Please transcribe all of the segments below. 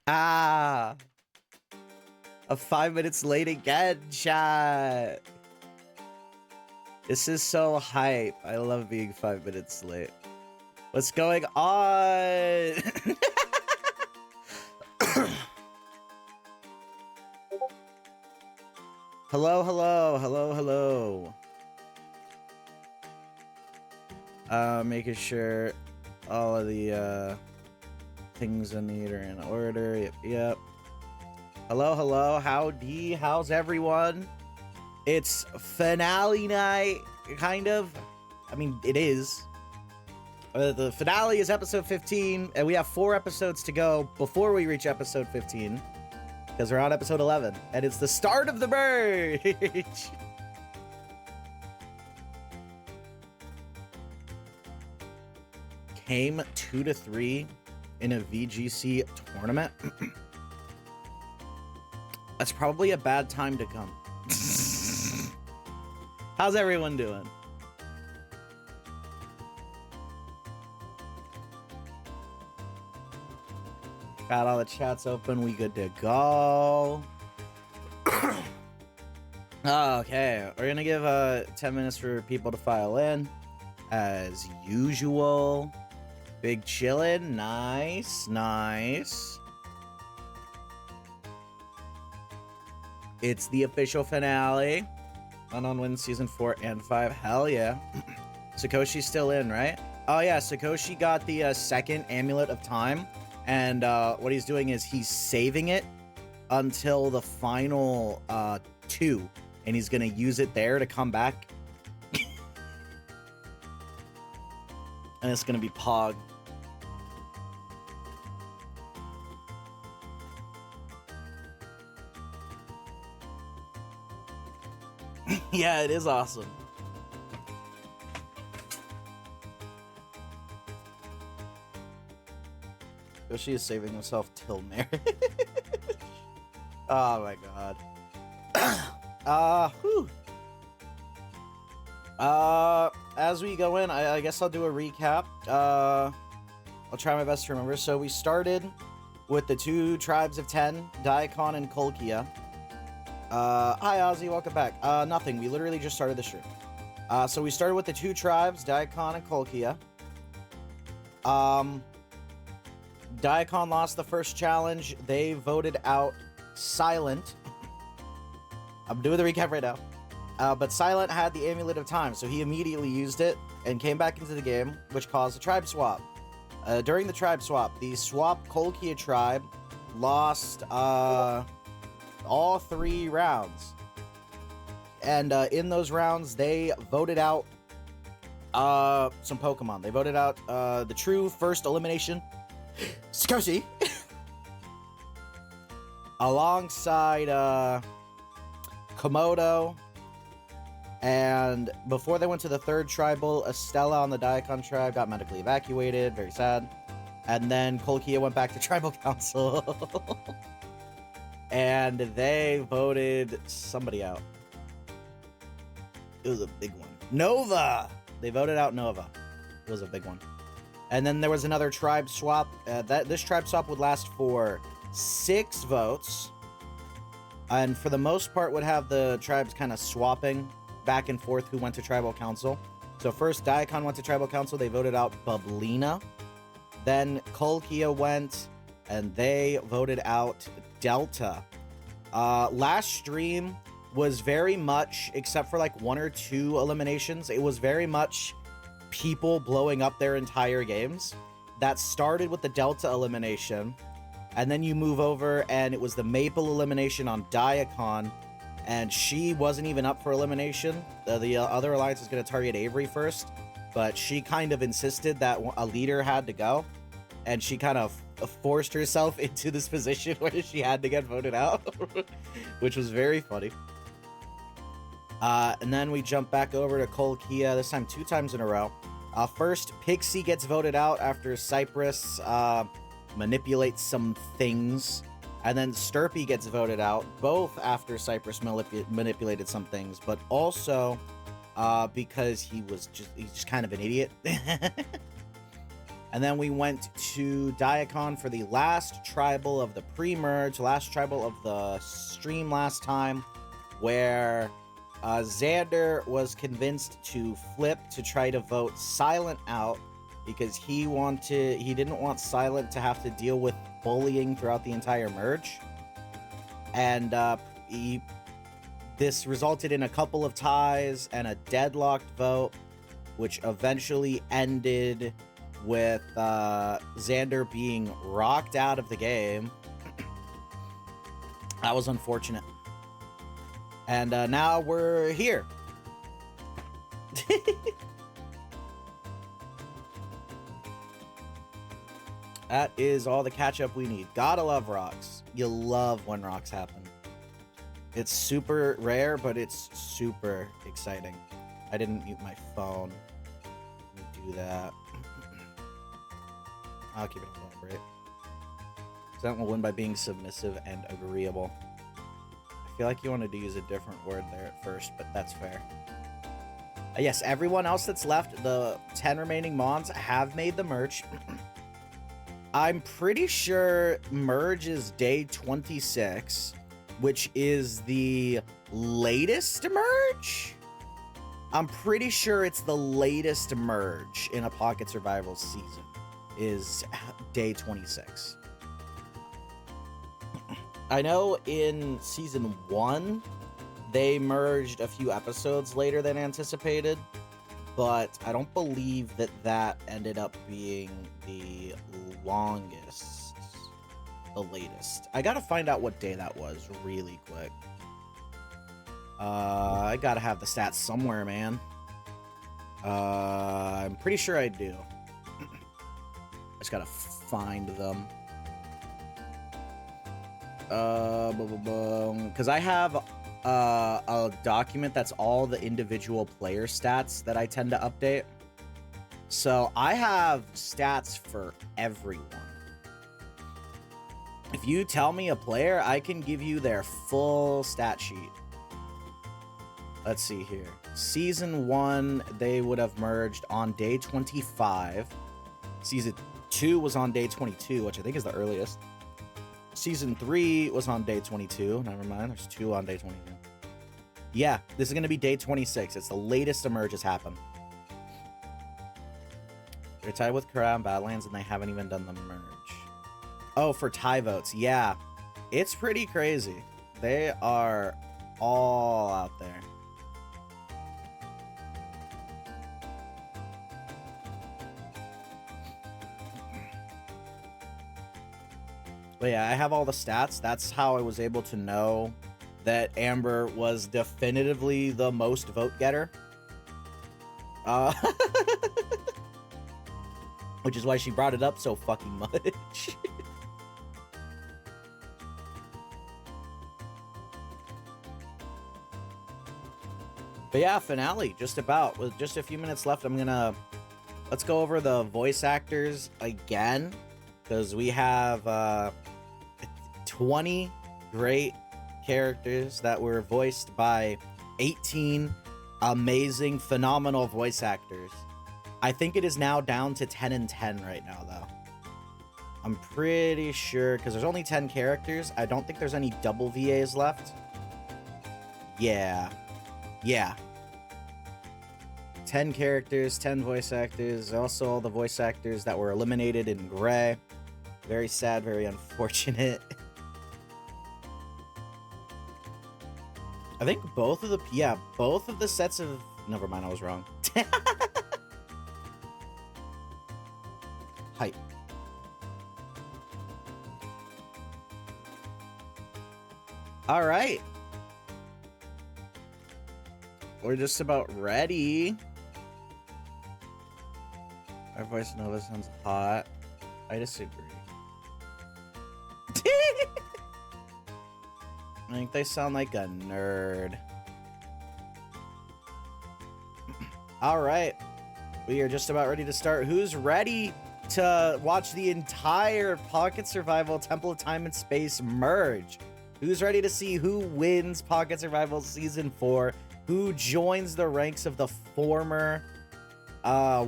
Ah! A 5 minutes late again, chat! This is so hype. I love being 5 minutes late. What's going on? Hello, hello, hello, hello. Making sure all of the things I need are in order. Yep, yep. Hello, hello, howdy, how's everyone? It's finale night, kind of. I mean, it is. The finale is episode 15, and we have 4 episodes to go before we reach episode 15. Because we're on episode 11, and it's the start of the merge! Came 2-3 in a VGC tournament. That's probably a bad time to come. How's everyone doing? Got all the chats open. We good to go. Okay, we're gonna give 10 minutes for people to file in, as usual. Big chillin', nice, nice. It's the official finale. Unknown wins season 4 and 5. Hell yeah. SUKOSHI's still in, right? Oh yeah, SUKOSHI got the second Amulet of Time. And what he's doing is he's saving it until the final 2. And he's gonna use it there to come back. And it's gonna be Pog. Yeah, it is awesome. She is saving himself till marriage. Oh my god. Whew. As we go in, I guess I'll do a recap. I'll try my best to remember. So we started with the 2 tribes of 10, Diakon and Kulkia. Hi Ozzy, welcome back. Nothing, we literally just started the stream. So we started with the 2 tribes, Diakon and Kulkia. Diakon lost the first challenge. They voted out Silent. I'm doing the recap right now. But Silent had the Amulet of Time, so he immediately used it and came back into the game, which caused a tribe swap. During the tribe swap, the swap Kulkia Tribe lost all 3 rounds. And in those rounds, they voted out some Pokemon. They voted out the true first elimination, SUKOSHI, alongside Komodo, and before they went to the 3rd tribal, Estella on the Diakon Tribe got medically evacuated, very sad, and then Kulkia went back to Tribal Council, and they voted somebody out. It was a big one. Nova! They voted out Nova. It was a big one. And then there was another tribe swap. This tribe swap would last for 6 votes. And for the most part would have the tribes kind of swapping back and forth who went to Tribal Council. So first Diakon went to Tribal Council. They voted out Bubblina. Then Kulkia went and they voted out Delta. Last stream was very much, except for like 1 or 2 eliminations, it was very much people blowing up their entire games. That started with the Delta elimination, and then you move over and it was the Maple elimination on Diakon, and she wasn't even up for elimination. The other alliance was going to target Avery first, but she kind of insisted that a leader had to go, and she kind of forced herself into this position where she had to get voted out, which was very funny. And then we jump back over to Kulkia, this time 2 times in a row. First, Pixxy gets voted out after Cypress manipulates some things. And then Sturpy gets voted out, both after Cypress manipulated some things, but also because he's just kind of an idiot. And then we went to Diakon for the last tribal of the pre-merge, last tribal of the stream last time, where Xander was convinced to flip to try to vote Silent out because he didn't want Silent to have to deal with bullying throughout the entire merge. And this resulted in a couple of ties and a deadlocked vote, which eventually ended with Xander being rocked out of the game. That was unfortunate. And now we're here. That is all the catch-up we need. Gotta love rocks. You love when rocks happen. It's super rare, but it's super exciting. I didn't mute my phone. Let me do that. I'll keep it appropriate. That will win by being submissive and agreeable. I feel like you wanted to use a different word there at first, but that's fair. Yes, everyone else that's left, the 10 remaining Mons, have made the merge. I'm pretty sure merge is day 26, which is the latest merge? I'm pretty sure it's the latest merge in a Pocket Survival season, is day 26. I know in season 1, they merged a few episodes later than anticipated, but I don't believe that that ended up being the longest, the latest. I gotta find out what day that was really quick. I gotta have the stats somewhere, man. I'm pretty sure I do. I just gotta find them. Because I have a document that's all the individual player stats that I tend to update. So I have stats for everyone. If you tell me a player, I can give you their full stat sheet. Let's see here. Season 1, they would have merged on day 25. Season 2 was on day 22, which I think is the earliest. Season 3 was on day 22. Never mind, there's 2 on day 22. Yeah, this is going to be day 26. It's the latest a merge has happened. They're tied with Kara and Badlands, and they haven't even done the merge. Oh, for tie votes. Yeah, it's pretty crazy. They are all out there. But yeah, I have all the stats. That's how I was able to know that Amber was definitively the most vote getter. Which is why she brought it up so fucking much. But yeah, finale, just about. With just a few minutes left, let's go over the voice actors again. Because we have 20 great characters that were voiced by 18 amazing, phenomenal voice actors. I think it is now down to 10 and 10 right now, though. I'm pretty sure, because there's only 10 characters. I don't think there's any double VAs left. Yeah. 10 characters, 10 voice actors. Also, all the voice actors that were eliminated in gray. Very sad, very unfortunate. I think both of the sets of... Never mind, I was wrong. Hype. All right. We're just about ready. Our voice Nova sounds hot. I disagree. I think they sound like a nerd. All right. We are just about ready to start. Who's ready to watch the entire Pocket Survival Temple of Time and Space merge? Who's ready to see who wins Pocket Survival Season 4? Who joins the ranks of the former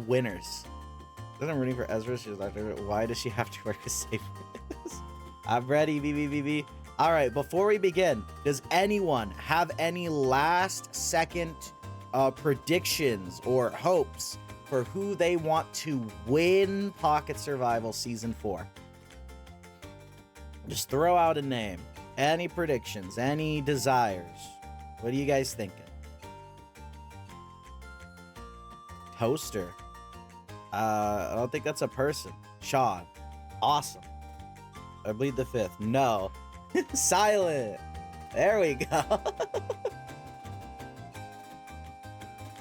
winners? Then I'm rooting for Ezra. She's like, why does she have to work a safe? I'm ready, BBBB. All right, before we begin, does anyone have any last second predictions or hopes for who they want to win Pocket Survival Season 4? Just throw out a name. Any predictions, any desires? What are you guys thinking? Toaster. I don't think that's a person. Sean. Awesome. I bleed the fifth. No. Silent. There we go.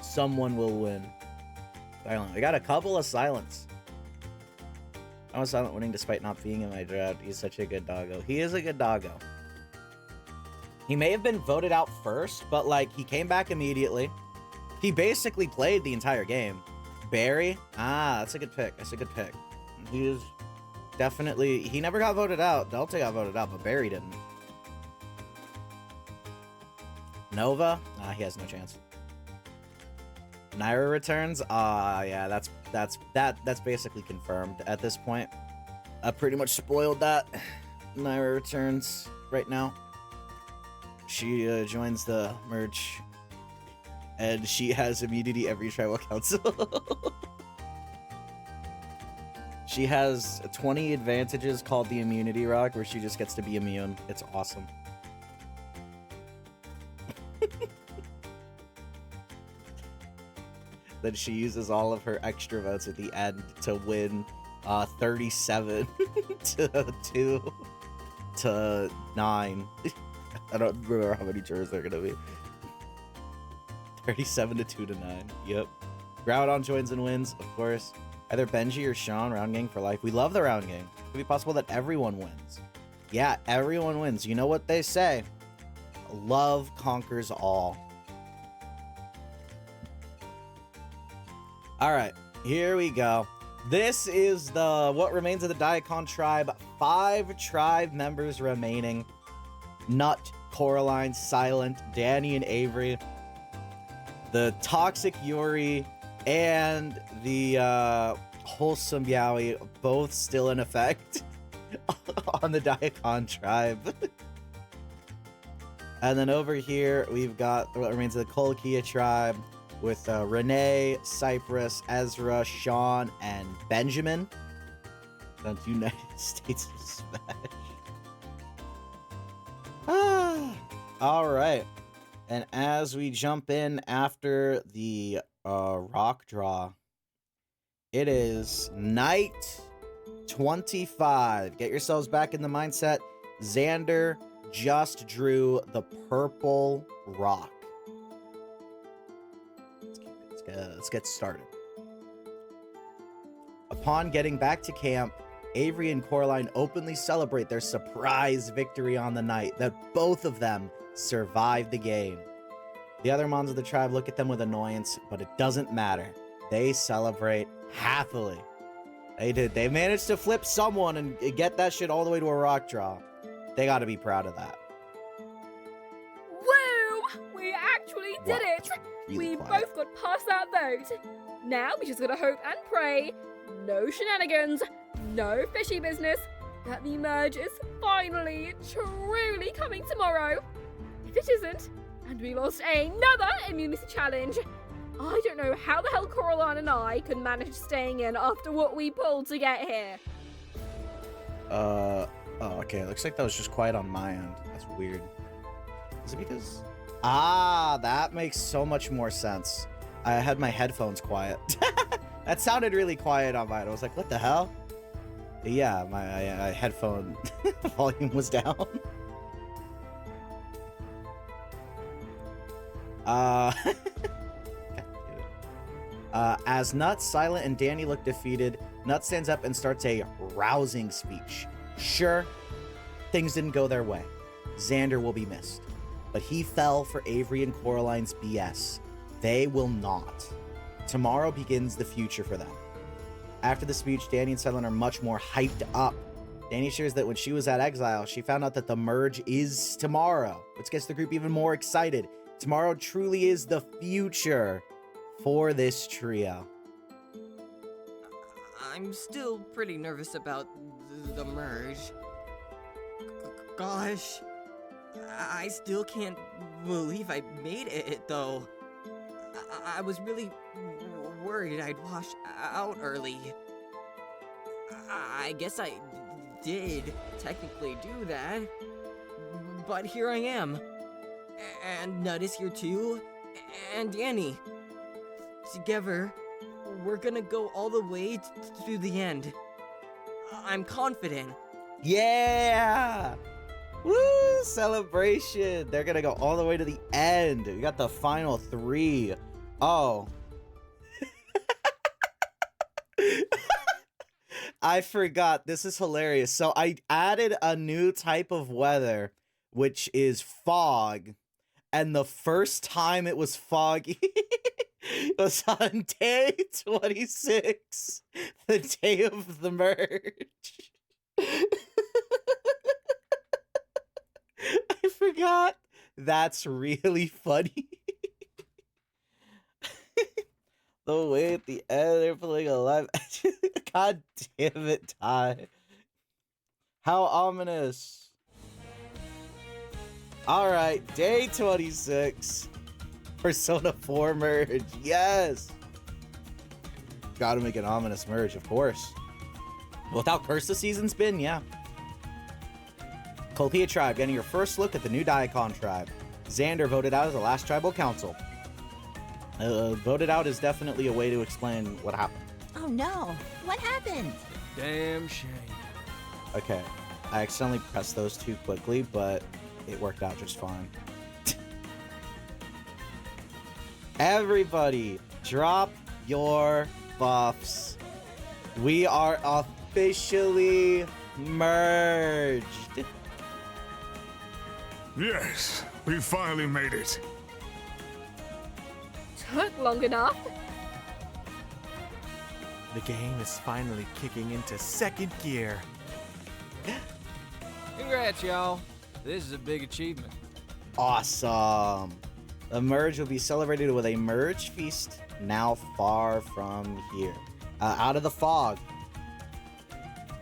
Someone will win. Silent. We got a couple of silents. I was Silent winning despite not being in my draft. He's such a good doggo. He is a good doggo. He may have been voted out first, but like he came back immediately. He basically played the entire game. Barry? Ah, that's a good pick. That's a good pick. He is definitely... He never got voted out. Delta got voted out, but Barry didn't. Nova? Ah, he has no chance. Naira returns? Ah, yeah, that's basically confirmed at this point. I pretty much spoiled that. Naira returns right now. She joins the merge. And she has immunity every tribal council. She has 20 advantages called the immunity rock, where she just gets to be immune. It's awesome. Then she uses all of her extra votes at the end to win 37 to 2 to 9. I don't remember how many turns they're gonna be. 37 to 2 to 9. Yep. Groudon joins and wins, of course. Either Benji or Sean, round gang for life. We love the round gang. It could be possible that everyone wins. Yeah, everyone wins. You know what they say. Love conquers all. All right, here we go. This is the what remains of the Diakon Tribe. 5 tribe members remaining. Nut, Coraline, Silent, Dani, and Avery. The Toxic Yuri and the Wholesome Yowie, both still in effect on the Diakon Tribe. And then over here, we've got what remains of the Kulkia Tribe with Rene, Cypress, Ezra, Sean, and Benjamin. The United States of Smash. All right. And as we jump in after the rock draw, it is night 25. Get yourselves back in the mindset. Xander just drew the purple rock. Let's get started. Upon getting back to camp, Avery and Coraline openly celebrate their surprise victory on the night that both of them survived the game. The other mons of the tribe look at them with annoyance, but it doesn't matter. They celebrate happily. They did. They managed to flip someone and get that shit all the way to a rock draw. They got to be proud of that. Woo! We actually did it! Really we both got past that vote. Now we just gotta hope and pray, no shenanigans, no fishy business, that the merge is finally, truly coming tomorrow. If it isn't, and we lost another immunity challenge, I don't know how the hell Coraline and I could manage staying in after what we pulled to get here. Oh, okay. Looks like that was just quiet on my end. That's weird. Is it because... Ah, that makes so much more sense. I had my headphones quiet. That sounded really quiet on mine. I was like, what the hell? Yeah, my headphone volume was down. As Nut, Silent, and Dani look defeated, Nut stands up and starts a rousing speech. Sure, things didn't go their way. Xander will be missed. But he fell for Avery and Coraline's BS. They will not. Tomorrow begins the future for them. After the speech, Dani and Silent are much more hyped up. Dani shares that when she was at Exile, she found out that the merge is tomorrow, which gets the group even more excited. Tomorrow truly is the future for this trio. I'm still pretty nervous about the merge. Gosh, I still can't believe I made it, though. I was really worried I'd wash out early. I guess I did technically do that, but here I am. And Nut is here too, and Dani. Together, we're gonna go all the way to the end. I'm confident. Yeah! Woo! Celebration! They're gonna go all the way to the end. We got the final 3. Oh. I forgot. This is hilarious. So I added a new type of weather, which is fog. And the first time it was foggy was on day 26, the day of the merge. I forgot. That's really funny. The way at the end they're playing a live. God damn it, Ty. How ominous. Alright, day 26. Persona 4 merge. Yes. Gotta make an ominous merge, of course. Without Curse the Season's been, yeah. Kulkia Tribe getting your first look at the new Diakon Tribe. Xander voted out as the last tribal council. Voted out is definitely a way to explain what happened. Oh no, what happened? Damn shame. Okay, I accidentally pressed those too quickly, but it worked out just fine. Everybody, drop your buffs. We are officially merged. Yes, we finally made it. Took long enough. The game is finally kicking into second gear. Congrats, y'all. This is a big achievement. Awesome. The merge will be celebrated with a merge feast now far from here. Out of the fog.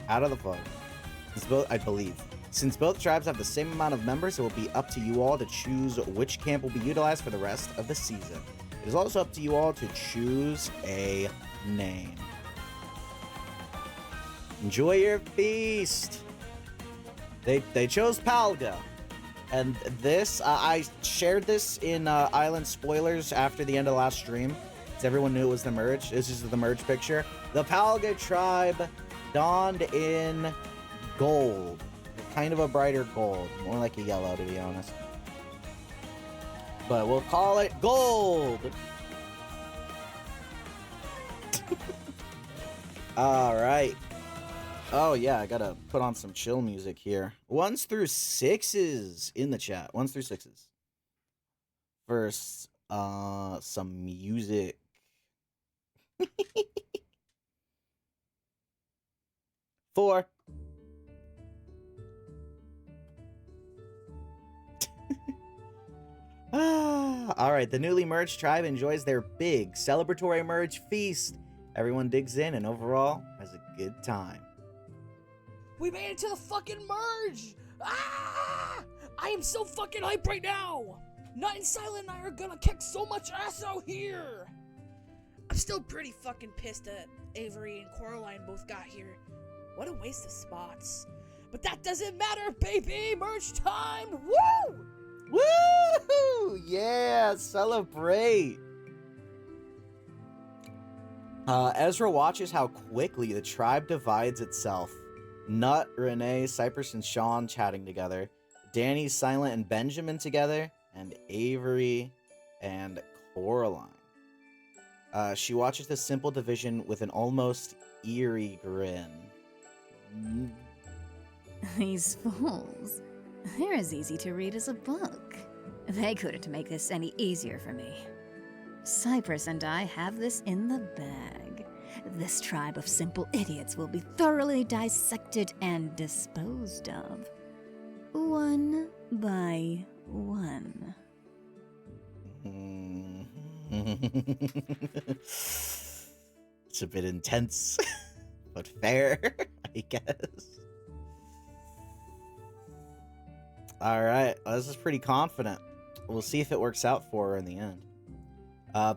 Out of the fog. It's both, I believe. Since both tribes have the same amount of members, it will be up to you all to choose which camp will be utilized for the rest of the season. It is also up to you all to choose a name. Enjoy your feast. They chose Palga. And this, I shared this in Island Spoilers after the end of the last stream, so everyone knew it was the merge. This is the merge picture. The Palga tribe donned in gold. Kind of a brighter gold. More like a yellow, to be honest. But we'll call it gold. All right. Oh, yeah, I gotta put on some chill music here. 1s through 6s in the chat. 1s through 6s. First, some music. Four. All right, the newly merged tribe enjoys their big celebratory merge feast. Everyone digs in and overall has a good time. We made it to the fucking merge! Ah! I am so fucking hyped right now! Nut and Silent and I are gonna kick so much ass out here! I'm still pretty fucking pissed that Avery and Coraline both got here. What a waste of spots. But that doesn't matter, baby! Merge time! Woo! Woo! Yeah, celebrate! Ezra watches how quickly the tribe divides itself. Nut, Rene, Cypress, and Sean chatting together. Dani, Silent, and Benjamin together. And Avery and Coraline. She watches the simple division with an almost eerie grin. These fools. They're as easy to read as a book. They couldn't make this any easier for me. Cypress and I have this in the bag. This tribe of simple idiots will be thoroughly dissected and disposed of. One by one. It's a bit intense. but fair, I guess. All right, well, this is pretty confident. We'll see if it works out for her in the end.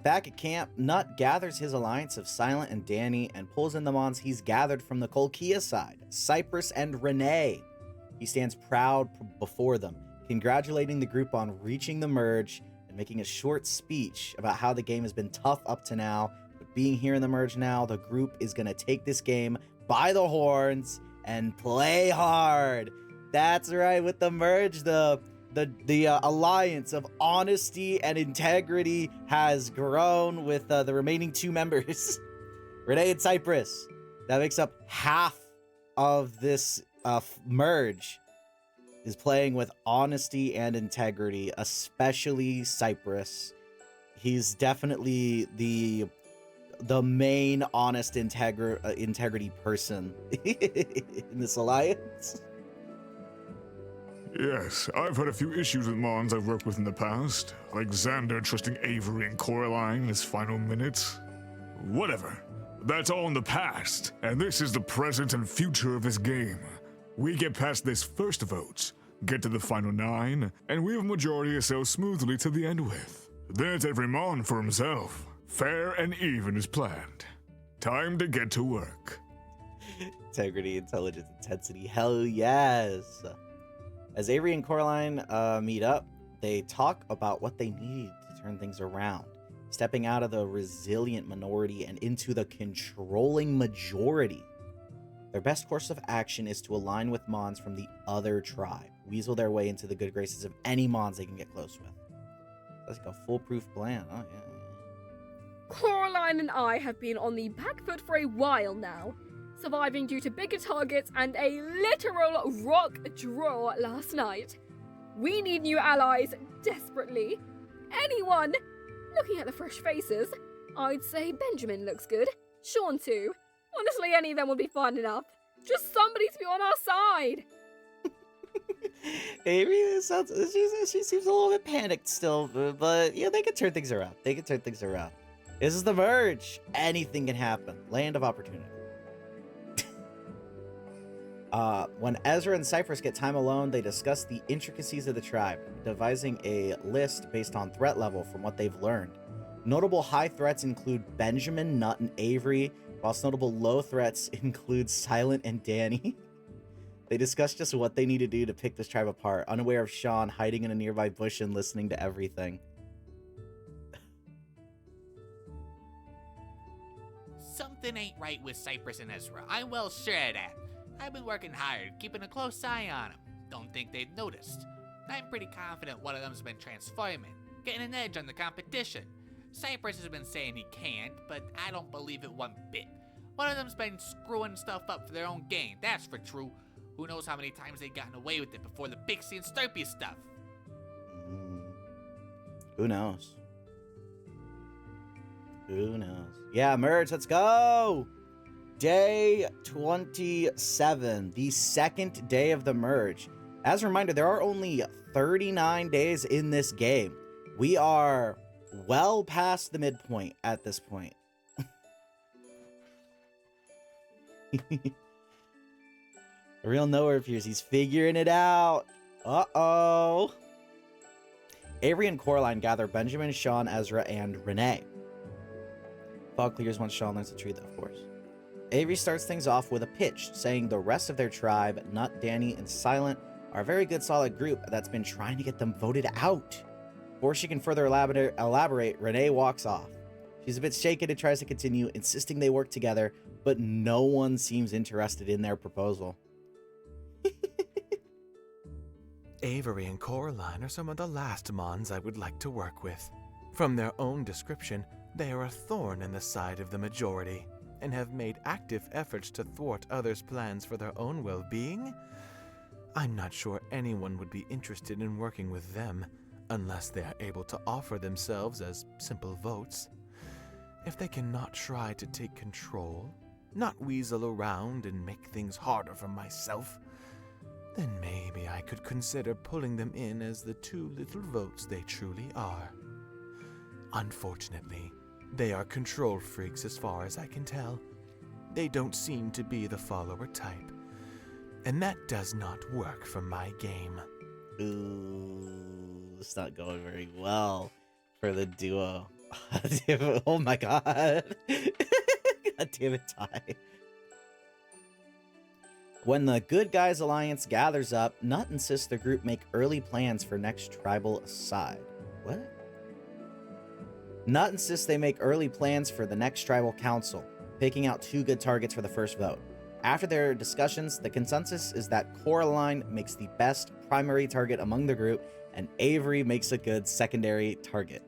Back at camp, Nut gathers his alliance of Silent and Dani and pulls in the mons he's gathered from the Kulkia side, Cypress and Rene. He stands proud before them, congratulating the group on reaching the merge and making a short speech about how the game has been tough up to now. But being here in the merge now, the group is going to take this game by the horns and play hard. That's right, with the merge, the alliance of honesty and integrity has grown with the remaining 2 members, Rene and Cypress. That makes up half of this merge is playing with honesty and integrity, especially Cypress. He's definitely the main honest integrity person in this alliance. Yes, I've had a few issues with Mons I've worked with in the past, like Xander trusting Avery and Coraline in his final minutes. Whatever. That's all in the past, and this is the present and future of this game. We get past this first vote, get to the final 9, and we have a majority to sail smoothly to the end with. Then it's every Mon for himself. Fair and even is planned. Time to get to work. Integrity, intelligence, intensity, hell yes. As Avery and Coraline meet up, they talk about what they need to turn things around, stepping out of the resilient minority and into the controlling majority. Their best course of action is to align with Mons from the other tribe, weasel their way into the good graces of any Mons they can get close with. That's like a foolproof plan. Oh, yeah. Coraline and I have been on the back foot for a while now, surviving due to bigger targets and a literal rock draw last night. We need new allies desperately. Anyone? Looking at the fresh faces, I'd say Benjamin looks good. Sean too. Honestly, any of them would be fine enough. Just somebody to be on our side. Avery, she seems a little bit panicked still, but yeah, they can turn things around. This is the merge. Anything can happen. Land of opportunity. When Ezra and Cypress get time alone, they discuss the intricacies of the tribe, devising a list based on threat level from what they've learned. Notable high threats include Benjamin, Nut, and Avery, whilst notable low threats include Silent and Dani. They discuss just what they need to do to pick this tribe apart, unaware of Sean hiding in a nearby bush and listening to everything. Something ain't right with Cypress and Ezra. I'm well sure of that. I've been working hard, keeping a close eye on them. Don't think they've noticed. I'm pretty confident one of them's been transforming, getting an edge on the competition. Cypress has been saying he can't, but I don't believe it one bit. One of them's been screwing stuff up for their own gain, that's for true. Who knows how many times they've gotten away with it before the Pixxy and Slurpee stuff. Who knows? Yeah, merge, let's go! Day 27, the second day of the merge. As a reminder, there are only 39 days in this game. We are well past the midpoint at this point. A real nowhere appears. He's figuring it out. Uh-oh. Avery and Coraline gather Benjamin, Sean, Ezra, and Rene. Fog clears once Sean learns the truth, of course. Avery starts things off with a pitch, saying the rest of their tribe, Nut, Dani, and Silent, are a very good solid group that's been trying to get them voted out. Before she can further elaborate, Rene walks off. She's a bit shaken and tries to continue, insisting they work together, but no one seems interested in their proposal. Avery and Coraline are some of the last Mons I would like to work with. From their own description, they are a thorn in the side of the majority, and have made active efforts to thwart others' plans for their own well-being. I'm not sure anyone would be interested in working with them, unless they are able to offer themselves as simple votes. If they cannot try to take control, not weasel around and make things harder for myself, then maybe I could consider pulling them in as the 2 little votes they truly are. Unfortunately, they are control freaks as far as I can tell. They don't seem to be the follower type. And that does not work for my game. Ooh, it's not going very well for the duo. Oh my god. God damn it, Ty. When the Good Guys Alliance gathers up, Nut insists the group make early plans for next tribal aside. What? Nut insists they make early plans for the next tribal council, picking out 2 good targets for the first vote. After their discussions, the consensus is that Coraline makes the best primary target among the group, and Avery makes a good secondary target.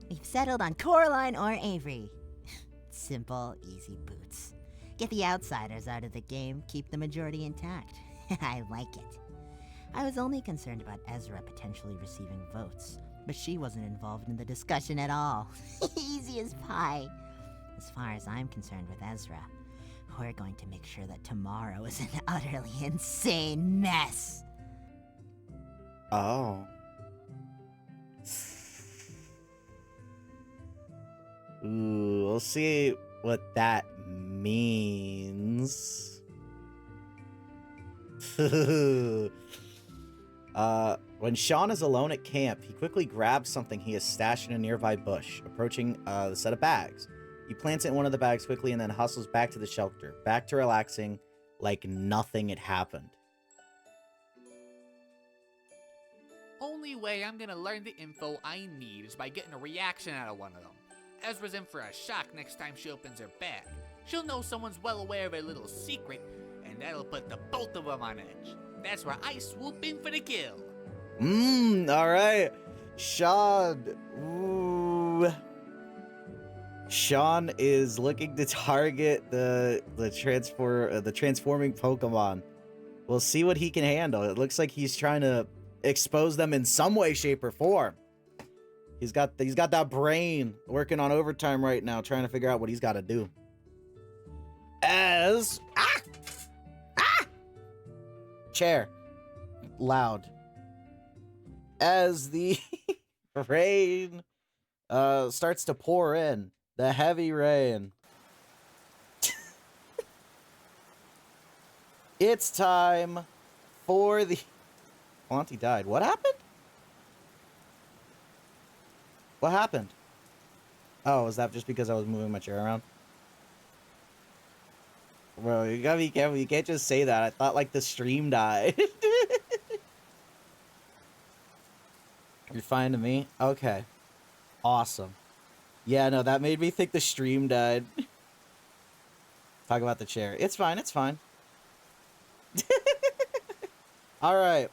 We've settled on Coraline or Avery. Simple, easy boots. Get the outsiders out of the game, keep the majority intact. I like it. I was only concerned about Ezra potentially receiving votes, but she wasn't involved in the discussion at all. Easy as pie. As far as I'm concerned with Ezra, we're going to make sure that tomorrow is an utterly insane mess. Oh. Ooh, we'll see what that means. When Sean is alone at camp, he quickly grabs something he has stashed in a nearby bush, approaching the set of bags. He plants it in one of the bags quickly and then hustles back to the shelter, back to relaxing like nothing had happened. Only way I'm gonna learn the info I need is by getting a reaction out of one of them. Ezra's in for a shock next time she opens her bag. She'll know someone's well aware of a little secret, and that'll put the both of them on edge. That's where I swoop in for the kill. Alright. Sean. Ooh. Sean is looking to target the transforming Pokemon. We'll see what he can handle. It looks like he's trying to expose them in some way, shape, or form. He's got that brain working on overtime right now, trying to figure out what he's got to do. As chair loud as the rain starts to pour in, the heavy rain. It's time for the Auntie died. What happened? What happened? Oh, was that just because I was moving my chair around? Bro, you gotta be careful. You can't just say that. I thought, like, the stream died. You're fine to me? Okay. Awesome. Yeah, no, that made me think the stream died. Talk about the chair. It's fine, it's fine. Alright.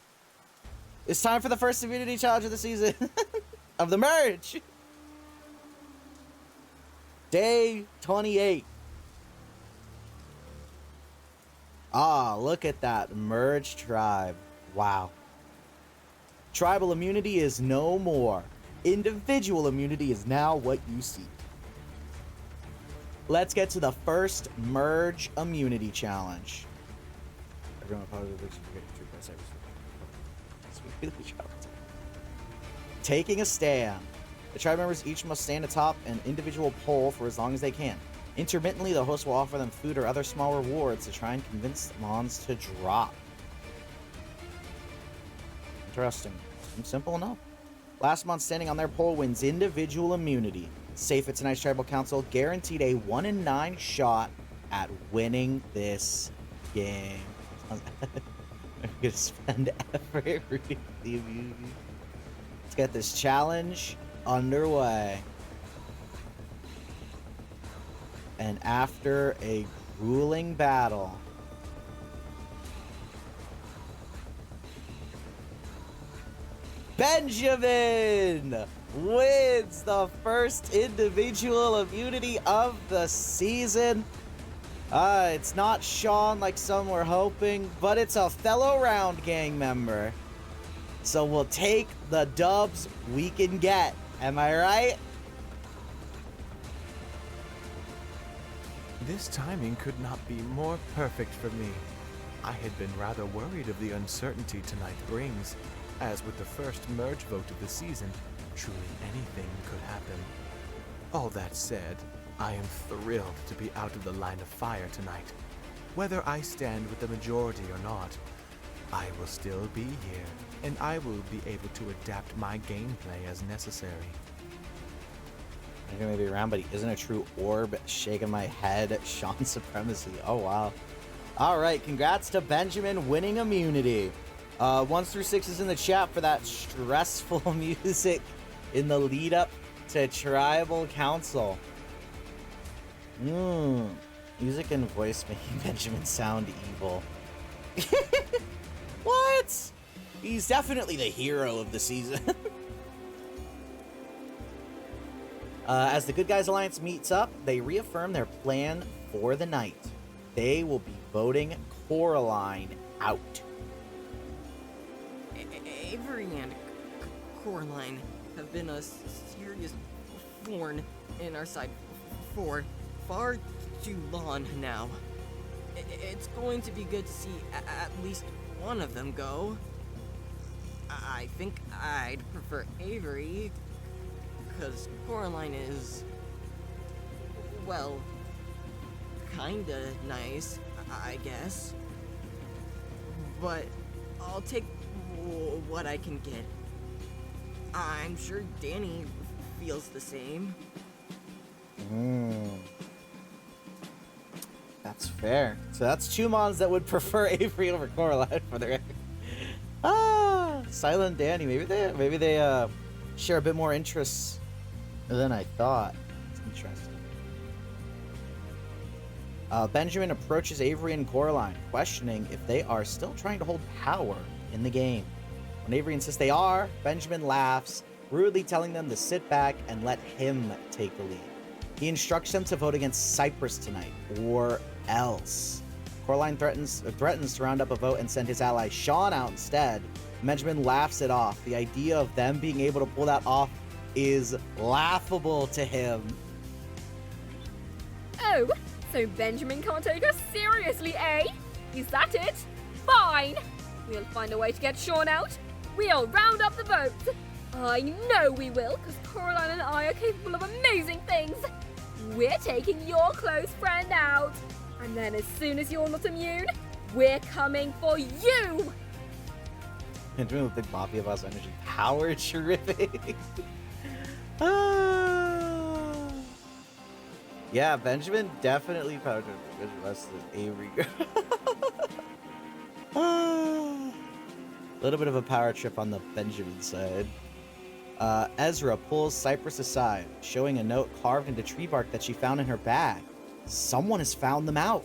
It's time for the first immunity challenge of the season. Of the merge. Day 28. Ah, look at that. Merge tribe. Wow. Tribal immunity is no more. Individual immunity is now what you seek. Let's get to the first merge immunity challenge. Everyone taking a stand. The tribe members each must stand atop an individual pole for as long as they can. Intermittently, the host will offer them food or other small rewards to try and convince the mons to drop. Interesting. Seems simple enough. Last month standing on their pole wins individual immunity. Safe at tonight's tribal council, guaranteed a 1 in 9 shot at winning this game. I'm gonna spend effort rooting for the immunity. Let's get this challenge underway. And after a grueling battle, Benjamin wins the first individual immunity of the season. It's not Sean like some were hoping, but it's a fellow Round Gang member. So we'll take the dubs we can get. Am I right? This timing could not be more perfect for me. I had been rather worried of the uncertainty tonight brings, as with the first merge vote of the season, truly anything could happen. All that said, I am thrilled to be out of the line of fire tonight. Whether I stand with the majority or not, I will still be here, and I will be able to adapt my gameplay as necessary. I may be around, but he isn't a true orb. Shaking my head. Sean supremacy. Oh, wow. All right, congrats to Benjamin winning immunity. 1s through 6s in the chat for that stressful music in the lead up to Tribal Council. Music and voice making Benjamin sound evil. What? He's definitely the hero of the season. As the Good Guys Alliance meets up, they reaffirm their plan for the night. They will be voting Coraline out. Avery and Coraline have been a serious thorn in our side for far too long now. It's going to be good to see at least one of them go. I think I'd prefer Avery, because Coraline is, well, kinda nice, I guess. But I'll take what I can get. I'm sure Dani feels the same. That's fair. So that's 2 mons that would prefer Avery over Coraline for their Silent Dani. Maybe they share a bit more interests than I thought. It's interesting. Benjamin approaches Avery and Coraline, questioning if they are still trying to hold power in the game. When Avery insists they are, Benjamin laughs, rudely telling them to sit back and let him take the lead. He instructs them to vote against Cypress tonight, or else. Coraline threatens to round up a vote and send his ally Sean out instead. Benjamin laughs it off. The idea of them being able to pull that off is laughable to him. Oh, so Benjamin can't take us seriously, eh? Is that it? Fine! We'll find a way to get Sean out. We'll round up the votes. I know we will, because Coraline and I are capable of amazing things. We're taking your close friend out. And then as soon as you're not immune, we're coming for you! And doing the big Boppy of us energy power, terrific. Yeah, Benjamin definitely powered less than Avery. A little bit of a power trip on the Benjamin side. Ezra pulls Cypress aside, showing a note carved into tree bark that she found in her bag. Someone has found them out.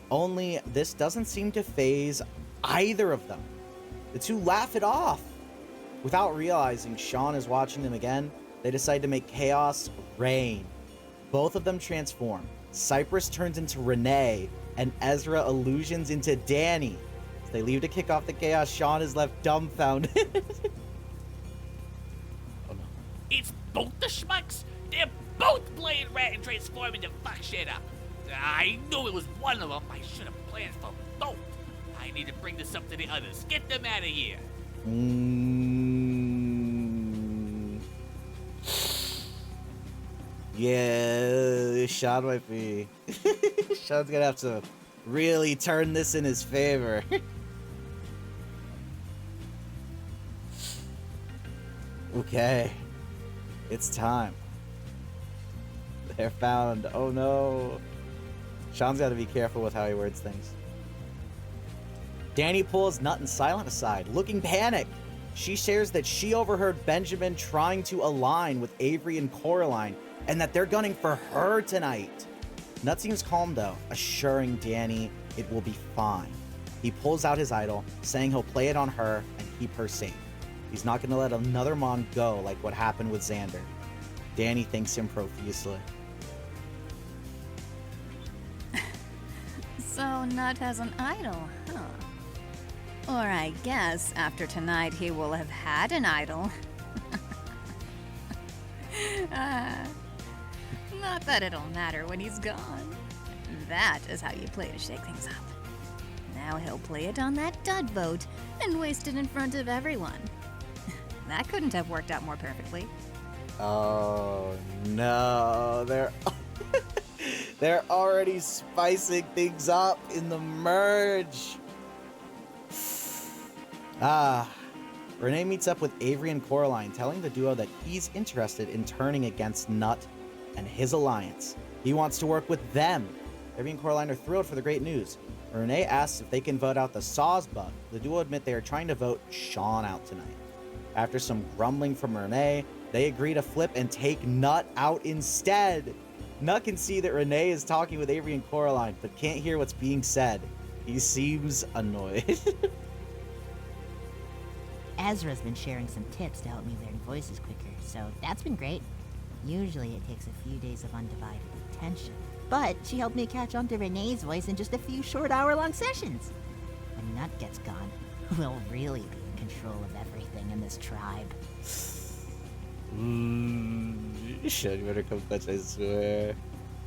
Only this doesn't seem to faze either of them. The two laugh it off. Without realizing Sean is watching them again, they decide to make chaos reign. Both of them transform. Cypress turns into Rene, and Ezra illusions into Dani. As they leave to kick off the chaos, Sean is left dumbfounded. Oh no. It's both the schmucks. They're both playing rat and transforming to fuck shit up. I knew it was one of them. I should have planned for both. I need to bring this up to the others. Get them out of here. Yeah, Sean might be. Sean's gonna have to really turn this in his favor. Okay, it's time. They're found. Oh no. Sean's got to be careful with how he words things. Dani pulls Nut and Silent aside, looking panicked. She shares that she overheard Benjamin trying to align with Avery and Coraline, and that they're gunning for her tonight. Nut seems calm though, assuring Dani it will be fine. He pulls out his idol, saying he'll play it on her and keep her safe. He's not going to let another Mon go like what happened with Xander. Dani thanks him profusely. So Nut has an idol, huh? Or I guess after tonight he will have had an idol. Not that it'll matter when he's gone. That is how you play to shake things up. Now he'll play it on that dud vote and waste it in front of everyone. That couldn't have worked out more perfectly. Oh no, they're They're already spicing things up in the merge. Rene meets up with Avery and Coraline, telling the duo that he's interested in turning against Nut and his alliance. He wants to work with them. Avery and Coraline are thrilled for the great news. Rene asks if they can vote out the Sawsbuck. The duo admit they are trying to vote Sean out tonight. After some grumbling from Rene, they agree to flip and take Nut out instead. Nut can see that Rene is talking with Avery and Coraline, but can't hear what's being said. He seems annoyed. Ezra's been sharing some tips to help me learn voices quicker, so that's been great. Usually it takes a few days of undivided attention, but she helped me catch on to Renee's voice in just a few short hour-long sessions. When Nut gets gone, we'll really be in control of everything in this tribe. Sean, you better come fetch, I swear.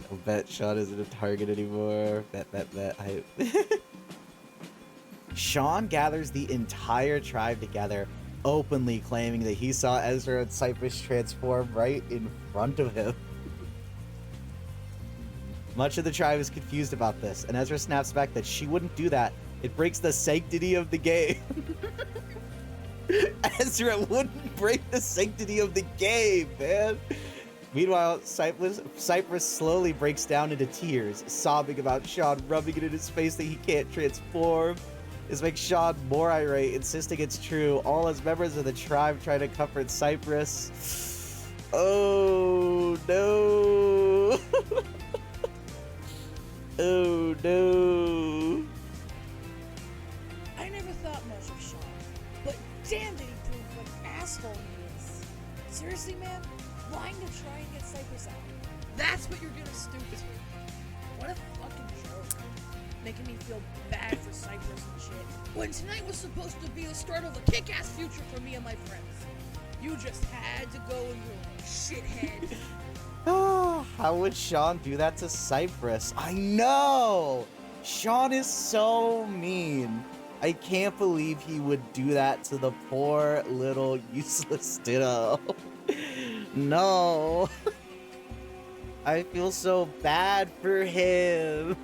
I'll bet Sean isn't a target anymore. Bet. Sean gathers the entire tribe together, openly claiming that he saw Ezra and Cypress transform right in front of him. Much of the tribe is confused about this, and Ezra snaps back that she wouldn't do that. It breaks the sanctity of the game. Ezra wouldn't break the sanctity of the game, man. Meanwhile, Cypress slowly breaks down into tears, sobbing about Sean rubbing it in his face that he can't transform. This makes Sean more irate, insisting it's true. All as members of the tribe try to comfort Cypress. Oh no! Oh no! I never thought much of Sean, but damn did he prove what an asshole he is. Seriously, man? Lying to try and get Cypress out. That's what you're gonna stoop to. What a fucking joke. Making me feel bad for Cypress and shit. When tonight was supposed to be the start of a kick-ass future for me and my friends. You just had to go and ruin it, shithead. How would Sean do that to Cypress? I know! Sean is so mean. I can't believe he would do that to the poor little useless Ditto. No. I feel so bad for him.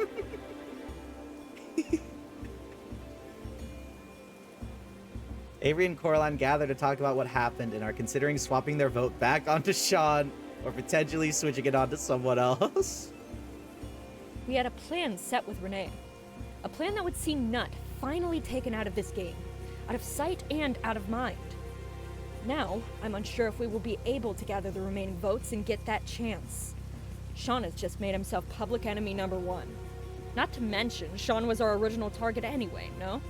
Avery and Coraline gather to talk about what happened and are considering swapping their vote back onto Sean or potentially switching it on to someone else. We had a plan set with Rene. A plan that would see Nut finally taken out of this game. Out of sight and out of mind. Now, I'm unsure if we will be able to gather the remaining votes and get that chance. Sean has just made himself public enemy #1. Not to mention, Sean was our original target anyway, no?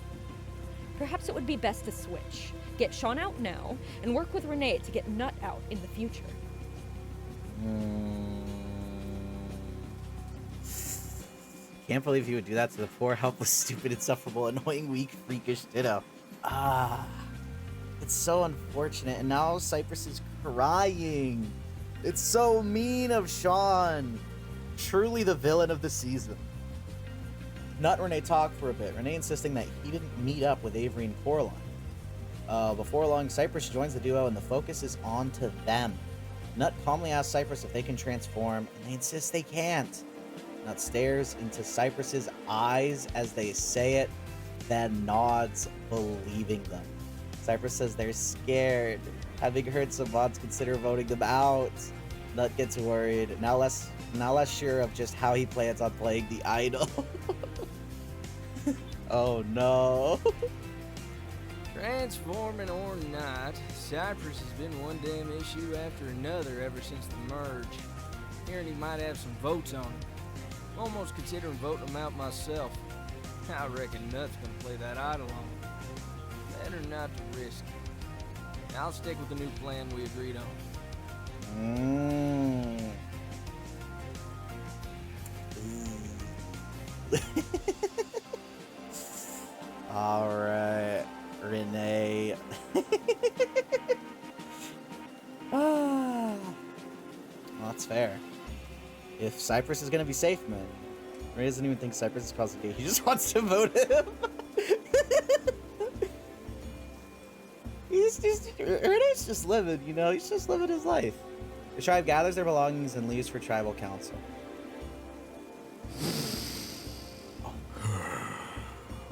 Perhaps it would be best to switch. Get Sean out now, and work with Rene to get Nut out in the future. Can't believe he would do that to the poor, helpless, stupid, insufferable, annoying, weak, freakish Ditto. It's so unfortunate, and now Cypress is crying. It's so mean of Sean. Truly the villain of the season. Nut and Rene talk for a bit, Rene insisting that he didn't meet up with Avery and Coraline. Before long, Cypress joins the duo and the focus is on to them. Nut calmly asks Cypress if they can transform, and they insist they can't. Nut stares into Cypress's eyes as they say it, then nods, believing them. Cypress says they're scared, having heard some mods consider voting them out. Nut gets worried, now less sure of just how he plans on playing the idol. Oh no. Transforming or not, Cypress has been one damn issue after another ever since the merge. Hearing he might have some votes on him. Almost considering voting him out myself. I reckon Nut's gonna play that idol on him. Better not to risk it. I'll stick with the new plan we agreed on. Alright, Rene. Well, that's fair. If Cypress is gonna be safe, man. Rene doesn't even think Cypress is causing gay. He just wants to vote him. Rene's just living, you know? He's just living his life. The tribe gathers their belongings and leaves for tribal council.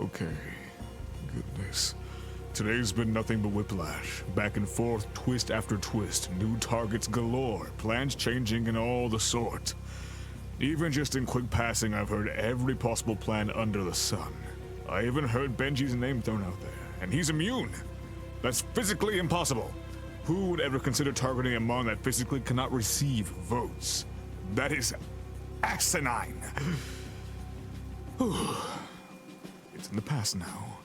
Okay. Goodness. Today's been nothing but whiplash. Back and forth, twist after twist. New targets galore. Plans changing and all the sort. Even just in quick passing, I've heard every possible plan under the sun. I even heard Benji's name thrown out there. And he's immune. That's physically impossible. Who would ever consider targeting a mon that physically cannot receive votes? That is asinine. It's in the past now.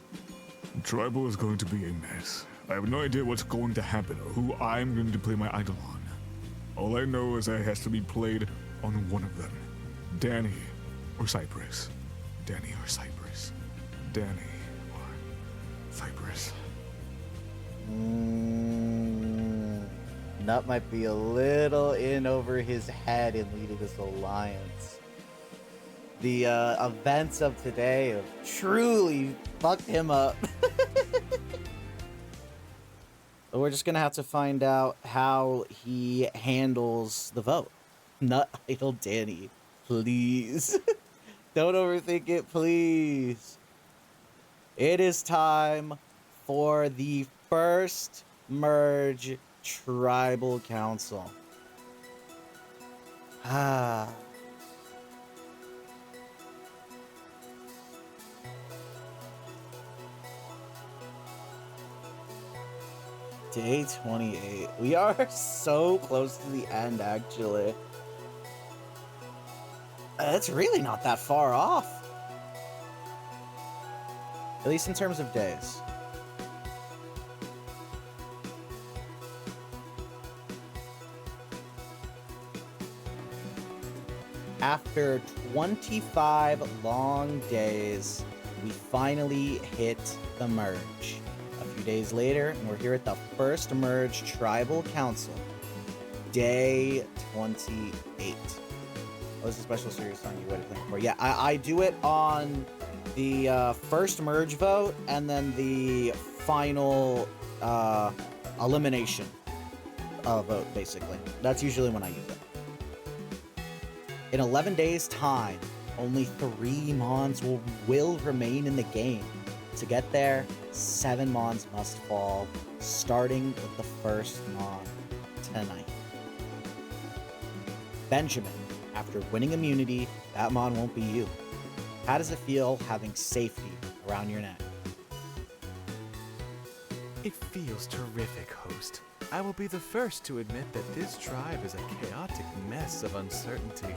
Tribal is going to be a mess. I have no idea what's going to happen or who I'm going to play my idol on. All I know is that it has to be played on one of them. Dani or Cypress. Dani or Cypress. Dani or Cypress. Nut might be a little in over his head in leading this alliance. The events of today have truly fucked him up. But we're just gonna have to find out how he handles the vote. Nut idol Dani, please. Don't overthink it, please. It is time for the first merge tribal council. Day 28. We are so close to the end, actually. It's really not that far off. At least in terms of days. After 25 long days, we finally hit the merge. A few days later, and we're here at the first merge tribal council. Day 28. Oh, this is a special series song you waited for. Yeah, I do it on the first merge vote and then the final elimination vote, basically. That's usually when I use it. In 11 days' time, only 3 Mons will remain in the game. To get there, 7 Mons must fall, starting with the first Mon tonight. Benjamin, after winning immunity, that Mon won't be you. How does it feel having safety around your neck? It feels terrific, host. I will be the first to admit that this tribe is a chaotic mess of uncertainty.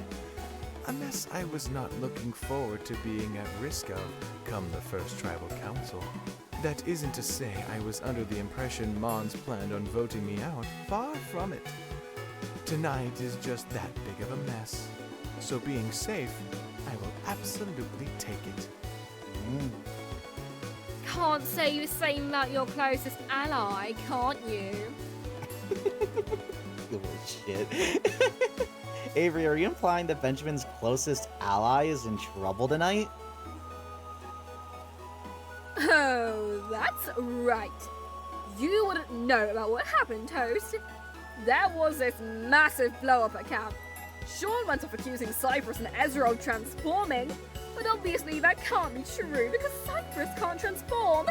A mess I was not looking forward to being at risk of come the first tribal council. That isn't to say I was under the impression Mons planned on voting me out. Far from it. Tonight is just that big of a mess. So being safe, I will absolutely take it. Can't say the same about your closest ally, can't you? You little shit. Avery, are you implying that Benjamin's closest ally is in trouble tonight? Oh, that's right. You wouldn't know about what happened, Toast. There was this massive blow-up at camp. Sean went off accusing Cypress and Ezra of transforming, but obviously that can't be true because Cypress can't transform.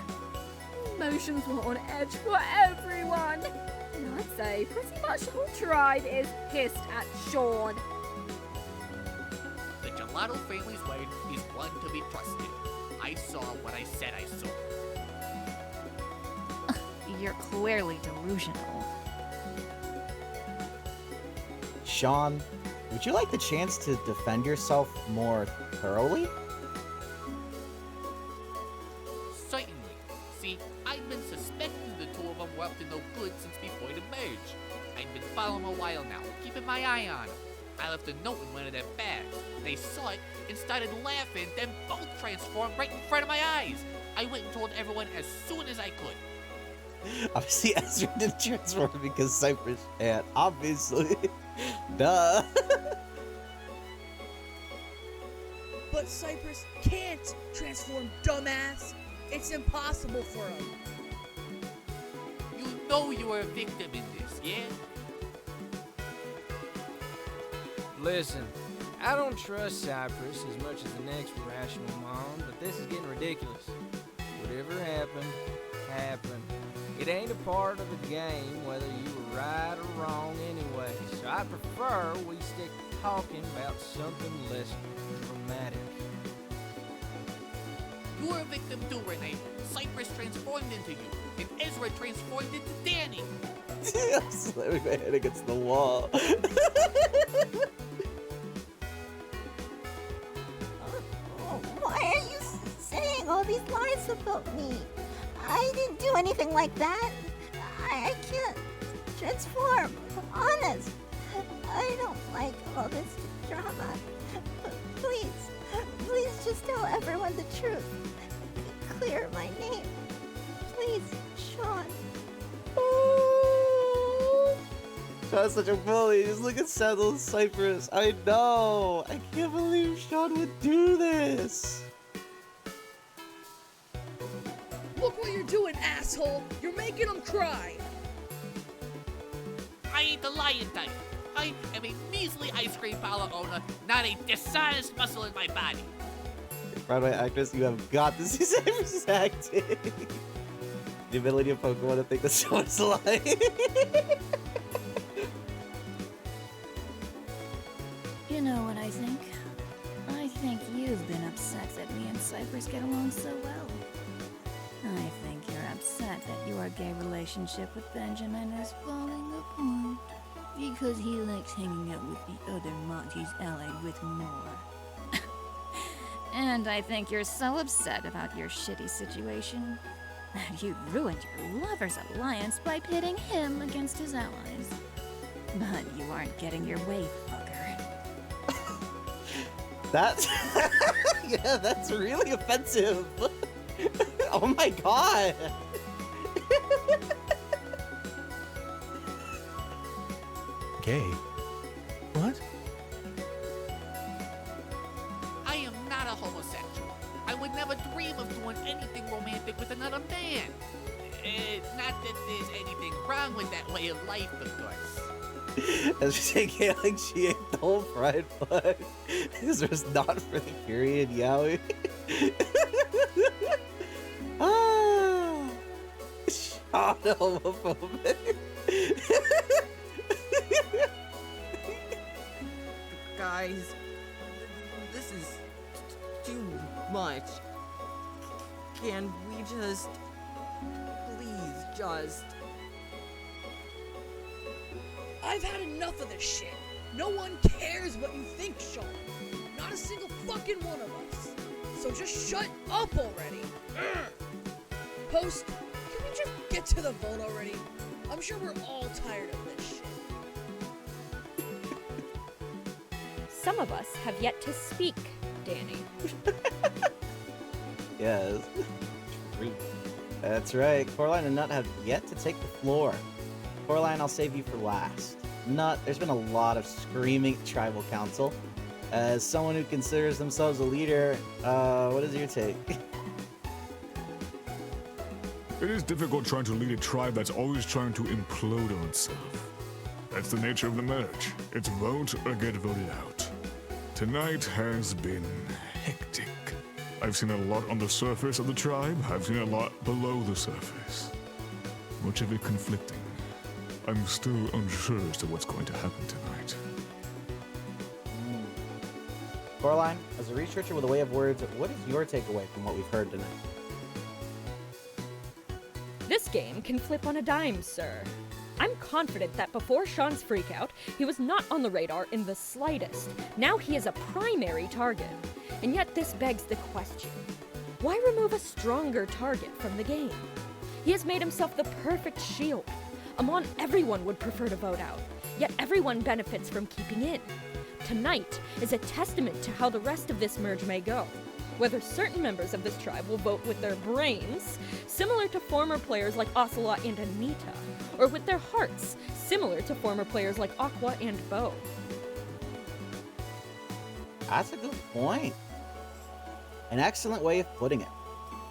Emotions were on edge for everyone. And I'd say pretty much the whole tribe is pissed at Sean. The Gelato family's word is one to be trusted. I saw what I said I saw. You're clearly delusional. Sean, would you like the chance to defend yourself more thoroughly? Certainly. See, I've been suspecting the two of them were up to no good since before the merge. I've been following them a while now, keeping my eye on them. I left a note in one of their bags. They saw it and started laughing, then both transformed right in front of my eyes. I went and told everyone as soon as I could. Obviously, Ezra didn't transform because Cypress can't. Obviously. Duh. But Cypress can't transform, dumbass. It's impossible for him. You know you were a victim in this, yeah? Listen, I don't trust Cypress as much as the next rational mom, but this is getting ridiculous. ridiculous. Whatever happened, happened. It ain't a part of the game whether you were right or wrong anyway, so I prefer we stick talking about something less dramatic. You were a victim too, Rene. Cypress transformed into you, and Ezra transformed into Dani. I'm slamming my head against the wall. Why are you saying all these lies about me? I didn't do anything like that. I can't transform. I'm honest. I don't like all this drama. Please just tell everyone the truth. Clear my name. Please, Sean. Sean's such a bully. Just look at Saddle Cypress. I know. I can't believe Sean would do this. Look what you're doing, asshole! You're making them cry! I ain't the lion type. I am a measly ice cream parlor owner, not a dishonest muscle in my body. Broadway actress, you have got to see Cypress acting. The ability of Pokemon to think that someone's lying. You know what I think? I think you've been upset that me and Cypress get along so well. I think you're upset that your gay relationship with Benjamin is falling apart. Because he likes hanging out with the other Monties allied with more. And I think you're so upset about your shitty situation that you ruined your lover's alliance by pitting him against his allies. But you aren't getting your way, fucker. That's... yeah, that's really offensive. Oh my god. Gay? What? I am not a homosexual. I would never dream of doing anything romantic with another man. Not that there's anything wrong with that way of life, of course. As we say, Gay, like she ate the whole fried bug. This was not for the period, Yowie. Ah, Sean homophobic. Guys, this is too much. Can we just... please just... I've had enough of this shit. No one cares what you think, Sean. Not a single fucking one of us. So just shut up already. Post, can we just get to the vote already? I'm sure we're all tired of this shit. Some of us have yet to speak, Dani. Yes. That's right. Coraline and Nut have yet to take the floor. Coraline, I'll save you for last. Nut, there's been a lot of screaming at Tribal Council. As someone who considers themselves a leader, what is your take? It is difficult trying to lead a tribe that's always trying to implode on itself. That's the nature of the merge. It's vote or get voted out. Tonight has been hectic. I've seen a lot on the surface of the tribe. I've seen a lot below the surface. Much of it conflicting. I'm still unsure as to what's going to happen tonight. Coraline, as a researcher with a way of words, what is your takeaway from what we've heard tonight? This game can flip on a dime, sir. I'm confident that before Sean's freakout, he was not on the radar in the slightest. Now he is a primary target. And yet this begs the question, why remove a stronger target from the game? He has made himself the perfect shield. Amon everyone would prefer to vote out, yet everyone benefits from keeping in. Tonight is a testament to how the rest of this merge may go. Whether certain members of this tribe will vote with their brains, similar to former players like Ocelot and Anita, or with their hearts, similar to former players like Aqua and Bo. That's a good point. An excellent way of putting it.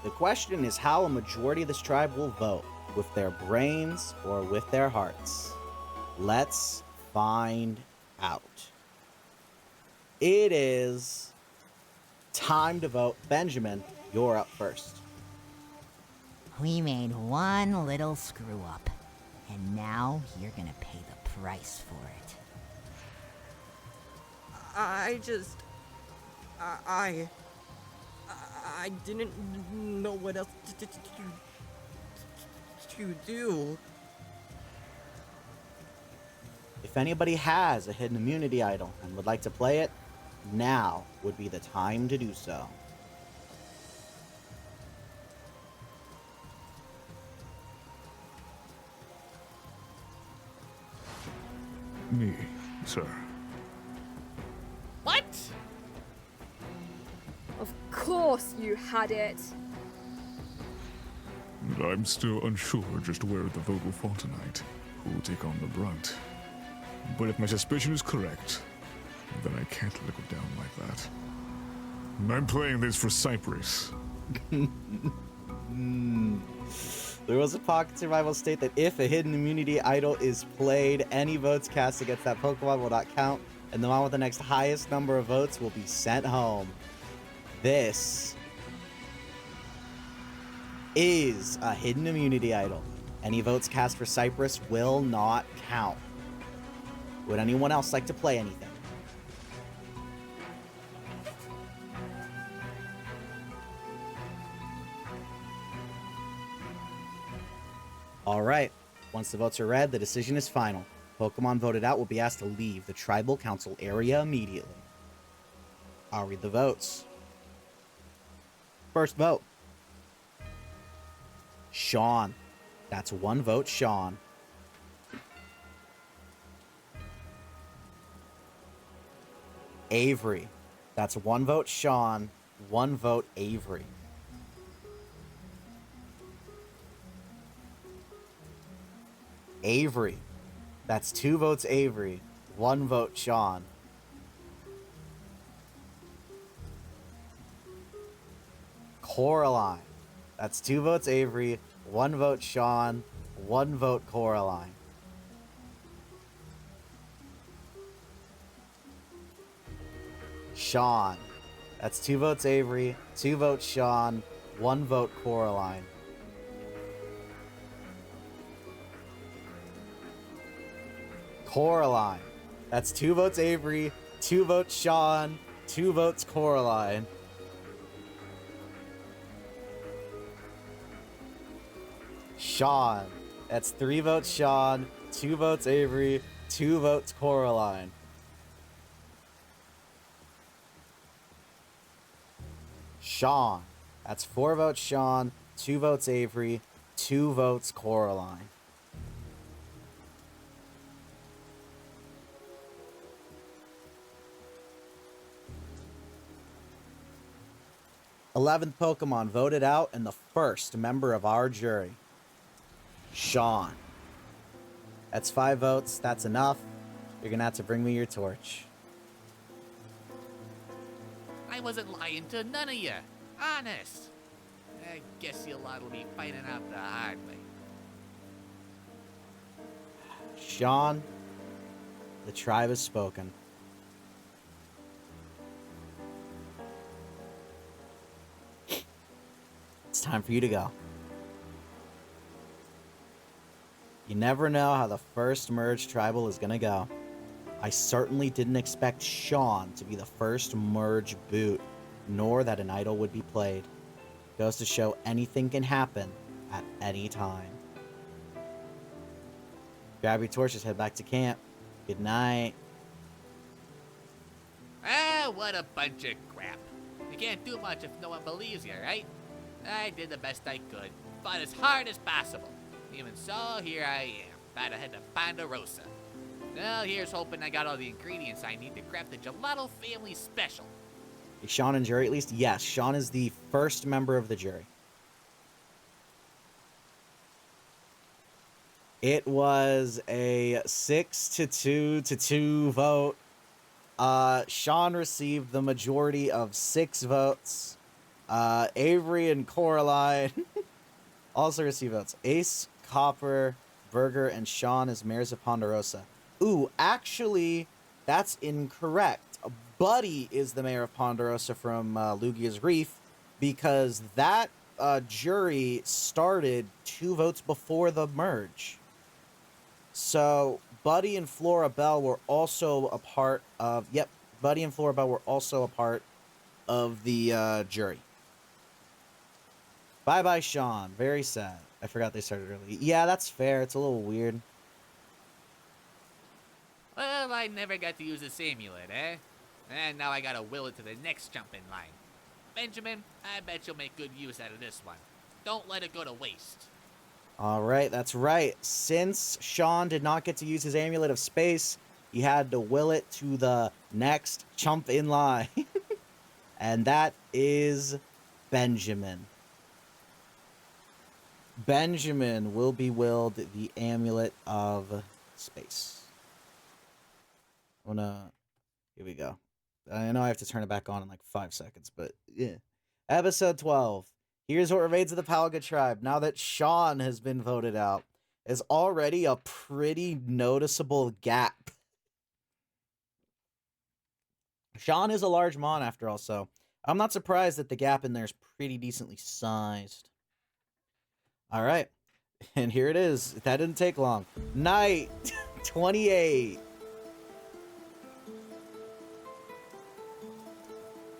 The question is how a majority of this tribe will vote, with their brains or with their hearts. Let's find out. It is time to vote Benjamin You're up first. We made one little screw up, and now you're gonna pay the price for it. I didn't know what else to do. If anybody has a hidden immunity idol and would like to play it, now would be the time to do so. Me, sir. What? Of course you had it. I'm still unsure just where the vote will fall tonight. Who will take on the brunt? But if my suspicion is correct, then I can't let it go down like that. I'm playing this for Cypress. There was a pocket survival state that if a hidden immunity idol is played, any votes cast against that Pokemon will not count, and the one with the next highest number of votes will be sent home. This is a hidden immunity idol. Any votes cast for Cypress will not count. Would anyone else like to play anything? Alright, once the votes are read, the decision is final. Pokemon voted out will be asked to leave the Tribal Council area immediately. I'll read the votes. First vote. Sean. That's one vote, Sean. Avery. That's one vote, Sean. One vote, Avery. Avery. That's two votes, Avery. One vote, Sean. Coraline. That's two votes, Avery. One vote, Sean. One vote, Coraline. Sean. That's two votes, Avery. Two votes, Sean. One vote, Coraline. Coraline. That's two votes, Avery. Two votes, Sean. Two votes, Coraline. Sean. That's three votes, Sean. Two votes, Avery. Two votes, Coraline. Sean. That's four votes, Sean. Two votes, Avery. Two votes, Coraline. Eleventh Pokemon voted out and the first member of our jury. Sean. That's 5 votes. That's enough. You're gonna have to bring me your torch. I wasn't lying to none of you. Honest. I guess you lot will be finding out the hard way. Sean, the tribe has spoken. It's time for you to go. You never know how the first merged tribal is gonna go. I certainly didn't expect Sean to be the first merge boot, nor that an idol would be played. Goes to show anything can happen at any time. Grab your torches, head back to camp. Good night. Ah, what a bunch of crap. You can't do much if no one believes you, right? I did the best I could, fought as hard as possible. Even so, here I am, about to head to Ponderosa. Well, here's hoping I got all the ingredients I need to craft the Gelato Family Special. Is Sean in jury at least? Yes, Sean is the first member of the jury. It was a 6-2 vote. Sean received the majority of 6 votes. Avery and Coraline also received votes. Ace, Copper, Burger, and Sean as mayors of Ponderosa. Ooh, actually, that's incorrect. Buddy is the mayor of Ponderosa from Lugia's Reef because that jury started 2 votes before the merge. So Buddy and Flora Bell were also a part of... Yep, Buddy and Flora Bell were also a part of the jury. Bye-bye, Sean. Very sad. I forgot they started early. Yeah, that's fair. It's a little weird. Well, I never got to use this amulet, eh? And now I gotta will it to the next jump in line. Benjamin, I bet you'll make good use out of this one. Don't let it go to waste. All right, that's right. Since Sean did not get to use his Amulet of Space, he had to will it to the next chump in line. And that is Benjamin. Benjamin will be willed the Amulet of Space. Here we go. I know I have to turn it back on in like 5 seconds, but yeah. Episode 12. Here's what remains of the Kulkia Tribe now that Sean has been voted out. Is already a pretty noticeable gap. Sean is a large mon after all, so I'm not surprised that the gap in there is pretty decently sized. All right. And here it is. That didn't take long. Night 28.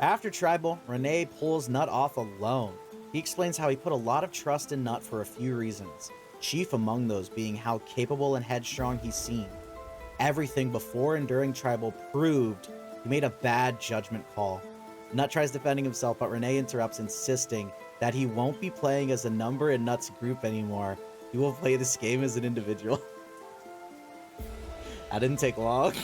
After Tribal, Rene pulls Nut off alone. He explains how he put a lot of trust in Nut for a few reasons, chief among those being how capable and headstrong he seemed. Everything before and during Tribal proved he made a bad judgment call. Nut tries defending himself, but Rene interrupts, insisting that he won't be playing as a number in Nut's group anymore. He will play this game as an individual. That didn't take long.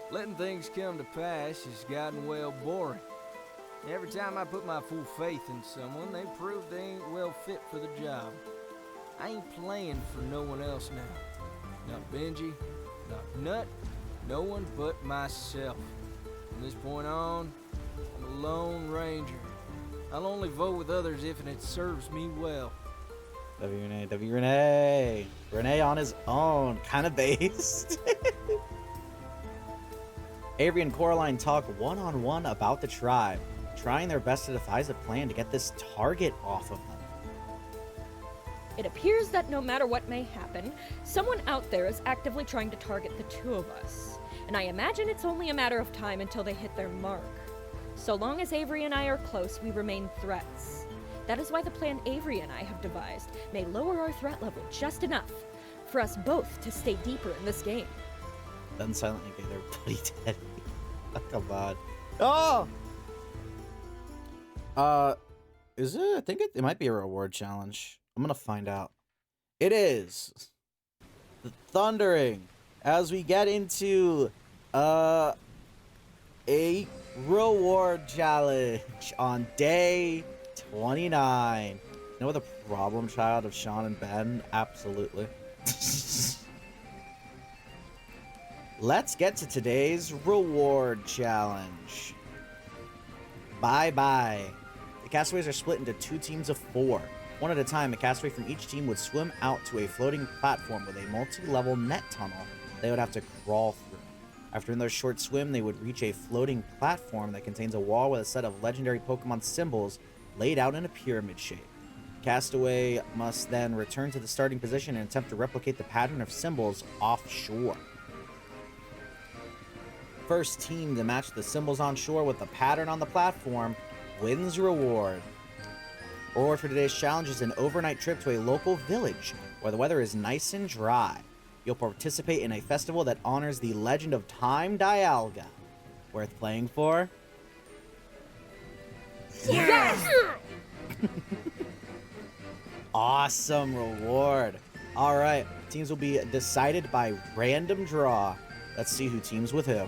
Letting things come to pass has gotten well boring. Every time I put my full faith in someone, they prove they ain't well fit for the job. I ain't playing for no one else now. Not Benji, not Nut, no one but myself. From this point on, I'm a lone ranger. I'll only vote with others if it serves me well. W Rene. Rene on his own, kind of based. Avery and Coraline talk one-on-one about the tribe, trying their best to devise a plan to get this target off of them. It appears that no matter what may happen, someone out there is actively trying to target the 2 of us, and I imagine it's only a matter of time until they hit their mark. So long as Avery and I are close, we remain threats. That is why the plan Avery and I have devised may lower our threat level just enough for us both to stay deeper in this game. Then silently gave their buddy dead. Oh, come on. Oh! Is it? I think it might be a reward challenge. I'm gonna find out. It is. The thundering. As we get into, a reward challenge on day 29. You know the problem child of Sean and Ben? Absolutely. Let's get to today's reward challenge. Bye-bye. The castaways are split into 2 teams of 4. One at a time, a castaway from each team would swim out to a floating platform with a multi-level net tunnel they would have to crawl through. After another short swim, they would reach a floating platform that contains a wall with a set of legendary Pokemon symbols laid out in a pyramid shape. Castaway must then return to the starting position and attempt to replicate the pattern of symbols offshore. First team to match the symbols on shore with the pattern on the platform wins reward. Reward for today's challenge is an overnight trip to a local village where the weather is nice and dry. You'll participate in a festival that honors the legend of Time Dialga. Worth playing for? Yes! Awesome reward. All right, teams will be decided by random draw. Let's see who teams with who.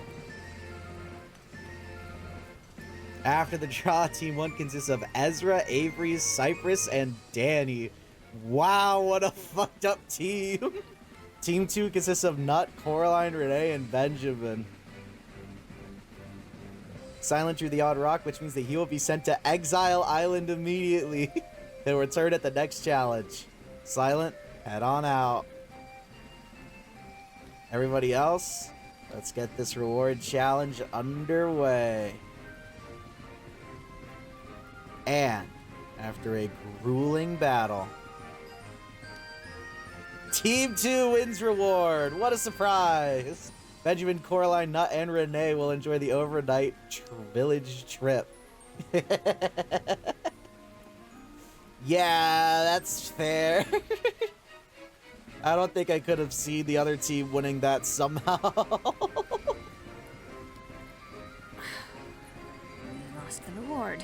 After the draw, Team 1 consists of Ezra, Avery, Cypress, and Dani. Wow, what a fucked up team. Team 2 consists of Nut, Coraline, Rene, and Benjamin. Silent drew the odd rock, which means that he will be sent to Exile Island immediately. He'll return at the next challenge. Silent, head on out. Everybody else, Let's get this reward challenge underway. And after a grueling battle, Team 2 wins reward. What a surprise. Benjamin, Coraline, Nut, and Rene will enjoy the overnight village trip. Yeah, that's fair. I don't think I could have seen the other team winning that somehow. We lost the reward.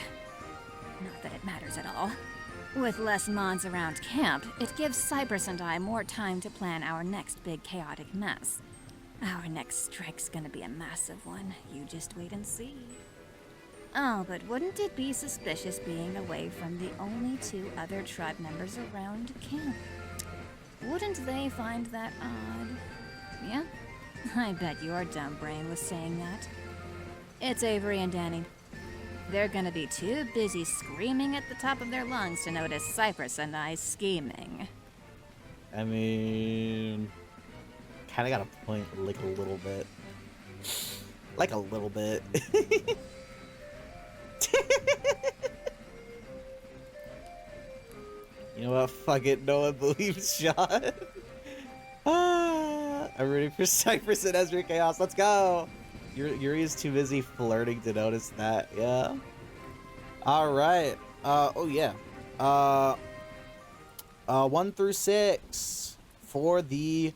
Not that it matters at all. With less mons around camp, it gives Cypress and I more time to plan our next big chaotic mess. Our next strike's gonna be a massive one. You just wait and see. Oh, but wouldn't it be suspicious being away from the only 2 other tribe members around camp? Wouldn't they find that odd? Yeah? I bet your dumb brain was saying that. It's Avery and Dani. They're gonna be too busy screaming at the top of their lungs to notice Cypress and I scheming. I mean, kind of got a point, like a little bit. Like a little bit. You know what? Fuck it. No one believes Sean. I'm rooting for Cypress and Ezra Chaos. Let's go. Yuri is too busy flirting to notice that. Yeah. All right. Oh yeah. 1 through 6 for the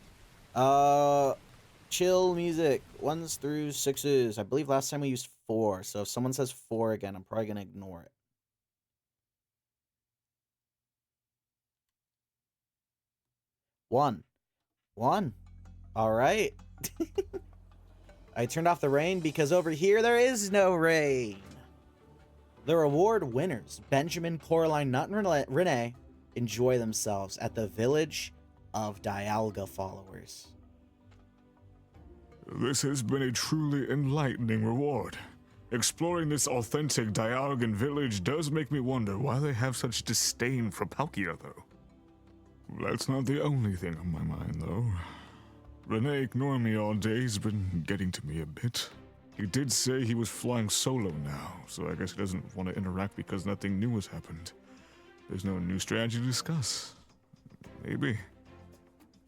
chill music. 1s through 6s. I believe last time we used 4. So if someone says 4 again, I'm probably gonna ignore it. 1. All right. I turned off the rain because over here there is no rain. The reward winners, Benjamin, Coraline, Nut, and Rene, enjoy themselves at the village of Dialga followers. This has been a truly enlightening reward. Exploring this authentic Dialgan village does make me wonder why they have such disdain for Palkia, though. That's not the only thing on my mind, though. Rene ignoring me all day has been getting to me a bit. He did say he was flying solo now, so I guess he doesn't want to interact because nothing new has happened. There's no new strategy to discuss. Maybe.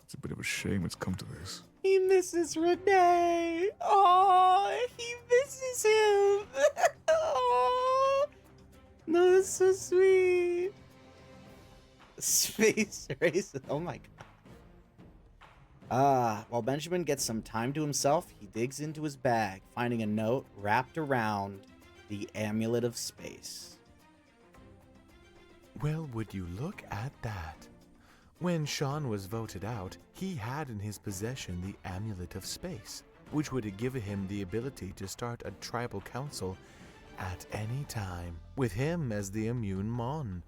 It's a bit of a shame it's come to this. He misses Rene. Oh, he misses him. Oh, no, that's so sweet. Space race. Oh my god. While Benjamin gets some time to himself, he digs into his bag, finding a note wrapped around the Amulet of Space. Well, would you look at that? When Sean was voted out, he had in his possession the Amulet of Space, which would have given him the ability to start a tribal council at any time, with him as the immune Mon.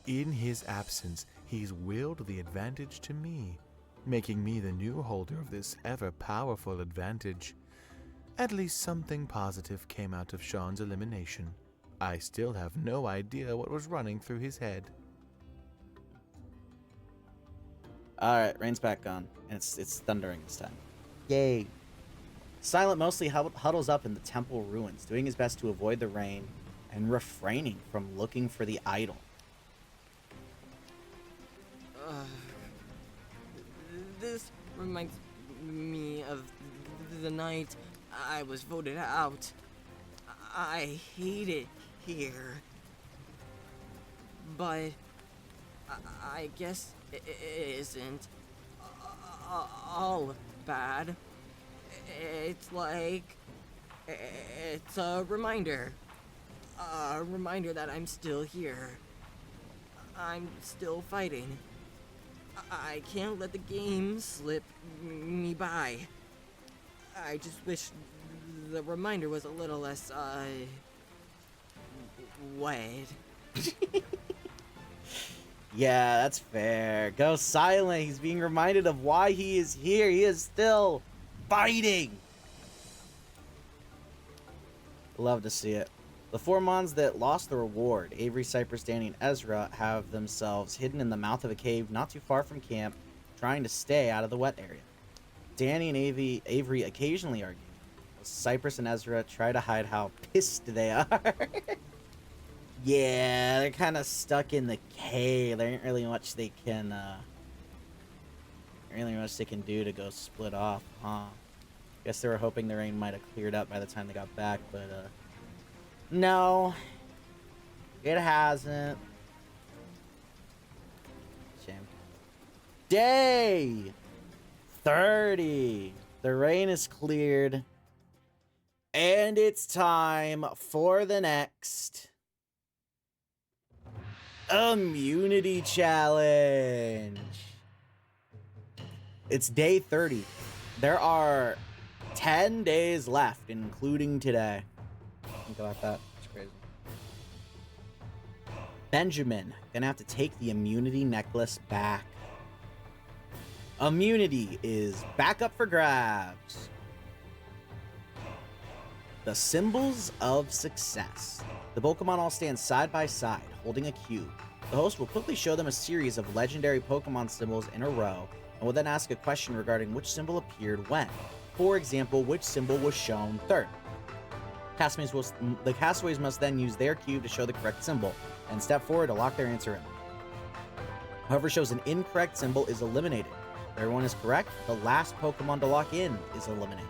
In his absence, he's willed the advantage to me, making me the new holder of this ever-powerful advantage. At least something positive came out of Sean's elimination. I still have no idea what was running through his head. Alright, rain's back on, and it's thundering this time. Yay. Silent mostly huddles up in the temple ruins, doing his best to avoid the rain and refraining from looking for the idol. This reminds me of the night I was voted out. I hate it here. But I guess it isn't all bad. It's like it's a reminder that I'm still here. I'm still fighting. I can't let the game slip me by. I just wish the reminder was a little less wet. Yeah, that's fair. Go silent. He's being reminded of why he is here. He is still fighting. Love to see it. The 4 Mons that lost the reward, Avery, Cypress, Dani, and Ezra, have themselves hidden in the mouth of a cave not too far from camp, trying to stay out of the wet area. Dani and Avery occasionally argue. Cypress and Ezra try to hide how pissed they are. Yeah, they're kind of stuck in the cave. There ain't really much they can, do to go split off, huh? Guess they were hoping the rain might have cleared up by the time they got back, but, no. It hasn't. Shame. Day 30. The rain is cleared. And it's time for the next immunity challenge. It's day 30. There are 10 days left, including today. Think about that. It's crazy. Benjamin, gonna have to take the immunity necklace back. Immunity is back up for grabs. The symbols of success. The Pokemon all stand side by side, holding a cube. The host will quickly show them a series of legendary Pokemon symbols in a row, and will then ask a question regarding which symbol appeared when. For example, which symbol was shown third. The castaways must then use their cube to show the correct symbol, and step forward to lock their answer in. Whoever shows an incorrect symbol is eliminated. If everyone is correct, the last Pokemon to lock in is eliminated.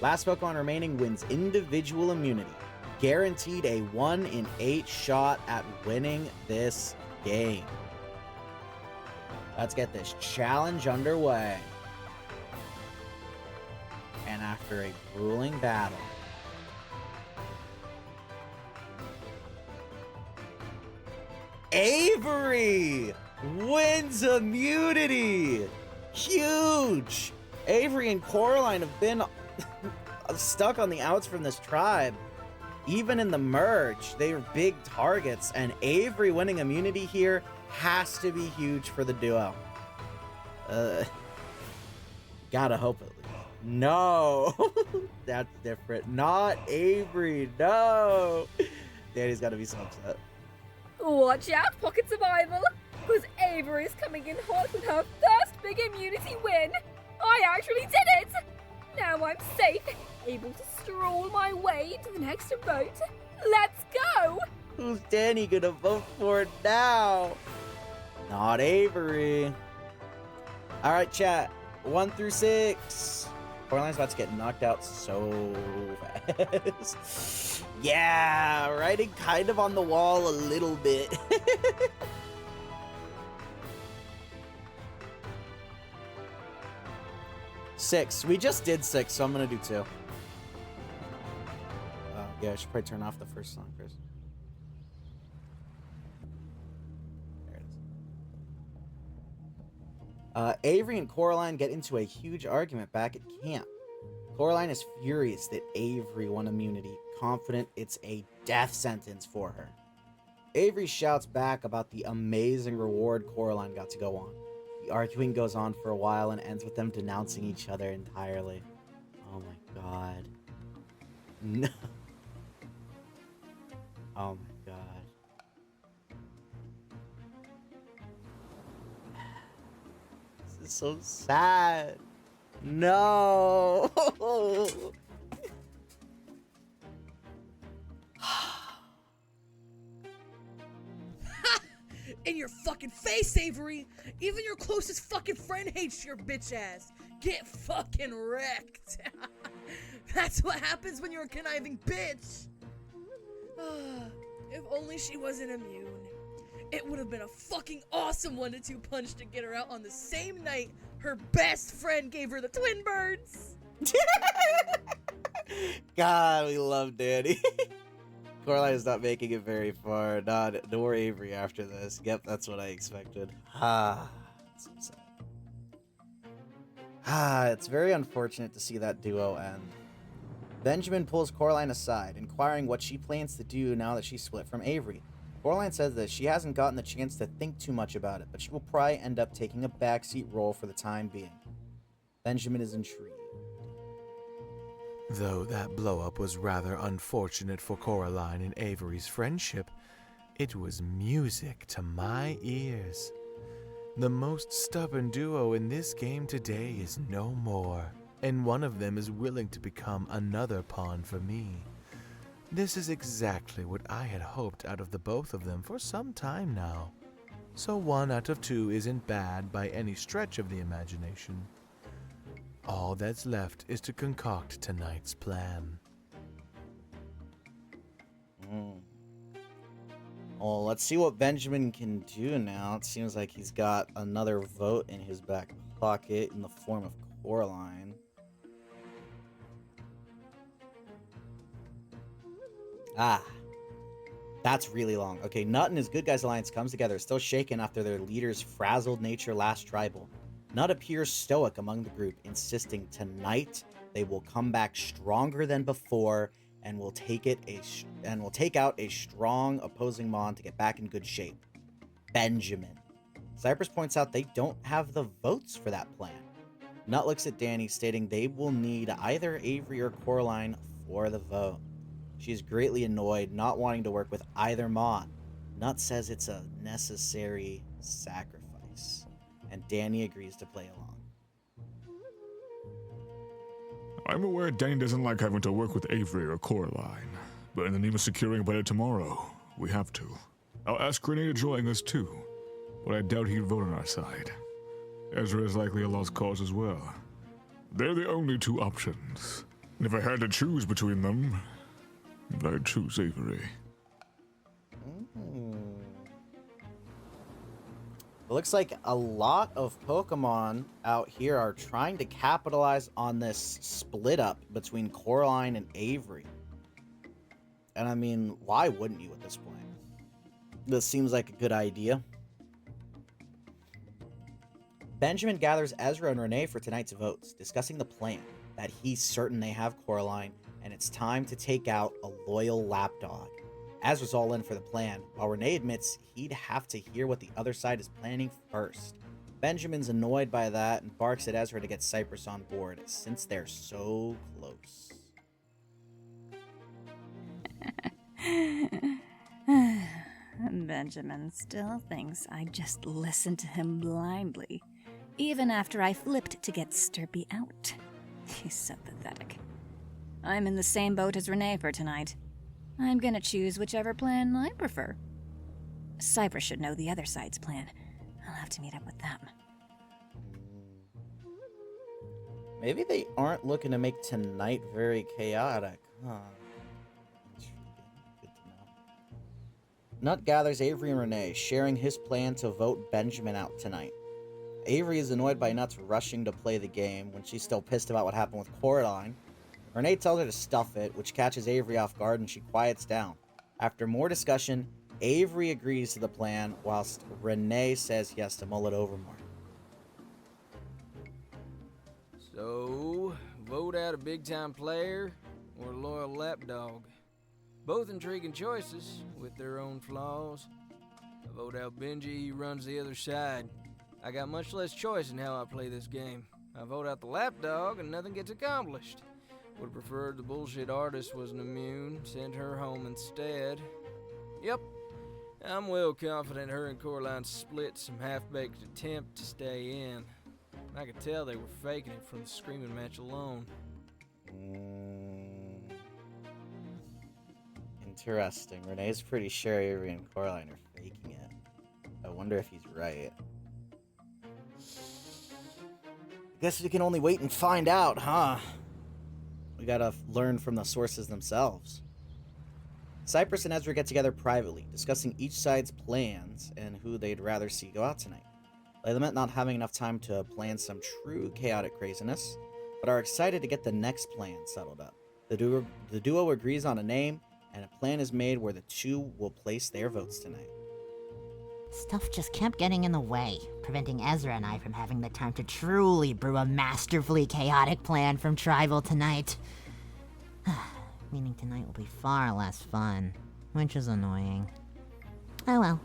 Last Pokemon remaining wins individual immunity. Guaranteed a 1 in 8 shot at winning this game. Let's get this challenge underway. And after a grueling battle, Avery wins immunity! Huge! Avery and Coraline have been stuck on the outs from this tribe. Even in the merge, they were big targets, and Avery winning immunity here has to be huge for the duo. Gotta hope at least. No! That's different. Not Avery, no! Dani's gotta be so upset. Watch out, Pocket Survival, because Avery is coming in hot with her first big immunity win. I actually did it! Now I'm safe, able to stroll my way to the next vote. Let's go! Who's Dani gonna vote for now? Not Avery. Alright, chat. 1 through 6. Coraline's about to get knocked out so fast. Yeah, writing kind of on the wall a little bit. Six. We just did 6, so I'm gonna do 2. Yeah, I should probably turn off the first song first. There it is. Avery and Coraline get into a huge argument back at camp. Coraline is furious that Avery won immunity, confident it's a death sentence for her. Avery shouts back about the amazing reward Coraline got to go on. The arguing goes on for a while and ends with them denouncing each other entirely. Oh my god. No. Oh my god. This is so sad. No. In your fucking face, Avery! Even your closest fucking friend hates your bitch ass. Get fucking wrecked. That's what happens when you're a conniving bitch. If only she wasn't immune. It would have been a fucking awesome 1-2 punch to get her out on the same night her best friend gave her the twin birds. God, we love Dani. Coraline is not making it very far. Nor Avery after this. Yep, that's what I expected. It's so sad. It's very unfortunate to see that duo end. Benjamin pulls Coraline aside, inquiring what she plans to do now that she's split from Avery. Coraline says that she hasn't gotten the chance to think too much about it, but she will probably end up taking a backseat role for the time being. Benjamin is intrigued. Though that blow-up was rather unfortunate for Coraline and Avery's friendship, it was music to my ears. The most stubborn duo in this game today is no more, and one of them is willing to become another pawn for me. This is exactly what I had hoped out of the both of them for some time now. So 1 out of 2 isn't bad by any stretch of the imagination. All that's left is to concoct tonight's plan. Well, let's see what Benjamin can do now. It seems like he's got another vote in his back pocket in the form of Coraline. Ah, that's really long. Okay, Nut and his Good Guys Alliance comes together, still shaken after their leader's frazzled nature last tribal. Nut appears stoic among the group, insisting tonight they will come back stronger than before and will take out a strong opposing Mon to get back in good shape. Benjamin. Cypress points out they don't have the votes for that plan. Nut looks at Dani, stating they will need either Avery or Coraline for the vote. She is greatly annoyed, not wanting to work with either Mon. Nut says it's a necessary sacrifice, and Dani agrees to play along. I'm aware Dani doesn't like having to work with Avery or Coraline, but in the name of securing a better tomorrow, we have to. I'll ask Rene to join us too, but I doubt he'd vote on our side. Ezra is likely a lost cause as well. They're the only 2 options, and if I had to choose between them, I'd choose Avery. It looks like a lot of Pokemon out here are trying to capitalize on this split up between Coraline and Avery. And I mean, why wouldn't you at this point? This seems like a good idea. Benjamin gathers Ezra and Rene for tonight's votes, discussing the plan, that he's certain they have Coraline, and it's time to take out a loyal lapdog. Ezra's all in for the plan, while Rene admits he'd have to hear what the other side is planning first. Benjamin's annoyed by that and barks at Ezra to get Cypress on board, since they're so close. Benjamin still thinks I just listened to him blindly, even after I flipped to get Sturpy out. He's so pathetic. I'm in the same boat as Rene for tonight. I'm gonna choose whichever plan I prefer. Cypress should know the other side's plan. I'll have to meet up with them. Maybe they aren't looking to make tonight very chaotic, huh? Good to know. Nut gathers Avery and Rene, sharing his plan to vote Benjamin out tonight. Avery is annoyed by Nut's rushing to play the game when she's still pissed about what happened with Coraline. Rene tells her to stuff it, which catches Avery off guard and she quiets down. After more discussion, Avery agrees to the plan, whilst Rene says he has to mull it over more. So, vote out a big-time player or a loyal lapdog. Both intriguing choices with their own flaws. I vote out Benji, he runs the other side. I got much less choice in how I play this game. I vote out the lapdog and nothing gets accomplished. Would have preferred the bullshit artist wasn't immune, sent her home instead. Yep, I'm well confident her and Coraline split some half-baked attempt to stay in. I could tell they were faking it from the screaming match alone. Interesting. Renee's pretty sure Avery and Coraline are faking it. I wonder if he's right. I guess we can only wait and find out, huh? We gotta learn from the sources themselves. Cypress and Ezra get together privately, discussing each side's plans and who they'd rather see go out tonight. They lament not having enough time to plan some true chaotic craziness, but are excited to get the next plan settled up. The duo agrees on a name, and a plan is made where the 2 will place their votes tonight. Stuff just kept getting in the way, preventing Ezra and I from having the time to truly brew a masterfully chaotic plan from Tribal tonight. Meaning tonight will be far less fun, which is annoying. Oh well,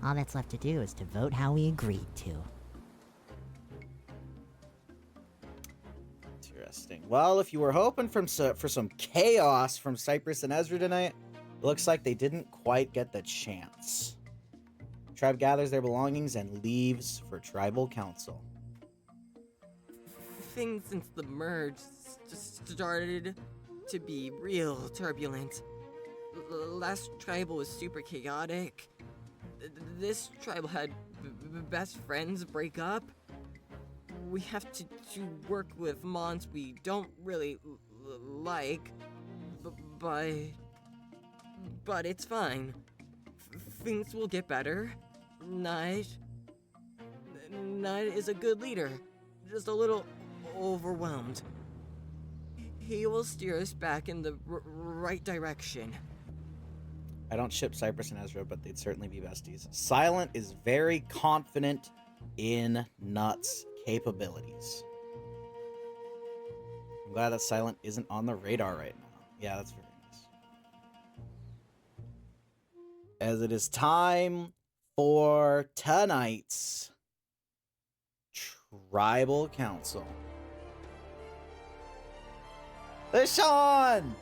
all that's left to do is to vote how we agreed to. Interesting. Well, if you were hoping for some chaos from Cypress and Ezra tonight, it looks like they didn't quite get the chance. Tribe gathers their belongings and leaves for tribal council. Things since the merge just started to be real turbulent. Last tribal was super chaotic. This tribal had best friends break up. We have to work with mons we don't really like, but it's fine. Things will get better. Knight is a good leader, just a little overwhelmed. He will steer us back in the right direction. I don't ship Cypress and Ezra, but they'd certainly be besties. Silent is very confident in Nut's capabilities. I'm glad that Silent isn't on the radar right now. Yeah, that's very nice. As it is time for tonight's Tribal Council. There's Sean!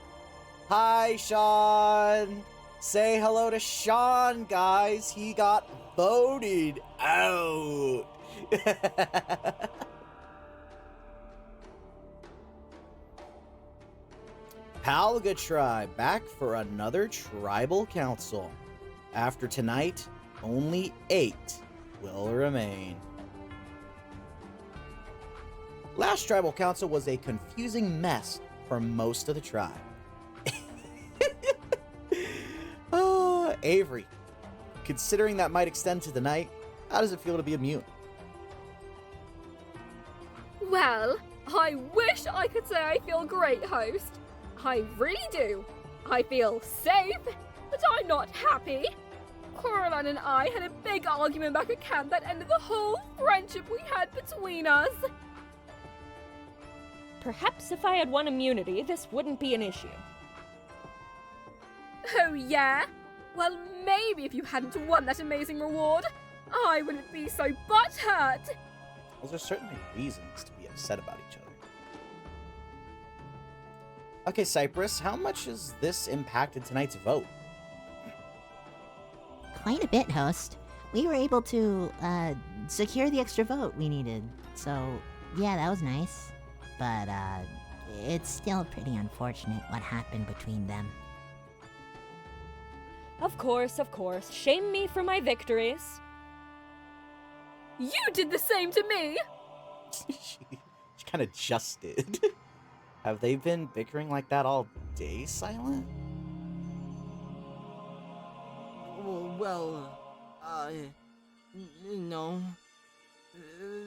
Hi, Sean! Say hello to Sean, guys. He got voted out. Kulkia Tribe back for another tribal council. After tonight, only 8 will remain. Last tribal council was a confusing mess for most of the tribe. Avery, considering that might extend to the night, how does it feel to be immune? Well, I wish I could say I feel great, host. I really do. I feel safe, but I'm not happy. Coraline and I had a big argument back at camp that ended the whole friendship we had between us. Perhaps if I had won immunity, this wouldn't be an issue. Oh yeah? Well, maybe if you hadn't won that amazing reward, I wouldn't be so butthurt. Those are certainly reasons to be upset about each other. Okay, Cypress, how much has this impacted tonight's vote? Quite a bit, host. We were able to secure the extra vote we needed. So, yeah, that was nice. But it's still pretty unfortunate what happened between them. Of course. Shame me for my victories. You did the same to me! She kind of just did. Have they been bickering like that all day, Silent? Well, no.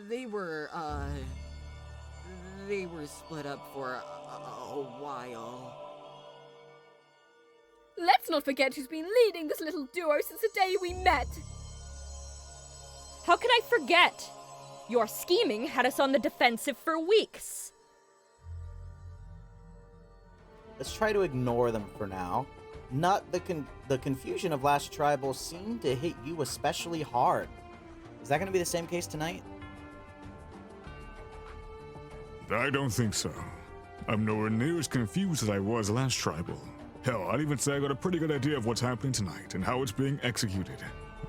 They were split up for a while. Let's not forget who's been leading this little duo since the day we met. How could I forget? Your scheming had us on the defensive for weeks. Let's try to ignore them for now. Not the confusion of last tribal seemed to hit you especially hard. Is that going to be the same case tonight? I don't think so. I'm nowhere near as confused as I was last tribal. Hell, I'd even say I got a pretty good idea of what's happening tonight and how it's being executed.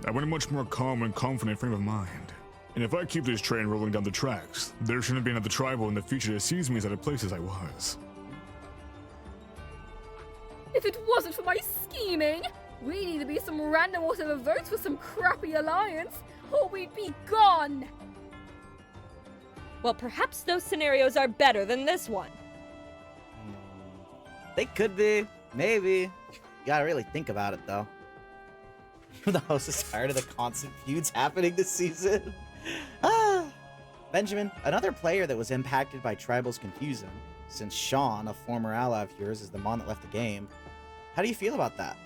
I'm in a much more calm and confident frame of mind. And if I keep this train rolling down the tracks, there shouldn't be another tribal in the future that sees me as out of place as I was. If it wasn't for my scheming, we'd either be some random whatever votes for some crappy alliance, or we'd be gone! Well, perhaps those scenarios are better than this one. They could be. Maybe. You gotta really think about it, though. The host is tired of the constant feuds happening this season. Benjamin, another player that was impacted by Tribal's confusion, since Sean, a former ally of yours, is the mon that left the game. How do you feel about that?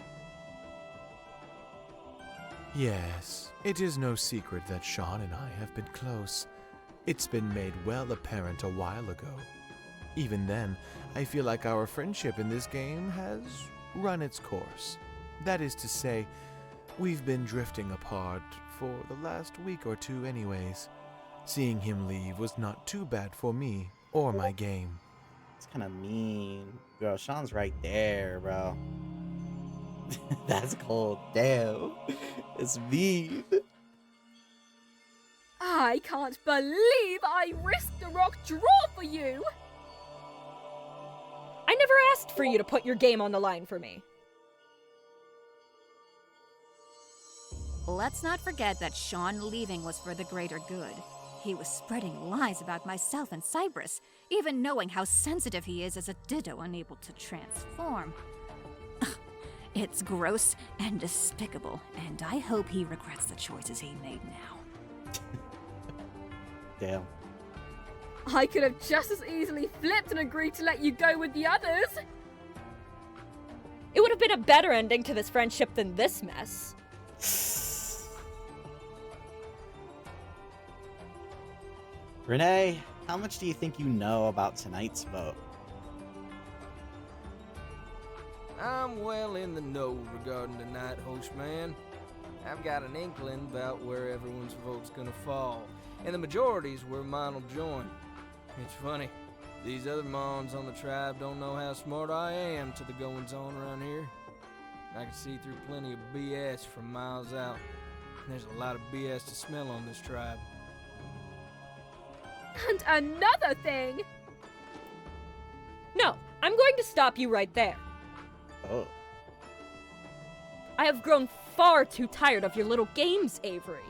Yes, it is no secret that Sean and I have been close. It's been made well apparent a while ago. Even then, I feel like our friendship in this game has run its course. That is to say, we've been drifting apart for the last week or two anyways. Seeing him leave was not too bad for me or my game. It's kind of mean. Bro, Sean's right there, bro. That's cold. Damn. It's mean. I can't believe I risked a rock draw for you! I never asked for you to put your game on the line for me. Let's not forget that Sean leaving was for the greater good. He was spreading lies about myself and Cypress, even knowing how sensitive he is as a Ditto unable to transform. It's gross and despicable, and I hope he regrets the choices he made now. Damn. I could have just as easily flipped and agreed to let you go with the others! It would have been a better ending to this friendship than this mess. Rene, how much do you think you know about tonight's vote? I'm well in the know regarding the night, host man. I've got an inkling about where everyone's vote's gonna fall, and the majority's where mine'll join. It's funny, these other mons on the tribe don't know how smart I am to the goings-on around here. I can see through plenty of BS from miles out. There's a lot of BS to smell on this tribe. And another thing! No, I'm going to stop you right there. Oh. I have grown far too tired of your little games, Avery.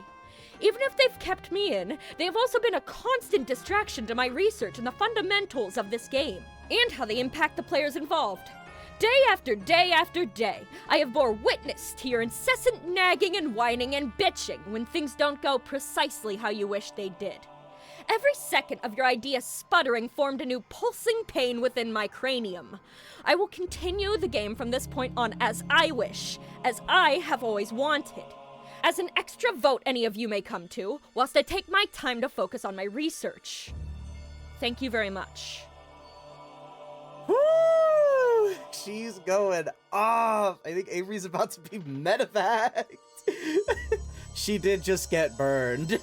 Even if they've kept me in, they have also been a constant distraction to my research in the fundamentals of this game, and how they impact the players involved. Day after day after day, I have bore witness to your incessant nagging and whining and bitching when things don't go precisely how you wish they did. Every second of your idea sputtering formed a new pulsing pain within my cranium. I will continue the game from this point on as I wish, as I have always wanted. As an extra vote any of you may come to, whilst I take my time to focus on my research. Thank you very much. Woo! She's going off. I think Avery's about to be medevacked. She did just get burned.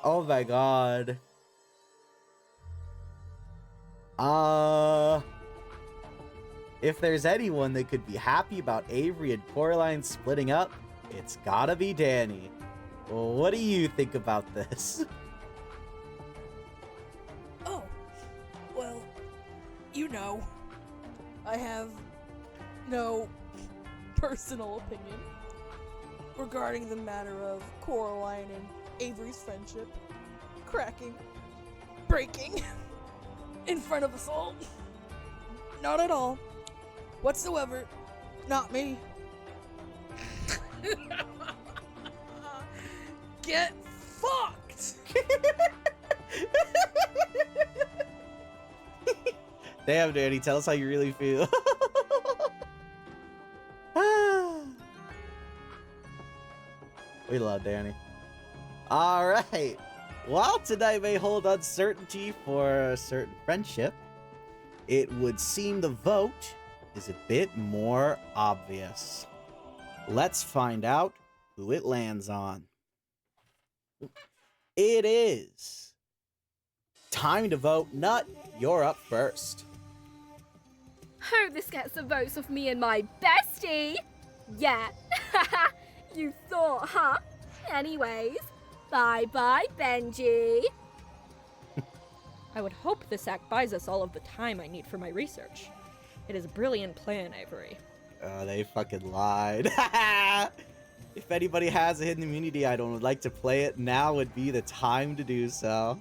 Oh my god. If there's anyone that could be happy about Avery and Coraline splitting up, it's gotta be Dani. Well, what do you think about this? Oh, well, you know, I have no personal opinion regarding the matter of Coraline and Avery's friendship cracking, breaking in front of us all. Not at all. Whatsoever. Not me. Get fucked! Damn, Dani, tell us how you really feel. We love Dani. Alright. While tonight may hold uncertainty for a certain friendship, it would seem the vote is a bit more obvious. Let's find out who it lands on. It is time to vote. Nut, you're up first. Hope this gets the votes of me and my bestie! Yeah, you thought, huh? Anyways, bye-bye, Benji. I would hope this act buys us all of the time I need for my research. It is a brilliant plan, Avery. Oh, they fucking lied. If anybody has a hidden immunity item and would like to play it, now would be the time to do so.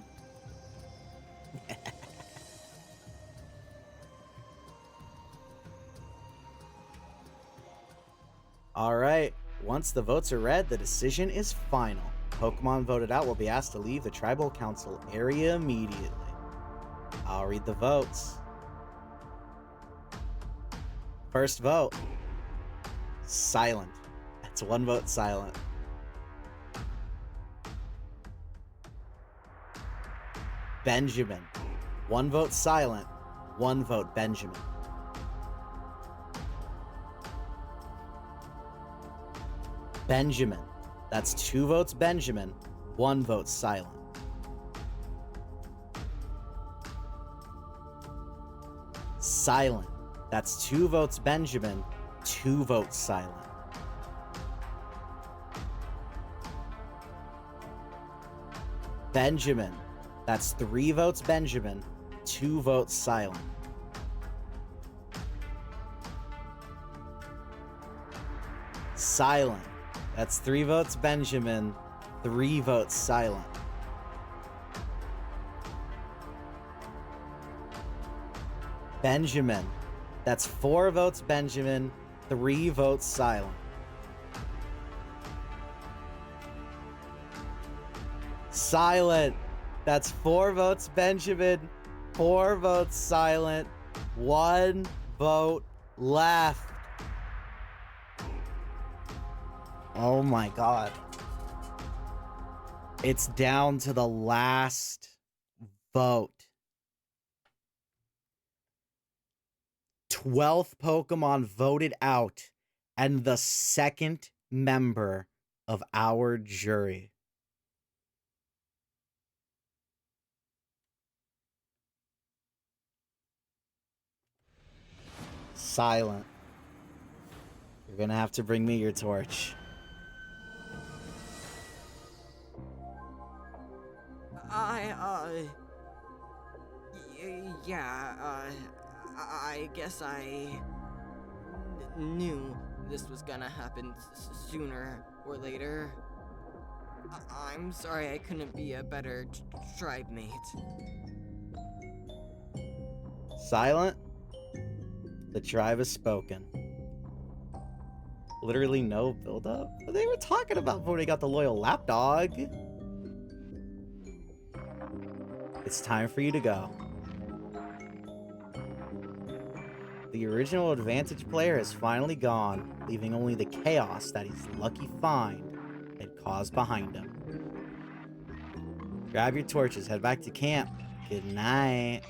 Alright, once the votes are read, the decision is final. Pokemon voted out will be asked to leave the Tribal Council area immediately. I'll read the votes. First vote. Silent. That's one vote silent. Benjamin. One vote silent. One vote Benjamin. Benjamin. That's two votes Benjamin. One vote silent. Silent. That's 2 votes Benjamin, 2 votes Silent. Benjamin. That's 3 votes Benjamin, 2 votes Silent. Silent. That's 3 votes Benjamin, 3 votes Silent. Benjamin. That's 4 votes Benjamin, 3 votes Silent. Silent. That's 4 votes Benjamin, 4 votes Silent, 1 vote left. Oh my god. It's down to the last vote. 12th Pokemon voted out, and the second member of our jury. Silent. You're gonna have to bring me your torch. I guess I knew this was gonna happen sooner or later. I'm sorry I couldn't be a better tribe mate. Silent. The tribe has spoken. Literally no build-up? They were talking about voting out the loyal lapdog. It's time for you to go. The original advantage player is finally gone, leaving only the chaos that his lucky find had caused behind him. Grab your torches, head back to camp. Good night.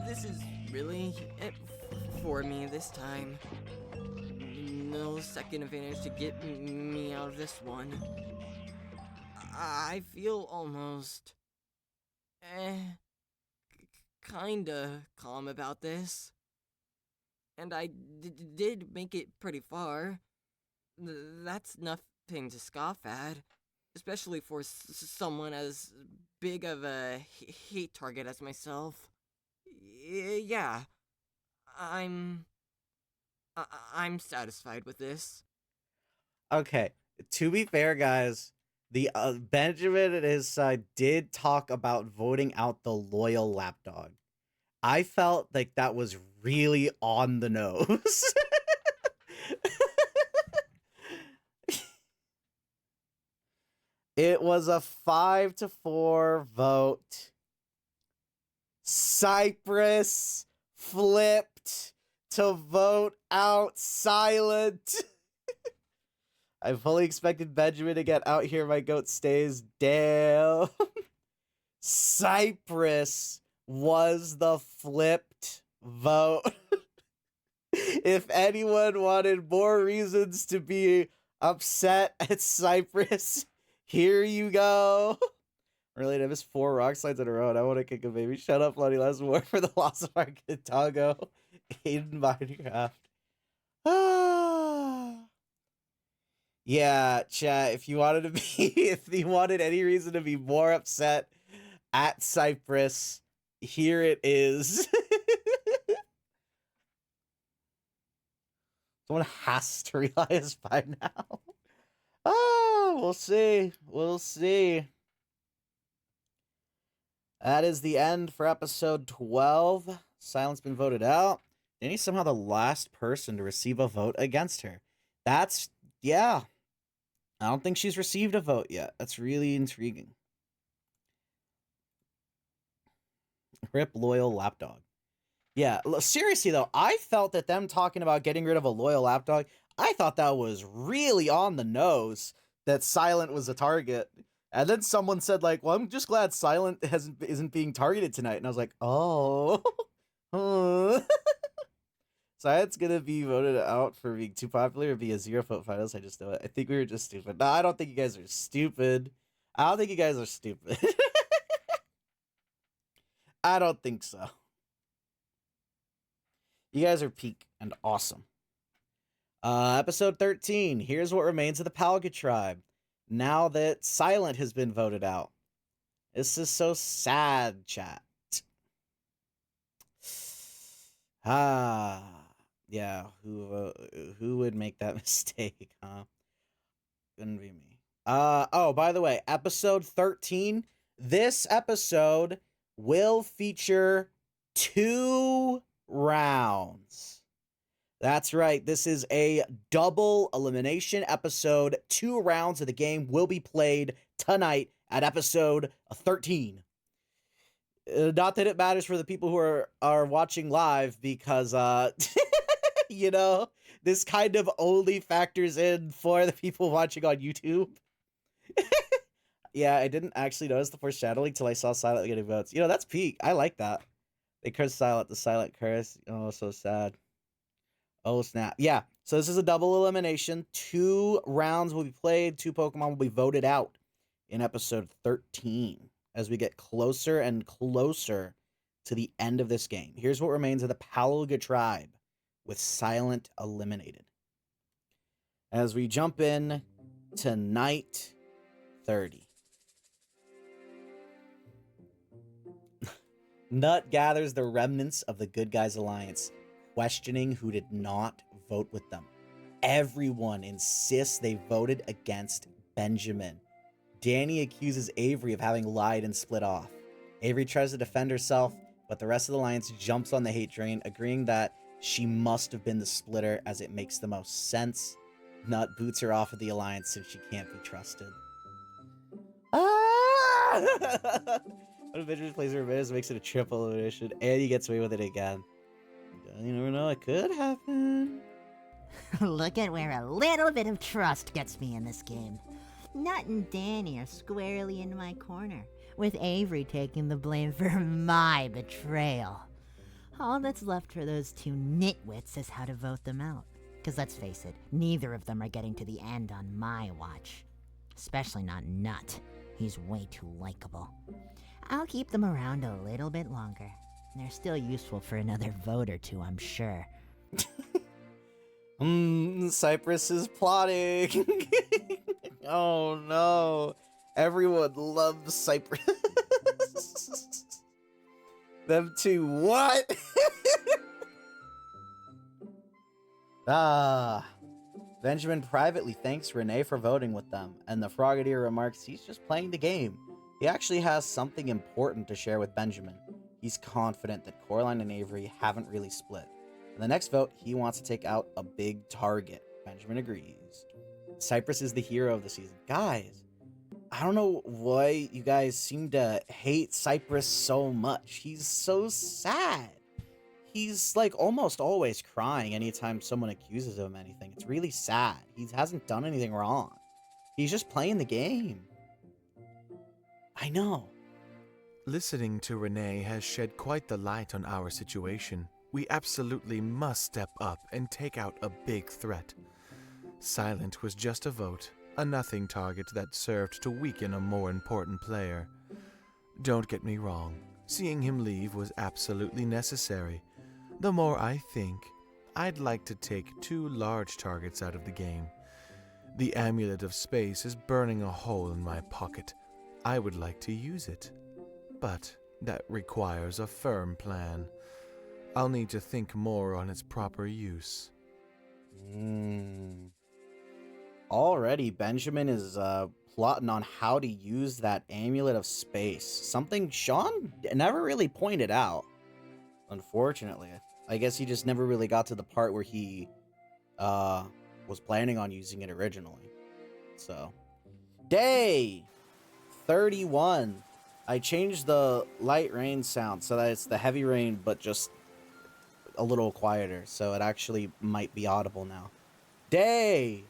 This is really it for me this time. No second advantage to get me out of this one. I feel almost kinda calm about this. And I did make it pretty far. That's nothing to scoff at, especially for someone as big of a hate target as myself. Yeah, I'm satisfied with this. Okay, to be fair, guys, the Benjamin and his side did talk about voting out the loyal lapdog. I felt like that was really on the nose. It was a 5-4 vote. Cypress flipped to vote out Silent. I fully expected Benjamin to get out here. My goat stays. Damn. Cypress was the flipped vote. If anyone wanted more reasons to be upset at Cypress, here you go. Really, I missed 4 rock slides in a row, and I want to kick a baby. Shut up, Bloody. Less more for the loss of our Kitago. Aiden Minecraft. Yeah, chat, if you wanted to be, if you wanted any reason to be more upset at Cypress, here it is. Someone has to realize by now. Oh, we'll see. We'll see. That is the end for episode 12. Silent's been voted out. Dani's somehow the last person to receive a vote against her. That's, yeah. I don't think she's received a vote yet. That's really intriguing. Rip loyal lapdog. Yeah, seriously though, I felt that them talking about getting rid of a loyal lapdog, I thought that was really on the nose that Silent was a target. And then someone said like, well, I'm just glad Silent isn't being targeted tonight. And I was like, oh. Silent's gonna be voted out for being too popular or be a 0-vote finalist. I just know it. I think we were just stupid. No, I don't think you guys are stupid. I don't think you guys are stupid. I don't think so. You guys are peak and awesome. Episode 13. Here's what remains of the Kulkia Tribe. Now that Silent has been voted out. This is so sad, chat. Yeah, who would make that mistake, huh? Couldn't be me. Oh, by the way, episode 13, this episode will feature 2 rounds. That's right, this is a double elimination episode. 2 rounds of the game will be played tonight at episode 13. Not that it matters for the people who are watching live, because you know, this kind of only factors in for the people watching on YouTube. Yeah, I didn't actually notice the foreshadowing till I saw Silent getting votes. You know, that's peak. I like that. They cursed Silent, the Silent curse. Oh, so sad. Oh, snap. Yeah, so this is a double elimination. 2 rounds will be played. 2 Pokemon will be voted out in episode 13 as we get closer and closer to the end of this game. Here's what remains of the Kulkia Tribe with Silent eliminated. As we jump in to night 30. Nut gathers the remnants of the Good Guys Alliance, questioning who did not vote with them. Everyone insists they voted against Benjamin. Dani accuses Avery of having lied and split off. Avery tries to defend herself, but the rest of the Alliance jumps on the hate train, agreeing that she must have been the splitter as it makes the most sense. Nut boots her off of the Alliance since she can't be trusted. One Avengers plays her miss, makes it a triple elimination, and he gets away with it again. You never know, it could happen. Look at where a little bit of trust gets me in this game. Nut and Dani are squarely in my corner, with Avery taking the blame for my betrayal. All that's left for those 2 nitwits is how to vote them out. Because let's face it, neither of them are getting to the end on my watch. Especially not Nut. He's way too likable. I'll keep them around a little bit longer. They're still useful for another vote or 2, I'm sure. Cypress is plotting. Oh no. Everyone loves Cypress. Them 2, what? Benjamin privately thanks Rene for voting with them, and the Frogadier remarks he's just playing the game. He actually has something important to share with Benjamin. He's confident that Coraline and Avery haven't really split. In the next vote, he wants to take out a big target. Benjamin agrees. Cypress is the hero of the season. Guys, I don't know why you guys seem to hate Cypress so much. He's so sad. He's like almost always crying anytime someone accuses him of anything. It's really sad. He hasn't done anything wrong. He's just playing the game. I know. Listening to Rene has shed quite the light on our situation. We absolutely must step up and take out a big threat. Silent was just a vote, a nothing target that served to weaken a more important player. Don't get me wrong, seeing him leave was absolutely necessary. The more I think, I'd like to take 2 large targets out of the game. The Amulet of Space is burning a hole in my pocket. I would like to use it, but that requires a firm plan. I'll need to think more on its proper use. Already, Benjamin is plotting on how to use that Amulet of Space. Something Sean never really pointed out, unfortunately. I guess he just never really got to the part where he was planning on using it originally. So, day 31. I changed the light rain sound so that it's the heavy rain, but just a little quieter, so it actually might be audible now. Day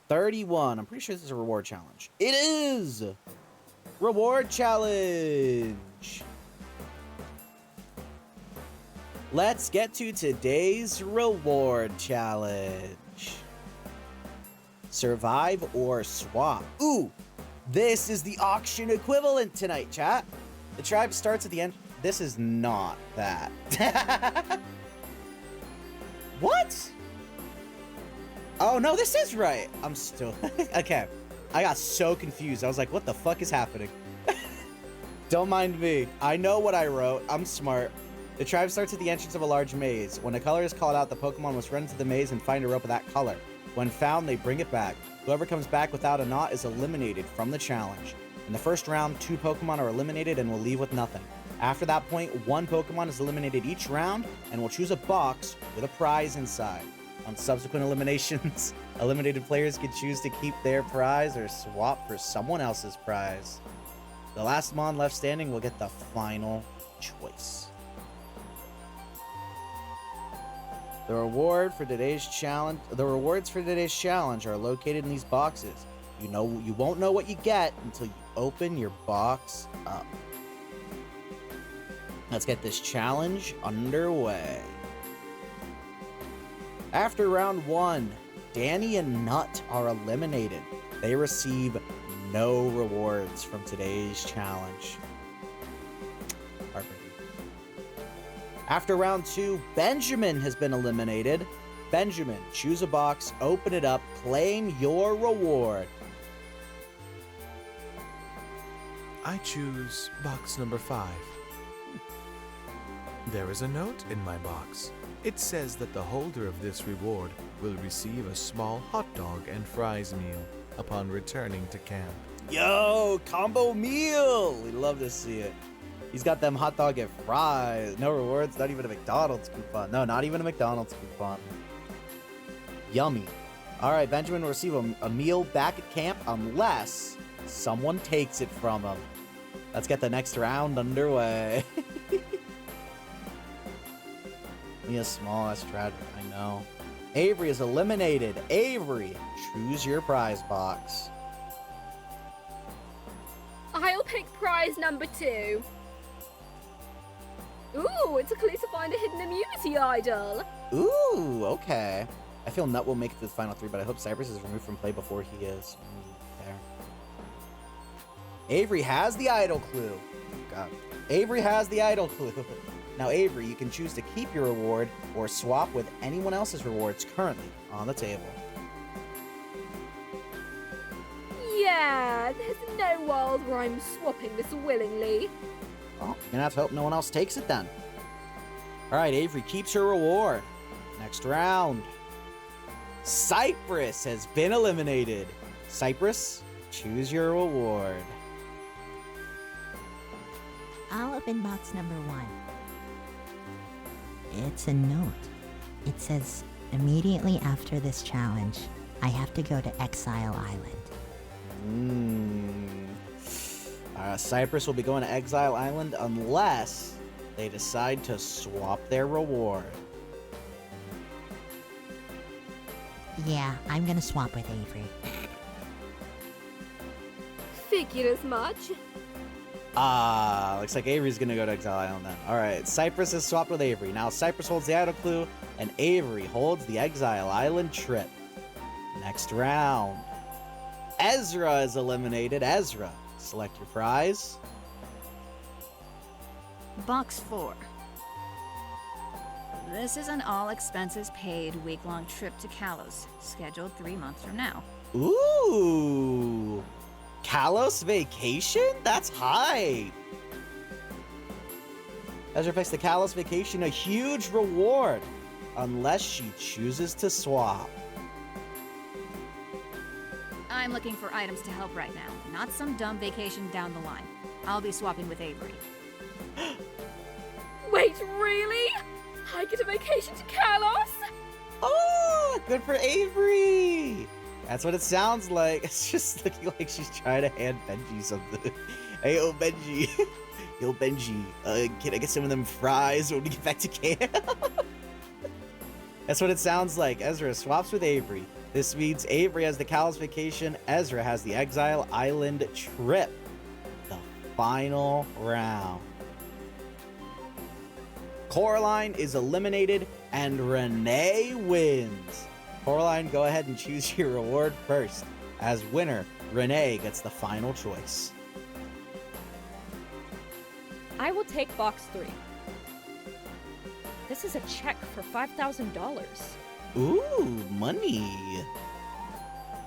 31. I'm pretty sure this is a reward challenge. It is! Reward challenge! Let's get to today's reward challenge. Survive or swap. Ooh! This is the auction equivalent tonight, chat. The tribe starts at the end. This is not that. What? Oh, no, this is right. I'm still... Okay. I got so confused. I was like, what the fuck is happening? Don't mind me. I know what I wrote. I'm smart. The tribe starts at the entrance of a large maze. When a color is called out, the Pokemon must run into the maze and find a rope of that color. When found, they bring it back. Whoever comes back without a knot is eliminated from the challenge. In the first round, 2 Pokemon are eliminated and will leave with nothing. After that point, 1 Pokemon is eliminated each round and will choose a box with a prize inside. On subsequent eliminations, eliminated players can choose to keep their prize or swap for someone else's prize. The last Mon left standing will get the final choice. The rewards for today's challenge are located in these boxes. You won't know what you get until you open your box up. Let's get this challenge underway. After round 1, Dani and Nut are eliminated. They receive no rewards from today's challenge. Heartbreaking. After round 2, Benjamin has been eliminated. Benjamin, choose a box, open it up, claim your reward. I choose box number 5. There is a note in my box. It says that the holder of this reward will receive a small hot dog and fries meal upon returning to camp. Yo, combo meal! We love to see it. He's got them hot dog and fries. No rewards, not even a McDonald's coupon. No, not even a McDonald's coupon. Yummy. All right, Benjamin will receive a meal back at camp unless someone takes it from him. Let's get the next round underway. Me a small ass tragic, I know. Avery is eliminated. Avery, choose your prize box. I'll pick prize number 2. Ooh, it's a clue to find a hidden immunity idol. Ooh, okay. I feel Nut will make it to the final 3, but I hope Cypress is removed from play before he is. There. Avery has the idol clue. God. Avery has the idol clue. Now, Avery, you can choose to keep your reward or swap with anyone else's rewards currently on the table. Yeah, there's no world where I'm swapping this willingly. Oh, you're gonna have to hope no one else takes it then. All right, Avery keeps her reward. Next round. Cypress has been eliminated. Cypress, choose your reward. I'll open box number 1. It's a note. It says, immediately after this challenge, I have to go to Exile Island. Cypress will be going to Exile Island unless they decide to swap their reward. Yeah, I'm gonna swap with Avery. Figured as much. Looks like Avery's gonna go to Exile Island then. Alright, Cypress has swapped with Avery. Now Cypress holds the idol clue, and Avery holds the Exile Island trip. Next round. Ezra is eliminated. Ezra, select your prize. Box 4. This is an all-expenses-paid week-long trip to Kalos, scheduled 3 months from now. Ooh! Kalos vacation? That's hype! Ezra picks the Kalos vacation, a huge reward, unless she chooses to swap. I'm looking for items to help right now, not some dumb vacation down the line. I'll be swapping with Avery. Wait, really? I get a vacation to Kalos? Oh, good for Avery! That's what it sounds like. It's just looking like she's trying to hand Benji something. Hey, yo, Benji. Yo, Benji. Can I get some of them fries when we get back to camp? That's what it sounds like. Ezra swaps with Avery. This means Avery has the Kalos vacation. Ezra has the Exile Island trip. The final round. Coraline is eliminated and Rene wins. Coraline, go ahead and choose your reward first. As winner, Rene gets the final choice. I will take box 3. This is a check for $5,000. Ooh, money.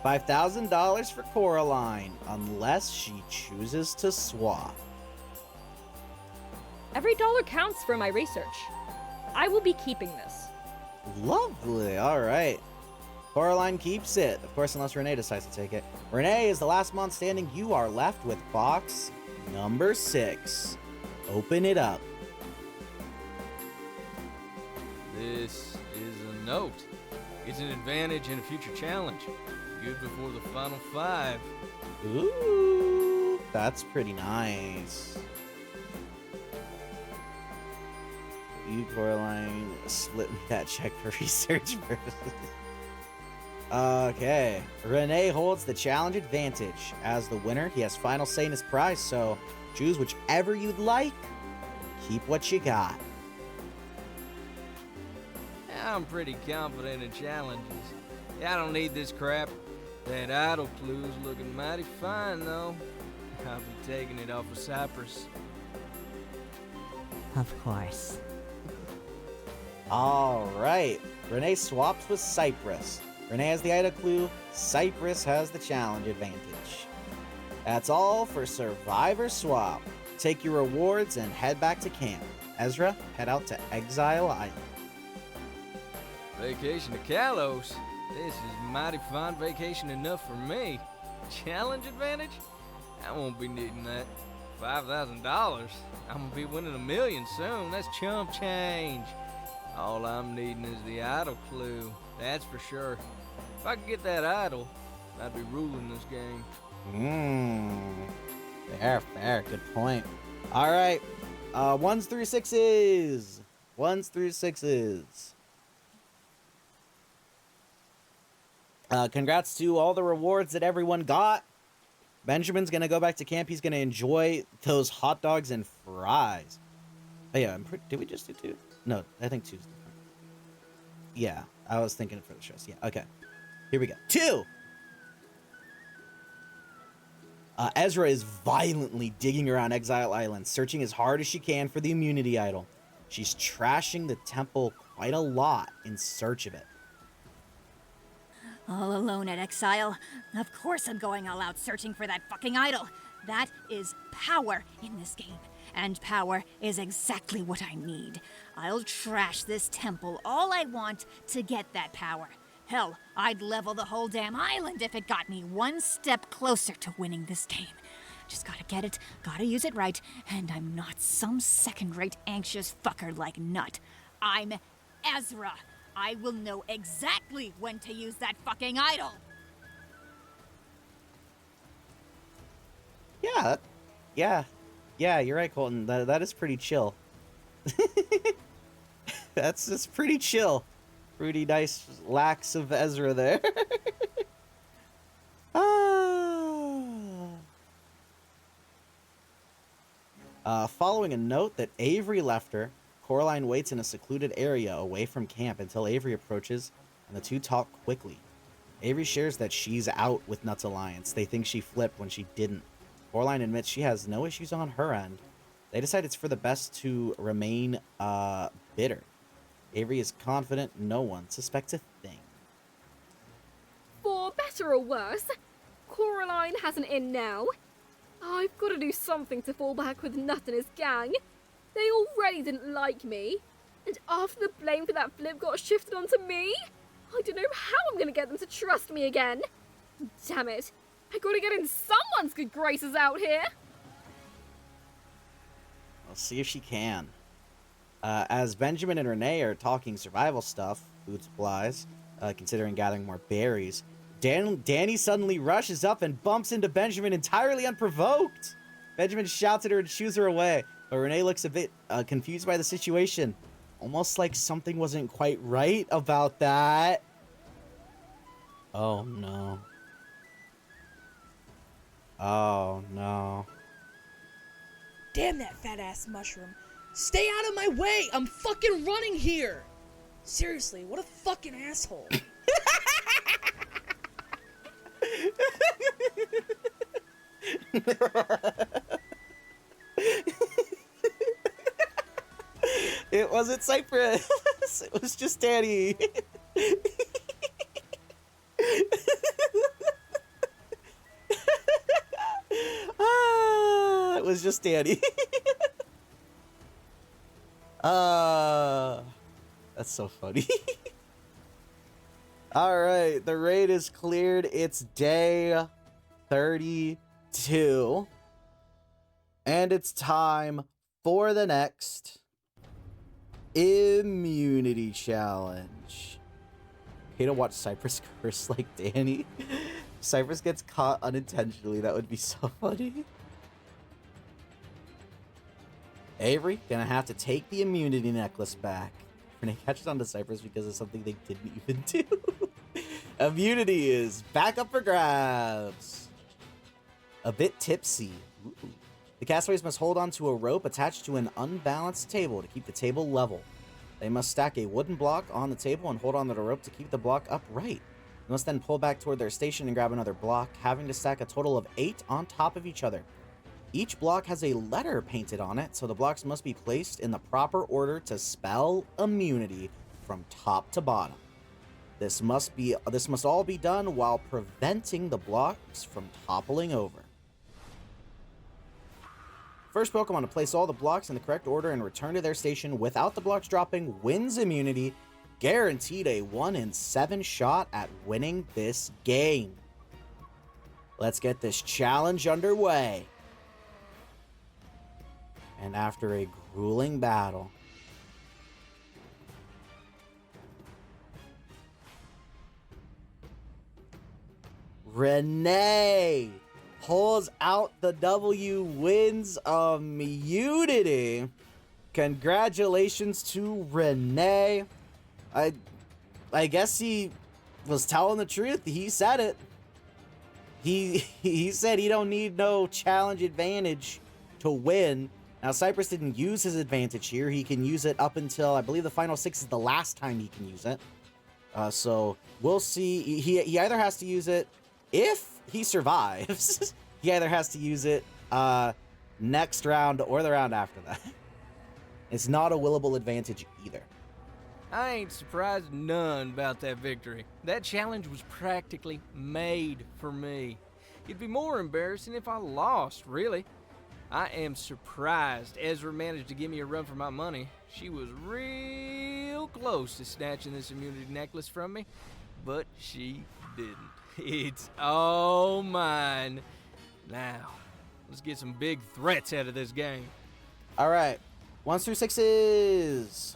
$5,000 for Coraline, unless she chooses to swap. Every dollar counts for my research. I will be keeping this. Lovely, all right. Coraline keeps it, of course, unless Rene decides to take it. Rene is the last mon standing. You are left with box number 6. Open it up. This is a note. It's an advantage in a future challenge. Good before the final 5. Ooh, that's pretty nice. You, Coraline, split that check for research purposes. Okay. Rene holds the challenge advantage. As the winner, he has final say in his prize, so choose whichever you'd like. Keep what you got. I'm pretty confident in challenges. I don't need this crap. That idol clue's looking mighty fine, though. I'll be taking it off of Cypress. Of course. All right. Rene swaps with Cypress. Rene has the idol clue. Cypress has the challenge advantage. That's all for Survivor Swap. Take your rewards and head back to camp. Ezra, head out to Exile Island. Vacation to Kalos? This is mighty fine vacation enough for me. Challenge advantage? I won't be needing that. $5,000? I'm gonna be winning $1 million soon. That's chump change. All I'm needing is the idol clue. That's for sure. If I could get that idol, I'd be ruling this game. Fair. Good point. All right. 1s through 6s. 1s through 6s. Congrats to all the rewards that everyone got. Benjamin's gonna go back to camp. He's gonna enjoy those hot dogs and fries. Oh yeah, did we just do 2? No, I think 2's different. Yeah, I was thinking for the shows. Yeah, okay. Here we go. 2! Ezra is violently digging around Exile Island, searching as hard as she can for the immunity idol. She's trashing the temple quite a lot in search of it. All alone at Exile. Of course I'm going all out searching for that fucking idol. That is power in this game. And power is exactly what I need. I'll trash this temple all I want to get that power. Hell, I'd level the whole damn island if it got me one step closer to winning this game. Just gotta get it, gotta use it right, and I'm not some second-rate anxious fucker like Nut. I'm Ezra. I will know exactly when to use that fucking idol. Yeah, you're right, Colton. That is pretty chill. That's just pretty chill. Pretty nice lax of Ezra there. Following a note that Avery left her, Coraline waits in a secluded area away from camp until Avery approaches, and the two talk quickly. Avery shares that she's out with Nut's alliance. They think she flipped when she didn't. Coraline admits she has no issues on her end. They decide it's for the best to remain bitter. Avery is confident no one suspects a thing. For better or worse, Coraline has an in now. I've got to do something to fall back with Nut and his gang. They already didn't like me. And after the blame for that flip got shifted onto me, I don't know how I'm going to get them to trust me again. Damn it. I got to get in someone's good graces out here. We'll see if she can. As Benjamin and Rene are talking survival stuff, food supplies, considering gathering more berries, Dani suddenly rushes up and bumps into Benjamin entirely unprovoked. Benjamin shouts at her and shoos her away, but Rene looks a bit confused by the situation. Almost like something wasn't quite right about that. Oh no. Oh no. Damn that fat ass mushroom. Stay out of my way! I'm fucking running here! Seriously, what a fucking asshole. It wasn't Cypress. It was just Dani. It was just Dani. That's so funny. All right, the raid is cleared. It's day 32. And it's time for the next immunity challenge. Hate to watch Cypress curse like Dani. Cypress gets caught unintentionally. That would be so funny. Avery gonna have to take the immunity necklace back. Rene catches on to Cypress because of something they didn't even do. Immunity is back up for grabs. A bit tipsy. Ooh. The castaways must hold on to a rope attached to an unbalanced table to keep the table level. They must stack a wooden block on the table and hold on to the rope to keep the block upright. They must then pull back toward their station and grab another block, having to stack a total of 8 on top of each other. Each block has a letter painted on it, so the blocks must be placed in the proper order to spell immunity from top to bottom. This must all be done while preventing the blocks from toppling over. First Pokemon to place all the blocks in the correct order and return to their station without the blocks dropping wins immunity, guaranteed a 1 in 7 shot at winning this game. Let's get this challenge underway. And after a grueling battle, Rene pulls out the W, wins immunity. Congratulations to Rene. I guess he was telling the truth. He said it. He said he don't need no challenge advantage to win. Now, Cypress didn't use his advantage here. He can use it up until, I believe, the final 6 is the last time he can use it. So we'll see. He either has to use it if he survives. He either has to use it next round or the round after that. It's not a willable advantage either. I ain't surprised none about that victory. That challenge was practically made for me. It'd be more embarrassing if I lost, really. I am surprised Ezra managed to give me a run for my money. She was real close to snatching this immunity necklace from me, but she didn't. It's all mine. Now, let's get some big threats out of this game. All right. 1s through 6s.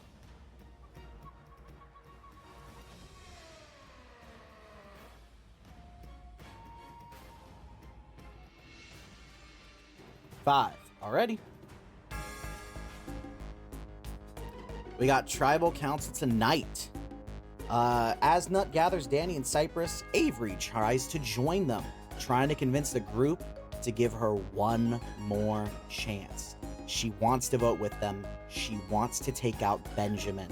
Five already. We got Tribal Council tonight. As Nut gathers Dani and Cypress, Avery tries to join them, trying to convince the group to give her one more chance. She wants to vote with them. She wants to take out Benjamin.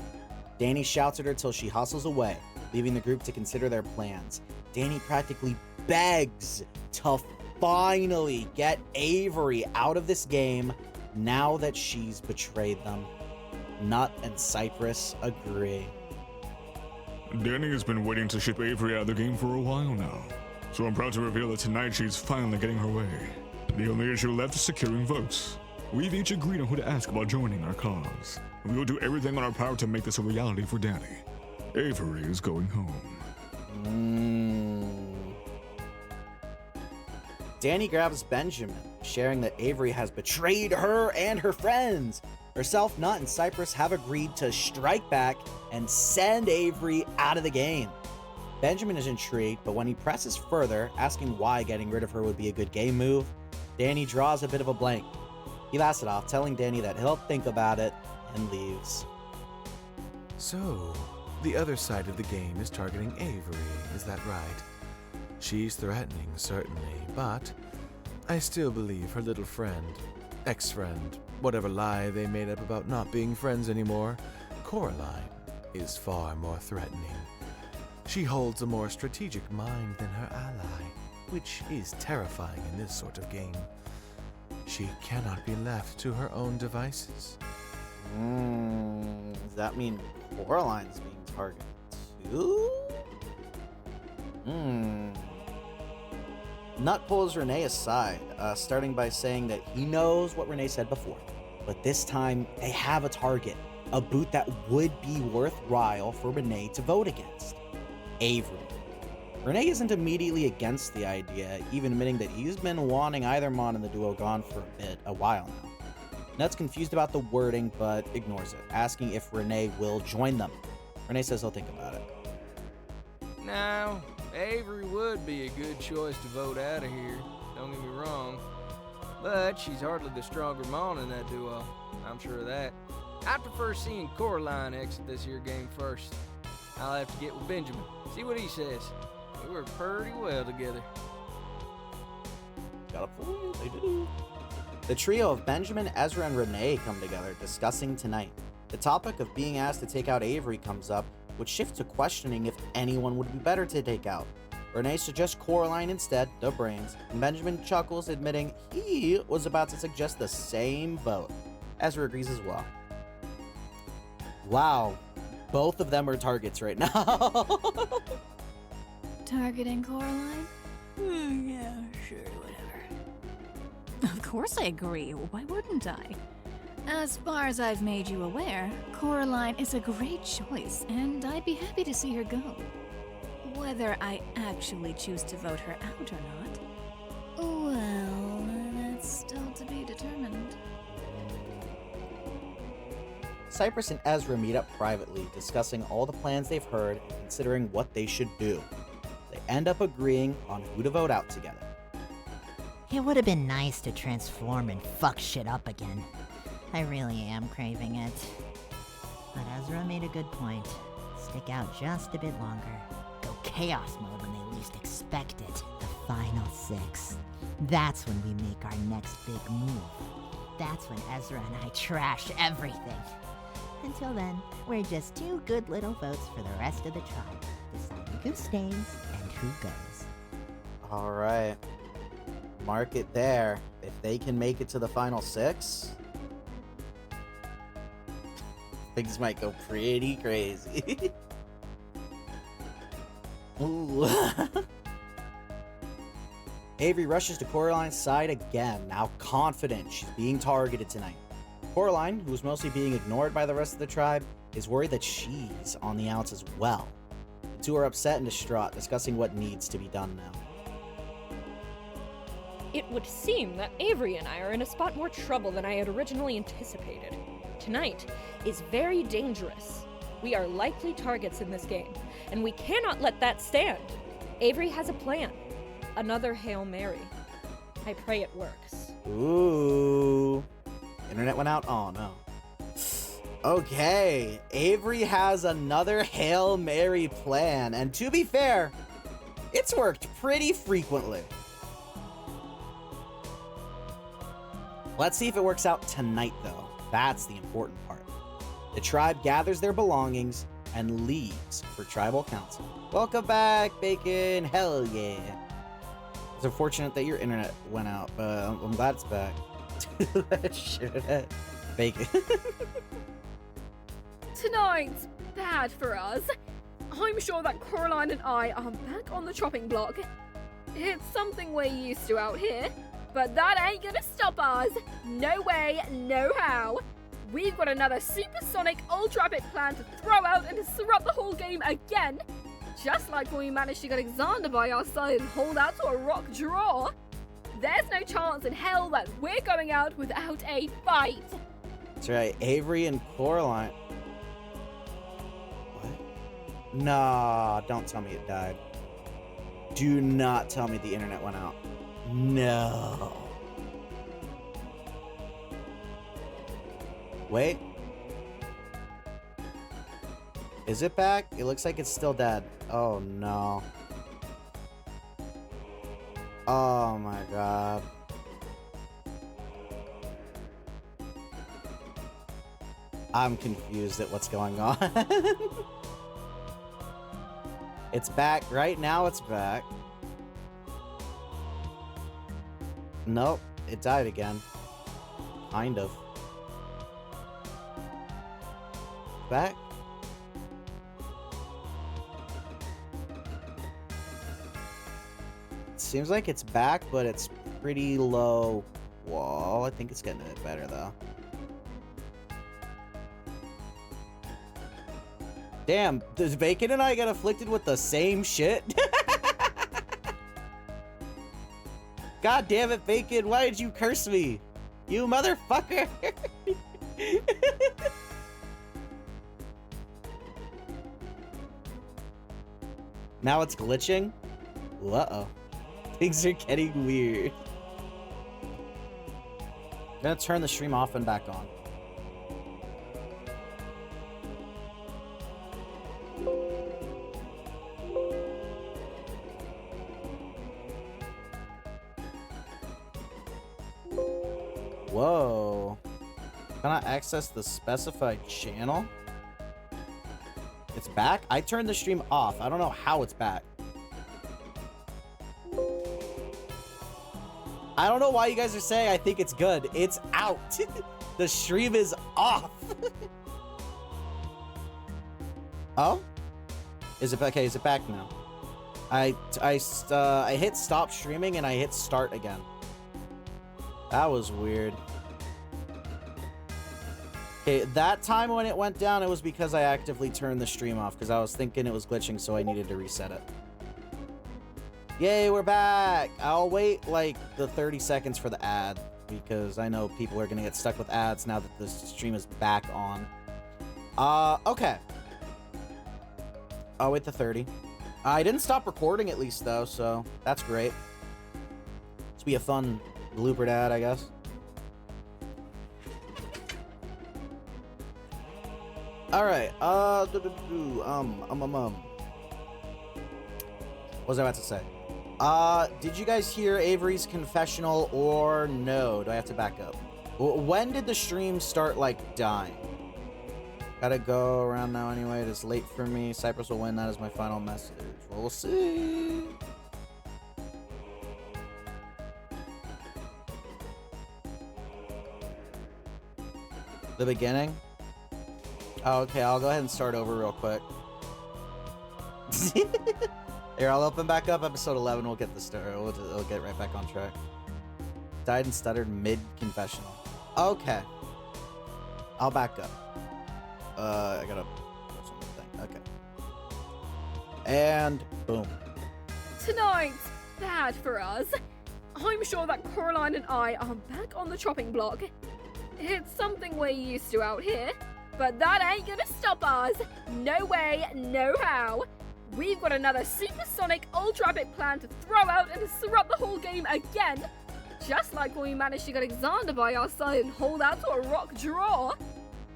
Dani shouts at her till she hustles away, leaving the group to consider their plans. Dani practically begs to finally get Avery out of this game now that she's betrayed them. Nut and Cypress agree. Dani has been waiting to ship Avery out of the game for a while now, so I'm proud to reveal that tonight she's finally getting her way. The only issue left is securing votes. We've each agreed on who to ask about joining our cause. We will do everything in our power to make this a reality for Dani. Avery is going home. Dani grabs Benjamin, sharing that Avery has betrayed her and her friends. Herself, Nut, and Cypress have agreed to strike back and send Avery out of the game. Benjamin is intrigued, but when he presses further, asking why getting rid of her would be a good game move, Dani draws a bit of a blank. He laughs it off, telling Dani that he'll think about it, and leaves. So, the other side of the game is targeting Avery, is that right? She's threatening, certainly, but I still believe her little friend, ex-friend, whatever lie they made up about not being friends anymore, Coraline, is far more threatening. She holds a more strategic mind than her ally, which is terrifying in this sort of game. She cannot be left to her own devices. Does that mean Coraline's being targeted too? Nut pulls Rene aside, starting by saying that he knows what Rene said before, but this time they have a target, a boot that would be worthwhile for Rene to vote against. Avery. Rene isn't immediately against the idea, even admitting that he's been wanting either Mon in the duo gone for a while now. Nut's confused about the wording, but ignores it, asking if Rene will join them. Rene says he'll think about it. Now, Avery would be a good choice to vote out of here, don't get me wrong. But she's hardly the stronger Mon in that duo, I'm sure of that. I'd prefer seeing Coraline exit this here game first. I'll have to get with Benjamin, see what he says. We work pretty well together. Got a point, they do. The trio of Benjamin, Ezra, and Rene come together, discussing tonight. The topic of being asked to take out Avery comes up, which shifts to questioning if anyone would be better to take out. Rene suggests Coraline instead, the brains, and Benjamin chuckles, admitting he was about to suggest the same vote. Ezra agrees as well. Wow, both of them are targets right now. Targeting Coraline? Yeah, sure, whatever. Of course I agree. Why wouldn't I? As far as I've made you aware, Coraline is a great choice, and I'd be happy to see her go. Whether I actually choose to vote her out or not, well, that's still to be determined. Cypress and Ezra meet up privately, discussing all the plans they've heard and considering what they should do. They end up agreeing on who to vote out together. It would have been nice to transform and fuck shit up again. I really am craving it. But Ezra made a good point. Stick out just a bit longer. Go chaos mode when they least expect it. The final 6. That's when we make our next big move. That's when Ezra and I trash everything. Until then, we're just 2 good little votes for the rest of the tribe, deciding who stays and who goes. Alright. Mark it there. If they can make it to the final 6, things might go pretty crazy. Ooh. Avery rushes to Coraline's side again, now confident she's being targeted tonight. Coraline, who was mostly being ignored by the rest of the tribe, is worried that she's on the outs as well. The two are upset and distraught, discussing what needs to be done now. It would seem that Avery and I are in a spot more trouble than I had originally anticipated. Tonight is very dangerous. We are likely targets in this game, and we cannot let that stand. Avery has a plan. Another Hail Mary. I pray it works. Ooh. Internet went out? Oh, no. Okay. Avery has another Hail Mary plan, and to be fair, it's worked pretty frequently. Let's see if it works out tonight, though. That's the important part. The tribe gathers their belongings and leaves for tribal council. Welcome back, Bacon. Hell yeah. It's unfortunate that your internet went out, but I'm glad it's back. Bacon. Tonight's bad for us. I'm sure that Coraline and I are back on the chopping block. It's something we're used to out here, but that ain't gonna stop us. No way, no how. We've got another supersonic ultra epic plan to throw out and disrupt the whole game again. Just like when we managed to get Xander by our side and hold out to a rock draw. There's no chance in hell that we're going out without a fight. That's right, Avery and Coraline. What? Nah, don't tell me it died. Do not tell me the internet went out. No. Wait. Is it back? It looks like it's still dead. Oh no. Oh my god. I'm confused at what's going on. It's back. Right now it's back. Nope. It died again. Kind of. back? Seems like it's back, but it's pretty low wall. I think it's getting a bit better, though. Damn, does Bacon and I get afflicted with the same shit? God damn it, Bacon, why did you curse me? You motherfucker! Now it's glitching? Uh-oh. Things are getting weird. I'm gonna turn the stream off and back on. Whoa. Cannot access the specified channel? It's back? I turned the stream off. I don't know how it's back. I don't know why you guys are saying I think it's good. It's out. The stream is off. Oh? Is it okay? Is it back now? I hit stop streaming and I hit start again. That was weird. Okay, that time when it went down, it was because I actively turned the stream off because I was thinking it was glitching, so I needed to reset it. Yay, we're back! I'll wait like the 30 seconds for the ad because I know people are gonna get stuck with ads now that the stream is back on. Okay. I'll wait the 30. I didn't stop recording at least though, so that's great. This will be a fun blooper ad, I guess. Alright, what was I about to say? Did you guys hear Avery's confessional or no? Do I have to back up? When did the stream start, like, dying? Gotta go around now anyway. It is late for me. Cypress will win. That is my final message. We'll see. The beginning? Oh, okay, I'll go ahead and start over real quick. Here, I'll open back up episode 11. We'll get the start. We'll get right back on track. Died and stuttered mid-confessional. Okay. I'll back up. I gotta... something. Okay. And boom. Tonight's bad for us. I'm sure that Coraline and I are back on the chopping block. It's something we're used to out here, but that ain't gonna stop us. No way, no how. We've got another supersonic ultra epic plan to throw out and disrupt the whole game again. Just like when we managed to get Xander by our side and hold out to a rock draw.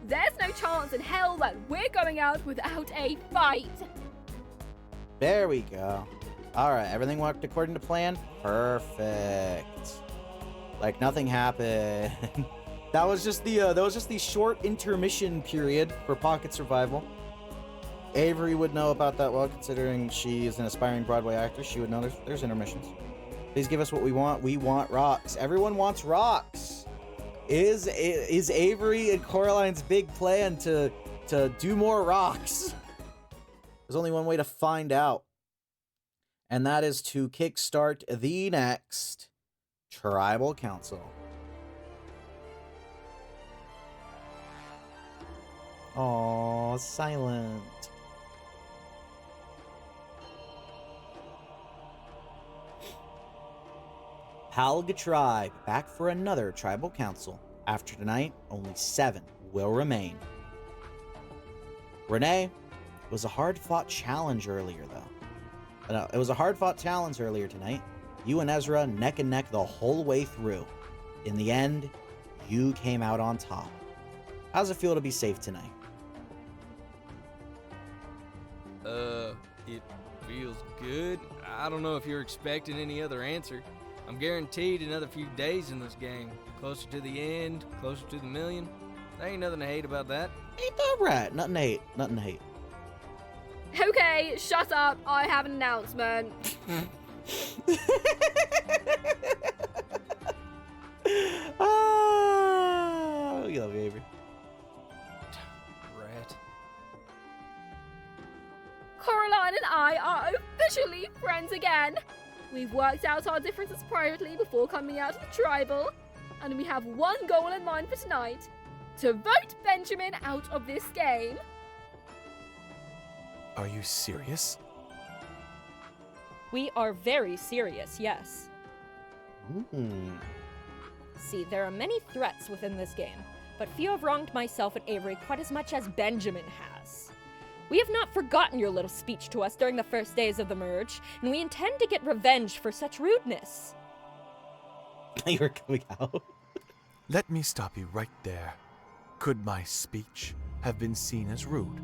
There's no chance in hell that we're going out without a fight. There we go. Alright, everything worked according to plan? Perfect. Like nothing happened. That was just the short intermission period for Pocket Survival. Avery would know about that well, considering she is an aspiring Broadway actress. She would know there's intermissions. Please give us what we want. We want rocks. Everyone wants rocks. Is Avery and Coraline's big plan to do more rocks? There's only one way to find out, and that is to kickstart the next Tribal Council. Aww, silent. Kulkia Tribe back for another Tribal Council. After tonight, only 7 will remain. Rene, it was a hard-fought challenge earlier, though. No, it was a hard-fought challenge earlier tonight. You and Ezra neck and neck the whole way through. In the end, you came out on top. How's it feel to be safe tonight? It feels good. I don't know if you're expecting any other answer. I'm guaranteed another few days in this game. Closer to the end, closer to the million. There ain't nothing to hate about that. Ain't that right? Nothing to hate. Nothing to hate. Okay, shut up. I have an announcement. Oh, you love Avery. Rat. Coraline and I are officially friends again. We've worked out our differences privately before coming out of the tribal, and we have one goal in mind for tonight: to vote Benjamin out of this game. Are you serious? We are very serious, yes. See, there are many threats within this game, but few have wronged myself and Avery quite as much as Benjamin has. We have not forgotten your little speech to us during the first days of the merge, and we intend to get revenge for such rudeness. You're coming out. Let me stop you right there. Could my speech have been seen as rude?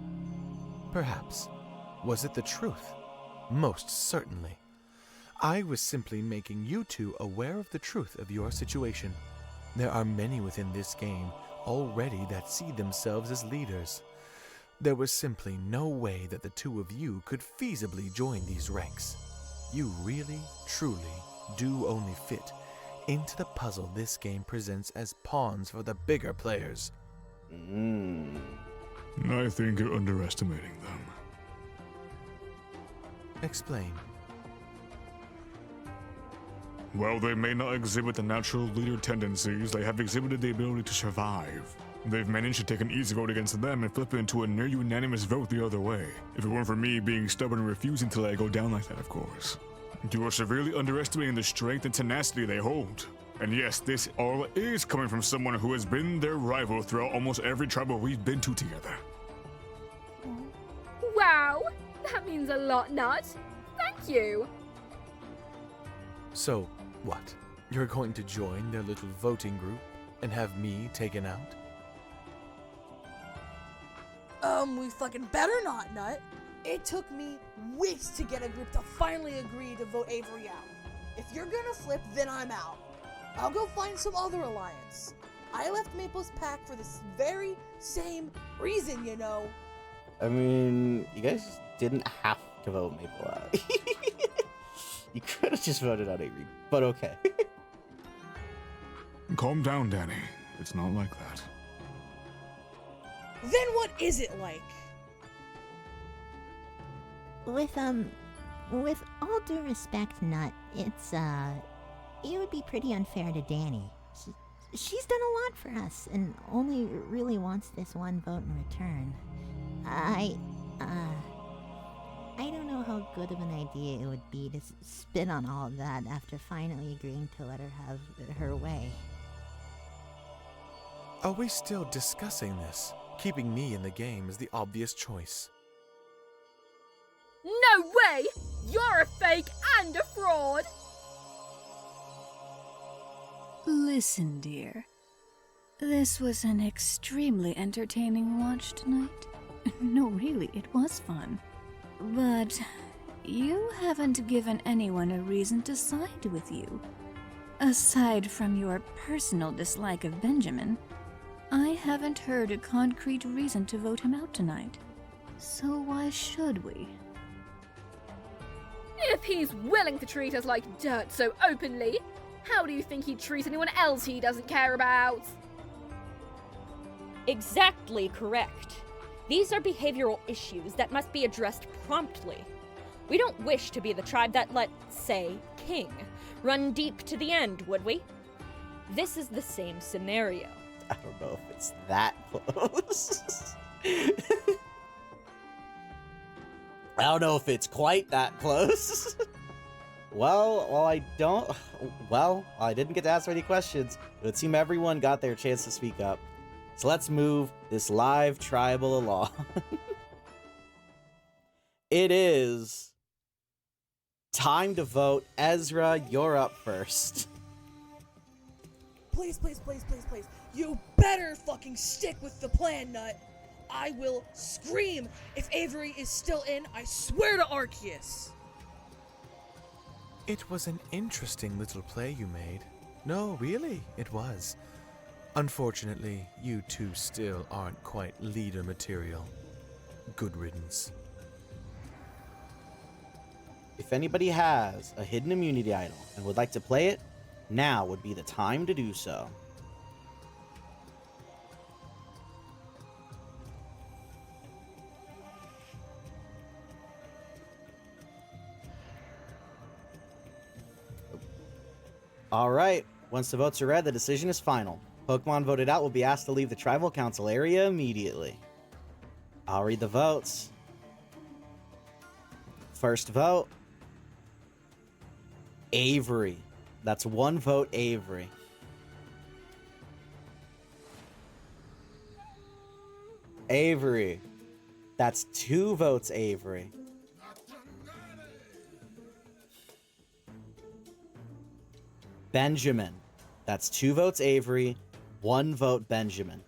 Perhaps. Was it the truth? Most certainly. I was simply making you two aware of the truth of your situation. There are many within this game already that see themselves as leaders. There was simply no way that the two of you could feasibly join these ranks. You really, truly do only fit into the puzzle this game presents as pawns for the bigger players. I think you're underestimating them. Explain. While they may not exhibit the natural leader tendencies, they have exhibited the ability to survive. They've managed to take an easy vote against them and flip it into a near-unanimous vote the other way. If it weren't for me being stubborn and refusing to let it go down like that, of course. You are severely underestimating the strength and tenacity they hold. And yes, this all is coming from someone who has been their rival throughout almost every tribal we've been to together. Wow, that means a lot, Nut. Thank you. So, what? You're going to join their little voting group and have me taken out? We fucking better not, Nut. It took me weeks to get a group to finally agree to vote Avery out. If you're gonna flip, then I'm out. I'll go find some other alliance. I left Maple's pack for this very same reason, you know. I mean, you guys didn't have to vote Maple out. You could have just voted out Avery, but okay. Calm down, Dani. It's not like that. Then what is it like? With all due respect, Nut, it would be pretty unfair to Dani. She's done a lot for us, and only really wants this one vote in return. I don't know how good of an idea it would be to spin on all of that after finally agreeing to let her have her way. Are we still discussing this? Keeping me in the game is the obvious choice. No way! You're a fake and a fraud! Listen, dear. This was an extremely entertaining watch tonight. No, really, it was fun. But you haven't given anyone a reason to side with you. Aside from your personal dislike of Benjamin, I haven't heard a concrete reason to vote him out tonight. So why should we? If he's willing to treat us like dirt so openly, how do you think he'd treat anyone else he doesn't care about? Exactly correct. These are behavioral issues that must be addressed promptly. We don't wish to be the tribe that let, say, King, run deep to the end, would we? This is the same scenario. I don't know if it's that close. I don't know if it's quite that close. I didn't get to ask any questions. It would seem everyone got their chance to speak up. So let's move this live tribal along. It is time to vote. Ezra, you're up first. Please, please, please, please, please. You better fucking stick with the plan, Nut. I will scream if Avery is still in. I swear to Arceus. It was an interesting little play you made. No, really, it was. Unfortunately, you two still aren't quite leader material. Good riddance. If anybody has a hidden immunity idol and would like to play it, now would be the time to do so. All right. Once the votes are read, the decision is final. Pokemon voted out will be asked to leave the Tribal Council area immediately. I'll read the votes. First vote, Avery. That's 1 vote, Avery. Avery. That's 2 votes, Avery. Benjamin. That's 2 votes, Avery. 1 vote, Benjamin.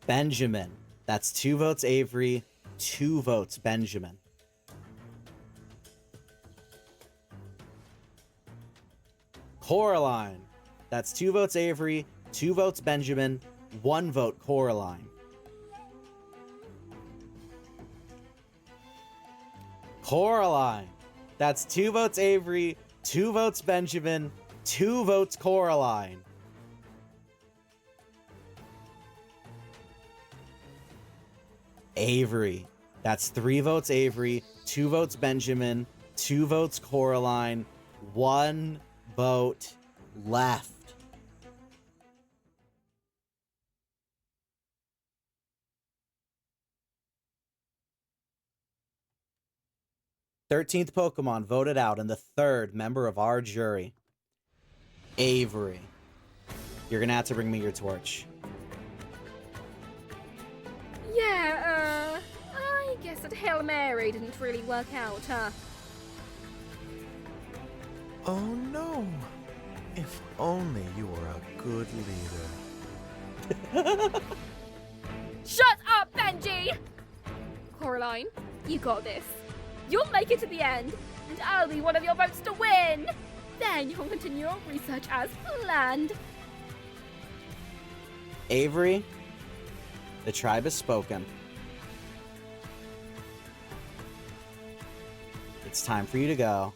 Benjamin. That's 2 votes, Avery. 2 votes, Benjamin. Coraline. That's 2 votes, Avery. 2 votes, Benjamin. 1 vote, Coraline. Coraline. That's 2 votes, Avery. 2 votes, Benjamin. 2 votes, Coraline. Avery. That's 3 votes, Avery. 2 votes, Benjamin. 2 votes, Coraline. 1 vote left. Thirteenth Pokemon voted out and the 3rd member of our jury. Avery. You're gonna have to bring me your torch. Yeah, I guess that Hail Mary didn't really work out, huh? Oh no. If only you were a good leader. Shut up, Benji! Coraline, you got this. You'll make it to the end, and I'll be one of your votes to win! Then you can continue your research as planned. Avery, the tribe has spoken. It's time for you to go.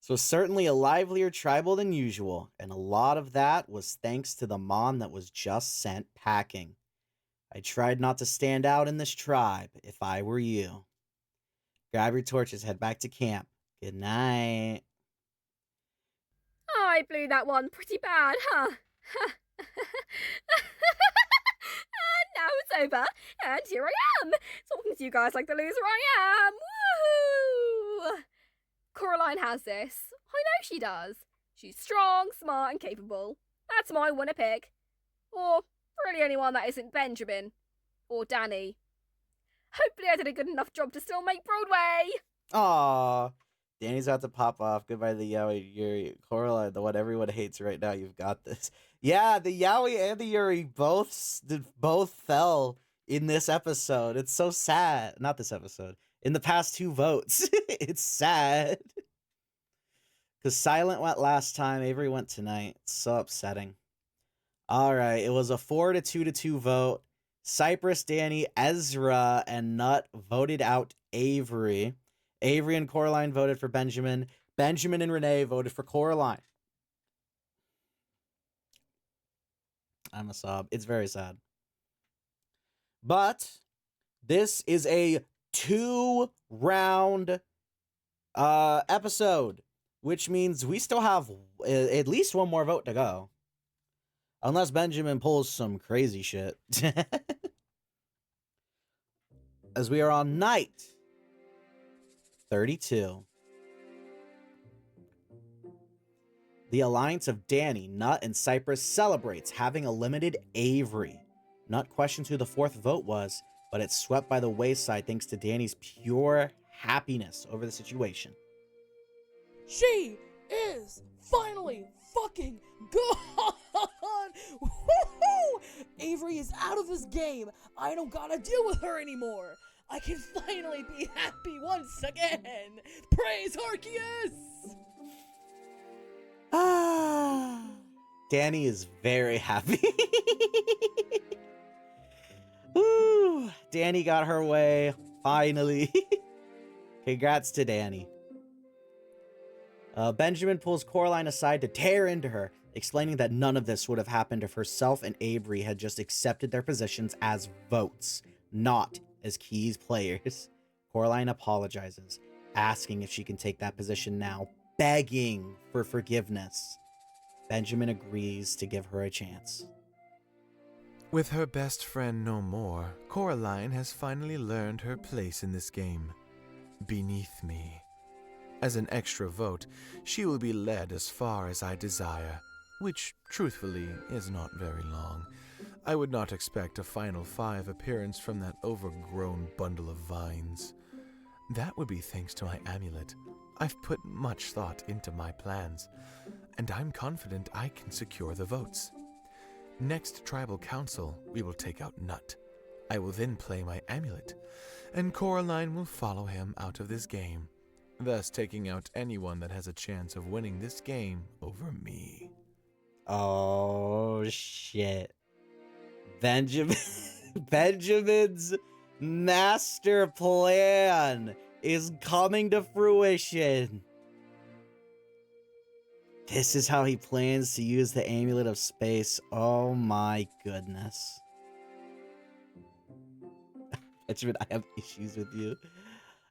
So certainly a livelier tribal than usual, and a lot of that was thanks to the Mon that was just sent packing. I tried not to stand out in this tribe if I were you. Grab your torches, head back to camp. Good night. I blew that one pretty bad, huh? And now it's over, and here I am, talking to you guys like the loser I am. Woohoo! Coraline has this. I know she does. She's strong, smart, and capable. That's my winner pick. Or really anyone that isn't Benjamin. Or Dani. Hopefully I did a good enough job to still make Broadway. Aww. Danny's about to pop off. Goodbye, the Yowie, Yuri, Coraline, the one everyone hates right now. You've got this. Yeah, the Yowie and the Yuri both fell in this episode. It's so sad. Not this episode. In the past 2 votes. It's sad. Because Silent went last time. Avery went tonight. It's so upsetting. All right. It was a 4-2 vote. Cypress, Dani, Ezra, and Nut voted out Avery. Avery and Coraline voted for Benjamin. Benjamin and Rene voted for Coraline. I'm a sob. It's very sad. But this is a 2-round episode, which means we still have at least 1 more vote to go. Unless Benjamin pulls some crazy shit. As we are on night 32. The alliance of Dani, Nut, and Cypress celebrates having eliminated Avery. Nut questions who the 4th vote was, but it's swept by the wayside thanks to Dani's pure happiness over the situation. She is finally fucking gone! Woohoo! Avery is out of this game. I don't gotta deal with her anymore. I can finally be happy once again. Praise Arceus! Ah, Dani is very happy. Woo! Dani got her way, finally. Congrats to Dani. Benjamin pulls Coraline aside to tear into her, explaining that none of this would have happened if herself and Avery had just accepted their positions as votes, not as Keys players. Coraline apologizes, asking if she can take that position now, begging for forgiveness. Benjamin agrees to give her a chance. With her best friend no more, Coraline has finally learned her place in this game. Beneath me. As an extra vote, she will be led as far as I desire, which, truthfully, is not very long. I would not expect a Final 5 appearance from that overgrown bundle of vines. That would be thanks to my amulet. I've put much thought into my plans, and I'm confident I can secure the votes. Next Tribal Council, we will take out Nut. I will then play my amulet, and Coraline will follow him out of this game, thus taking out anyone that has a chance of winning this game over me. Oh, shit. Benjamin's master plan is coming to fruition. This is how he plans to use the Amulet of Space. Oh my goodness. Benjamin, I have issues with you.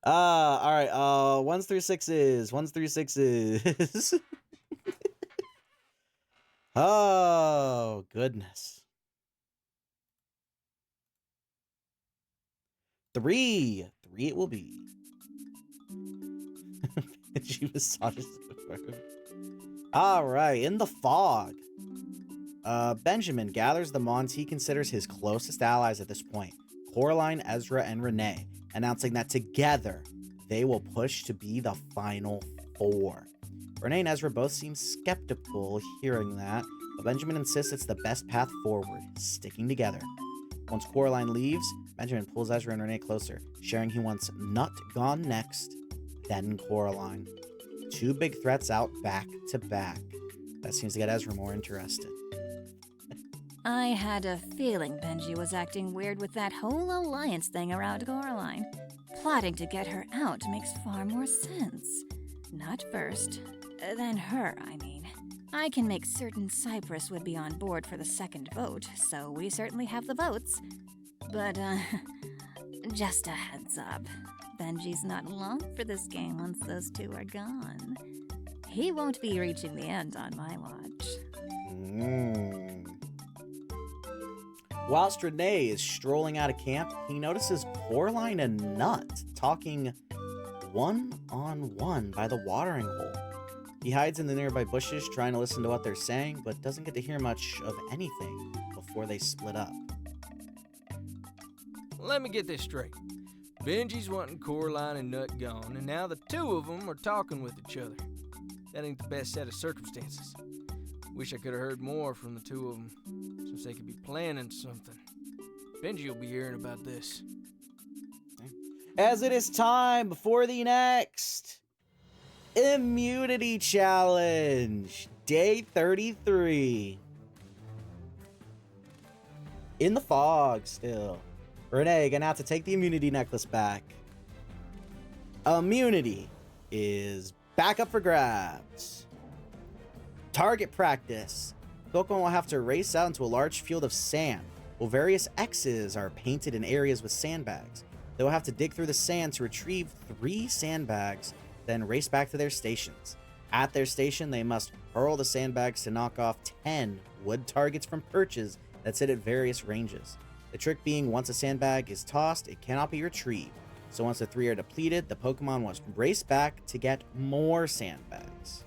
Alright, 1s through 6s. 1s through 6s. Oh, goodness. 3 it will be. She massages confirmed. Alright, in the fog. Benjamin gathers the Mons he considers his closest allies at this point. Coraline, Ezra, and Rene, announcing that together they will push to be the final 4. Rene and Ezra both seem skeptical hearing that, but Benjamin insists it's the best path forward, sticking together. Once Coraline leaves, Benjamin pulls Ezra and Rene closer, sharing he wants Nut gone next, then Coraline. 2 big threats out back to back. That seems to get Ezra more interested. I had a feeling Benji was acting weird with that whole alliance thing around Coraline. Plotting to get her out makes far more sense. Not first, then her, I mean. I can make certain Cypress would be on board for the second vote, so we certainly have the votes. But, just a heads up. Benji's not long for this game once those 2 are gone. He won't be reaching the end on my watch. Whilst Rene is strolling out of camp, he notices Coraline and Nut talking one-on-one by the watering hole. He hides in the nearby bushes trying to listen to what they're saying, but doesn't get to hear much of anything before they split up. Let me get this straight. Benji's wanting Coraline and Nut gone, and now the 2 of them are talking with each other. That ain't the best set of circumstances. Wish I could have heard more from the 2 of them, since they could be planning something. Benji will be hearing about this. As it is time for the next Immunity Challenge, Day 33. In the fog still. Rene gonna have to take the immunity necklace back. Immunity is back up for grabs. Target practice. Pokemon will have to race out into a large field of sand, while various X's are painted in areas with sandbags. They will have to dig through the sand to retrieve 3 sandbags, then race back to their stations. At their station, they must hurl the sandbags to knock off 10 wood targets from perches that sit at various ranges. The trick being, once a sandbag is tossed, it cannot be retrieved. So once the 3 are depleted, the Pokemon must race back to get more sandbags.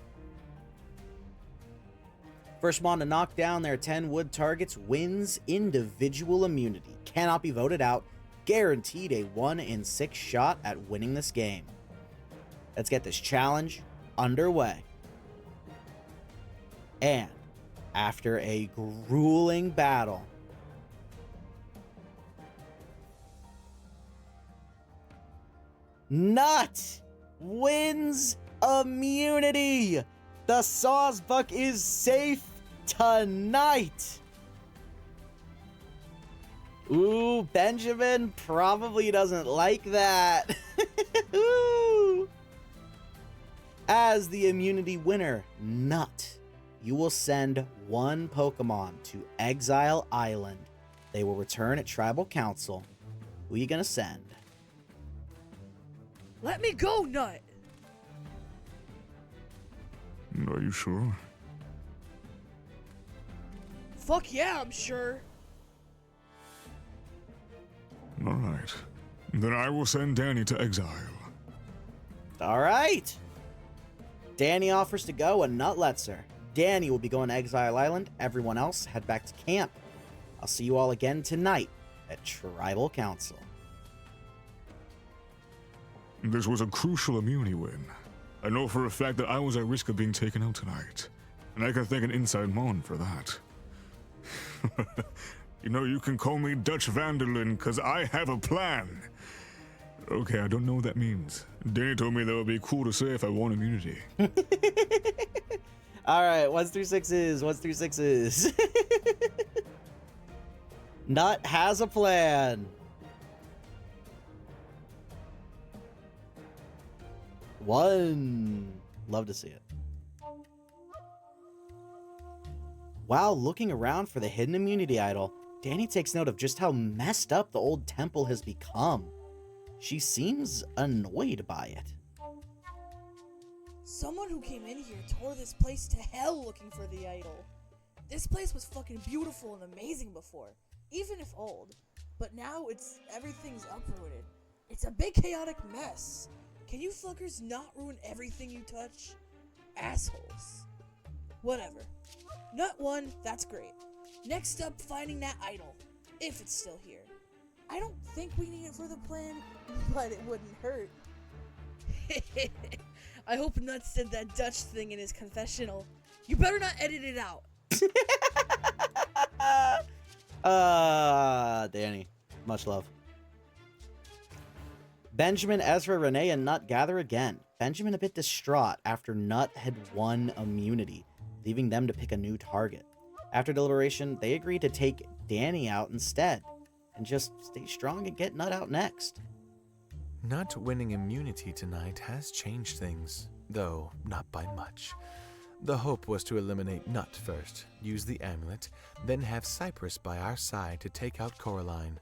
First one to knock down their 10 wood targets wins individual immunity. Cannot be voted out. Guaranteed a 1 in 6 shot at winning this game. Let's get this challenge underway. And after a grueling battle, Nut wins immunity. The Sawsbuck is safe tonight. Ooh, Benjamin probably doesn't like that. Ooh. As the immunity winner, Nut, you will send 1 Pokemon to Exile Island. They will return at Tribal Council. Who are you gonna send? Let me go, Nut! Are you sure? Fuck yeah, I'm sure. Alright. Then I will send Dani to exile. All right. Dani offers to go and Nut lets her. Dani will be going to Exile Island. Everyone else head back to camp. I'll see you all again tonight at Tribal Council. This was a crucial immunity win. I know for a fact that I was at risk of being taken out tonight, and I can thank an inside Mon for that. You know, you can call me Dutch Vanderlyn, cause I have a plan. Okay, I don't know what that means. Dani told me that would be cool to say if I won immunity. All right, 1s through 6s, 1s through 6s. Nut has a plan. 1. Love to see it. While looking around for the hidden immunity idol, Dani takes note of just how messed up the old temple has become. She seems annoyed by it. Someone who came in here tore this place to hell looking for the idol. This place was fucking beautiful and amazing before, even if old. But now everything's uprooted. It's a big chaotic mess. Can you fuckers not ruin everything you touch? Assholes. Whatever. Nut 1, that's great. Next up, finding that idol, if it's still here. I don't think we need it for the plan, but it wouldn't hurt. I hope Nut said that Dutch thing in his confessional. You better not edit it out. Dani. Much love. Benjamin, Ezra, Rene, and Nut gather again. Benjamin a bit distraught after Nut had won immunity, leaving them to pick a new target. After deliberation, they agree to take Dani out instead, and just stay strong and get Nut out next. Not winning immunity tonight has changed things, though not by much. The hope was to eliminate Nut first, use the amulet, then have Cypress by our side to take out Coraline.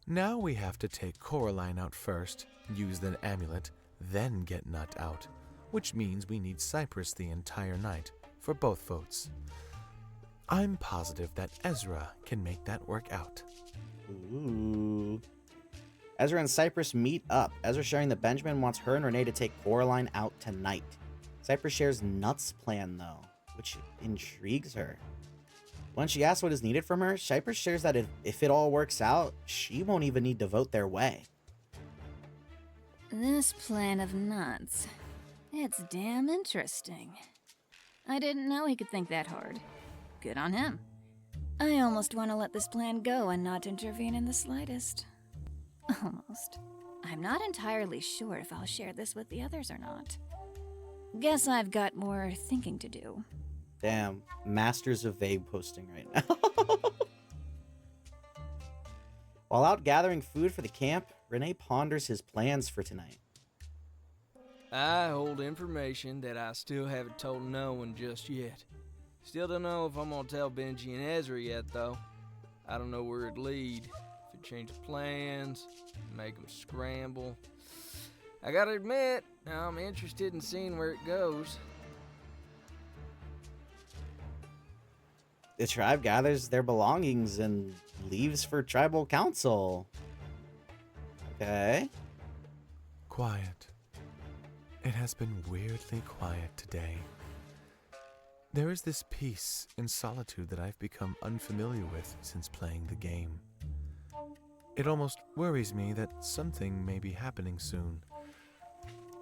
Now we have to take Coraline out first, use the amulet, then get Nut out, which means we need Cypress the entire night for both votes. I'm positive that Ezra can make that work out. Ooh. Ezra and Cypress meet up. Ezra sharing that Benjamin wants her and Rene to take Coraline out tonight. Cypress shares Nut's plan, though, which intrigues her. When she asks what is needed from her, Cypress shares that if it all works out, she won't even need to vote their way. This plan of Nut's, it's damn interesting. I didn't know he could think that hard. Good on him. I almost want to let this plan go and not intervene in the slightest. Almost. I'm not entirely sure if I'll share this with the others or not. Guess I've got more thinking to do. Damn, masters of vague posting right now. While out gathering food for the camp, Rene ponders his plans for tonight. I hold information that I still haven't told no one just yet. Still don't know if I'm gonna tell Benji and Ezra yet, though. I don't know where it'd lead. If it changes plans, make them scramble. I gotta admit, I'm interested in seeing where it goes. The tribe gathers their belongings and leaves for tribal council. Okay. Quiet. It has been weirdly quiet today. There is this peace and solitude that I've become unfamiliar with since playing the game. It almost worries me that something may be happening soon.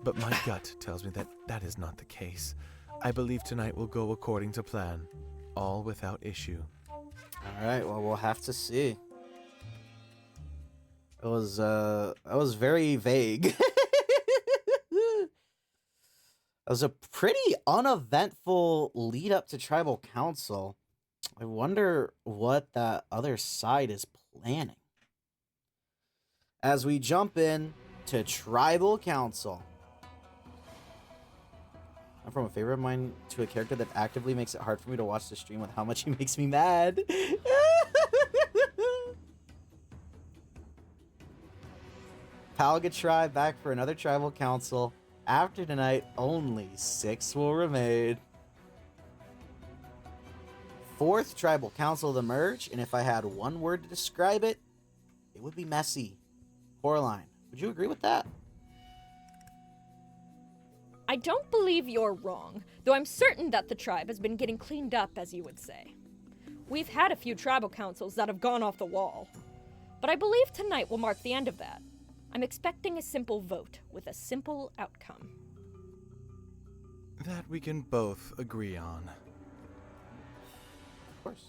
But my gut tells me that that is not the case. I believe tonight will go according to plan, all without issue. Alright, well, we'll have to see. It was very vague. It was a pretty uneventful lead up to tribal council. I wonder what that other side is planning. As we jump in to tribal council. I'm from a favorite of mine to a character that actively makes it hard for me to watch the stream with how much he makes me mad. Kulkia Tribe back for another tribal council. After tonight, only 6 will remain. 4th tribal council to merge, and if I had one word to describe it, it would be messy. Coraline, would you agree with that? I don't believe you're wrong, though I'm certain that the tribe has been getting cleaned up, as you would say. We've had a few tribal councils that have gone off the wall, but I believe tonight will mark the end of that. I'm expecting a simple vote with a simple outcome. That we can both agree on. Of course.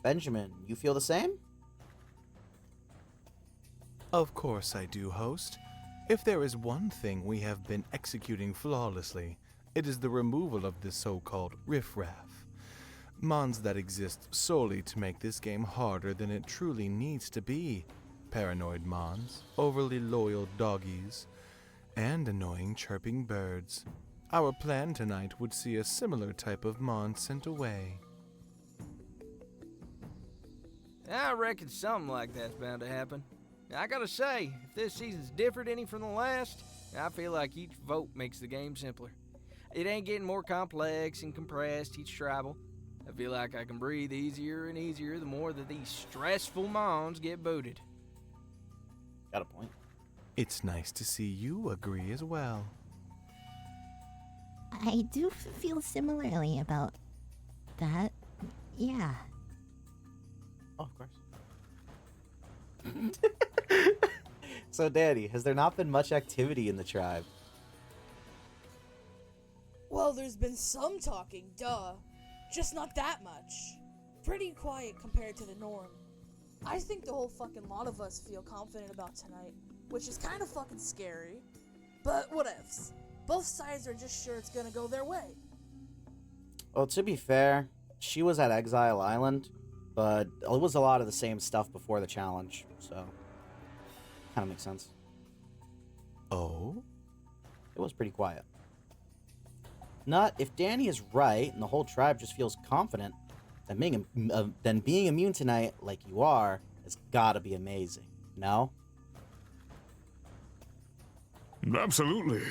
Benjamin, you feel the same? Of course I do, host. If there is one thing we have been executing flawlessly, it is the removal of the so-called riffraff. Mons that exist solely to make this game harder than it truly needs to be. Paranoid mons, overly loyal doggies, and annoying chirping birds. Our plan tonight would see a similar type of mon sent away. I reckon something like that's bound to happen. I gotta say, if this season's different any from the last, I feel like each vote makes the game simpler. It ain't getting more complex and compressed each tribal. I feel like I can breathe easier and easier the more that these stressful mons get booted. Got a point. It's nice to see you agree as well. I do feel similarly about that. Yeah. Oh, of course. So, Dani, has there not been much activity in the tribe? Well, there's been some talking, duh. Just not that much. Pretty quiet compared to the norm. I think the whole fucking lot of us feel confident about tonight, which is kind of fucking scary. But whatevs. Both sides are just sure it's gonna go their way. Well, to be fair, she was at Exile Island, but it was a lot of the same stuff before the challenge, so kind of makes sense. Oh? It was pretty quiet. Nut, if Dani is right and the whole tribe just feels confident, then being immune tonight, like you are, has gotta be amazing. No? Absolutely.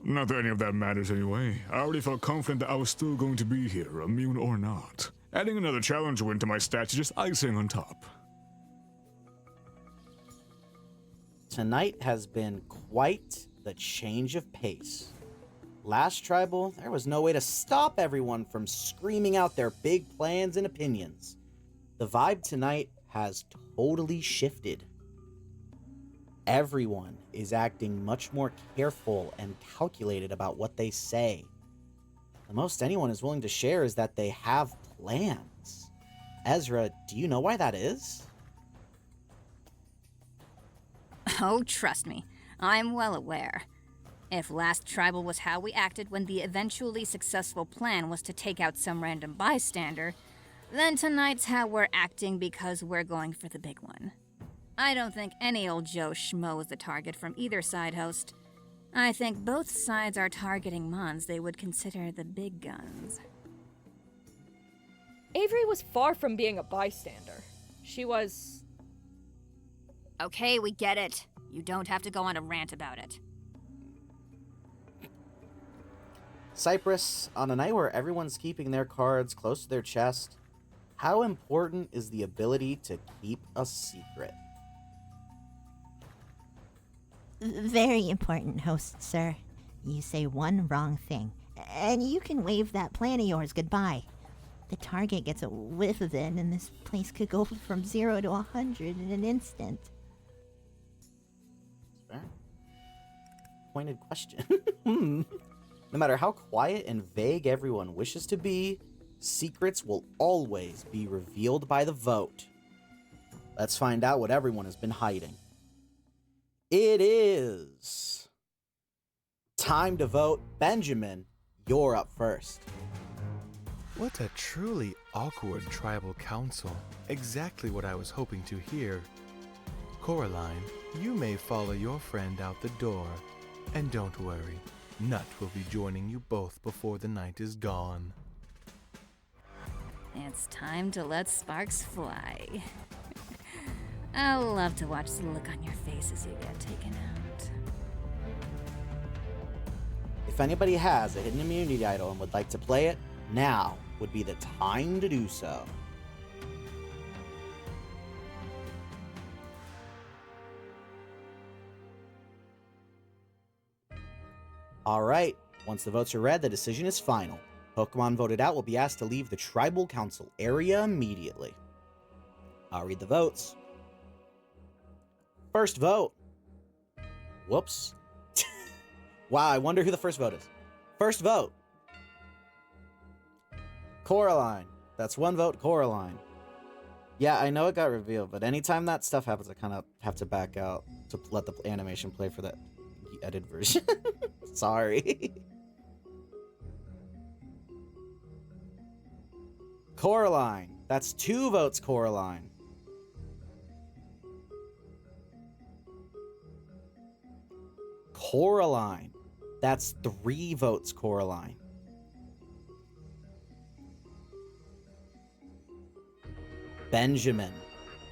Not that any of that matters anyway. I already felt confident that I was still going to be here, immune or not. Adding another challenge win to my stats is just icing on top. Tonight has been quite the change of pace. Last tribal, there was no way to stop everyone from screaming out their big plans and opinions. The vibe tonight has totally shifted. Everyone is acting much more careful and calculated about what they say. The most anyone is willing to share is that they have plans. Ezra, do you know why that is? Oh, trust me, I'm well aware. If last tribal was how we acted when the eventually successful plan was to take out some random bystander, then tonight's how we're acting because we're going for the big one. I don't think any old Joe Schmo is the target from either side, host. I think both sides are targeting mons they would consider the big guns. Avery was far from being a bystander. She was... Okay, we get it. You don't have to go on a rant about it. Cypress, on a night where everyone's keeping their cards close to their chest, how important is the ability to keep a secret? Very important, host, sir. You say one wrong thing, and you can wave that plan of yours goodbye. The target gets a whiff of it, and this place could go from 0 to 100 in an instant. Fair. Pointed question. No matter how quiet and vague everyone wishes to be, secrets will always be revealed by the vote. Let's find out what everyone has been hiding. It is time to vote. Benjamin, you're up first. What a truly awkward tribal council. Exactly what I was hoping to hear. Coraline, you may follow your friend out the door. And don't worry, Nut will be joining you both before the night is gone. It's time to let sparks fly. I love to watch the look on your face as you get taken out. If anybody has a hidden immunity idol and would like to play it, now would be the time to do so. Alright, once the votes are read, the decision is final. Pokemon voted out will be asked to leave the Tribal Council area immediately. I'll read the votes. First vote. Whoops. Wow, I wonder who the first vote is. First vote. Coraline. That's one vote, Coraline. Yeah, I know it got revealed, but anytime that stuff happens, I kind of have to back out to let the animation play for that edited version. Sorry. Coraline. That's 2 votes, Coraline. Coraline. That's 3 votes, Coraline. Benjamin.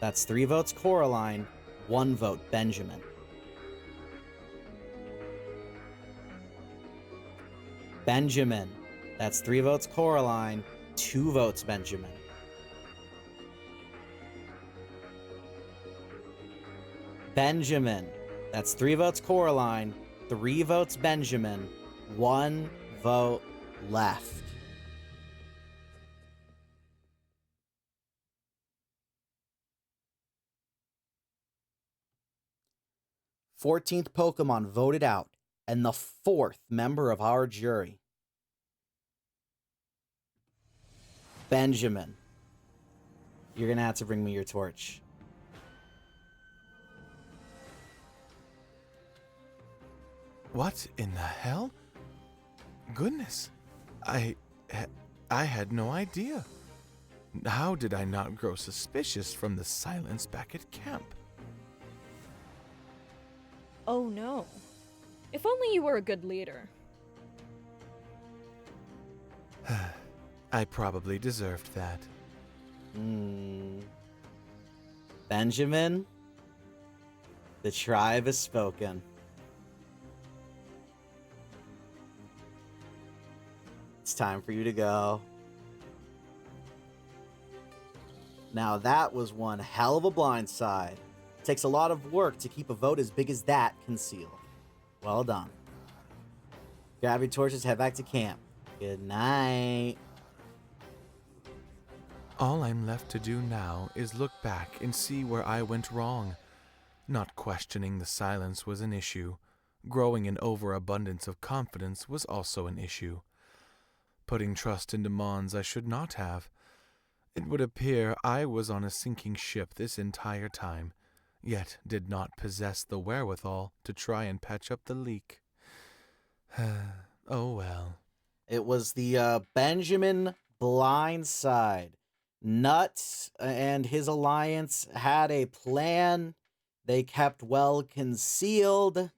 That's 3 votes, Coraline. 1 vote, Benjamin. Benjamin. That's 3 votes, Coraline. 2 votes, Benjamin. Benjamin. That's 3 votes, Coraline. 3 votes, Benjamin. 1 vote left. Fourteenth Pokemon voted out, and the 4th member of our jury. Benjamin. You're gonna have to bring me your torch. What in the hell? Goodness, I had no idea. How did I not grow suspicious from the silence back at camp? Oh no. If only you were a good leader. I probably deserved that. Benjamin, the tribe has spoken. It's time for you to go. Now that was one hell of a blindside. It takes a lot of work to keep a vote as big as that concealed. Well done. Grab your torches, head back to camp. Good night. All I'm left to do now is look back and see where I went wrong. Not questioning the silence was an issue. Growing an overabundance of confidence was also an issue. Putting trust into Mons I should not have. It would appear I was on a sinking ship this entire time, yet did not possess the wherewithal to try and patch up the leak. Oh well. It was the Benjamin blindside. Nuts and his alliance had a plan they kept well concealed,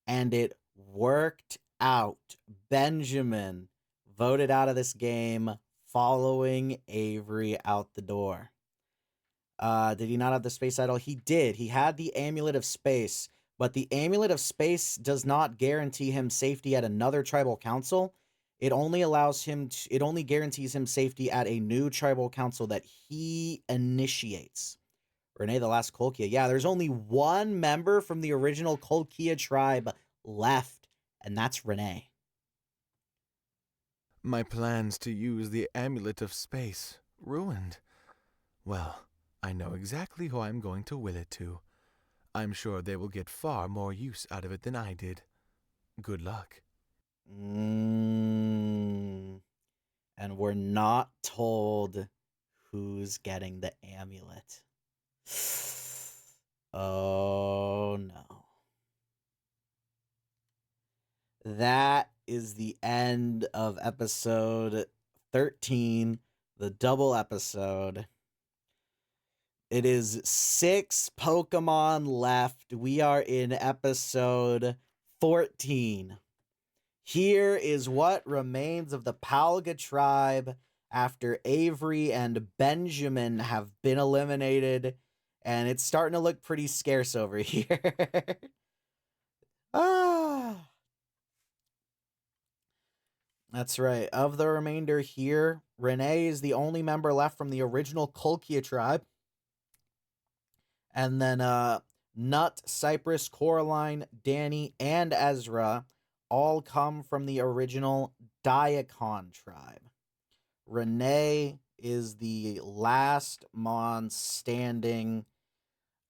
and it worked out. Benjamin voted out of this game following Avery out the door. Did he not have the space idol? He did. He had the Amulet of Space, but the Amulet of Space does not guarantee him safety at another tribal council. It only it only guarantees him safety at a new tribal council that he initiates. Rene, the last Kulkia. Yeah, there's only one member from the original Kulkia Tribe left, and that's Rene. My plans to use the Amulet of Space ruined. Well, I know exactly who I'm going to will it to. I'm sure they will get far more use out of it than I did. Good luck. And we're not told who's getting the amulet. Oh no. That is the end of episode 13, the double episode. It is 6 Pokemon left. We are in episode 14. Here is what remains of the Palga tribe after Avery and Benjamin have been eliminated, And it's starting to look pretty scarce over here. Ah. That's right. Of the remainder here, Rene is the only member left from the original Kulkia Tribe. And then Nut, Cypress, Coraline, Dani, and Ezra all come from the original Diakon Tribe. Rene is the last Mon standing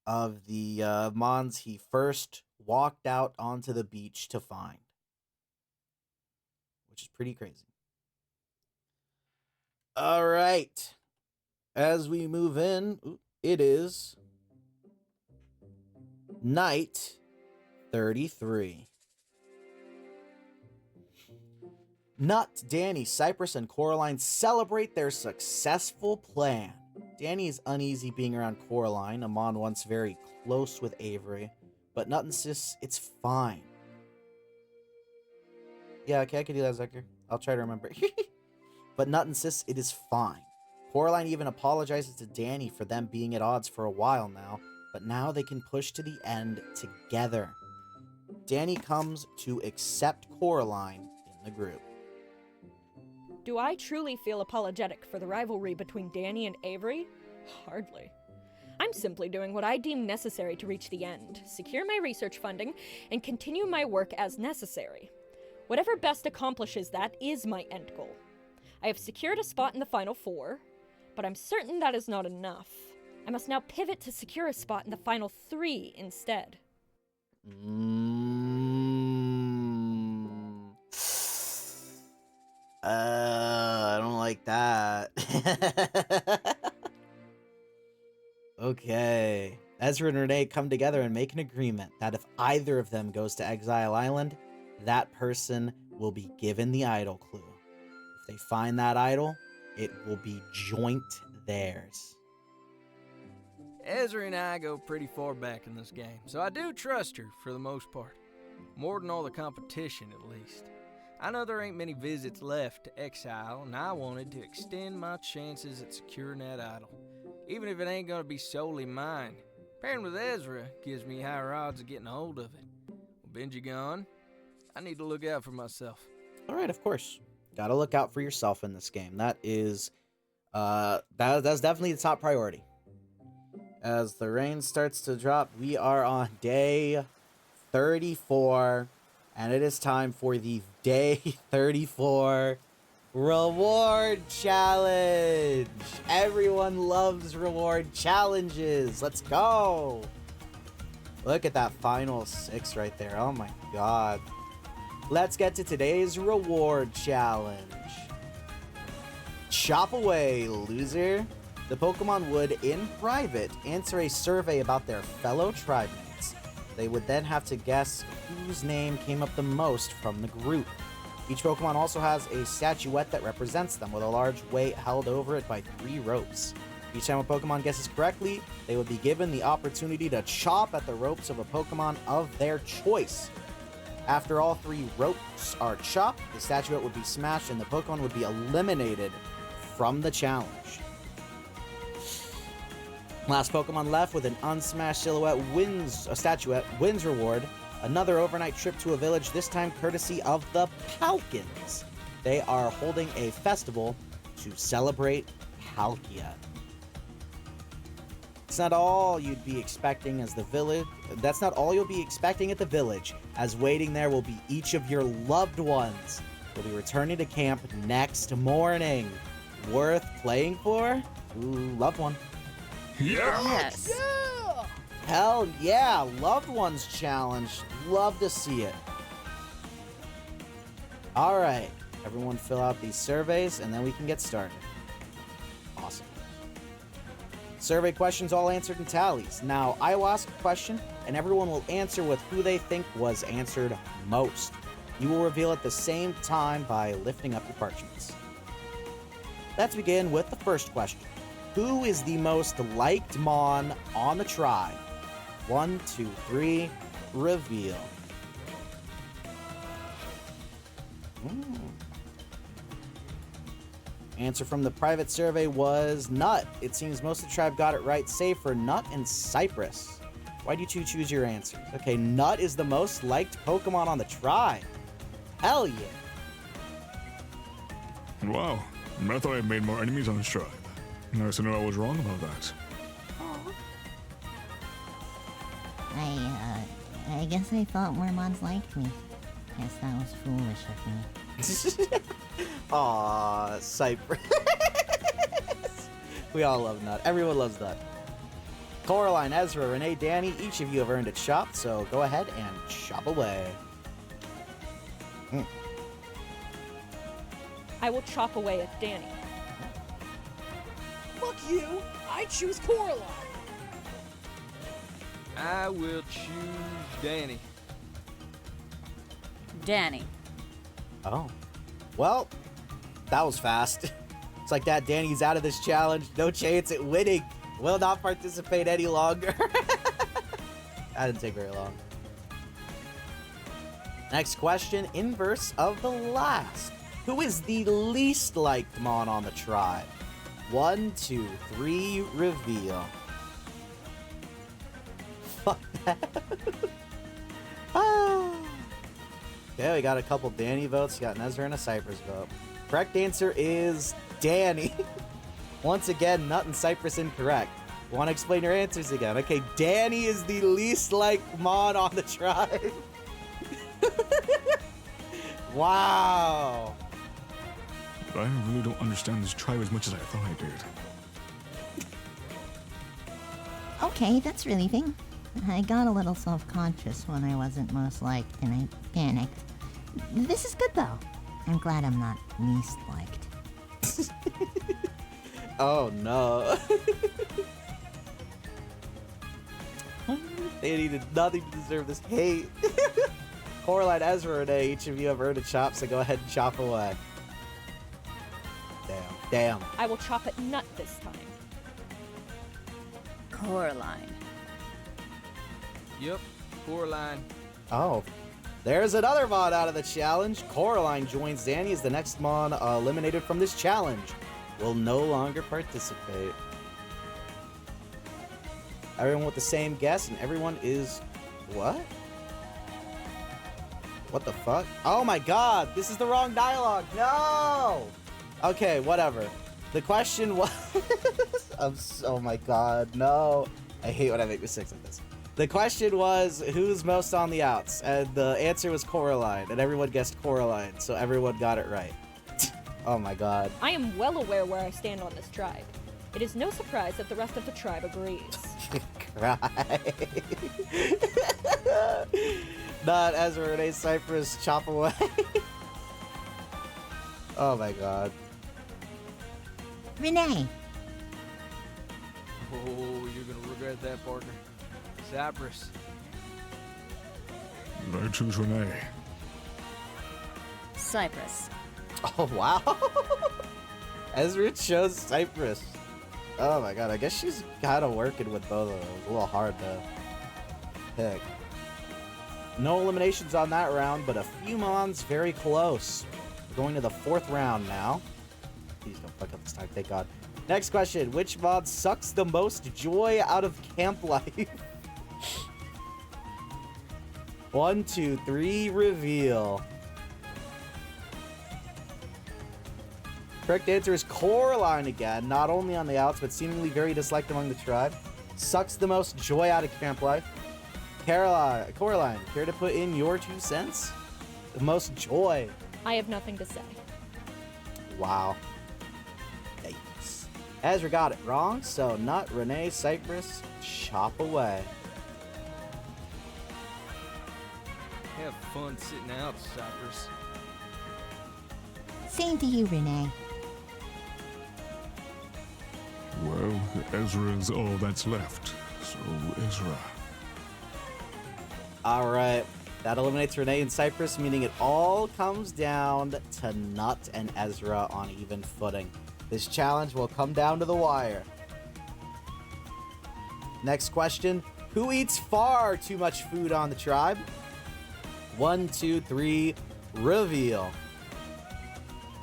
of the Mons he first walked out onto the beach to find. Which is pretty crazy. All right. As we move in, it is night 33. Nut, Dani, Cypress, and Coraline celebrate their successful plan. Dani is uneasy being around Coraline, a Mon once very close with Avery, but Nut insists it's fine. Yeah, okay, I can do that, Zechar. I'll try to remember. But Nut insists it is fine. Coraline even apologizes to Dani for them being at odds for a while now, but now they can push to the end together. Dani comes to accept Coraline in the group. Do I truly feel apologetic for the rivalry between Dani and Avery? Hardly. I'm simply doing what I deem necessary to reach the end, secure my research funding, and continue my work as necessary. Whatever best accomplishes that is my end goal. I have secured a spot in the Final Four, but I'm certain that is not enough. I must now pivot to secure a spot in the Final 3 instead. I don't like that. Okay. Ezra and Rene come together and make an agreement that if either of them goes to Exile Island, that person will be given the idol clue. If they find that idol, it will be joint theirs. Ezra and I go pretty far back in this game, so I do trust her for the most part. More than all the competition, at least. I know there ain't many visits left to Exile, and I wanted to extend my chances at securing that idol, even if it ain't gonna be solely mine. Pairing with Ezra gives me higher odds of getting a hold of it. Well, Benji gone, I need to look out for myself. All right, of course. Gotta look out for yourself in this game. That is, that's definitely the top priority. As the rain starts to drop, we are on day 34, and it is time for the day 34 reward challenge. Everyone loves reward challenges. Let's go. Look at that final 6 right there. Oh my god. Let's get to today's reward challenge. Chop away, loser. The Pokemon would, in private, answer a survey about their fellow tribe mates. They would then have to guess whose name came up the most from the group. Each Pokemon also has a statuette that represents them, with a large weight held over it by 3 ropes. Each time a Pokemon guesses correctly, they would be given the opportunity to chop at the ropes of a Pokemon of their choice. After all 3 ropes are chopped, the statuette would be smashed and the Pokemon would be eliminated from the challenge. Last Pokemon left with an unsmashed statuette wins reward. Another overnight trip to a village, this time courtesy of the Palkins. They are holding a festival to celebrate Palkia. That's not all you'd be expecting as the village. That's not all you'll be expecting at the village, as waiting there will be each of your loved ones. Will be returning to camp next morning. Worth playing for? Ooh, loved one. Yes. Yeah! Hell yeah, loved ones challenge. Love to see it. All right, everyone fill out these surveys and then we can get started. Awesome. Survey questions all answered in tallies. Now, I will ask a question and everyone will answer with who they think was answered most. You will reveal at the same time by lifting up your parchments. Let's begin with the first question. Who is the most liked Mon on the tribe? 1, 2, 3, reveal. Answer from the private survey was Nut. It seems most of the tribe got it right, save for Nut and Cypress. Why do you two choose your answers? Okay, Nut is the most liked Pokemon on the tribe. Hell yeah. Wow, I thought I had made more enemies on this tribe. Nice to know I was wrong about that. I guess I thought more mods liked me. Guess that was foolish of me. Aw, Cypress. We all love Nut. Everyone loves Nut. Coraline, Ezra, Rene, Dani, each of you have earned a chop, so go ahead and chop away. I will chop away at Dani. Fuck you! I choose Coraline! I will choose Dani. Dani. Oh. Well, that was fast. It's like that. Dani's out of this challenge. No chance at winning. Will not participate any longer. That didn't take very long. Next question, inverse of the last. Who is the least liked mon on the tribe? 1, 2, 3, reveal. Fuck that. Okay, we got a couple Dani votes. We got an Ezra and a Cypress vote. Correct answer is Dani. Once again, Nut and Cypress incorrect. Want to explain your answers again? Okay, Dani is the least liked mon on the tribe. Wow. I really don't understand this tribe as much as I thought I did. Okay, that's relieving. I got a little self-conscious when I wasn't most liked, and I panicked. This is good, though. I'm glad I'm not least liked. Oh, no. Dani did nothing to deserve this hate. Coraline, Ezra, Rene, each of you have earned a chop, so go ahead and chop away. Damn. I will chop at Nut this time. Coraline. Yep, Coraline. Oh, there's another mon out of the challenge. Coraline joins Dani as the next mon eliminated from this challenge. Will no longer participate. Everyone with the same guess, and everyone is... What? What the fuck? Oh my god, this is the wrong dialogue. No! Okay, whatever. The question was... oh my god, no. I hate when I make mistakes like this. The question was, who's most on the outs? And the answer was Coraline, and everyone guessed Coraline, so everyone got it right. Oh my god. I am well aware where I stand on this tribe. It is no surprise that the rest of the tribe agrees. Cry. Not Ezra, Rene, Cypress, chop away. Oh my god. Rene! Oh, you're gonna regret that, partner. Cypress. I choose Rene. Cypress. Oh wow. Ezra chose Cypress. Oh my god, I guess she's kind of working with both of them. It's a little hard to pick. No eliminations on that round, but a few mons very close. We're going to the 4th round now. Please don't fuck up this time, thank god. Next question, which mod sucks the most joy out of camp life? 1, 2, 3, reveal. Correct answer is Coraline again, not only on the outs, but seemingly very disliked among the tribe. Sucks the most joy out of camp life. Coraline, care to put in your 2 cents? The most joy. I have nothing to say. Wow. Yikes. Ezra got it wrong, so Nut, Rene, Cypress, chop away. Have fun sitting out, Cypress. Same to you, Rene. Well, Ezra's all that's left. So, Ezra. Alright. That eliminates Rene and Cypress, meaning it all comes down to Nut and Ezra on even footing. This challenge will come down to the wire. Next question. Who eats far too much food on the tribe? 1, 2, 3, reveal.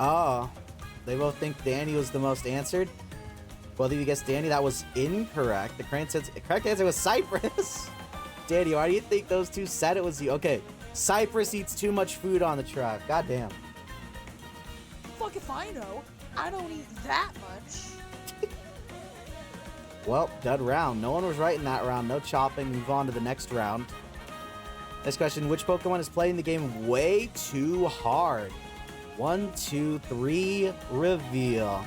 Oh. They both think Dani was the most answered. Both of you guessed Dani. That was incorrect. The correct answer was Cypress. Dani, why do you think those two said it was you? Okay, Cypress eats too much food on the tribe. Goddamn. Fuck if I know. I don't eat that much. Well, dud round. No one was right in that round. No chopping. Move on to the next round. Next question. Which Pokemon is playing the game way too hard? 1, 2, 3, reveal.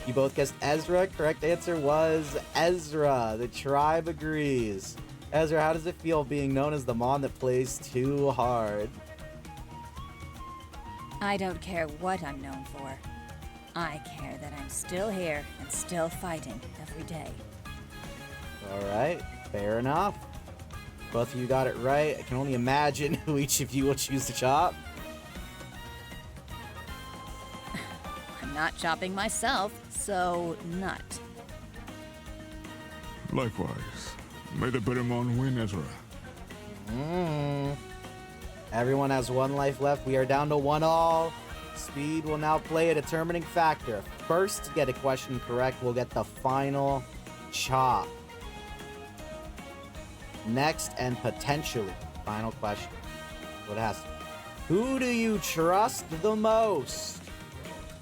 You both guessed Ezra. Correct answer was Ezra. The tribe agrees. Ezra, how does it feel being known as the Mon that plays too hard? I don't care what I'm known for. I care that I'm still here and still fighting every day. Alright, fair enough. Both of you got it right. I can only imagine who each of you will choose to chop. I'm not chopping myself, so not. Likewise. May the better Mon win, Ezra. Everyone has 1 life left. We are down to 1-all. Speed will now play a determining factor. First to get a question correct will get the final chop. Next and potentially final question. What has to be. Who do you trust the most?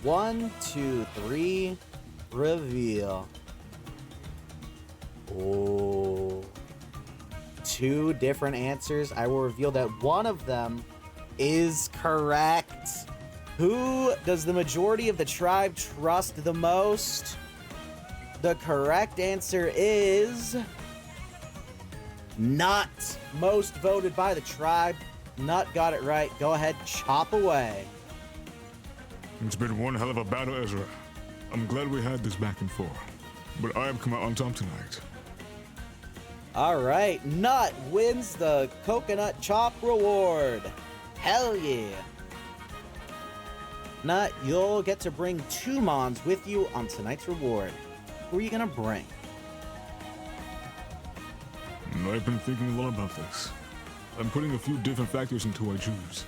1, 2, 3, reveal. Oh. 2 different answers. I will reveal that one of them is correct. Who does the majority of the tribe trust the most? The correct answer is Nut. Most voted by the tribe. Nut got it right. Go ahead, chop away. It's been one hell of a battle, Ezra. I'm glad we had this back and forth. But I have come out on top tonight. All right, Nut wins the coconut chop reward. Hell yeah. Nut, you'll get to bring 2 Mons with you on tonight's reward. Who are you gonna bring? I've been thinking a lot about this. I'm putting a few different factors into who I choose.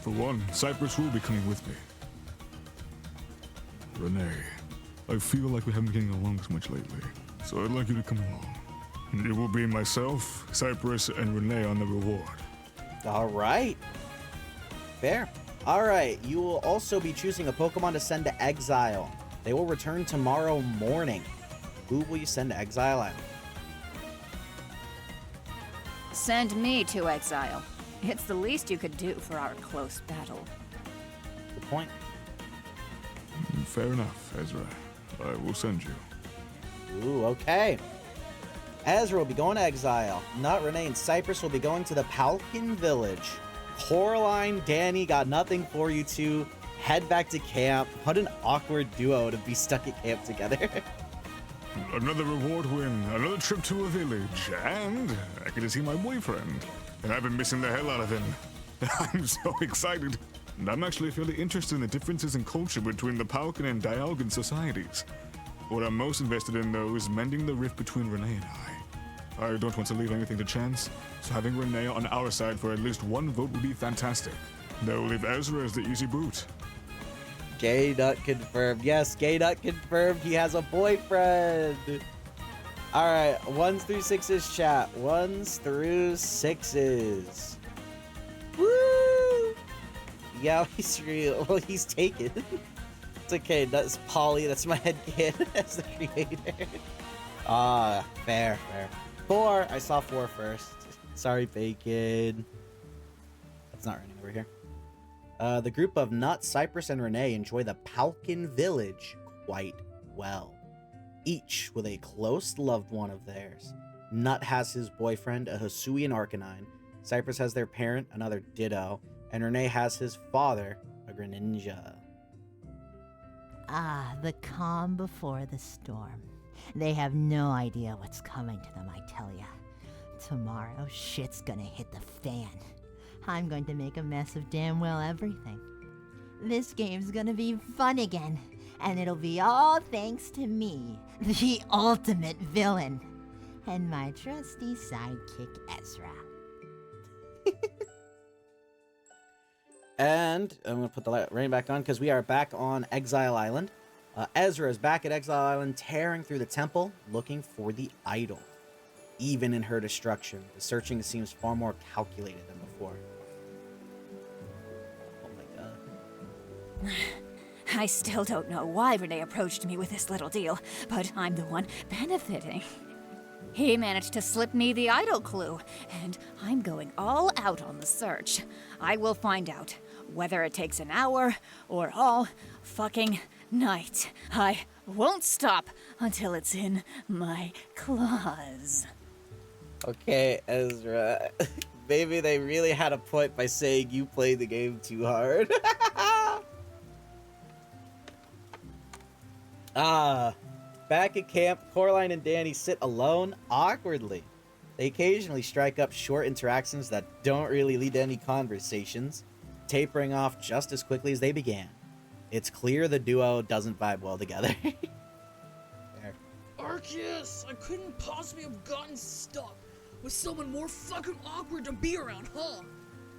For one, Cypress will be coming with me. Rene, I feel like we haven't been getting along as much lately, so I'd like you to come along. It will be myself, Cypress, and Rene on the reward. All right. Fair. All right, you will also be choosing a Pokemon to send to Exile. They will return tomorrow morning. Who will you send to Exile Island? Send me to exile. It's the least you could do for our close battle. Good point. Fair enough, Ezra. I will send you. Ooh, okay. Ezra will be going to Exile. Nut, Rene, and Cypress will be going to the Palkin Village. Coraline, Dani, got nothing for you two. Head back to camp. What an awkward duo to be stuck at camp together. Another reward win, another trip to a village, and I get to see my boyfriend. And I've been missing the hell out of him. I'm so excited. And I'm actually fairly interested in the differences in culture between the Palkin and Dialgan societies. What I'm most invested in, though, is mending the rift between Rene and I don't want to leave anything to chance, so having Rene on our side for at least 1 vote would be fantastic. That will leave Ezra as the easy boot. Gay Nut confirmed. Yes, Gay Nut confirmed he has a boyfriend. All right, 1s through 6s chat. 1s through 6s. Woo! Yeah, he's real. Well, he's taken. It's okay. That's Polly. That's my head kid as the creator. Fair. 4. I saw 4 first. Sorry, Bacon. That's not running over here. The group of Nut, Cypress, and Rene enjoy the Palkin Village quite well, each with a close loved one of theirs. Nut has his boyfriend, a Hisuian Arcanine. Cypress has their parent, another Ditto, and Rene has his father, a Greninja. Ah, the calm before the storm. They have no idea what's coming to them, I tell ya. Tomorrow, shit's gonna hit the fan. I'm going to make a mess of damn well everything. This game's gonna be fun again, and it'll be all thanks to me, the ultimate villain, and my trusty sidekick Ezra. And I'm going to put the rain back on because we are back on Exile Island. Ezra is back at Exile Island, tearing through the temple, looking for the idol. Even in her destruction, the searching seems far more calculated than before. Oh my god. I still don't know why Rene approached me with this little deal, but I'm the one benefiting. He managed to slip me the idol clue, and I'm going all out on the search. I will find out, whether it takes an hour or all fucking night. I won't stop until it's in my claws. Okay, Ezra. Maybe they really had a point by saying you played the game too hard. Back at camp, Coraline and Dani sit alone, awkwardly. They occasionally strike up short interactions that don't really lead to any conversations, tapering off just as quickly as they began. It's clear the duo doesn't vibe well together. There. Arceus, I couldn't possibly have gotten stuck with someone more fucking awkward to be around, huh?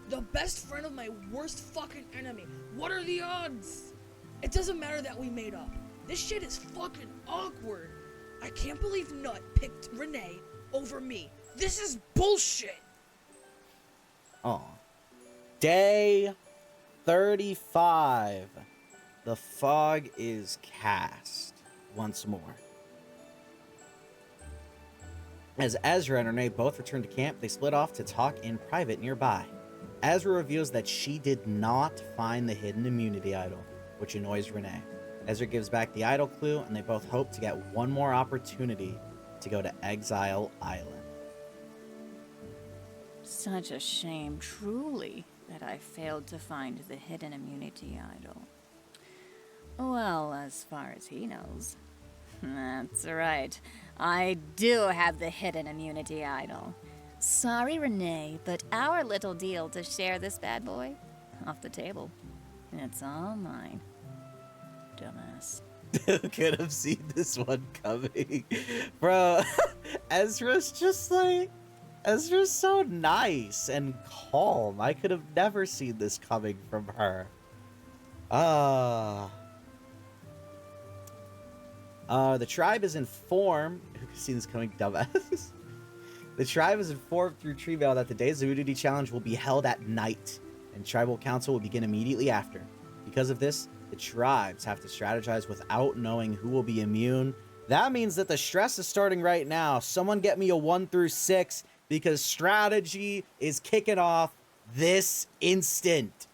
The best friend of my worst fucking enemy. What are the odds? It doesn't matter that we made up. This shit is fucking awkward. I can't believe Nut picked Rene over me. This is bullshit. Aw. Day 35. The fog is cast once more. As Ezra and Rene both return to camp, they split off to talk in private nearby. Ezra reveals that she did not find the hidden immunity idol, which annoys Rene. Ezra gives back the idol clue, and they both hope to get one more opportunity to go to Exile Island. Such a shame, truly, that I failed to find the hidden immunity idol. Well, as far as he knows. That's right. I do have the hidden immunity idol. Sorry, Rene, but our little deal to share this bad boy, off the table. It's all mine. Dumbass. Who could have seen this one coming? Bro, Ezra's so nice and calm. I could have never seen this coming from her. The tribe is informed. Who could see this coming, dumbass? The tribe is informed through Tree Veil that the Days of Immunity Challenge will be held at night, and Tribal Council will begin immediately after. Because of this, the tribes have to strategize without knowing who will be immune. That means that the stress is starting right now. Someone get me a 1 through 6 because strategy is kicking off this instant.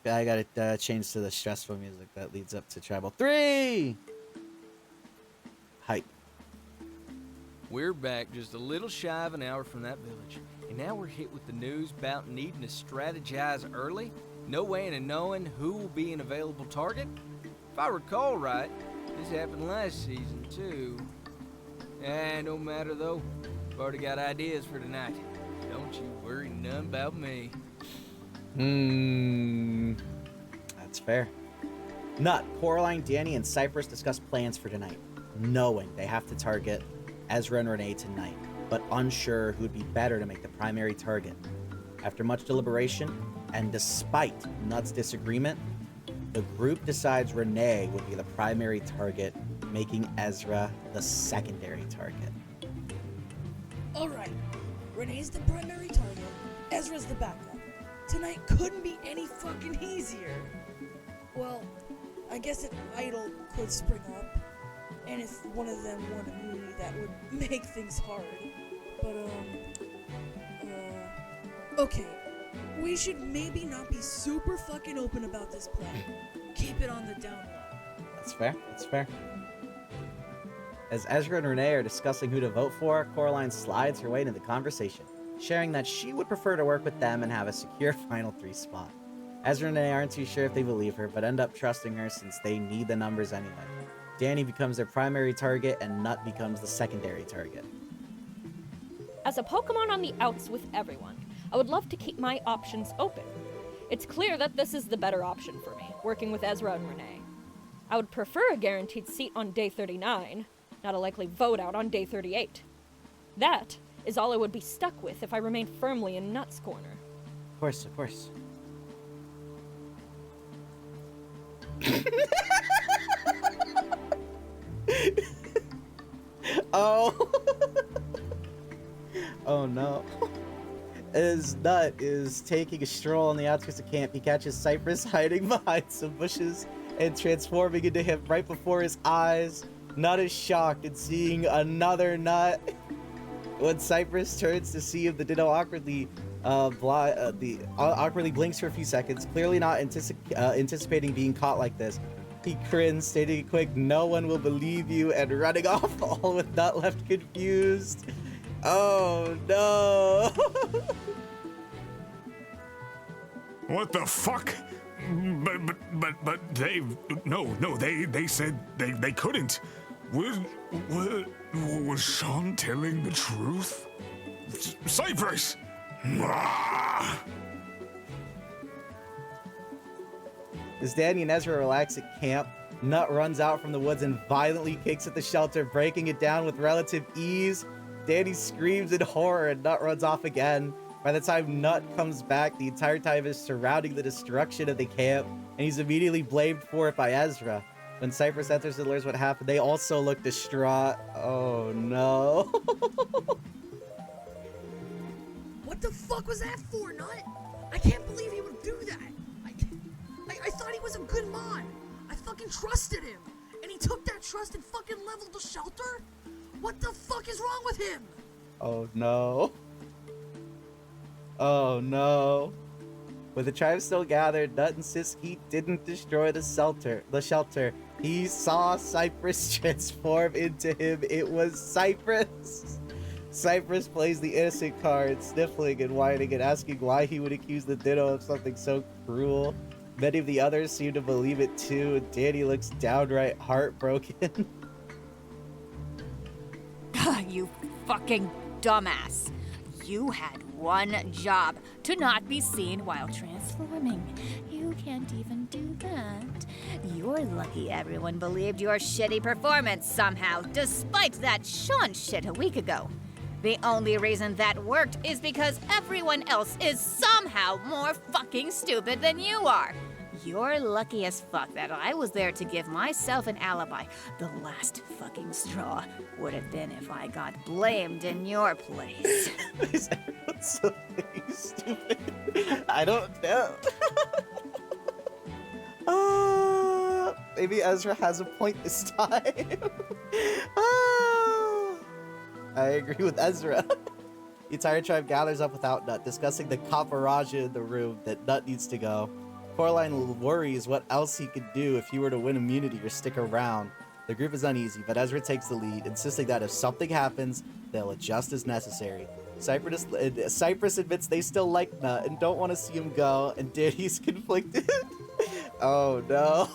I gotta change to the stressful music that leads up to Tribal 3. Hype. We're back just a little shy of an hour from that village, and now we're hit with the news about needing to strategize early. No way in knowing who will be an available target. If I recall right, this happened last season too. No matter though, I've already got ideas for tonight. Don't you worry none about me. That's fair. Nut, Coraline, Dani, and Cypress discuss plans for tonight, knowing they have to target Ezra and Rene tonight, but unsure who would be better to make the primary target. After much deliberation, and despite Nut's disagreement, the group decides Rene would be the primary target, making Ezra the secondary target. Alright, Rene's the primary target, Ezra's the backup. Tonight couldn't be any fucking easier. Well, I guess an idol could spring up, and if one of them won immunity, that would make things hard. But, okay. We should maybe not be super fucking open about this plan. Keep it on the down low. That's fair. That's fair. As Ezra and Rene are discussing who to vote for, Coraline slides her way into the conversation, sharing that she would prefer to work with them and have a secure final 3 spot. Ezra and Rene aren't too sure if they believe her, but end up trusting her since they need the numbers anyway. Dani becomes their primary target, and Nut becomes the secondary target. As a Pokemon on the outs with everyone, I would love to keep my options open. It's clear that this is the better option for me, working with Ezra and Rene. I would prefer a guaranteed seat on day 39, not a likely vote out on day 38. That is all I would be stuck with if I remained firmly in Nut's corner. Of course, of course. Oh. Oh no. As Nut is taking a stroll on the outskirts of camp, he catches Cypress hiding behind some bushes and transforming into him right before his eyes. Nut is shocked at seeing another Nut. When Cypress turns to see him, the Ditto awkwardly awkwardly blinks for a few seconds, clearly not anticipating being caught like this. He grins, stating a quick, "No one will believe you," and running off, all with Nut left confused. Oh no! What the fuck? But they said they couldn't. Was Sean telling the truth? Cypress! As Dani and Ezra relax at camp, Nut runs out from the woods and violently kicks at the shelter, breaking it down with relative ease. Dani screams in horror and Nut runs off again. By the time Nut comes back, the entire time is surrounding the destruction of the camp, and he's immediately blamed for it by Ezra. When Cypress enters and learns what happened, they also look distraught. Oh no. What the fuck was that for, Nut? I can't believe he would do that. I thought he was a good mon. I fucking trusted him. And he took that trust and fucking leveled the shelter? What the fuck is wrong with him? Oh no. Oh no. With the tribe still gathered, Nut insists he didn't destroy the shelter. He saw Cypress transform into him. It was Cypress. Cypress plays the innocent card, sniffling and whining and asking why he would accuse the Ditto of something so cruel. Many of the others seem to believe it too, and Dani looks downright heartbroken. You fucking dumbass. You had one job, to not be seen while transforming. You can't even do that. You're lucky everyone believed your shitty performance somehow, despite that Sean shit a week ago. The only reason that worked is because everyone else is somehow more fucking stupid than you are. You're lucky as fuck that I was there to give myself an alibi. The last fucking straw would have been if I got blamed in your place. Is everyone so fucking stupid? I don't know. Maybe Ezra has a point this time. I agree with Ezra. The entire tribe gathers up without Nut, discussing the caparaja in the room that Nut needs to go. Coraline worries what else he could do if he were to win immunity or stick around. The group is uneasy, but Ezra takes the lead, insisting that if something happens, they'll adjust as necessary. Cypress admits they still like Nut and don't want to see him go, and Dani's conflicted. Oh no.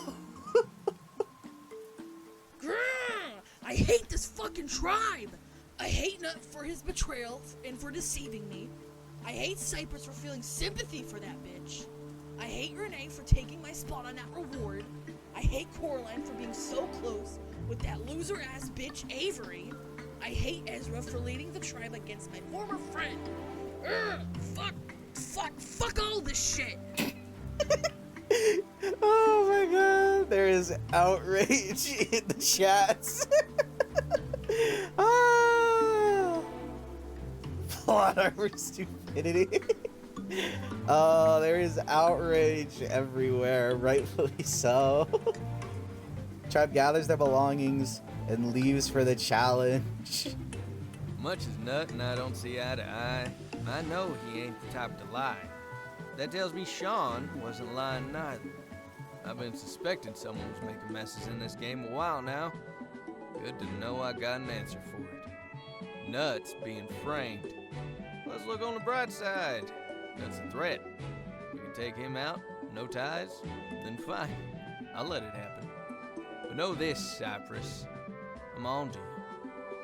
I hate this fucking tribe! I hate Nut for his betrayal and for deceiving me. I hate Cypress for feeling sympathy for that bitch. I hate Rene for taking my spot on that reward. I hate Coraline for being so close with that loser-ass bitch Avery. I hate Ezra for leading the tribe against my former friend. Fuck all this shit. Oh my god, there is outrage in the chats. Plot armor stupidity. Oh, there is outrage everywhere, rightfully so. Tribe gathers their belongings and leaves for the challenge. Much as Nut and I don't see eye to eye, I know he ain't the type to lie. That tells me Sean wasn't lying neither. I've been suspecting someone was making messes in this game a while now. Good to know I got an answer for it. Nut's being framed. Let's look on the bright side. That's a threat. We can take him out, no ties, then fine. I'll let it happen. But know this, Cypress. I'm on to you.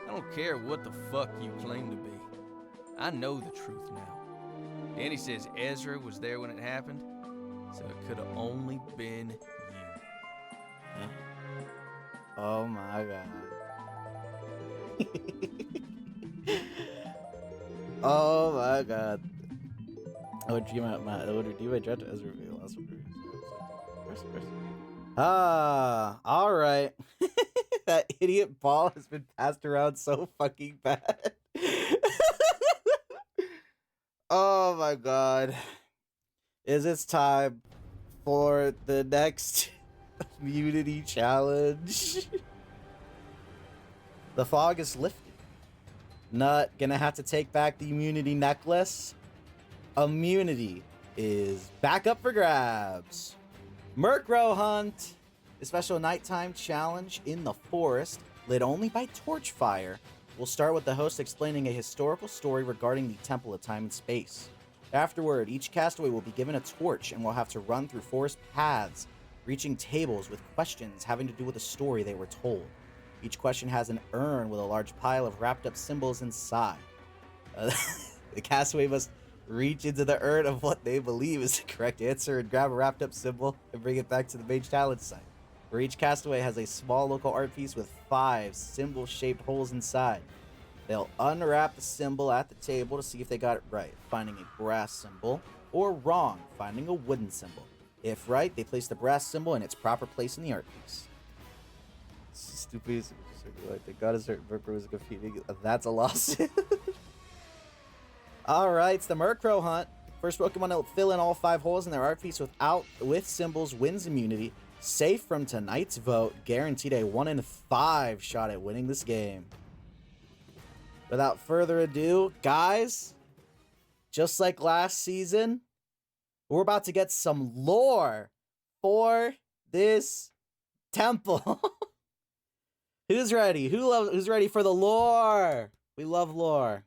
I don't care what the fuck you claim to be. I know the truth now. Dani says Ezra was there when it happened, so it could have only been you. Oh my god. Oh my god. All right. That idiot ball has been passed around so fucking bad. Oh my god. Is it time for the next immunity challenge? The fog is lifted. Not gonna have to take back the immunity necklace. Immunity is back up for grabs. Murkrow Hunt, a special nighttime challenge in the forest, lit only by torch fire. We'll start with the host explaining a historical story regarding the Temple of Time and Space. Afterward, each castaway will be given a torch and will have to run through forest paths, reaching tables with questions having to do with the story they were told. Each question has an urn with a large pile of wrapped up symbols inside. The castaway must reach into the urn of what they believe is the correct answer and grab a wrapped up symbol and bring it back to the main challenge site, where each castaway has a small local art piece with 5 symbol-shaped holes inside. They'll unwrap the symbol at the table to see if they got it right, finding a brass symbol, or wrong, finding a wooden symbol. If right, they place the brass symbol in its proper place in the art piece. Stupid. They got a certain Murkrow was competing. That's a lawsuit. Alright, it's the Murkrow Hunt. First Pokemon to fill in all 5 holes in their art piece with symbols wins immunity. Safe from tonight's vote, guaranteed a 1 in 5 shot at winning this game. Without further ado, guys, just like last season, we're about to get some lore for this temple. Who's ready? Who's ready for the lore? We love lore.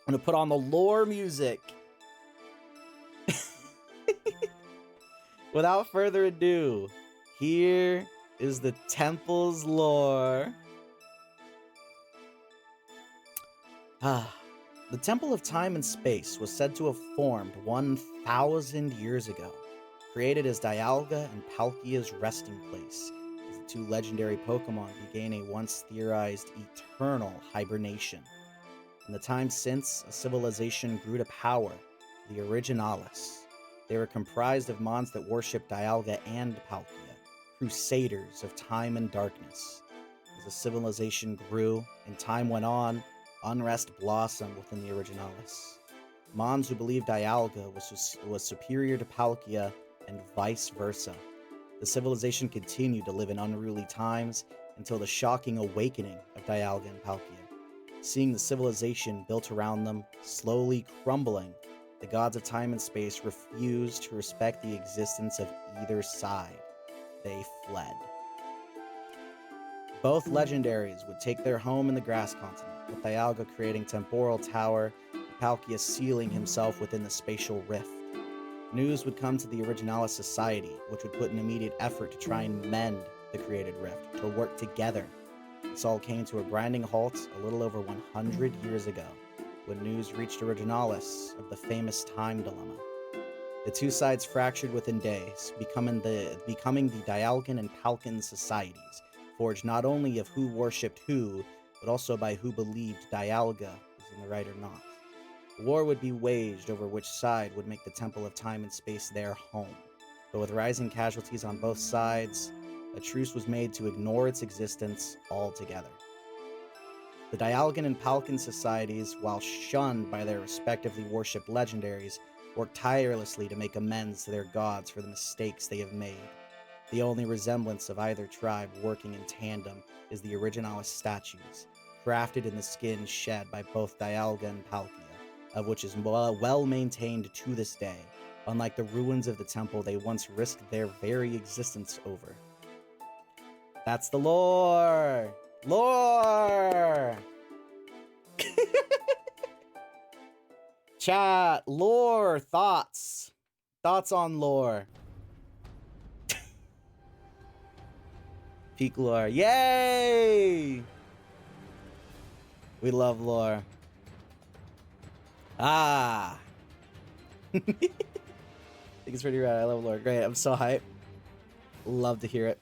I'm gonna put on the lore music. Without further ado, here is the temple's lore. The Temple of Time and Space was said to have formed 1,000 years ago, created as Dialga and Palkia's resting place, as the 2 legendary Pokemon began a once theorized eternal hibernation. In the time since, a civilization grew to power, the Originalis. They were comprised of Mons that worshipped Dialga and Palkia, crusaders of time and darkness. As the civilization grew and time went on, unrest blossomed within the Originalis. Mons who believed Dialga was superior to Palkia and vice versa. The civilization continued to live in unruly times until the shocking awakening of Dialga and Palkia. Seeing the civilization built around them slowly crumbling, the gods of time and space refused to respect the existence of either side. They fled. Both legendaries would take their home in the grass continent, with Dialga creating Temporal Tower and Palkia sealing himself within the spatial rift. News would come to the Originalis Society, which would put an immediate effort to try and mend the created rift, to work together. This all came to a grinding halt a little over 100 years ago, when news reached Originalis of the famous time dilemma. The 2 sides fractured within days, becoming the Dialgan and Palkin societies, forged not only of who worshipped who, but also by who believed Dialga was in the right or not. War would be waged over which side would make the Temple of Time and Space their home, but with rising casualties on both sides, a truce was made to ignore its existence altogether. The Dialgan and Palkin societies, while shunned by their respectively worshipped legendaries, worked tirelessly to make amends to their gods for the mistakes they have made. The only resemblance of either tribe working in tandem is the Originalis statues, crafted in the skin shed by both Dialga and Palkia, of which is well maintained to this day, unlike the ruins of the temple they once risked their very existence over. That's the lore! Lore! Chat, lore, thoughts. Thoughts on lore. Peak lore. Yay! We love lore. Ah! I think it's pretty rad. I love lore. Great. I'm so hyped. Love to hear it.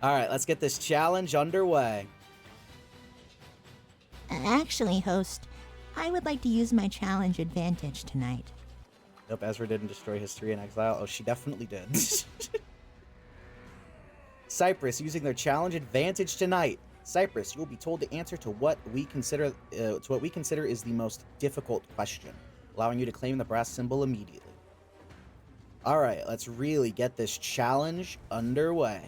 Alright, let's get this challenge underway. Actually, host, I would like to use my challenge advantage tonight. Nope, Ezra didn't destroy history in exile. Oh, she definitely did. Cypress using their challenge advantage tonight. Cypress, you will be told to answer to what we consider is the most difficult question, allowing you to claim the brass symbol immediately. All right, let's really get this challenge underway.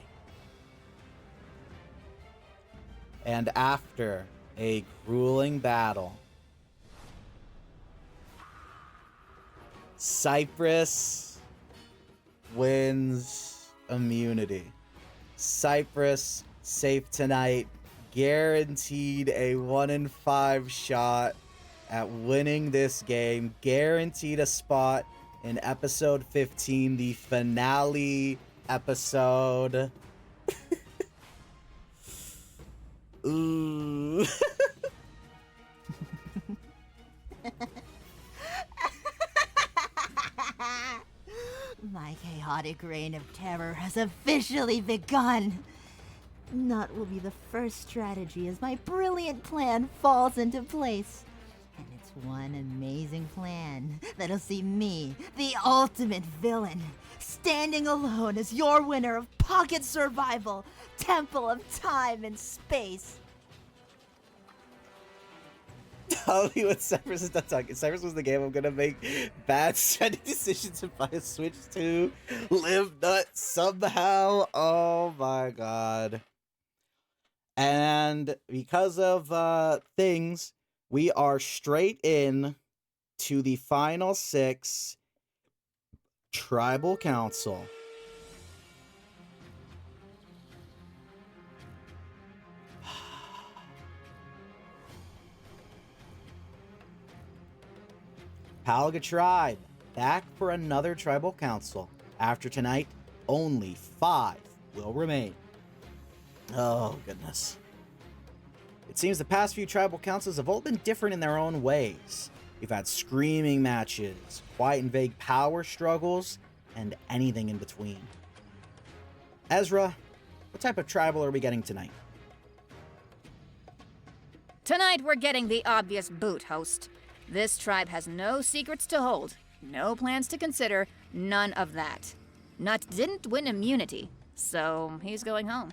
And after a grueling battle, Cypress wins immunity. Cypress, safe tonight, guaranteed a 1 in 5 shot at winning this game, guaranteed a spot in episode 15, the finale episode. Ooh. My chaotic reign of terror has officially begun. Nut will be the first strategy as my brilliant plan falls into place. And it's one amazing plan that'll see me, the ultimate villain, standing alone as your winner of Pocket Survival, Temple of Time and Space. Tell me what Cypress is done talking. Cypress was the game I'm gonna make bad strategy decisions if I switch to live nut somehow. Oh my god. And because of things, we are straight in to the final 6 Tribal Council. Kulkia Tribe, back for another Tribal Council. After tonight, only 5 will remain. Oh, goodness. It seems the past few Tribal Councils have all been different in their own ways. We've had screaming matches, quiet and vague power struggles, and anything in between. Ezra, what type of Tribal are we getting tonight? Tonight we're getting the obvious boot, host. This tribe has no secrets to hold, no plans to consider, none of that. Nut didn't win immunity, so he's going home.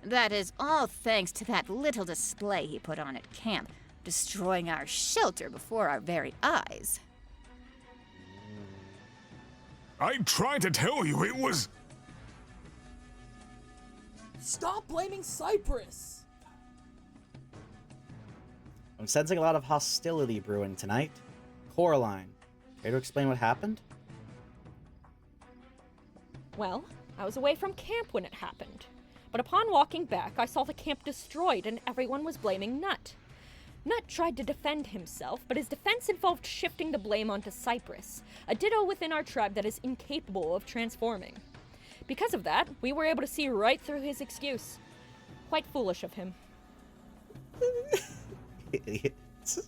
That is all thanks to that little display he put on at camp, destroying our shelter before our very eyes. I tried to tell you it was... Stop blaming Cypress! I'm sensing a lot of hostility brewing tonight. Coraline, care to explain what happened? Well, I was away from camp when it happened. But upon walking back, I saw the camp destroyed and everyone was blaming Nut. Nut tried to defend himself, but his defense involved shifting the blame onto Cypress, a ditto within our tribe that is incapable of transforming. Because of that, we were able to see right through his excuse. Quite foolish of him. Idiots.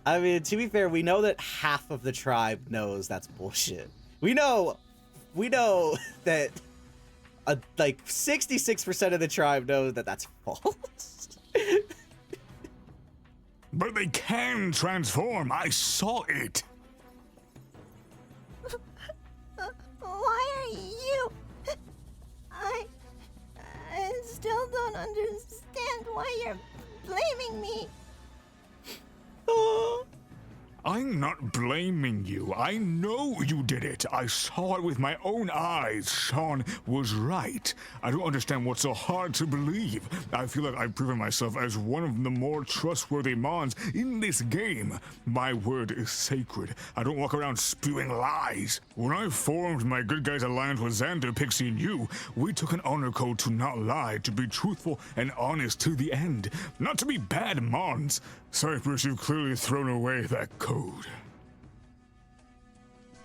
I mean, to be fair, we know that half of the tribe knows that's bullshit. We know that like 66% of the tribe knows that that's false. But they can transform. I saw it. Why are you... I still don't understand why you're blaming me. I'm not blaming you. I know you did it. I saw it with my own eyes. Sean was right. I don't understand what's so hard to believe. I feel like I've proven myself as one of the more trustworthy Mons in this game. My word is sacred. I don't walk around spewing lies. When I formed my Good Guys Alliance with Xander, Pixxy, and you, we took an honor code to not lie, to be truthful and honest to the end. Not to be bad Mons. Cypress, you've clearly thrown away that code.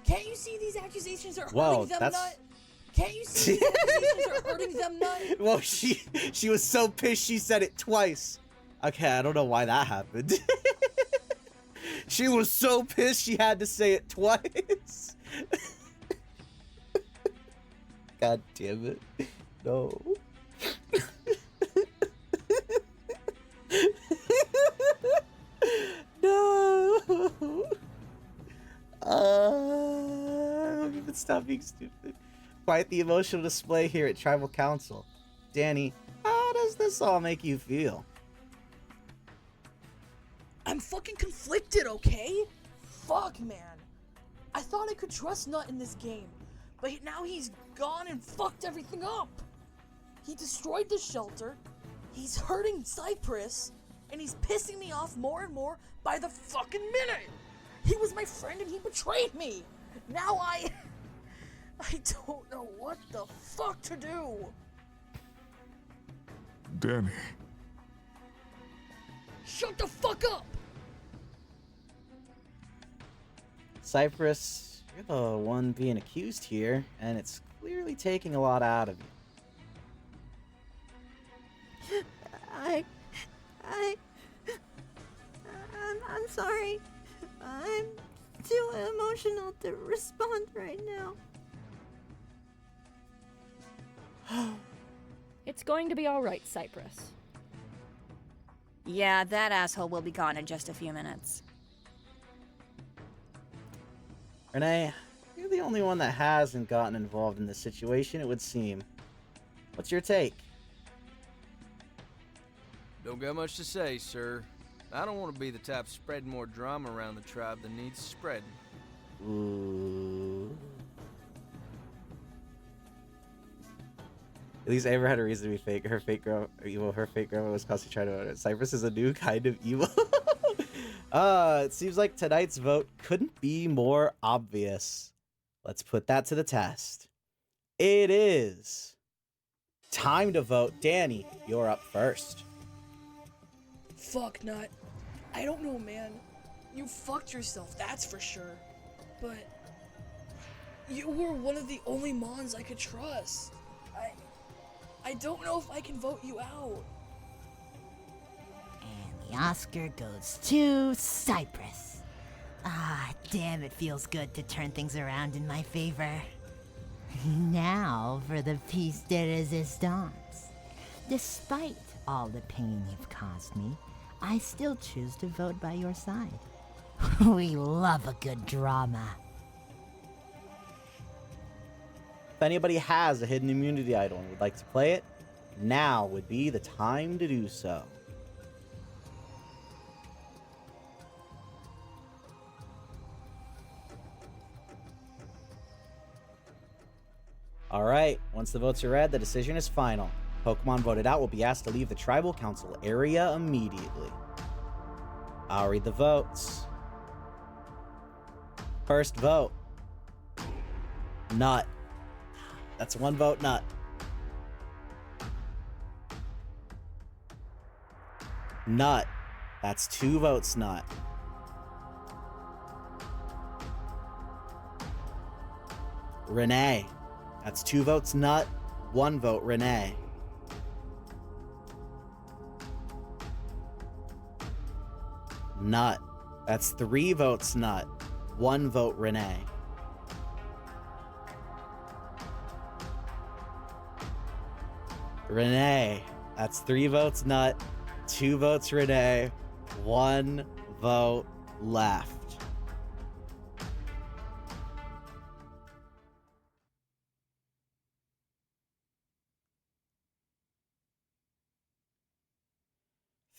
Can't you see these accusations are Whoa, hurting them, that's... Nut? Can't you see these accusations are hurting them, Nut? Well, she was so pissed she said it twice. Okay, I don't know why that happened. She was so pissed she had to say it twice. God damn it. No. No. Stop being stupid. Quite the emotional display here at Tribal Council. Dani, how does this all make you feel? I'm fucking conflicted, okay? Fuck, man. I thought I could trust Nut in this game, but now he's gone and fucked everything up. He destroyed the shelter, he's hurting Cypress, and he's pissing me off more and more by the fucking minute. He was my friend and he betrayed me. Now I don't know what the fuck to do. Dani. Shut the fuck up! Cypress, you're the one being accused here, and it's clearly taking a lot out of you. I'm sorry. I'm too emotional to respond right now. It's going to be all right, Cypress. Yeah, that asshole will be gone in just a few minutes. Rene, you're the only one that hasn't gotten involved in this situation, it would seem. What's your take? Don't got much to say, sir. I don't want to be the type spreading more drama around the tribe than needs spreading. Ooh. At least Amber had a reason to be fake. Her fake girl, evil. Her fake grandma was constantly trying to vote it. Cypress is a new kind of evil. It seems like tonight's vote couldn't be more obvious. Let's put that to the test. It is time to vote. Dani, you're up first. Fuck, Nut. I don't know, man. You fucked yourself, that's for sure. But you were one of the only Mons I could trust. I don't know if I can vote you out. And the Oscar goes to Cypress. Ah, damn, it feels good to turn things around in my favor. Now for the piece de resistance. Despite all the pain you've caused me, I still choose to vote by your side. We love a good drama. If anybody has a hidden immunity idol and would like to play it, now would be the time to do so. Alright, once the votes are read, the decision is final. Pokemon voted out will be asked to leave the Tribal Council area immediately. I'll read the votes. First vote. Nut. That's one vote, Nut. Nut. That's 2 votes, Nut. Rene. That's 2 votes, Nut. 1 vote, Rene. Nut. That's 3 votes, Nut. 1 vote, Rene. Rene. That's 3 votes, Nut. 2 votes, Rene. 1 vote left.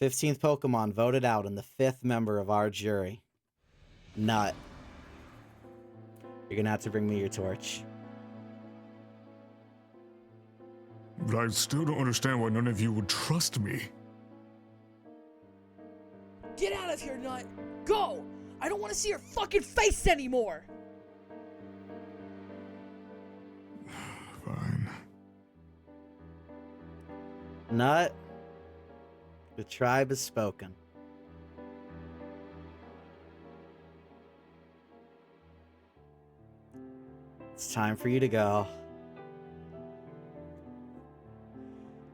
th Pokemon voted out and the 5th member of our jury. Nut. You're gonna have to bring me your torch. But I still don't understand why none of you would trust me. Get out of here, Nut. Go! I don't want to see your fucking face anymore! Fine. Nut. The tribe has spoken. It's time for you to go.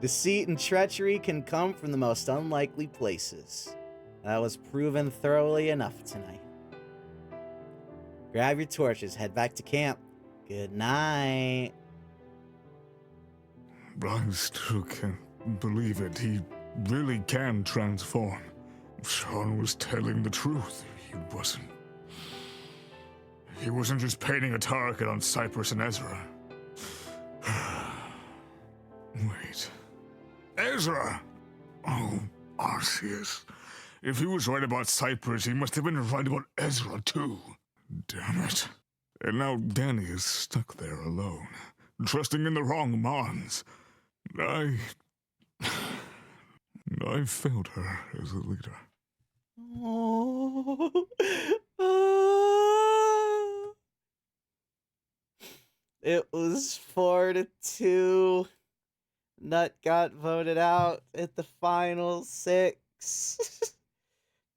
Deceit and treachery can come from the most unlikely places. That was proven thoroughly enough tonight. Grab your torches, head back to camp. Good night. I still can't believe it. He really can transform. Sean was telling the truth. He wasn't. he wasn't just painting a target on Cypress and Ezra. Wait. Ezra! Oh, Arceus. If he was right about Cypress, he must have been right about Ezra, too. Damn it. And now Dani is stuck there alone, trusting in the wrong Mons. I failed her as a leader. Oh. It was 4-2. Nut got voted out at the final 6.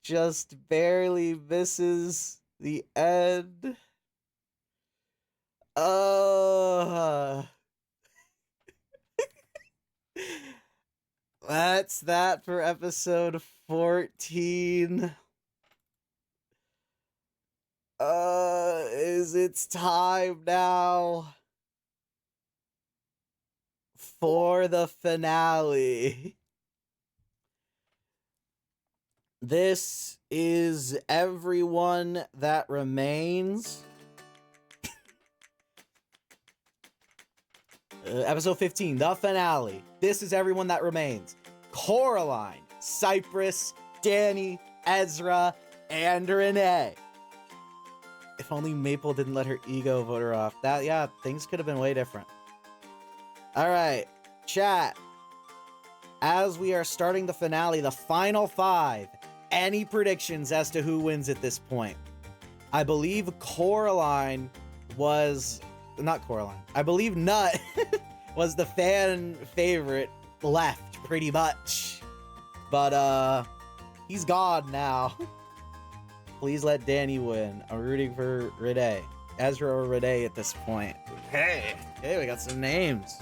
Just barely misses the end. That's that for episode 14. Is it's time now for the finale. This is everyone that remains. Episode 15, the finale. This is everyone that remains. Coraline, Cypress, Dani, Ezra, and Rene. If only Maple didn't let her ego vote her off. Yeah, things could have been way different. Alright, chat. As we are starting the finale, the final 5, any predictions as to who wins at this point? I believe Coraline was... Not Coraline. I believe Nut was the fan favorite left, pretty much. But, he's gone now. Please let Dani win. I'm rooting for Rene. Ezra or Rene at this point. Hey, we got some names.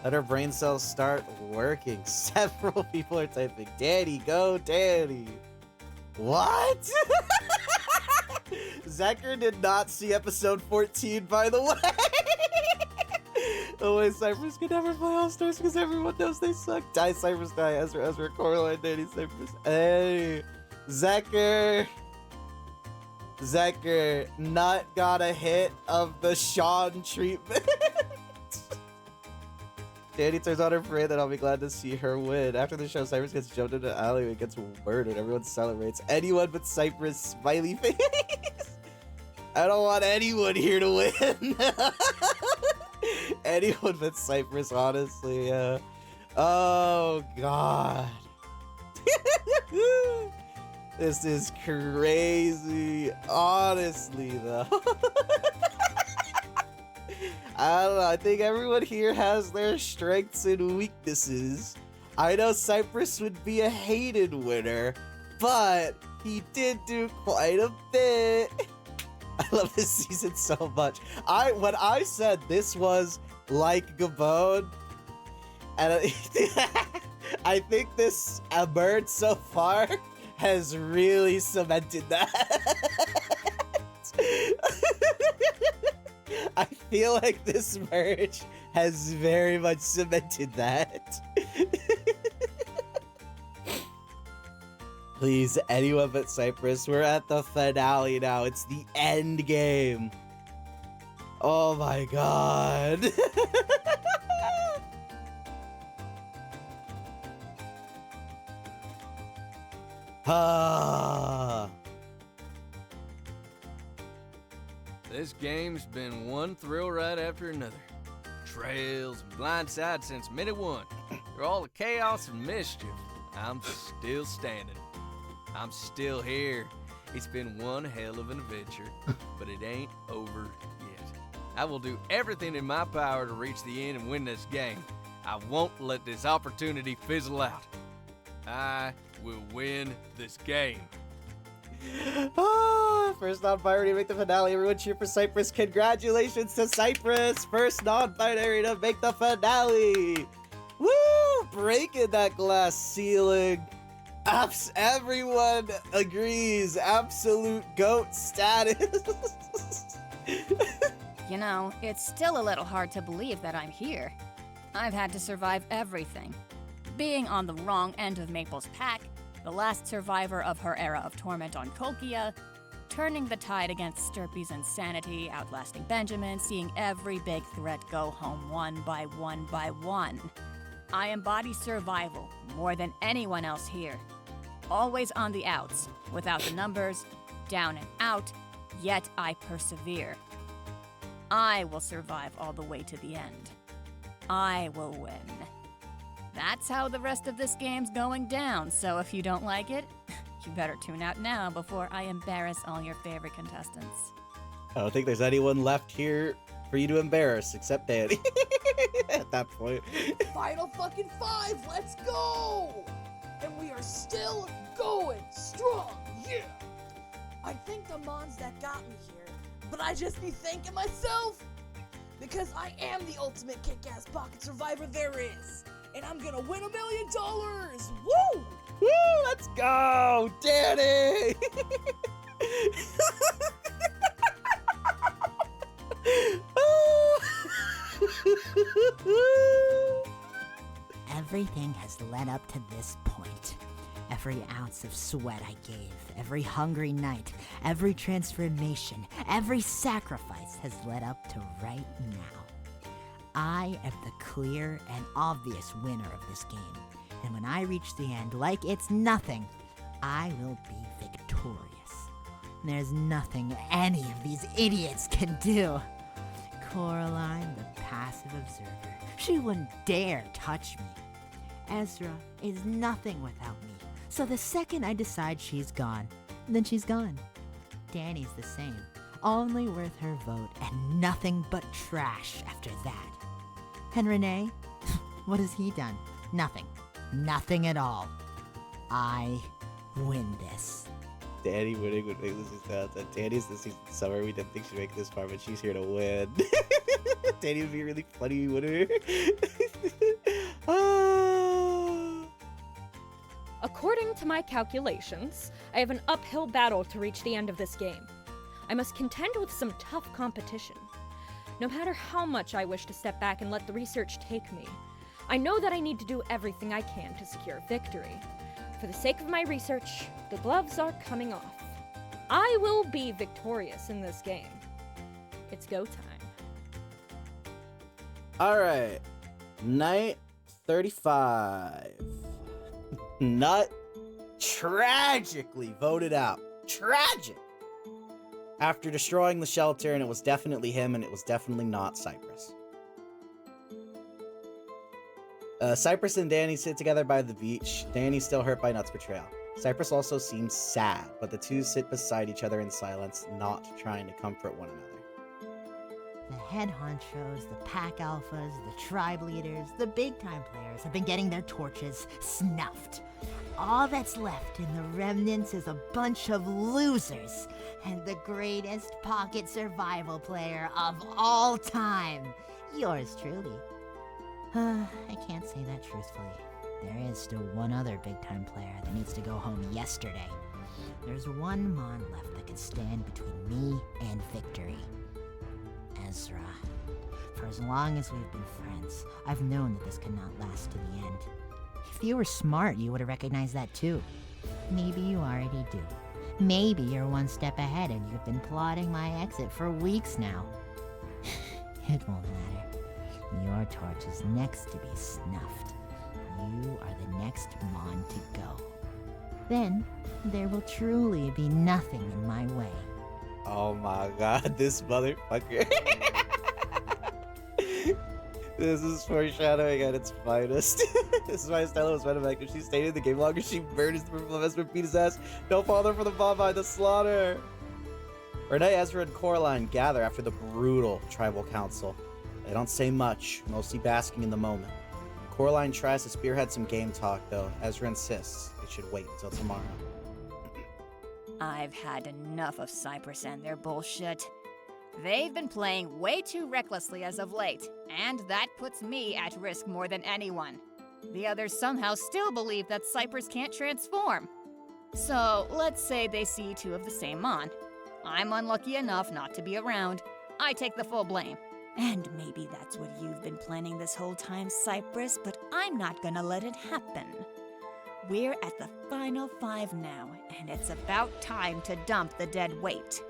Let our brain cells start working. Several people are typing, Dani, go Dani. What? Zechar did not see episode 14, by the way. Oh wait, Cypress can never play All-Stars because everyone knows they suck. Die, Cypress, die. Ezra, Coraline, Dani, Cypress. Hey, Zechar, not got a hit of the Sean treatment. Dani turns on her parade, then I'll be glad to see her win. After the show, Cypress gets jumped into an alleyway and gets murdered. Everyone celebrates. Anyone but Cypress, smiley face. I don't want anyone here to win. Anyone but Cypress, honestly, yeah. Oh, God. This is crazy. Honestly, though. I don't know. I think everyone here has their strengths and weaknesses. I know Cypress would be a hated winner, but he did do quite a bit. I love this season so much. When I said this was like Gabon, and I think this bird so far has really cemented that. I feel like this merge has very much cemented that. Please, anyone but Cypress. We're at the finale now. It's the end game. Oh my god. This game's been one thrill ride after another. Trails and blindside since minute 1. Through all the chaos and mischief, I'm still standing. I'm still here. It's been one hell of an adventure, but it ain't over yet. I will do everything in my power to reach the end and win this game. I won't let this opportunity fizzle out. I will win this game. First non-binary to make the finale. Everyone cheer for Cypress. Congratulations to Cypress. First non-binary to make the finale. Woo! Breaking that glass ceiling. Everyone agrees. Absolute GOAT status. You know, it's still a little hard to believe that I'm here. I've had to survive everything. Being on the wrong end of Maple's pack, the last survivor of her era of torment on Kulkia, turning the tide against Sturpy's insanity, outlasting Benjamin, seeing every big threat go home one by one by one. I embody survival more than anyone else here. Always on the outs, without the numbers, down and out, yet I persevere. I will survive all the way to the end. I will win. That's how the rest of this game's going down, so if you don't like it, you better tune out now before I embarrass all your favorite contestants. I don't think there's anyone left here for you to embarrass except Dani. At that point. Final fucking 5, let's go! And we are still going strong, yeah! I think the Mons that got me here, but I just be thanking myself! Because I am the ultimate kick-ass pocket survivor there is! And I'm gonna win $1 million! Woo! Woo! Let's go! Dani! Everything has led up to this point. Every ounce of sweat I gave, every hungry night, every transformation, every sacrifice has led up to right now. I am the clear and obvious winner of this game, and when I reach the end like it's nothing, I will be victorious. There's nothing any of these idiots can do. Coraline, the passive observer, she wouldn't dare touch me. Ezra is nothing without me, so the second I decide she's gone, then she's gone. Dani's the same, only worth her vote and nothing but trash after that. And Rene, what has he done? Nothing. Nothing at all. I win this. Dani winning would make this sound. Dani's this season summer. We didn't think she'd make it this far, but she's here to win. Dani would be a really funny winner. According to my calculations, I have an uphill battle to reach the end of this game. I must contend with some tough competition. No matter how much I wish to step back and let the research take me, I know that I need to do everything I can to secure victory. For the sake of my research, the gloves are coming off. I will be victorious in this game. It's go time. Alright. Night 35. Nut tragically voted out. Tragic! After destroying the shelter, and it was definitely him, and it was definitely not Cypress. Cypress and Dani sit together by the beach. Dani's still hurt by Nut's betrayal. Cypress also seems sad, but the two sit beside each other in silence, not trying to comfort one another. The head honchos, the pack alphas, the tribe leaders, the big-time players have been getting their torches snuffed. All that's left in the remnants is a bunch of losers and the greatest pocket survival player of all time. Yours truly. I can't say that truthfully. There is still one other big-time player that needs to go home yesterday. There's one Mon left that can stand between me and victory. Ezra. For as long as we've been friends, I've known that this cannot last to the end. If you were smart, you would have recognized that too. Maybe you already do. Maybe you're one step ahead and you've been plotting my exit for weeks now. It won't matter. Your torch is next to be snuffed. You are the next Mon to go. Then, there will truly be nothing in my way. Oh my god, this motherfucker. This is foreshadowing at its finest. This is why Estella was venomous, because she stayed in the game longer. She murders the purple Ezra, beat his ass. No father for the bomb by the slaughter. Rene, Ezra, and Coraline gather after the brutal tribal council. They don't say much, mostly basking in the moment. Coraline tries to spearhead some game talk, though. Ezra insists it should wait until tomorrow. I've had enough of Cypress and their bullshit. They've been playing way too recklessly as of late, and that puts me at risk more than anyone. The others somehow still believe that Cypress can't transform. So, let's say they see two of the same Mon. I'm unlucky enough not to be around. I take the full blame. And maybe that's what you've been planning this whole time, Cypress, but I'm not gonna let it happen. We're at the final 5 now, and it's about time to dump the dead weight.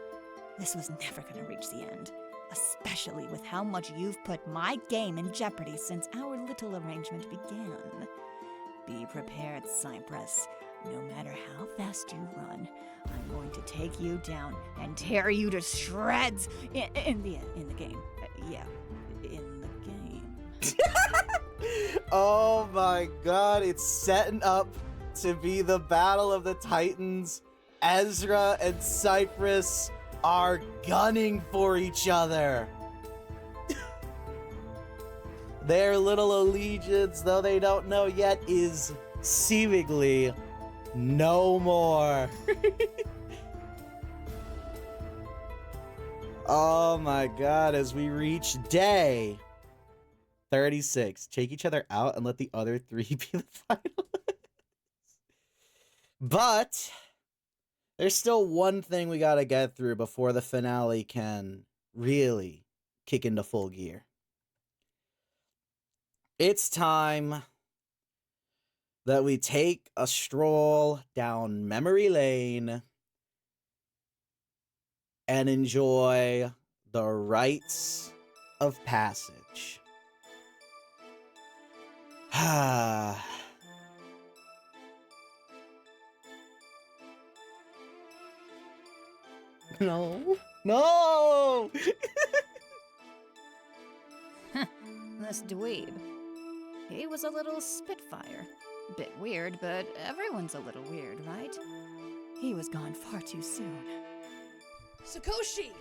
This was never gonna reach the end, especially with how much you've put my game in jeopardy since our little arrangement began. Be prepared, Cypress. No matter how fast you run, I'm going to take you down and tear you to shreds in the game. Yeah, in the game. Oh my god, it's setting up to be the Battle of the Titans. Ezra and Cypress are gunning for each other. Their little allegiance, though they don't know yet, is seemingly no more. Oh my god, as we reach day 36. Take each other out and let the other 3 be the finalists. But there's still one thing we gotta get through before the finale can really kick into full gear. It's time that we take a stroll down memory lane and enjoy the rites of passage. No. No! This dweeb. He was a little spitfire. Bit weird, but everyone's a little weird, right? He was gone far too soon. Sukoshi,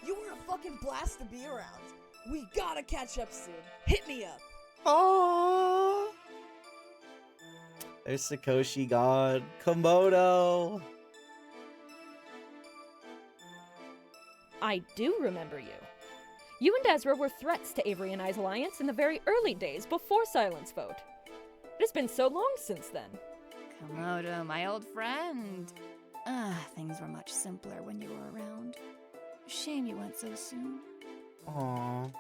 you were a fucking blast to be around. We gotta catch up soon. Hit me up. Oh, there's Sukoshi gone. Komodo. I do remember you. You and Ezra were threats to Avery and I's alliance in the very early days before Silence Vote. It has been so long since then. Komodo, my old friend. Things were much simpler when you were around. Shame you went so soon. Aww.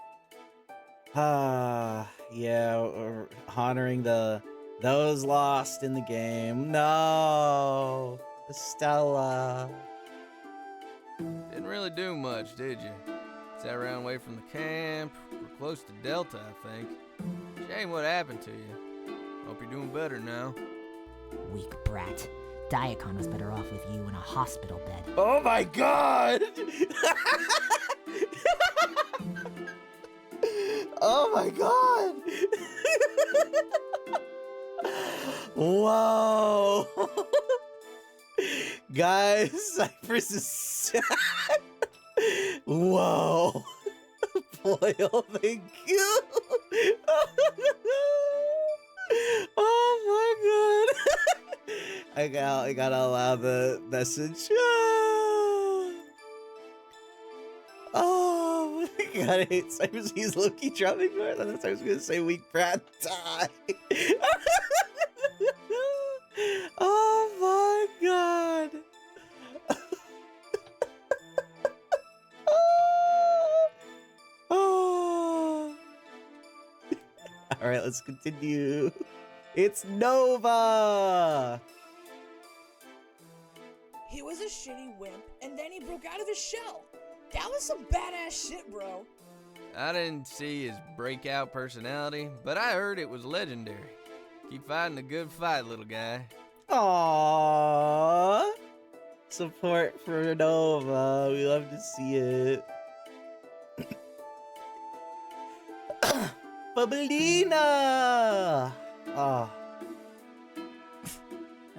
Yeah, we're honoring those lost in the game. No, Estella. Didn't really do much, did you? Sat around away from the camp. We're close to Delta, I think. Shame what happened to you. Hope you're doing better now. Weak brat. Diakon was better off with you in a hospital bed. Oh my god! Oh my god! Whoa! Guys, Cypress is sad. Whoa! Boyle, thank you! Oh my god! I gotta allow the message. Oh my god, I hate Cypress. He's low-key drumming more than I was gonna say weak brat die. Oh my god. Oh. Alright, let's continue. It's Nova! He was a shitty wimp, and then he broke out of his shell. That was some badass shit, bro. I didn't see his breakout personality, but I heard it was legendary. Keep fighting the good fight, little guy. Aww. Support for Nova. We love to see it. Bubblina! Oh.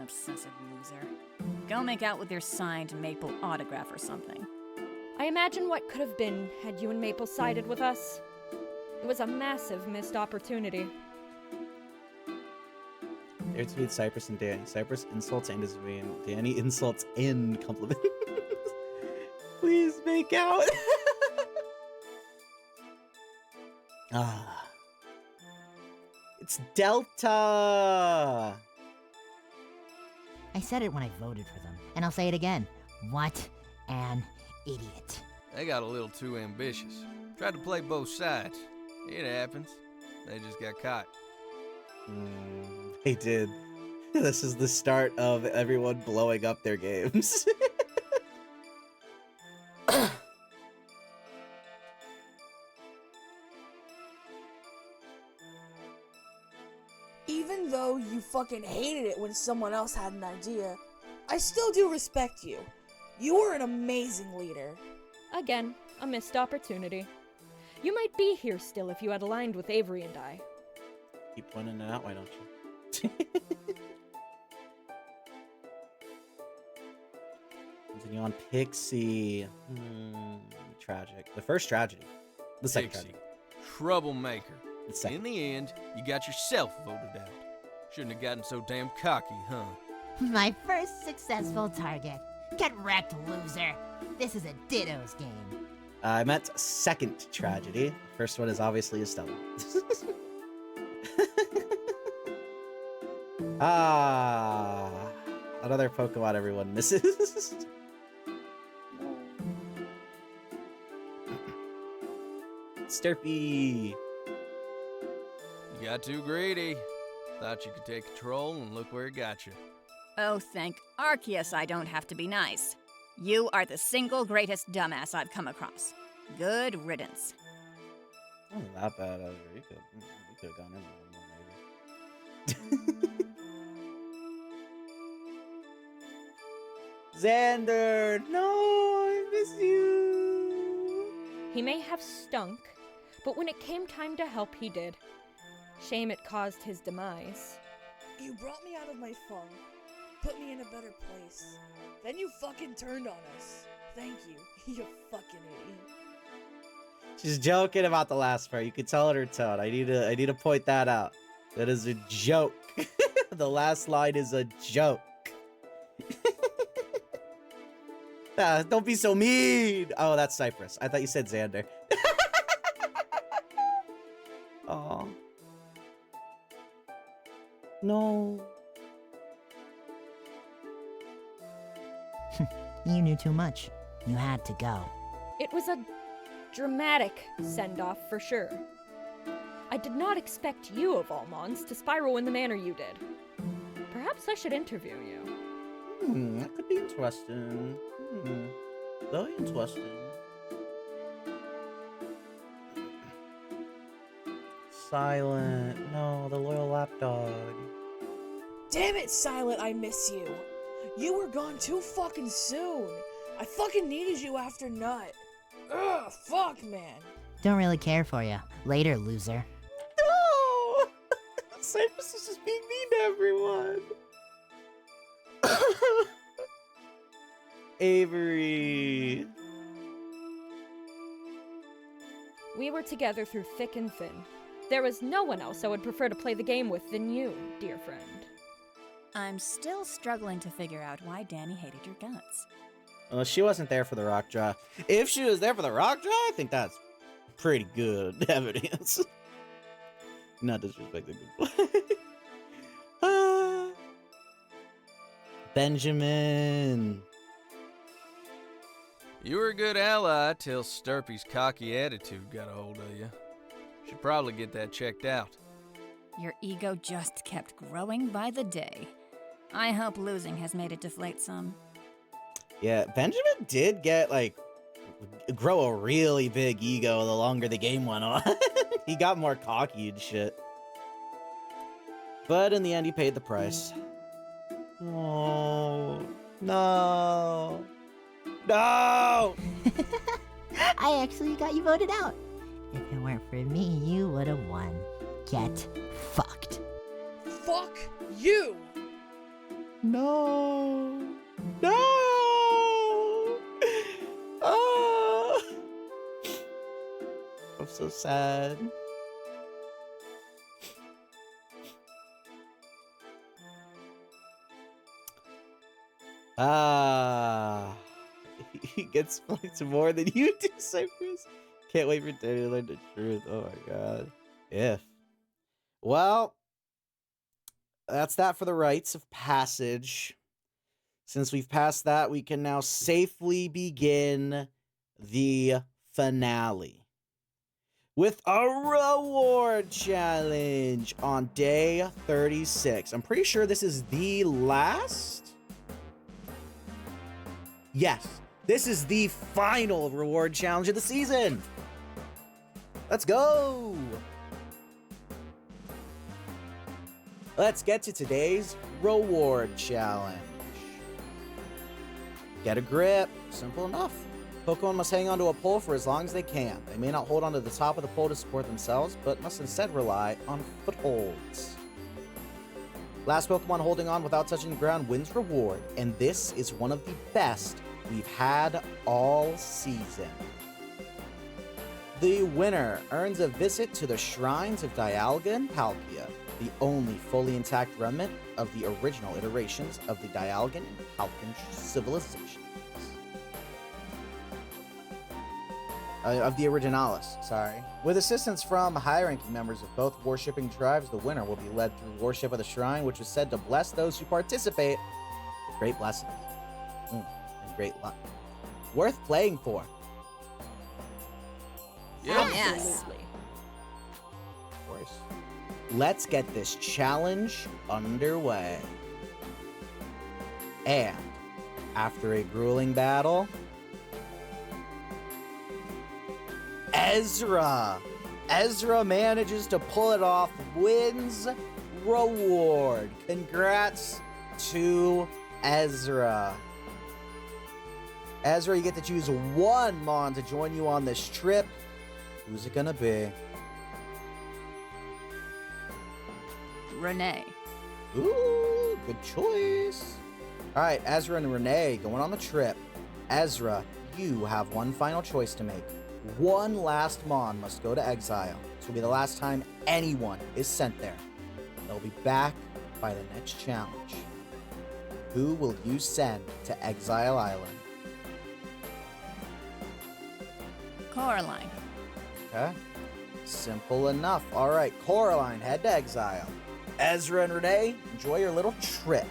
Obsessive loser. Go make out with your signed Maple autograph or something. I imagine what could have been had you and Maple sided with us. It was a massive missed opportunity. There to be Cypress and Dani. Cypress insults and is vain. Dani insults and compliments. Please make out. It's Delta. I said it when I voted for them, and I'll say it again. What an idiot. They got a little too ambitious. Tried to play both sides. It happens. They just got caught. They did. This is the start of everyone blowing up their games. Even though you fucking hated it when someone else had an idea, I still do respect you. You were an amazing leader. Again, a missed opportunity. You might be here still if you had aligned with Avery and I. Keep pointing it out, why don't you? Continue on Pixxy. Tragic. The first tragedy. The second Pixxy, tragedy. troublemaker. The second. In the end, you got yourself voted out. Shouldn't have gotten so damn cocky, huh? My first successful target. Get wrecked, loser. This is a Ditto's game. I meant second tragedy. First one is obviously Estella. Another Pokemon everyone misses. Sturpy. You got too greedy. Thought you could take control, and look where it got you. Oh, thank Arceus I don't have to be nice. You are the single greatest dumbass I've come across. Good riddance. Wasn't that bad, Ezra. You could have gone in there more, maybe. Xander, no, I miss you. He may have stunk, but when it came time to help, he did. Shame it caused his demise. You brought me out of my funk, put me in a better place. Then you fucking turned on us. Thank you, you fucking idiot. She's joking about the last part. You could tell in her tone. I need to point that out. That is a joke. The last line is a joke. Don't be so mean. Oh, that's Cypress. I thought you said Xander. Oh. No. You knew too much. You had to go. It was a dramatic send-off for sure. I did not expect you, of all mons, to spiral in the manner you did. Perhaps I should interview you. That could be interesting. Very interesting. Silent. No, the loyal lapdog. Damn it, Silent, I miss you. You were gone too fucking soon. I fucking needed you after Nut. Ugh, fuck, man. Don't really care for you. Later, loser. No! Cypress is just being mean to everyone. Avery. We were together through thick and thin. There was no one else I would prefer to play the game with than you, dear friend. I'm still struggling to figure out why Dani hated your guts. Well, she wasn't there for the rock draw. If she was there for the rock draw, I think that's pretty good evidence. Not disrespecting people. Benjamin. You were a good ally till Sturpy's cocky attitude got a hold of you. Should probably get that checked out. Your ego just kept growing by the day. I hope losing has made it deflate some. Yeah, Benjamin did get, like, grow a really big ego the longer the game went on. He got more cocky and shit. But in the end, he paid the price. Oh, no. No! I actually got you voted out. If it weren't for me, you would have won. Get fucked. Fuck you! No! No! Oh! I'm so sad. He gets points more than you do, Cypress. Can't wait for Dani to learn the truth. Oh my god. If. Well, that's that for the rites of passage. Since we've passed that, we can now safely begin the finale. with a reward challenge on day 36. I'm pretty sure this is the last. Yes, this is the final reward challenge of the season. Let's go. Let's get to today's reward challenge. Get a grip. Simple enough. Pokemon must hang onto a pole for as long as they can. They may not hold onto the top of the pole to support themselves, but must instead rely on footholds. Last Pokemon holding on without touching the ground wins reward, and this is one of the best we've had all season. The winner earns a visit to the shrines of Dialga and Palkia, the only fully intact remnant of the original iterations of the Dialgan and Palkia civilizations. Of the Originalis, sorry. With assistance from high-ranking members of both worshipping tribes, the winner will be led through worship of the shrine, which is said to bless those who participate with great blessings and great luck. Worth playing for. Yes. Of course. Let's get this challenge underway. And after a grueling battle, Ezra manages to pull it off, wins reward. Congrats to Ezra. Ezra, you get to choose one Mon to join you on this trip. Who's it gonna be? Rene. Ooh, good choice. All right, Ezra and Rene going on the trip. Ezra, you have one final choice to make. One last Mon must go to exile. This will be the last time anyone is sent there. They'll be back by the next challenge. Who will you send to Exile Island? Coraline. Okay. Simple enough. All right, Coraline, head to exile. Ezra and Rene, enjoy your little trip.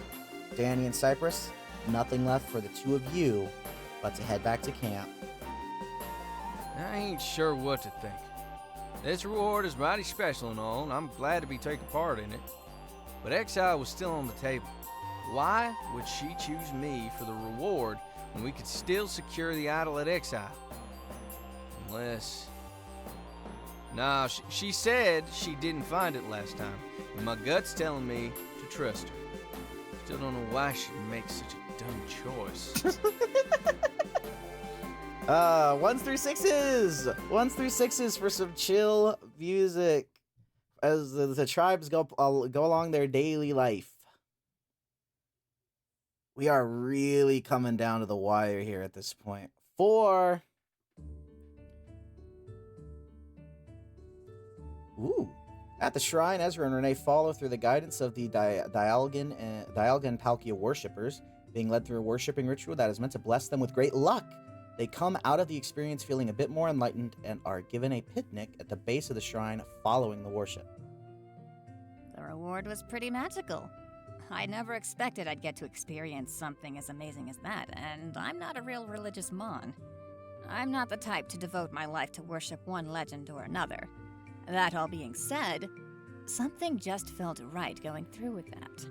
Dani and Cypress, nothing left for the two of you but to head back to camp. I ain't sure what to think. This reward is mighty special and all, and I'm glad to be taking part in it. But exile was still on the table. Why would she choose me for the reward when we could still secure the idol at exile? Unless... Nah, she said she didn't find it last time, and my gut's telling me to trust her. Still don't know why she makes such a dumb choice. 1s through 6s! 1s through 6s for some chill music as the tribes go along their daily life. We are really coming down to the wire here at this point. 4. Ooh. At the shrine, Ezra and Rene follow through the guidance of the Dialgan and Palkia worshippers, being led through a worshipping ritual that is meant to bless them with great luck. They come out of the experience feeling a bit more enlightened and are given a picnic at the base of the shrine following the worship. The reward was pretty magical. I never expected I'd get to experience something as amazing as that, and I'm not a real religious mon. I'm not the type to devote my life to worship one legend or another. That all being said, something just felt right going through with that.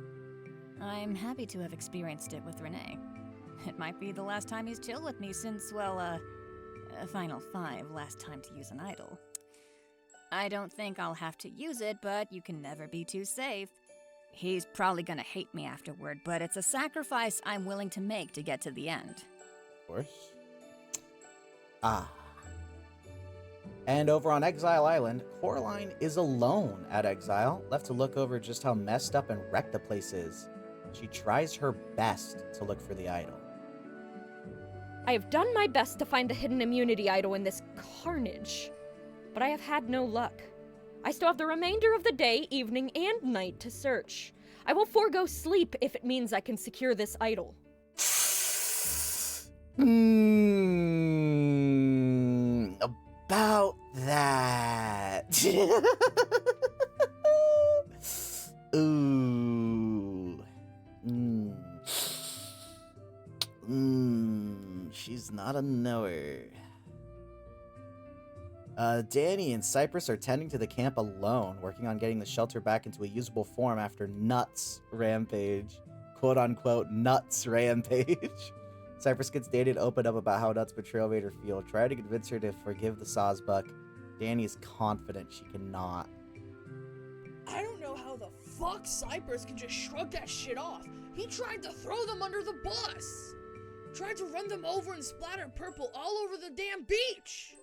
I'm happy to have experienced it with Rene. It might be the last time he's chilled with me since, well, Final 5, last time to use an idol. I don't think I'll have to use it, but you can never be too safe. He's probably gonna hate me afterward, but it's a sacrifice I'm willing to make to get to the end. Of course. And over on Exile Island, Coraline is alone at Exile, left to look over just how messed up and wrecked the place is. She tries her best to look for the idol. I have done my best to find the hidden immunity idol in this carnage, but I have had no luck. I still have the remainder of the day, evening, and night to search. I will forego sleep if it means I can secure this idol. About that. Ooh. She's not a knower. Dani and Cypress are tending to the camp alone, working on getting the shelter back into a usable form after Nuts rampage. Quote unquote, Nuts rampage. Cypress gets Dani to open up about how Nuts' betrayal made her feel. Try to convince her to forgive the Sawsbuck. Dani is confident she cannot. I don't know how the fuck Cypress can just shrug that shit off. He tried to throw them under the bus. Tried to run them over and splatter purple all over the damn beach.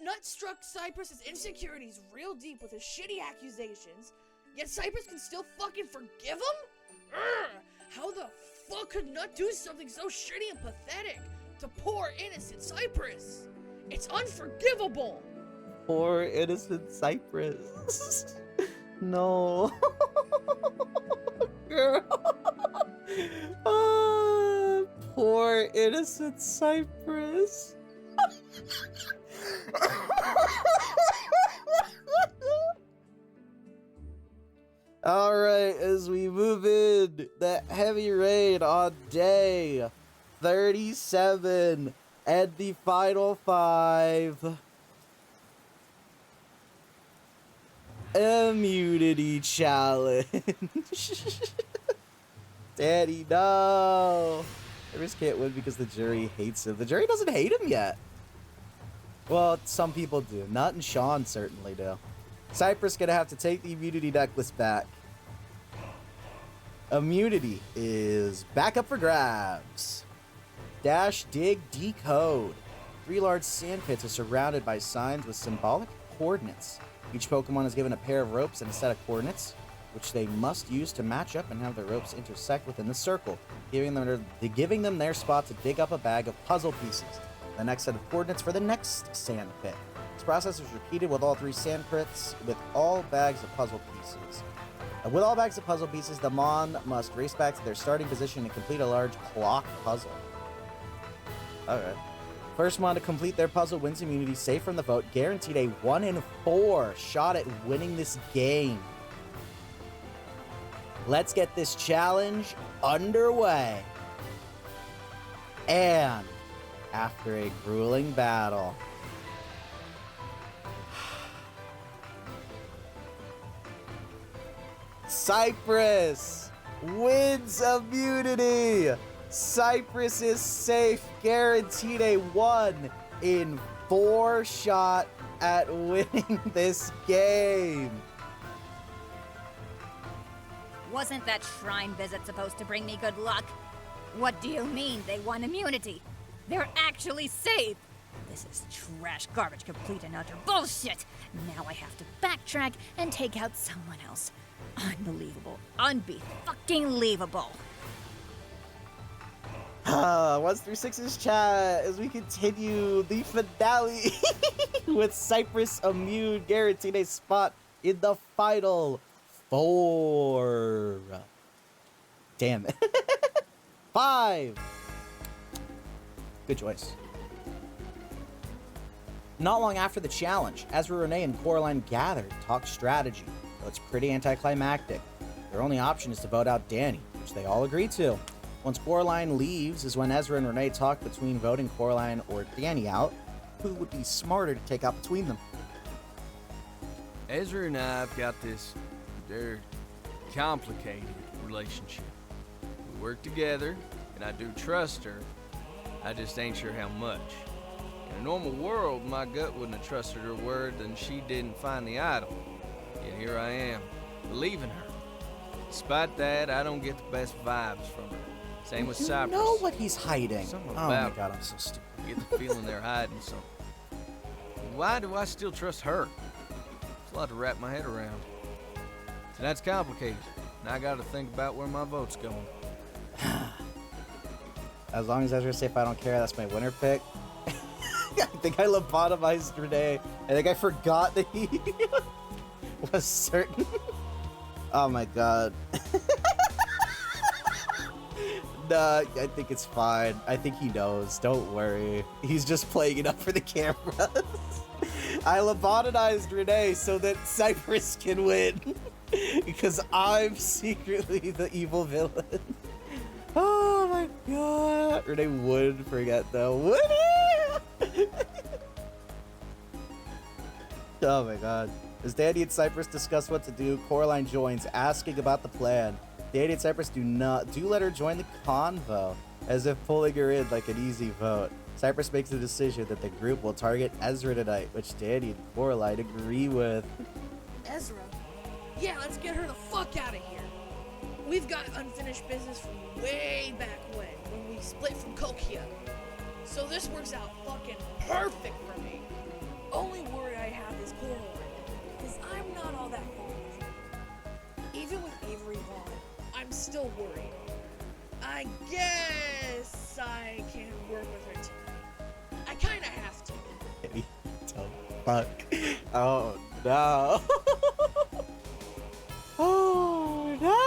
Nuts struck Cypress's insecurities real deep with his shitty accusations, yet Cypress can still fucking forgive him? How the fuck could Nut do something so shitty and pathetic to poor innocent Cypress? It's unforgivable! Poor innocent Cypress. No. Girl. Poor innocent Cypress. Alright, as we move in, the heavy rain on day 37 and the final 5. Immunity challenge. Daddy, no. Cypress can't win because the jury hates him. The jury doesn't hate him yet. Well, some people do. Nut and Sean certainly do. Cypress gonna have to take the immunity necklace back. Immunity is back up for grabs. Dash, dig, decode. 3 large sand pits are surrounded by signs with symbolic coordinates. Each Pokemon is given a pair of ropes and a set of coordinates, which they must use to match up and have the ropes intersect within the circle, giving them their spot to dig up a bag of puzzle pieces. The next set of coordinates for the next sand pit. This process is repeated with all 3 sand pits with all bags of puzzle pieces. With all bags of puzzle pieces, the Mon must race back to their starting position and complete a large clock puzzle. Alright. First Mon to complete their puzzle wins immunity, safe from the vote, guaranteed a 1 in 4 shot at winning this game. Let's get this challenge underway. And after a grueling battle, Cypress wins immunity. Cypress is safe, guaranteed a 1 in 4 shot at winning this game. Wasn't that shrine visit supposed to bring me good luck? What do you mean they won immunity? They're actually safe! This is trash, garbage, complete and utter bullshit! Now I have to backtrack and take out someone else. Unbelievable. Unbe-fucking-lievable. 136's chat as we continue the finale with Cypress immune, guaranteed a spot in the final 4. Damn it. 5. Good choice. Not long after the challenge, Ezra, Rene, and Coraline gather to talk strategy, though it's pretty anticlimactic. Their only option is to vote out Dani, which they all agree to. Once Coraline leaves is when Ezra and Rene talk between voting Coraline or Dani out. Who would be smarter to take out between them? Ezra and I have got this very complicated relationship. We work together, and I do trust her. I just ain't sure how much. In a normal world, my gut wouldn't have trusted her word that she didn't find the idol. Yet here I am, believing her. Despite that, I don't get the best vibes from her. Same with Cypress. You know what he's hiding. Something Oh my about god, I'm so stupid. I get the feeling they're hiding something. Why do I still trust her? It's a lot to wrap my head around. So that's complicated. Now I gotta think about where my vote's going. As long as Ezra's safe, I don't care. That's my winner pick. I think I lobotomized Rene. I think I forgot that he was certain. Oh my god. Nah, I think it's fine. I think he knows. Don't worry. He's just playing it up for the cameras. I lobotomized Rene so that Cypress can win. Because I'm secretly the evil villain. Oh my god. Rene would forget though. Would he? Oh my god. As Dani and Cypress discuss what to do, Coraline joins, asking about the plan. Dani and Cypress do let her join the convo, as if pulling her in like an easy vote. Cypress makes the decision that the group will target Ezra tonight, which Dani and Coraline agree with. Ezra? Yeah, let's get her the fuck out of here. We've got unfinished business from way back when we split from Kulkia. So this works out fucking perfect for me. Only worry I have is Coraline, because I'm not all that fond of her. Even with Avery gone, I'm still worried. I guess I can work with her tonight. I kinda have to. Fuck. Oh no. Oh no.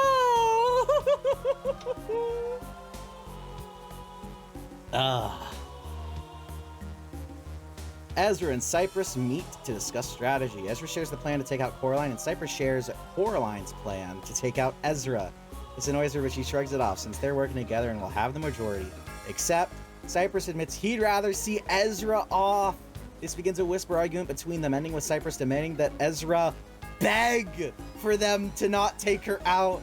Ezra and Cypress meet to discuss strategy. Ezra shares the plan to take out Coraline, and Cypress shares Coraline's plan to take out Ezra. This annoys her, but she shrugs it off since they're working together and will have the majority. Except, Cypress admits he'd rather see Ezra off. This begins a whisper argument between them, ending with Cypress demanding that Ezra beg for them to not take her out.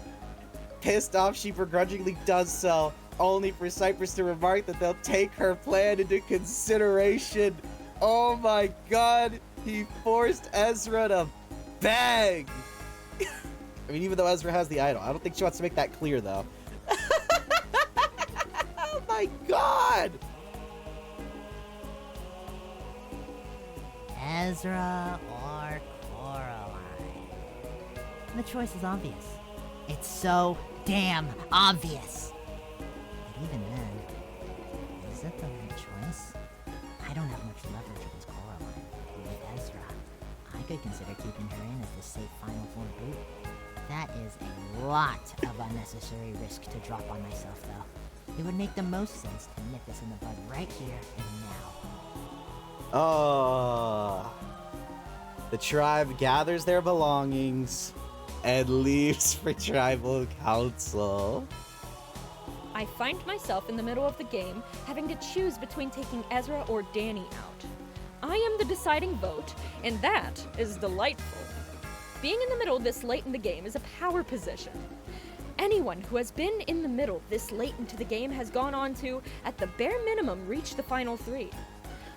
Pissed off, she begrudgingly does so, only for Cypress to remark that they'll take her plan into consideration. Oh my god, he forced Ezra to beg. I mean, even though Ezra has the idol, I don't think she wants to make that clear, though. Oh my god! Ezra or Coraline? The choice is obvious. It's so damn obvious. But even then, is it the right choice? I don't have much leverage against Coraline. With Ezra, I could consider keeping her in as the safe Final Four boot. That is a lot of unnecessary risk to drop on myself, though. It would make the most sense to nip this in the bud right here and now. Oh. The tribe gathers their belongings and leaves for tribal council. I find myself in the middle of the game, having to choose between taking Ezra or Dani out. I am the deciding vote, and that is delightful. Being in the middle this late in the game is a power position. Anyone who has been in the middle this late into the game has gone on to, at the bare minimum, reach the final three.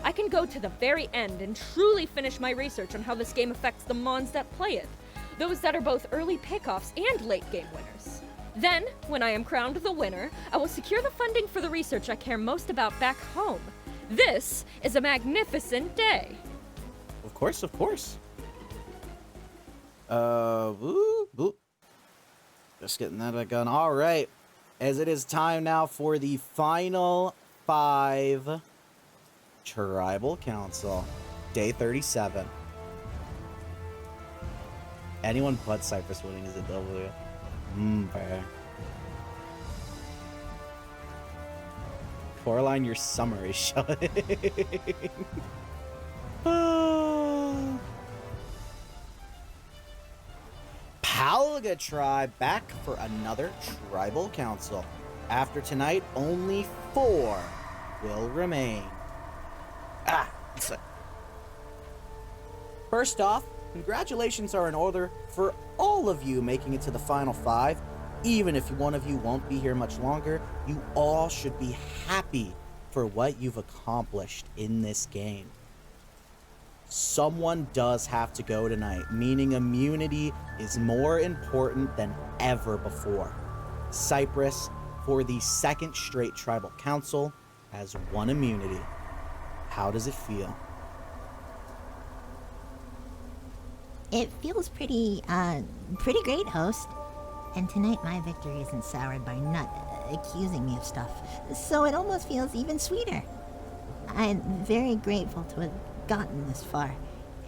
I can go to the very end and truly finish my research on how this game affects the Mons that play it, those that are both early pickoffs and late game winners. Then, when I am crowned the winner, I will secure the funding for the research I care most about back home. This is a magnificent day. Of course, of course. Woo. Just getting that gun. All right. As it is time now for the final 5 Tribal Council. Day 37. Anyone but Cypress winning is a W. Fair. Coraline, your summer is showing. Kulkia Tribe back for another Tribal Council. After tonight, only 4 will remain. First off, congratulations are in order for all of you making it to the final 5. Even if one of you won't be here much longer, you all should be happy for what you've accomplished in this game. Someone does have to go tonight, meaning immunity is more important than ever before. Cypress, for the 2nd straight Tribal Council, has 1 immunity. How does it feel? It feels pretty great, host. And tonight my victory isn't soured by Nut accusing me of stuff, so it almost feels even sweeter. I'm very grateful to have gotten this far,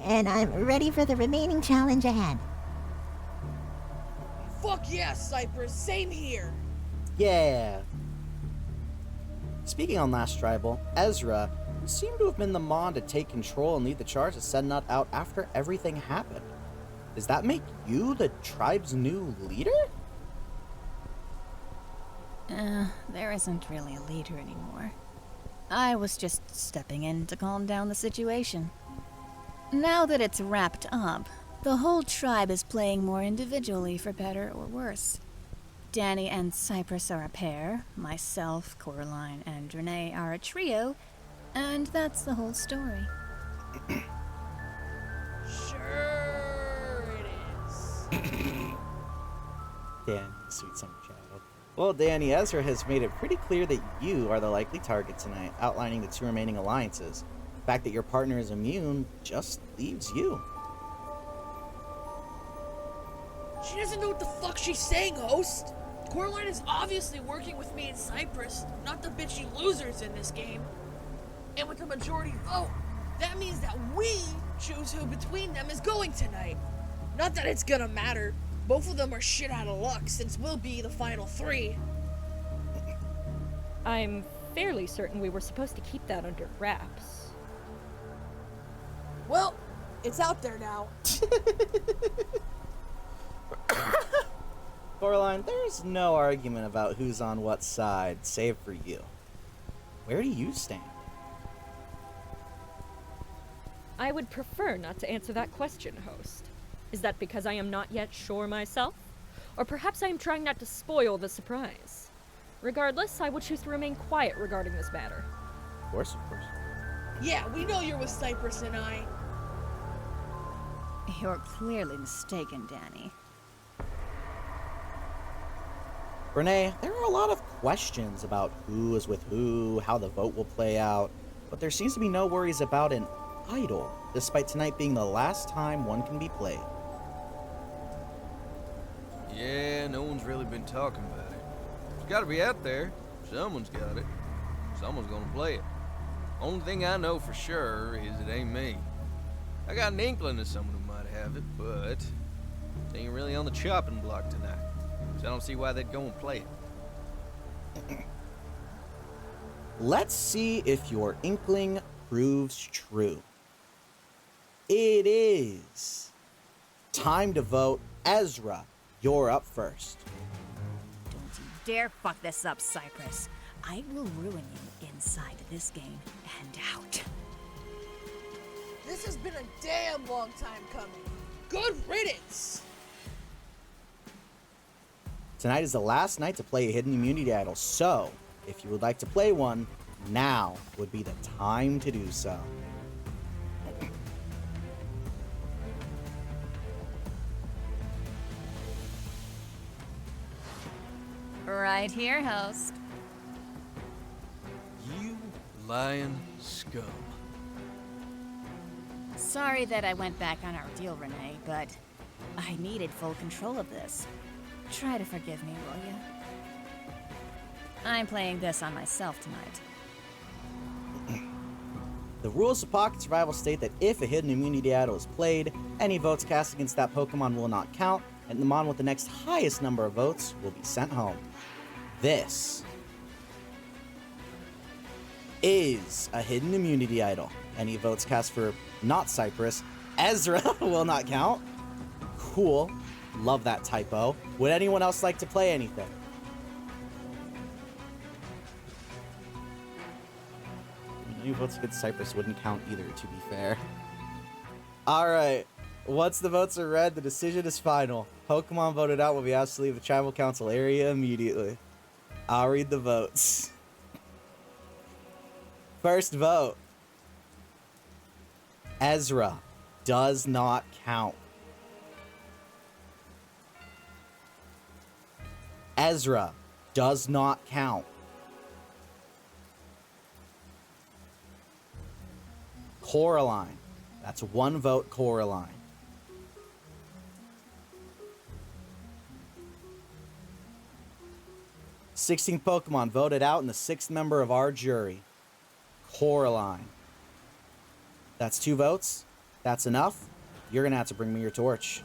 and I'm ready for the remaining challenge ahead. Fuck yeah, Cypress, same here. Yeah. Speaking on Last Tribal, Ezra, you seem to have been the Mon to take control and lead the charge to send Nut out after everything happened. Does that make you the tribe's new leader? There isn't really a leader anymore. I was just stepping in to calm down the situation. Now that it's wrapped up, the whole tribe is playing more individually for better or worse. Dani and Cypress are a pair, myself, Coraline, and Rene are a trio, and that's the whole story. Sure it is. Dani, sweet summer child. Well, Dani, Ezra has made it pretty clear that you are the likely target tonight, outlining the two remaining alliances. The fact that your partner is immune just leaves you. She doesn't know what the fuck she's saying, host. Coraline is obviously working with me and Cypress, not the bitchy losers in this game. And with the majority vote, that means that we choose who between them is going tonight. Not that it's gonna matter. Both of them are shit out of luck, since we'll be the final three. I'm fairly certain we were supposed to keep that under wraps. Well, it's out there now. Coraline, there's no argument about who's on what side, save for you. Where do you stand? I would prefer not to answer that question, host. Is that because I am not yet sure myself? Or perhaps I am trying not to spoil the surprise? Regardless, I will choose to remain quiet regarding this matter. Of course, of course. Yeah, we know you're with Cypress and I. You're clearly mistaken, Dani. Rene, there are a lot of questions about who is with who, how the vote will play out, but there seems to be no worries about an idol, despite tonight being the last time one can be played. Yeah, no one's really been talking about it. It's gotta be out there. Someone's got it. Someone's gonna play it. Only thing I know for sure is it ain't me. I got an inkling of someone who might have it, but they ain't really on the chopping block tonight. So I don't see why they'd go and play it. Let's see if your inkling proves true. It is time to vote. Ezra, you're up first. Don't you dare fuck this up, Cypress. I will ruin you inside this game and out. This has been a damn long time coming. Good riddance! Tonight is the last night to play a hidden immunity idol, so if you would like to play one, now would be the time to do so. Right here, host. You lying scum. Sorry that I went back on our deal, Rene, but I needed full control of this. Try to forgive me, will you? I'm playing this on myself tonight. The rules of Pocket Survival state that if a hidden immunity idol is played, any votes cast against that Pokemon will not count, and the mon with the next highest number of votes will be sent home. This is a hidden immunity idol. Any votes cast for not Cypress, Ezra will not count. Cool. Love that typo. Would anyone else like to play anything? Any votes against Cypress wouldn't count either, to be fair. Alright. Once the votes are read, the decision is final. Pokemon voted out will be asked to leave the tribal council area immediately. I'll read the votes. First vote. Ezra does not count. Ezra does not count. Coraline. That's one vote, Coraline. Sixteenth Pokemon voted out and the sixth member of our jury. Coraline. That's 2 votes. That's enough. You're gonna have to bring me your torch.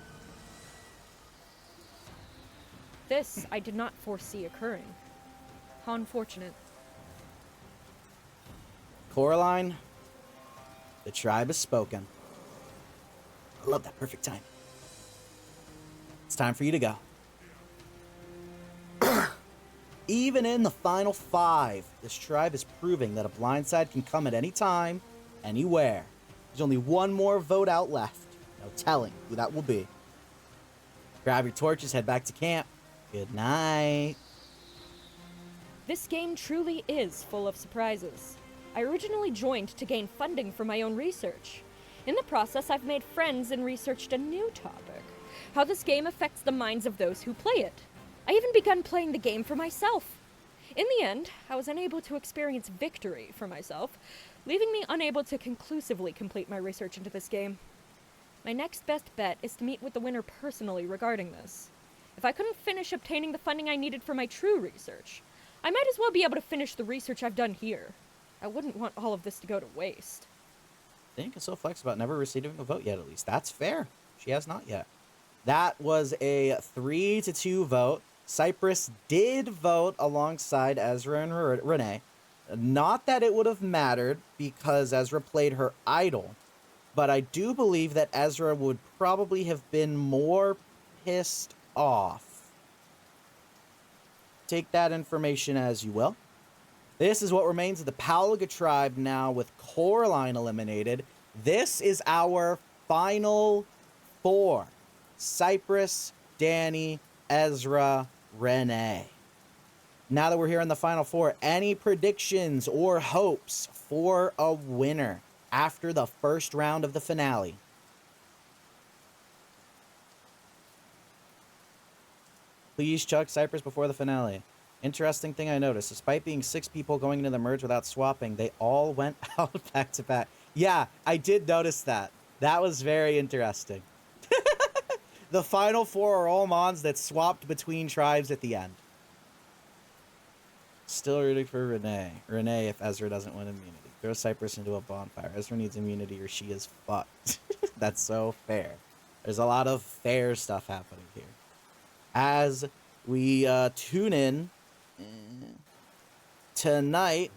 This I did not foresee occurring. How unfortunate. Coraline, the tribe has spoken. I love that perfect time. It's time for you to go. Even in the final 5, this tribe is proving that a blindside can come at any time, anywhere. There's only one more vote out left. No telling who that will be. Grab your torches, head back to camp. Good night. This game truly is full of surprises. I originally joined to gain funding for my own research. In the process, I've made friends and researched a new topic: how this game affects the minds of those who play it. I even begun playing the game for myself. In the end, I was unable to experience victory for myself, leaving me unable to conclusively complete my research into this game. My next best bet is to meet with the winner personally regarding this. If I couldn't finish obtaining the funding I needed for my true research, I might as well be able to finish the research I've done here. I wouldn't want all of this to go to waste. Dani is so flex about never receiving a vote yet, at least. That's fair. She has not yet. That was a 3-2 vote. Cypress did vote alongside Ezra and Rene. Not that it would have mattered, because Ezra played her idol. But I do believe that Ezra would probably have been more pissed off. Take that information as you will. This is what remains of the Kulkia Tribe now, with Coraline eliminated. This is our final 4. Cypress, Dani, Ezra, Rene. Now that we're here in the final 4, any predictions or hopes for a winner after the first round of the finale? Please chuck Cypress before the finale. Interesting thing I noticed, despite being 6 people going into the merge without swapping, they all went out back to back. Yeah, I did notice that. That was very interesting. The final 4 are all mons that swapped between tribes at the end. Still rooting for Rene. Rene if Ezra doesn't win immunity. Throw Cypress into a bonfire. Ezra needs immunity or she is fucked. That's so fair. There's a lot of fair stuff happening here. As we tune in tonight,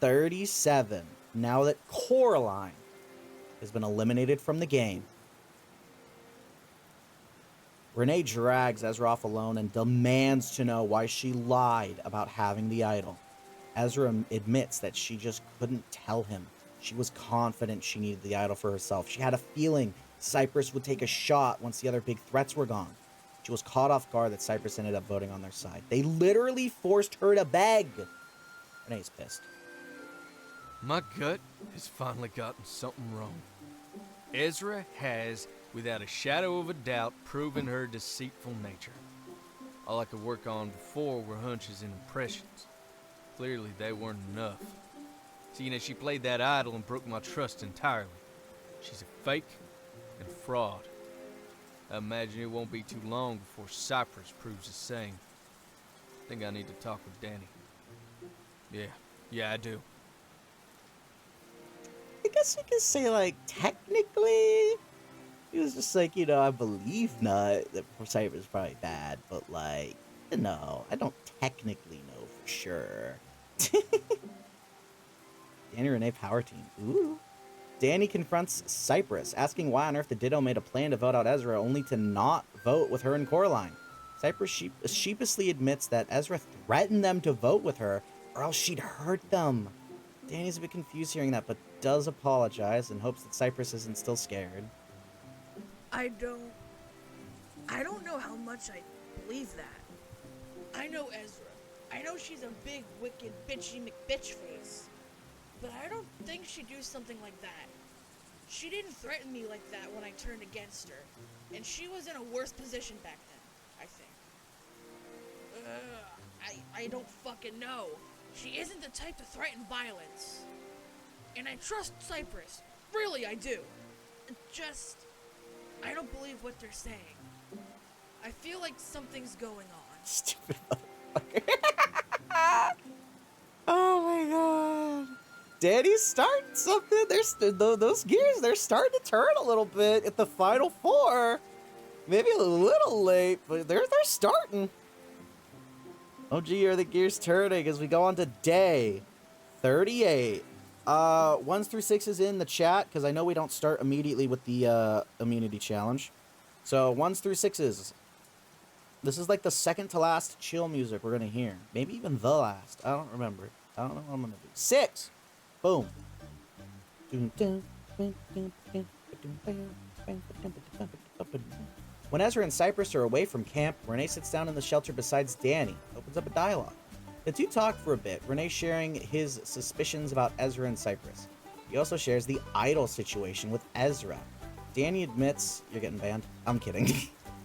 37. Now that Coraline has been eliminated from the game, Rene drags Ezra off alone and demands to know why she lied about having the idol. Ezra admits that she just couldn't tell him. She was confident she needed the idol for herself. She had a feeling Cypress would take a shot once the other big threats were gone. She was caught off guard that Cypress ended up voting on their side. They literally forced her to beg. Renee's pissed. My gut has finally gotten something wrong. Ezra has, without a shadow of a doubt, proven her deceitful nature. All I could work on before were hunches and impressions. Clearly, they weren't enough. Seeing as she played that idol and broke my trust entirely. She's a fake and a fraud. I imagine it won't be too long before Cypress proves the same. I think I need to talk with Dani. Yeah, I do. I guess you could say, like, technically, he was just like, I believe not. That Cypress is probably bad, but, like, no, I don't technically know for sure. Dani Rene power team. Ooh. Dani confronts Cypress, asking why on earth the Ditto made a plan to vote out Ezra, only to not vote with her and Coraline. Cypress sheepishly admits that Ezra threatened them to vote with her, or else she'd hurt them. Dani's a bit confused hearing that, but does apologize and hopes that Cypress isn't still scared. I don't know how much I believe that. I know Ezra. I know she's a big, wicked, bitchy McBitch face. But I don't think she'd do something like that. She didn't threaten me like that when I turned against her. And she was in a worse position back then, I think. I don't fucking know. She isn't the type to threaten violence. And I trust Cypress. Really, I do. I don't believe what they're saying. I feel like something's going on. Stupid motherfucker. Oh my god. Dani's starting something. Those gears, they're starting to turn a little bit at the final 4. Maybe a little late, but they're starting. Oh gee, are the gears turning as we go on to day 38. 1s through 6s in the chat, because I know we don't start immediately with the immunity challenge. So 1s through 6s. This is like the second to last chill music we're gonna hear. Maybe even the last. I don't remember. I don't know what I'm gonna do. 6. Boom. Dun, dun, When Ezra and Cypress are away from camp, Rene sits down in the shelter beside Dani, opens up a dialogue. The two talk for a bit, Rene sharing his suspicions about Ezra and Cypress. He also shares the idol situation with Ezra. Dani admits... You're getting banned? I'm kidding.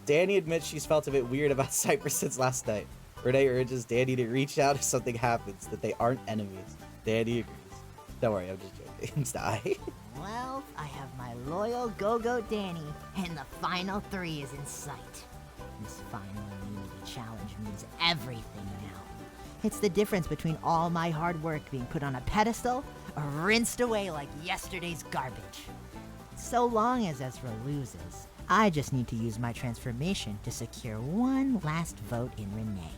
Dani admits she's felt a bit weird about Cypress since last night. Rene urges Dani to reach out if something happens, that they aren't enemies. Dani agrees. Don't worry, I'm just joking. It's die. Well, I have my loyal Go-Go Dani, and the final 3 is in sight. This final immunity challenge means everything now. It's the difference between all my hard work being put on a pedestal or rinsed away like yesterday's garbage. So long as Ezra loses, I just need to use my transformation to secure one last vote in Rene.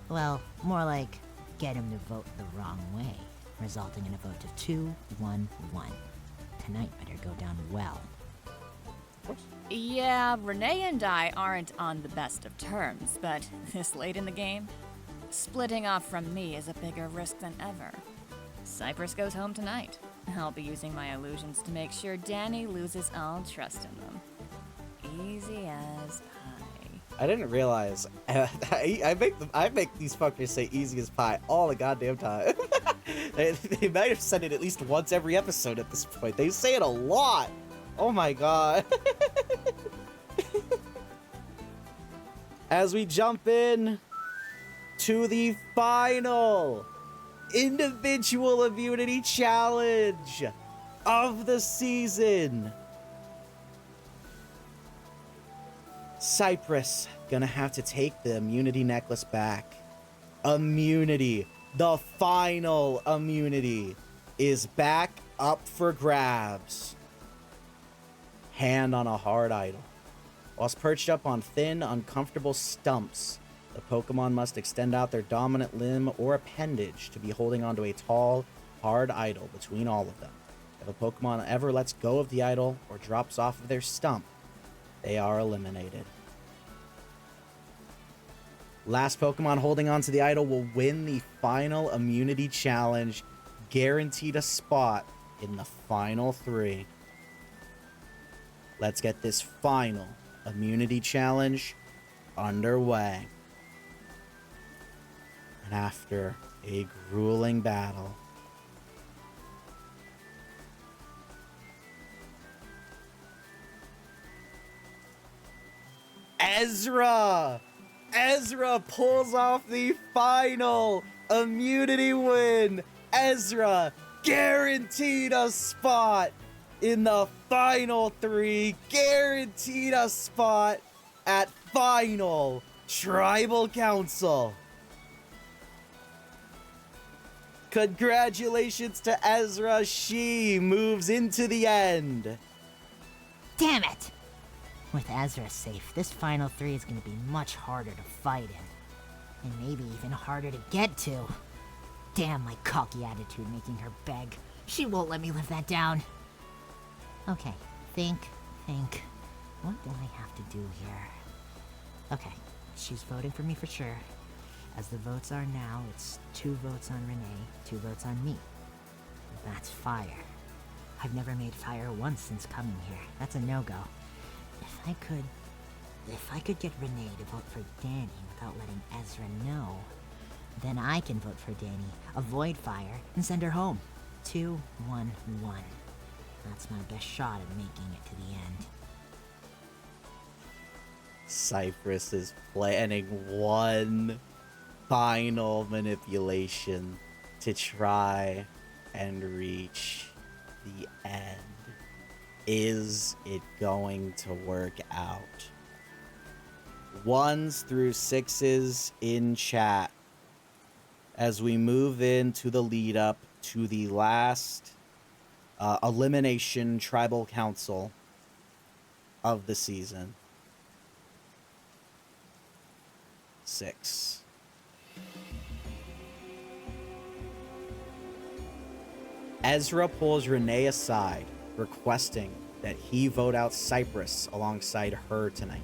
Well, more like get him to vote the wrong way, resulting in a vote of 2-1-1. Tonight better go down well. Yeah, Rene and I aren't on the best of terms, but this late in the game, splitting off from me is a bigger risk than ever. Cypress goes home tonight. I'll be using my illusions to make sure Dani loses all trust in them. Easy as pie. I didn't realize. I make these fuckers say easy as pie all the goddamn time. They might have said it at least once every episode at this point. They say it a lot. Oh my god. As we jump in to the final individual immunity challenge of the season. Cypress gonna have to take the immunity necklace back. Immunity, the final immunity, is back up for grabs. Hand on a hard idol. Whilst perched up on thin, uncomfortable stumps, the Pokemon must extend out their dominant limb or appendage to be holding onto a tall, hard idol between all of them. If a Pokemon ever lets go of the idol or drops off of their stump, they are eliminated. Last Pokemon holding onto the idol will win the final immunity challenge, guaranteed a spot in the final 3. Let's get this final immunity challenge underway. And after a grueling battle, Ezra pulls off the final immunity win. Ezra guaranteed a spot in the final 3, guaranteed a spot at final Tribal Council. Congratulations to Ezra. She moves into the end. Damn it! With Ezra safe, this final 3 is going to be much harder to fight in. And maybe even harder to get to. Damn my cocky attitude making her beg. She won't let me live that down. Okay, think. What do I have to do here? Okay, she's voting for me for sure. As the votes are now, it's 2 votes on Rene, 2 votes on me. That's fire. I've never made fire once since coming here. That's a no-go. If I could get Rene to vote for Dani without letting Ezra know, then I can vote for Dani, avoid fire, and send her home. 2-1-1. That's my best shot at making it to the end. Cypress is planning one final manipulation to try and reach the end. Is it going to work out? 1s through 6s in chat as we move into the lead up to the last elimination tribal council of the season. 6. Ezra pulls Rene aside, requesting that he vote out Cypress alongside her tonight.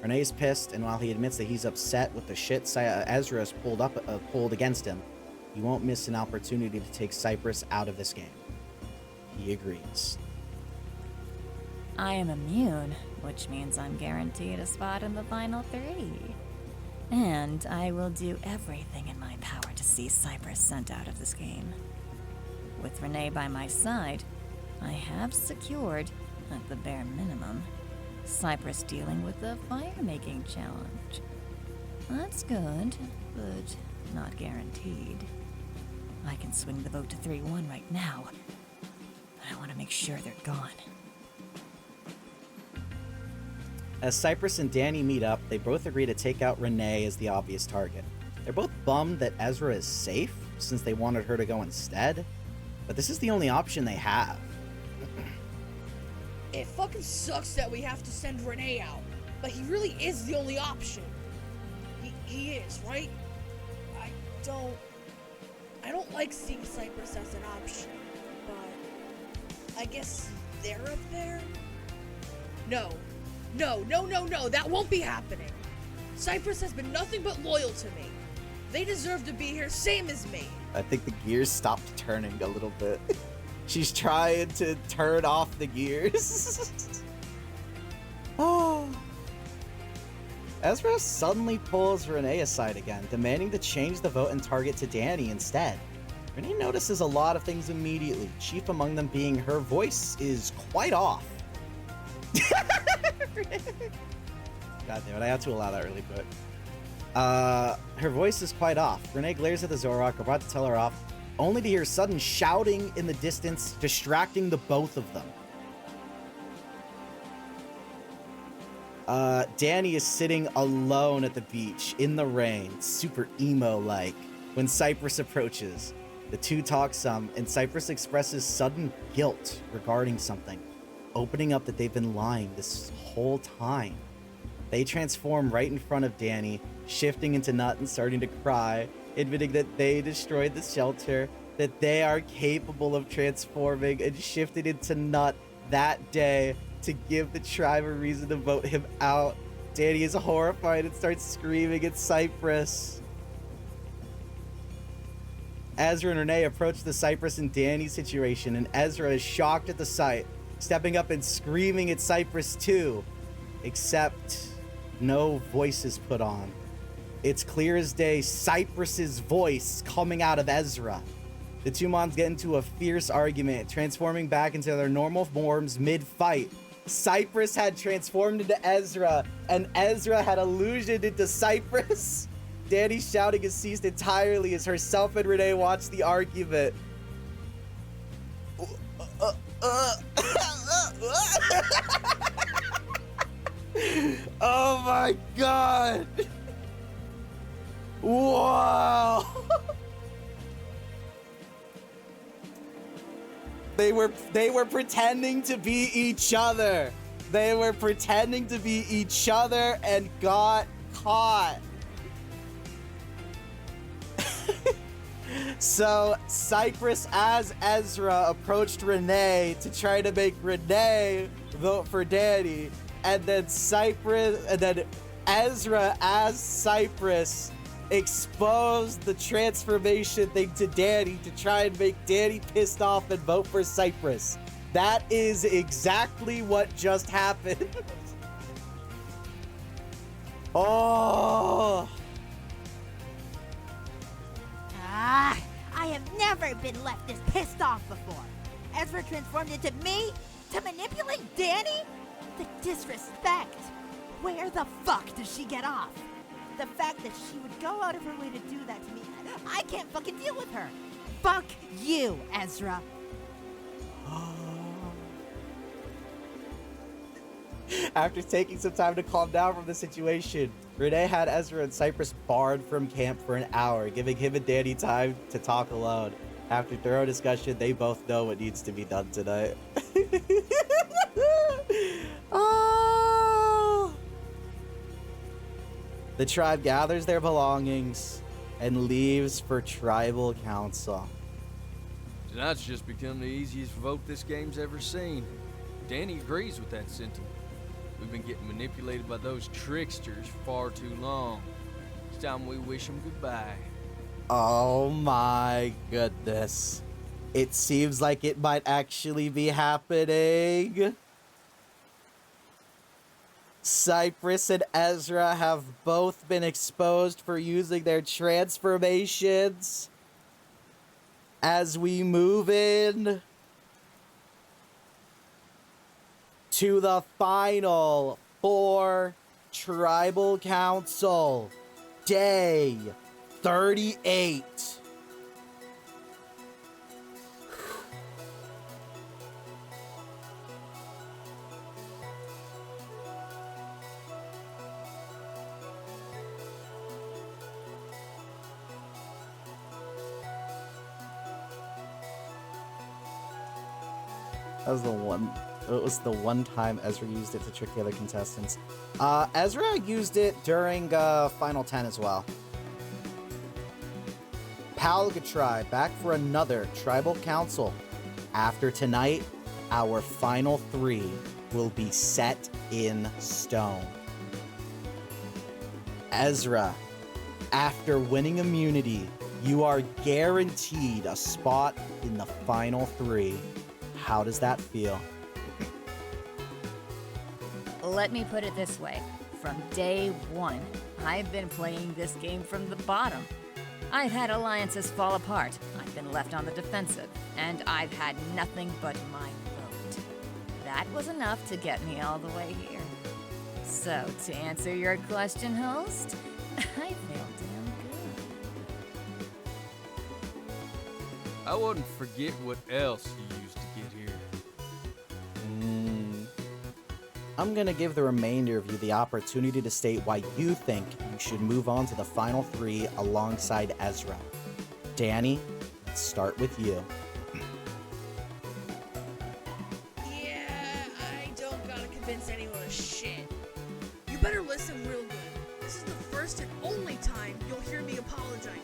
Rene's pissed, and while he admits that he's upset with the shit Ezra has pulled against him, he won't miss an opportunity to take Cypress out of this game. He agrees. I am immune, which means I'm guaranteed a spot in the final 3. And I will do everything in my power to see Cypress sent out of this game. With Rene by my side, I have secured, at the bare minimum, Cypress dealing with the fire-making challenge. That's good, but not guaranteed. I can swing the vote to 3-1 right now, but I want to make sure they're gone. As Cypress and Dani meet up, they both agree to take out Rene as the obvious target. They're both bummed that Ezra is safe, since they wanted her to go instead, but this is the only option they have. It fucking sucks that we have to send Rene out, but he really is the only option. He is, right? I don't like seeing Cypress as an option, but I guess they're up there? No, that won't be happening. Cypress has been nothing but loyal to me. They deserve to be here, same as me. I think the gears stopped turning a little bit. She's trying to turn off the gears. Oh. Ezra suddenly pulls Rene aside again, demanding to change the vote and target to Dani instead. Rene notices a lot of things immediately, chief among them being her voice is quite off. God damn it, I had to allow that really quick. Her voice is quite off. Rene glares at the Zoroark, about to tell her off, only to hear sudden shouting in the distance, distracting the both of them. Dani is sitting alone at the beach, in the rain, super emo-like, when Cypress approaches. The two talk some, and Cypress expresses sudden guilt regarding something, opening up that they've been lying this whole time. They transform right in front of Dani, shifting into Nut and starting to cry, admitting that they destroyed the shelter, that they are capable of transforming and shifted into Nut that day to give the tribe a reason to vote him out. Dani is horrified and starts screaming at Cypress. Ezra and Rene approach the Cypress and Dani situation, and Ezra is shocked at the sight, stepping up and screaming at Cypress too, except no voice is put on. It's clear as day Cypress's voice coming out of Ezra. The two mons get into a fierce argument, transforming back into their normal forms mid-fight. Cypress had transformed into Ezra, and Ezra had illusioned into Cypress. Dani's shouting has ceased entirely as herself and Rene watch the argument. Oh my god! Wow! They were pretending to be each other. They were pretending to be each other and got caught. So Cypress as Ezra approached Rene to try to make Rene vote for Dani, and then Ezra as Cypress exposed the transformation thing to Dani to try and make Dani pissed off and vote for Cypress. That is exactly what just happened. Oh. I have never been left this pissed off before. Ezra transformed into me to manipulate Dani? The disrespect. Where the fuck does she get off? The fact that she would go out of her way to do that to me, I can't fucking deal with her. Fuck you, Ezra. After taking some time to calm down from the situation, Rene had Ezra and Cypress barred from camp for an hour, giving him and Dani time to talk alone. After thorough discussion, they both know what needs to be done tonight. Oh! The tribe gathers their belongings and leaves for tribal council. Tonight's just become the easiest vote this game's ever seen. Dani agrees with that sentiment. We've been getting manipulated by those tricksters far too long. It's time we wish them goodbye. Oh my goodness. It seems like it might actually be happening. Cypress and Ezra have both been exposed for using their transformations. As we move in to the final for Tribal Council, Day 38. That was the one. It was the one time Ezra used it to trick the other contestants. Ezra used it during Final 10 as well. Kulkia Tribe back for another Tribal Council. After tonight, our final 3 will be set in stone. Ezra, after winning immunity, you are guaranteed a spot in the final 3. How does that feel? Let me put it this way. From day one, I've been playing this game from the bottom. I've had alliances fall apart, I've been left on the defensive, and I've had nothing but my vote. That was enough to get me all the way here. So, to answer your question, host, I feel damn good. I wouldn't forget what else you used to get here. I'm gonna give the remainder of you the opportunity to state why you think you should move on to the final 3 alongside Ezra. Dani, let's start with you. Yeah, I don't gotta convince anyone of shit. You better listen real good. This is the first and only time you'll hear me apologizing.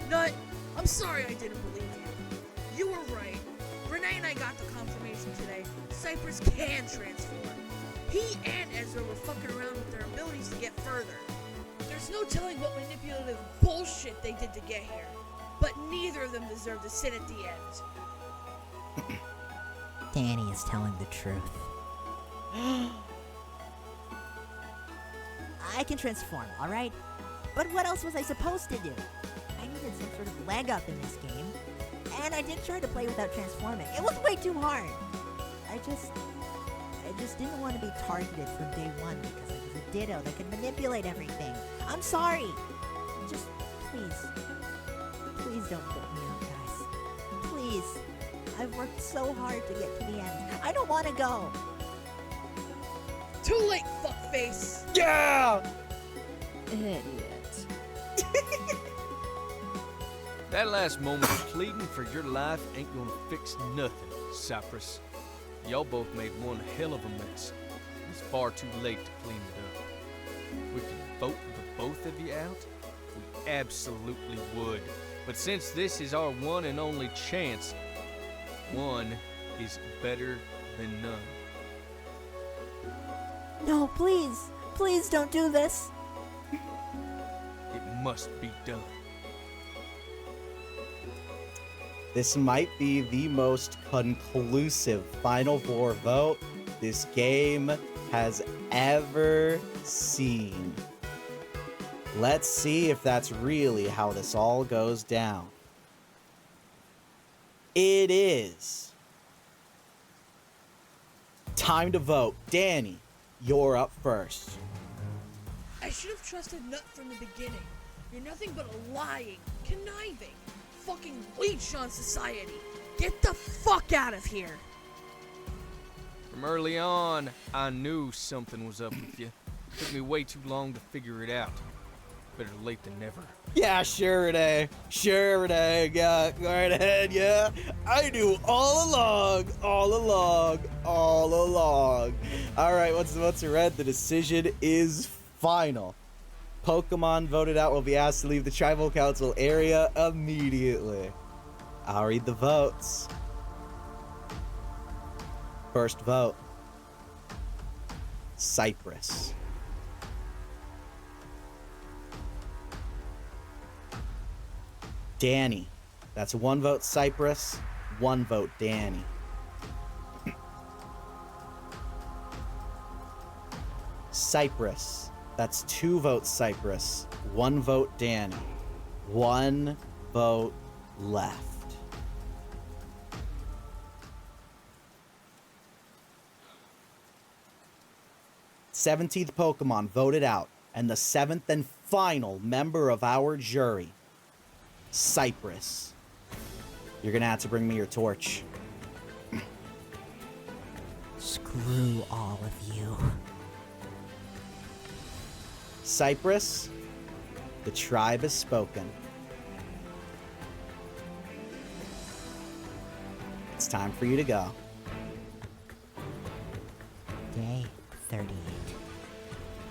Nut, I'm sorry I didn't believe you. You were right. Rene and I got the confirmation today. Cypress can transform. He and Ezra were fucking around with their abilities to get further. There's no telling what manipulative bullshit they did to get here. But neither of them deserve to sit at the end. Dani is telling the truth. I can transform, alright? But what else was I supposed to do? I needed some sort of leg up in this game. And I did try to play without transforming. It was way too hard. I just didn't want to be targeted from day one because I was a Ditto that could manipulate everything. I'm sorry. Just please don't put me out, guys. Please. I've worked so hard to get to the end. I don't want to go. Too late, fuckface. Yeah! Idiot. That last moment of pleading for your life ain't gonna fix nothing, Cypress. Y'all both made one hell of a mess. It's far too late to clean it up. We could vote the both of you out? We absolutely would. But since this is our one and only chance, one is better than none. No, please. Please don't do this. It must be done. This might be the most conclusive Final 4 vote this game has ever seen. Let's see if that's really how this all goes down. It is time to vote. Dani, you're up first. I should have trusted Nut from the beginning. You're nothing but a lying, conniving, fucking leech on society. Get the fuck out of here. From early on, I knew something was up with you. Took me way too long to figure it out. Better late than never. Yeah, sure, Rene. Sure, Rene. Yeah, go right ahead, yeah. I knew all along. All right, what's read? The decision is final. Pokemon voted out will be asked to leave the Tribal Council area immediately. I'll read the votes. First vote. Cypress. Dani. That's 1 vote Cypress, 1 vote Dani. Cypress. That's 2 votes Cypress, 1 vote Dani. 1 vote left. th Pokemon voted out, and the 7th and final member of our jury, Cypress. You're gonna have to bring me your torch. Screw all of you. Cypress, the tribe has spoken. It's time for you to go. Day 38.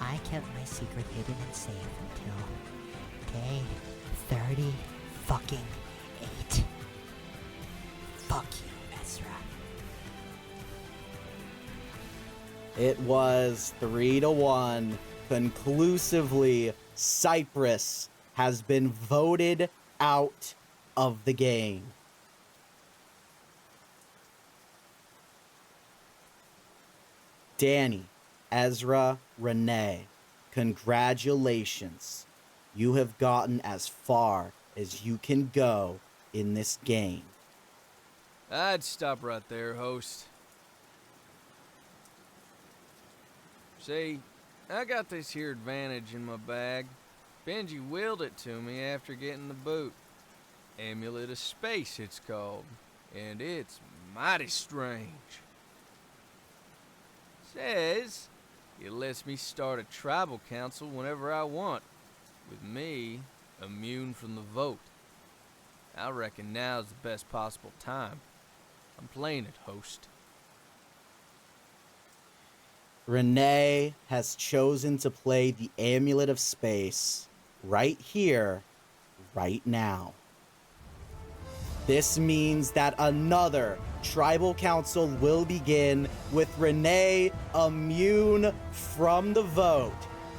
I kept my secret hidden and safe until day 30 fucking 8. Fuck you, Ezra. It was 3-1. Conclusively, Cypress has been voted out of the game. Dani, Ezra, Rene, congratulations. You have gotten as far as you can go in this game. I'd stop right there, host. See, I got this here advantage in my bag. Benji willed it to me after getting the boot. Amulet of Space, it's called. And it's mighty strange. Says it lets me start a tribal council whenever I want, with me immune from the vote. I reckon now's the best possible time. I'm playing it, host. Rene has chosen to play the Amulet of Space right here, right now. This means that another tribal council will begin with Rene immune from the vote.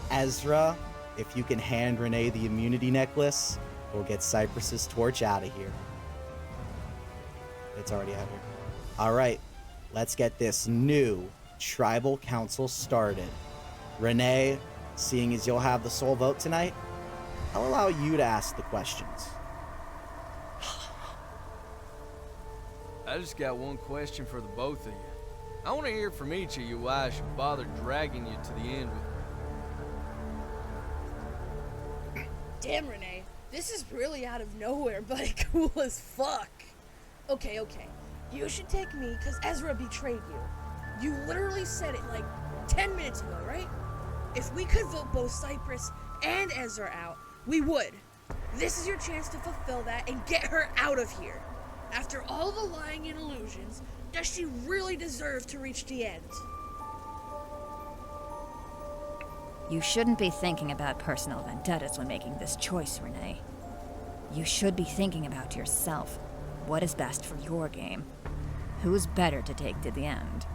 Ezra, if you can hand Rene the immunity necklace, we'll get Cypress's torch out of here. It's already out here. All right, let's get this new tribal council started. Rene, seeing as you'll have the sole vote tonight, I'll allow you to ask the questions. I just got one question for the both of you. I want to hear from each of you why I should bother dragging you to the end with me. Damn, Rene. This is really out of nowhere, but cool as fuck. Okay. You should take me because Ezra betrayed you. You literally said it like 10 minutes ago, right? If we could vote both Cypress and Ezra out, we would. This is your chance to fulfill that and get her out of here. After all the lying and illusions, does she really deserve to reach the end? You shouldn't be thinking about personal vendettas when making this choice, Rene. You should be thinking about yourself. What is best for your game? Who's better to take to the end?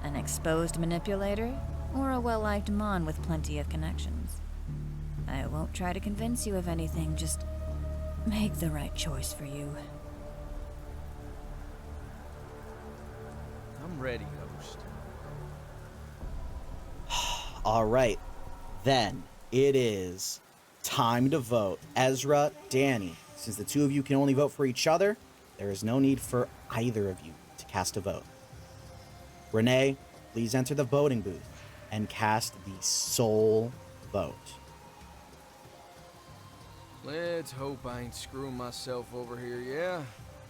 An exposed manipulator, or a well-liked Mon with plenty of connections? I won't try to convince you of anything, just make the right choice for you. I'm ready, host. All right, then it is time to vote. Ezra, Dani, since the two of you can only vote for each other, there is no need for either of you to cast a vote. Rene, please enter the voting booth and cast the sole vote. Let's hope I ain't screwing myself over here, yeah?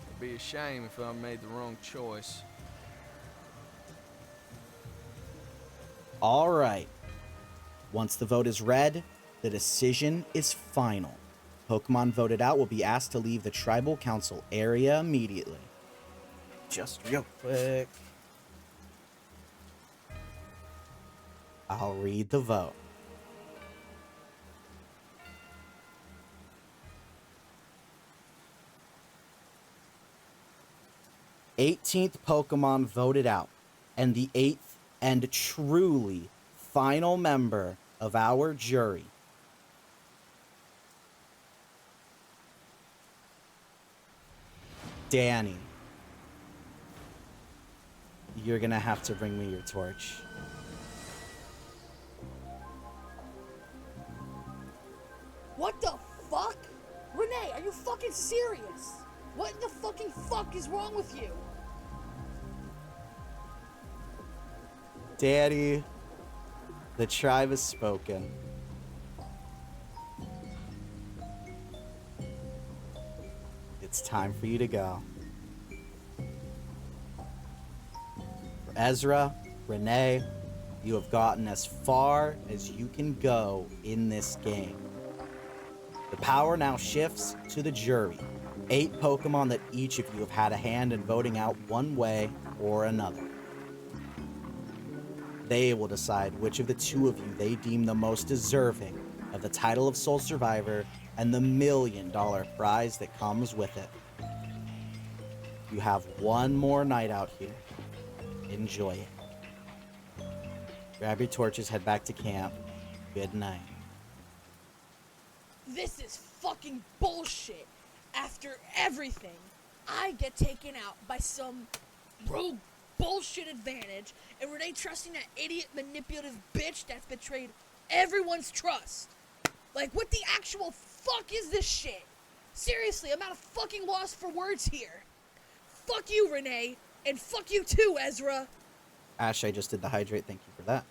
It'd be a shame if I made the wrong choice. All right. Once the vote is read, the decision is final. Pokemon voted out will be asked to leave the Tribal Council area immediately. Just real quick. I'll read the vote. Eighteenth Pokemon voted out, and the 8th and truly final member of our jury, Dani, you're gonna have to bring me your torch. What the fuck? Rene, are you fucking serious? What the fucking fuck is wrong with you? Dani, the tribe has spoken. It's time for you to go. For Ezra, Rene, you have gotten as far as you can go in this game. The power now shifts to the jury. 8 Pokemon that each of you have had a hand in voting out one way or another. They will decide which of the 2 of you they deem the most deserving of the title of Sole Survivor and the $1 million prize that comes with it. You have one more night out here. Enjoy it. Grab your torches, head back to camp. Good night. This is fucking bullshit. After everything, I get taken out by some rogue bullshit advantage, and Rene trusting that idiot manipulative bitch that's betrayed everyone's trust. Like, what the actual fuck is this shit? Seriously, I'm at a fucking loss for words here. Fuck you, Rene, and fuck you too, Ezra. Ash, I just did the hydrate. Thank you for that.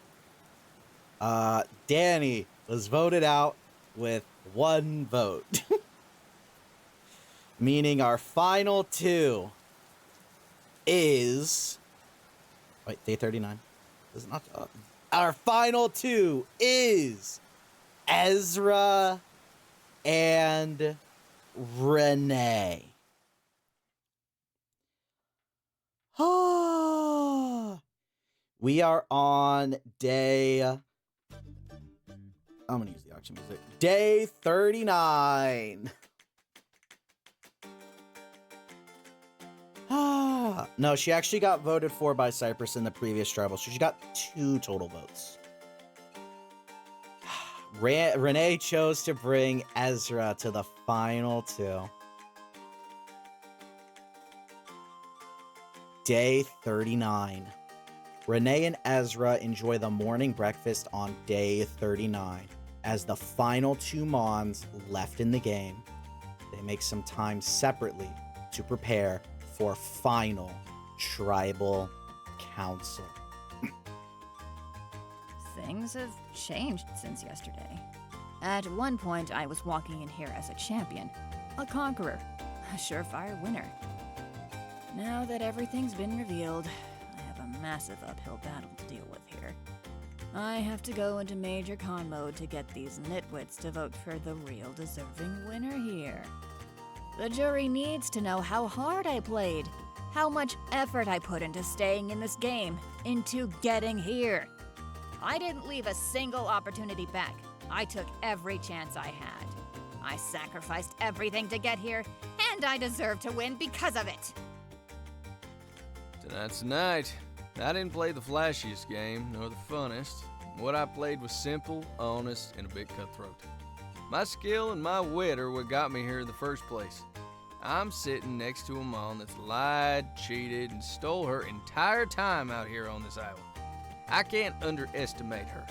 Dani was voted out with 1 vote. Meaning our final 2 is... Wait, day 39. This is not... our final 2 is Ezra and Rene. We are on day... I'm going to use the auction music. Day 39. No, she actually got voted for by Cypress in the previous tribal, so she got 2 total votes. Rene chose to bring Ezra to the final 2. Day 39. Rene and Ezra enjoy the morning breakfast on day 39. As the final 2 Mons left in the game, they make some time separately to prepare for final tribal council. Things have changed since yesterday. At one point, I was walking in here as a champion, a conqueror, a surefire winner. Now that everything's been revealed, I have a massive uphill battle to deal with here. I have to go into major con mode to get these nitwits to vote for the real deserving winner here. The jury needs to know how hard I played, how much effort I put into staying in this game, into getting here. I didn't leave a single opportunity back. I took every chance I had. I sacrificed everything to get here, and I deserve to win because of it. Tonight's the night. I didn't play the flashiest game, nor the funnest. What I played was simple, honest, and a bit cutthroat. My skill and my wit are what got me here in the first place. I'm sitting next to a mom that's lied, cheated, and stole her entire time out here on this island. I can't underestimate her.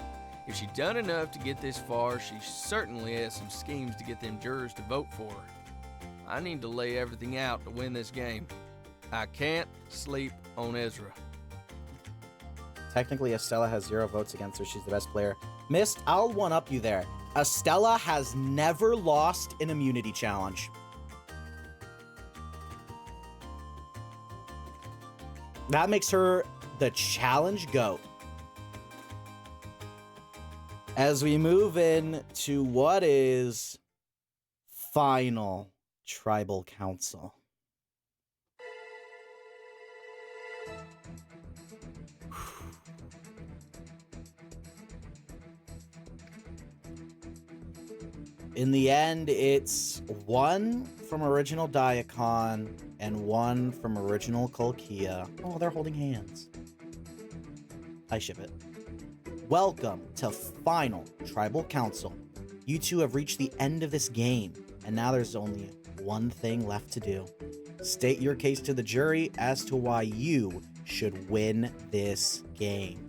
If she done enough to get this far, she certainly has some schemes to get them jurors to vote for her. I need to lay everything out to win this game. I can't sleep on Ezra. Technically, Estella has 0 votes against her. She's the best player. Mist, I'll one-up you there. Estella has never lost an immunity challenge. That makes her the challenge GOAT. As we move in to what is final tribal council. In the end, it's 1 from original Diakon and 1 from original Kulkia. Oh, they're holding hands. I ship it. Welcome to Final Tribal Council. You two have reached the end of this game, and now there's only one thing left to do. State your case to the jury as to why you should win this game.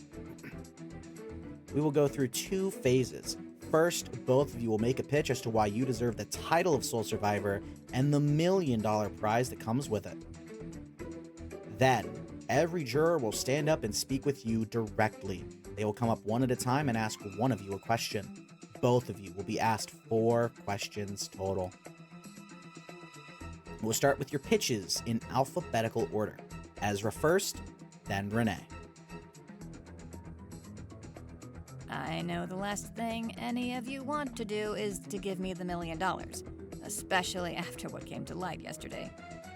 We will go through 2 phases. First, both of you will make a pitch as to why you deserve the title of Sole Survivor and the $1 million prize that comes with it. Then, every juror will stand up and speak with you directly. They will come up one at a time and ask one of you a question. Both of you will be asked 4 questions total. We'll start with your pitches in alphabetical order. Ezra first, then Rene. I know the last thing any of you want to do is to give me the $1 million, especially after what came to light yesterday.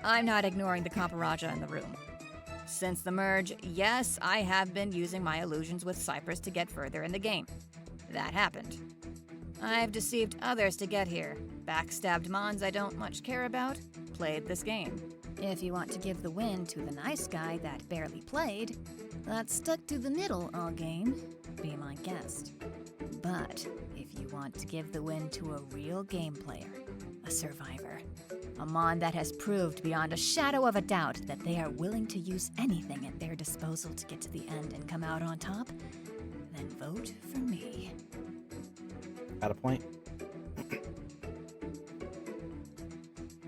I'm not ignoring the Kamparaja in the room. Since the merge, yes, I have been using my illusions with Cypress to get further in the game. That happened. I've deceived others to get here, backstabbed Mons I don't much care about, played this game. If you want to give the win to the nice guy that barely played, that stuck to the middle all game, be my guest. But if you want to give the win to a real game player, a survivor, a Mon that has proved beyond a shadow of a doubt that they are willing to use anything at their disposal to get to the end and come out on top, then vote for me. Got a point?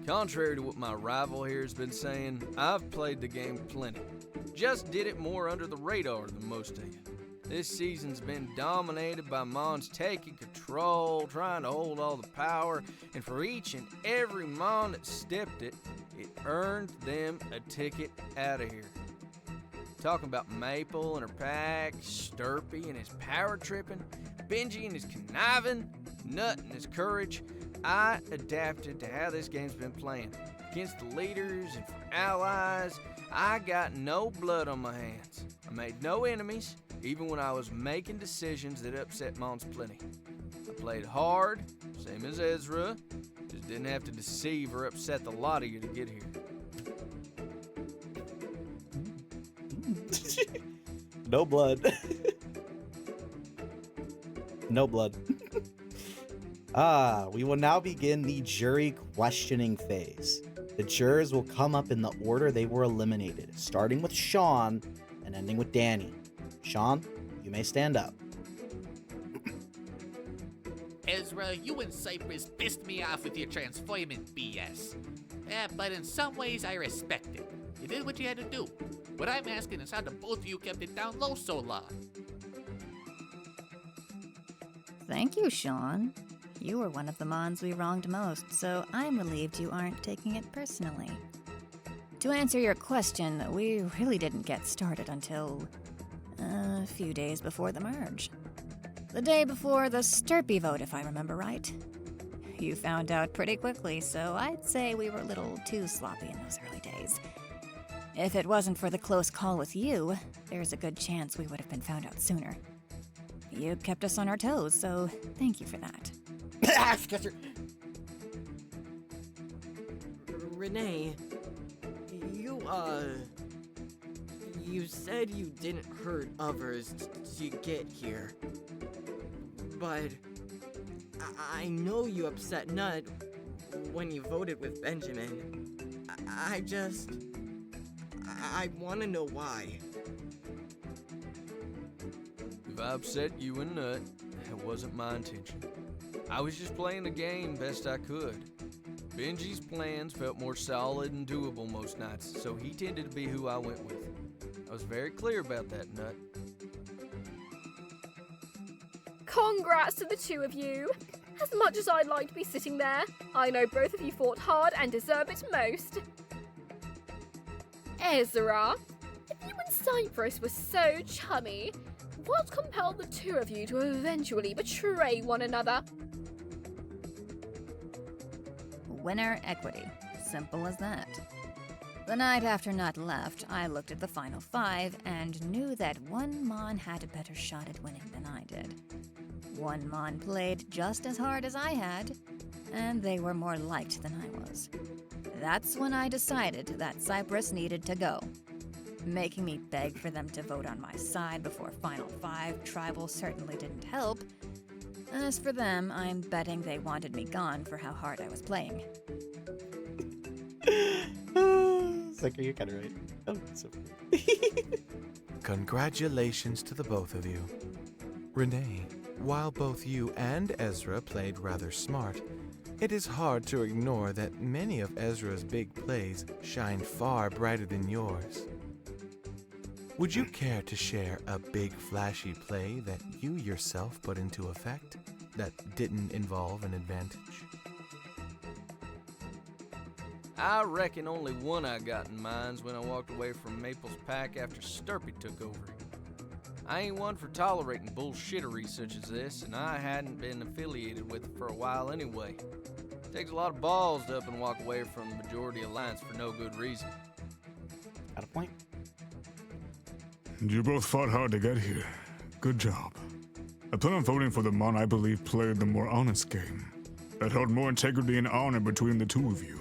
Contrary to what my rival here has been saying, I've played the game plenty. Just did it more under the radar than most of you. This season's been dominated by Mons taking control, trying to hold all the power, and for each and every Mon that stepped it, it earned them a ticket out of here. Talking about Maple and her pack, Sturpy and his power tripping, Benji and his conniving, Nut and his courage, I adapted to how this game's been playing. Against the leaders and for allies, I got no blood on my hands. I made no enemies, even when I was making decisions that upset Mons plenty. I played hard, same as Ezra, just didn't have to deceive or upset the lot of you to get here. No blood. No blood. We will now begin the jury questioning phase. The jurors will come up in the order they were eliminated, starting with Sean and ending with Dani. Sean, you may stand up. Ezra, you and Cypress pissed me off with your transformant BS. But in some ways I respect it. You did what you had to do. What I'm asking is how the both of you kept it down low so long. Thank you, Sean. You were one of the Mons we wronged most, so I'm relieved you aren't taking it personally. To answer your question, we really didn't get started until a few days before the merge. The day before the Sturpy vote, if I remember right. You found out pretty quickly, so I'd say we were a little too sloppy in those early days. If it wasn't for the close call with you, there's a good chance we would have been found out sooner. You kept us on our toes, so thank you for that. Rene, you said you didn't hurt others to get here. But I know you upset Nut when you voted with Benjamin. I want to know why. If I upset you and Nut, that wasn't my intention. I was just playing the game best I could. Benji's plans felt more solid and doable most nights, so he tended to be who I went with. I was very clear about that, Nut. Congrats to the two of you. As much as I'd like to be sitting there, I know both of you fought hard and deserve it most. Ezra, if you and Cypress were so chummy, what compelled the two of you to eventually betray one another? Winner equity. Simple as that. The night after Nut left, I looked at the final 5 and knew that one Mon had a better shot at winning than I did. One Mon played just as hard as I had, and they were more liked than I was. That's when I decided that Cypress needed to go. Making me beg for them to vote on my side before Final 5 Tribal certainly didn't help. As for them, I'm betting they wanted me gone for how hard I was playing. Zechar, you're kind of right. Oh, so Congratulations to the both of you. Rene, while both you and Ezra played rather smart, it is hard to ignore that many of Ezra's big plays shine far brighter than yours. Would you care to share a big flashy play that you yourself put into effect that didn't involve an advantage? I reckon only one I got in mind's when I walked away from Maple's pack after Sturpy took over. I ain't one for tolerating bullshittery such as this, and I hadn't been affiliated with it for a while anyway. Takes a lot of balls to up and walk away from the Majority Alliance for no good reason. got a point. You both fought hard to get here. Good job. I plan on voting for the Mon I believe played the more honest game, that held more integrity and honor between the two of you.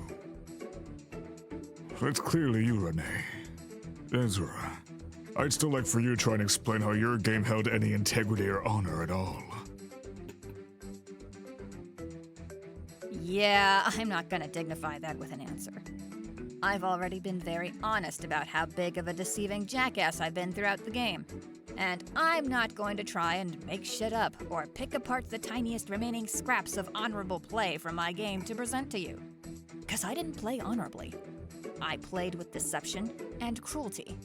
That's clearly you, Rene. Ezra, I'd still like for you to try and explain how your game held any integrity or honor at all. Yeah, I'm not gonna dignify that with an answer. I've already been very honest about how big of a deceiving jackass I've been throughout the game. And I'm not going to try and make shit up or pick apart the tiniest remaining scraps of honorable play from my game to present to you. 'Cause I didn't play honorably. I played with deception and cruelty.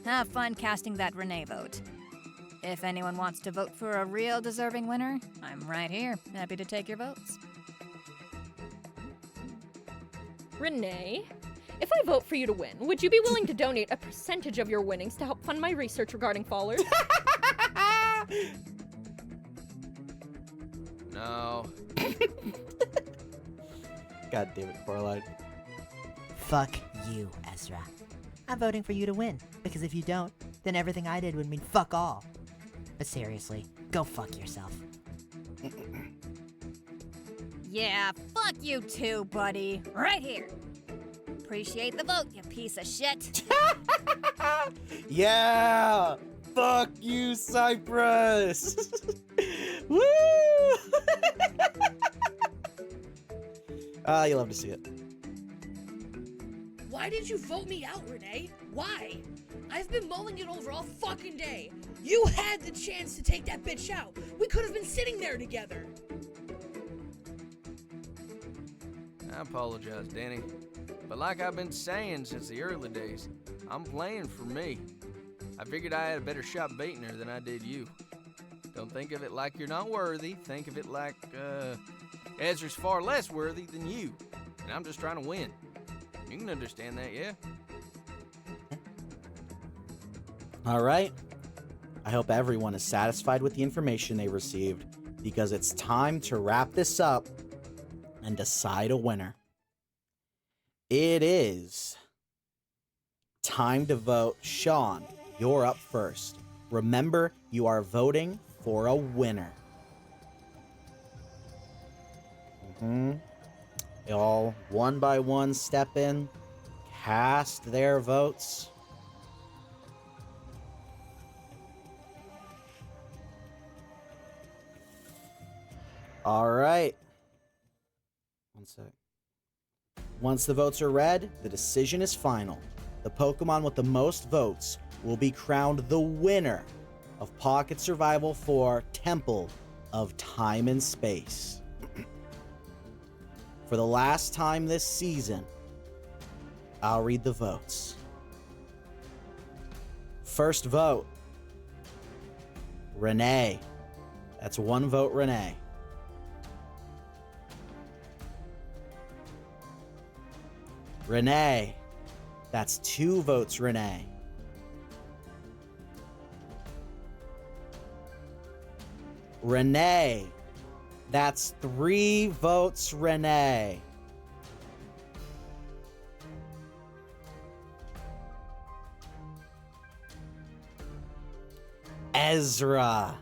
Have fun casting that Rene vote. If anyone wants to vote for a real deserving winner, I'm right here, happy to take your votes. Rene, if I vote for you to win, would you be willing to donate a percentage of your winnings to help fund my research regarding fallers? No. God damn it, Coraline. Fuck you, Ezra. I'm voting for you to win, because if you don't, then everything I did would mean fuck all. But seriously, go fuck yourself. Yeah, fuck you too, buddy. Right here. Appreciate the vote, you piece of shit. Yeah! Fuck you, Cypress! Woo! You love to see it. Why did you vote me out, Rene? Why? I've been mulling it over all fucking day. You had the chance to take that bitch out. We could have been sitting there together. I apologize, Dani. But like I've been saying since the early days, I'm playing for me. I figured I had a better shot beating her than I did you. Don't think of it like you're not worthy. Think of it like, Ezra's far less worthy than you. And I'm just trying to win. You can understand that, yeah? All right. I hope everyone is satisfied with the information they received, because it's time to wrap this up and decide a winner. It is time to vote. Sean, you're up first. Remember, you are voting for a winner. They all, one by one, step in, cast their votes. All right. One sec. Once the votes are read, the decision is final. The Pokemon with the most votes will be crowned the winner of Pocket Survival 4 Temple of Time and Space. For the last time this season, I'll read the votes. First vote, Rene. That's one vote, Rene. Rene. That's 2 votes, Rene. Rene. That's 3 votes, Rene. Ezra.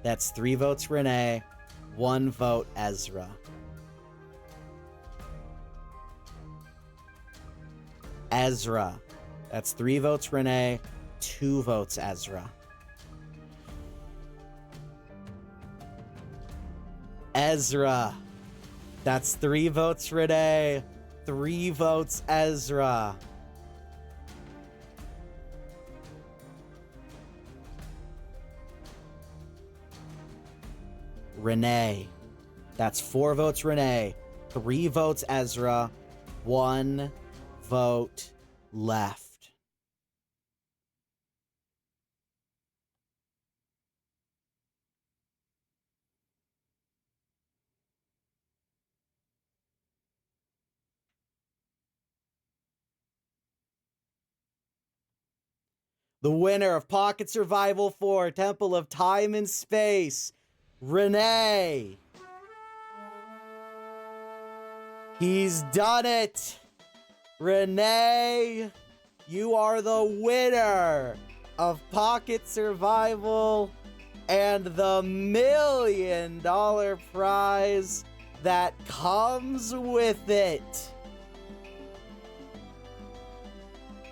That's 3 votes, Rene. 1 vote, Ezra. Ezra. That's 3 votes, Rene. 2 votes, Ezra. Ezra. That's 3 votes, Rene. 3 votes, Ezra. Rene. That's 4 votes Rene, 3 votes Ezra, 1 vote left. The winner of Pocket Survival 4, Temple of Time and Space, Rene. He's done it. Rene, you are the winner of Pocket Survival and the $1 million prize that comes with it.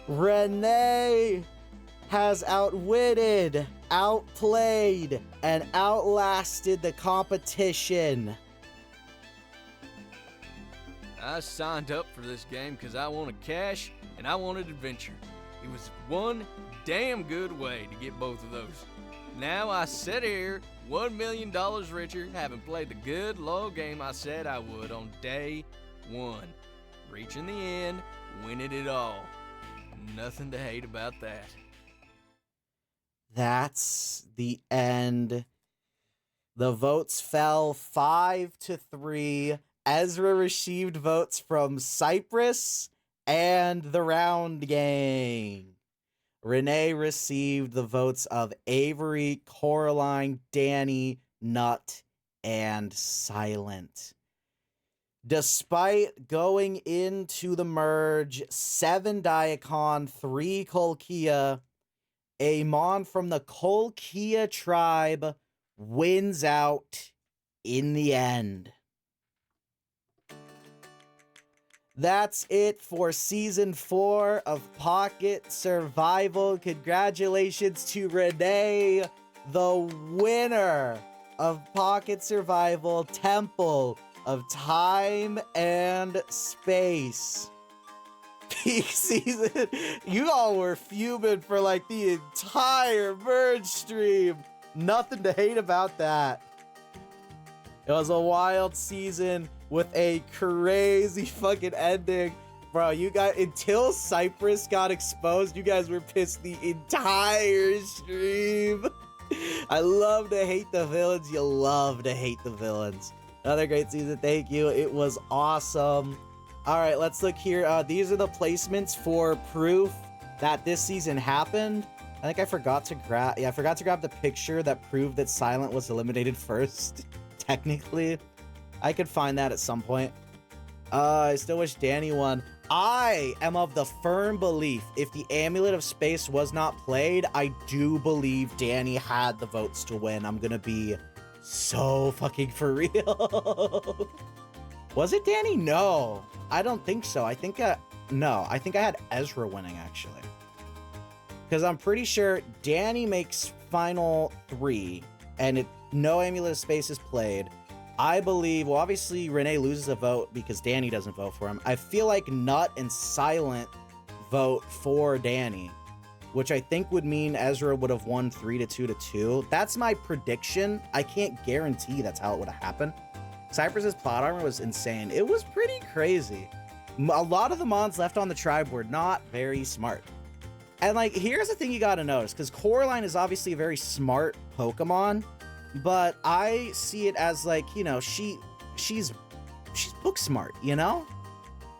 Rene has outwitted, outplayed, and outlasted the competition. I signed up for this game because I wanted cash and I wanted adventure. It was one damn good way to get both of those. Now I sit here, $1 million richer, having played the good, low game I said I would on day 1. Reaching the end, winning it all. Nothing to hate about that. That's the end. The votes fell 5-3. Ezra received votes from Cypress and the Round Gang. Rene received the votes of Avery, Coraline, Dani, Nut, and Silent. Despite going into the merge, 7 Diakon, 3 Kulkia, a Mon from the Kulkia Tribe wins out in the end. That's it for Season 4 of Pocket Survival. Congratulations to Rene, the winner of Pocket Survival Temple of Time and Space. Peak season, you all were fuming for like the entire merge stream. Nothing to hate about that. It was a wild season with a crazy fucking ending. Bro, you guys, until Cypress got exposed, you guys were pissed the entire stream. I love to hate the villains. You love to hate the villains. Another great season. Thank you. It was awesome. All right, let's look here. These are the placements for proof that this season happened. I think I forgot to grab. Yeah, I forgot to grab the picture that proved that Silent was eliminated first. Technically, I could find that at some point. I still wish Dani won. I am of the firm belief if the Amulet of Space was not played, I do believe Dani had the votes to win. I'm gonna be so fucking for real. Was it Dani? No, I don't think so. I think no, I think I had Ezra winning actually. Because I'm pretty sure Dani makes final 3 and no Amulet of Space is played. I believe, well, obviously Rene loses a vote because Dani doesn't vote for him. I feel like Nut and Silent vote for Dani, which I think would mean Ezra would have won 3-2-2. That's my prediction. I can't guarantee that's how it would have happened. Cypress's plot armor was insane. It was pretty crazy. A lot of the mons left on the tribe were not very smart. And like, here's the thing you gotta notice, because Coraline is obviously a very smart Pokemon, but I see it as like, you know, she's book smart, you know?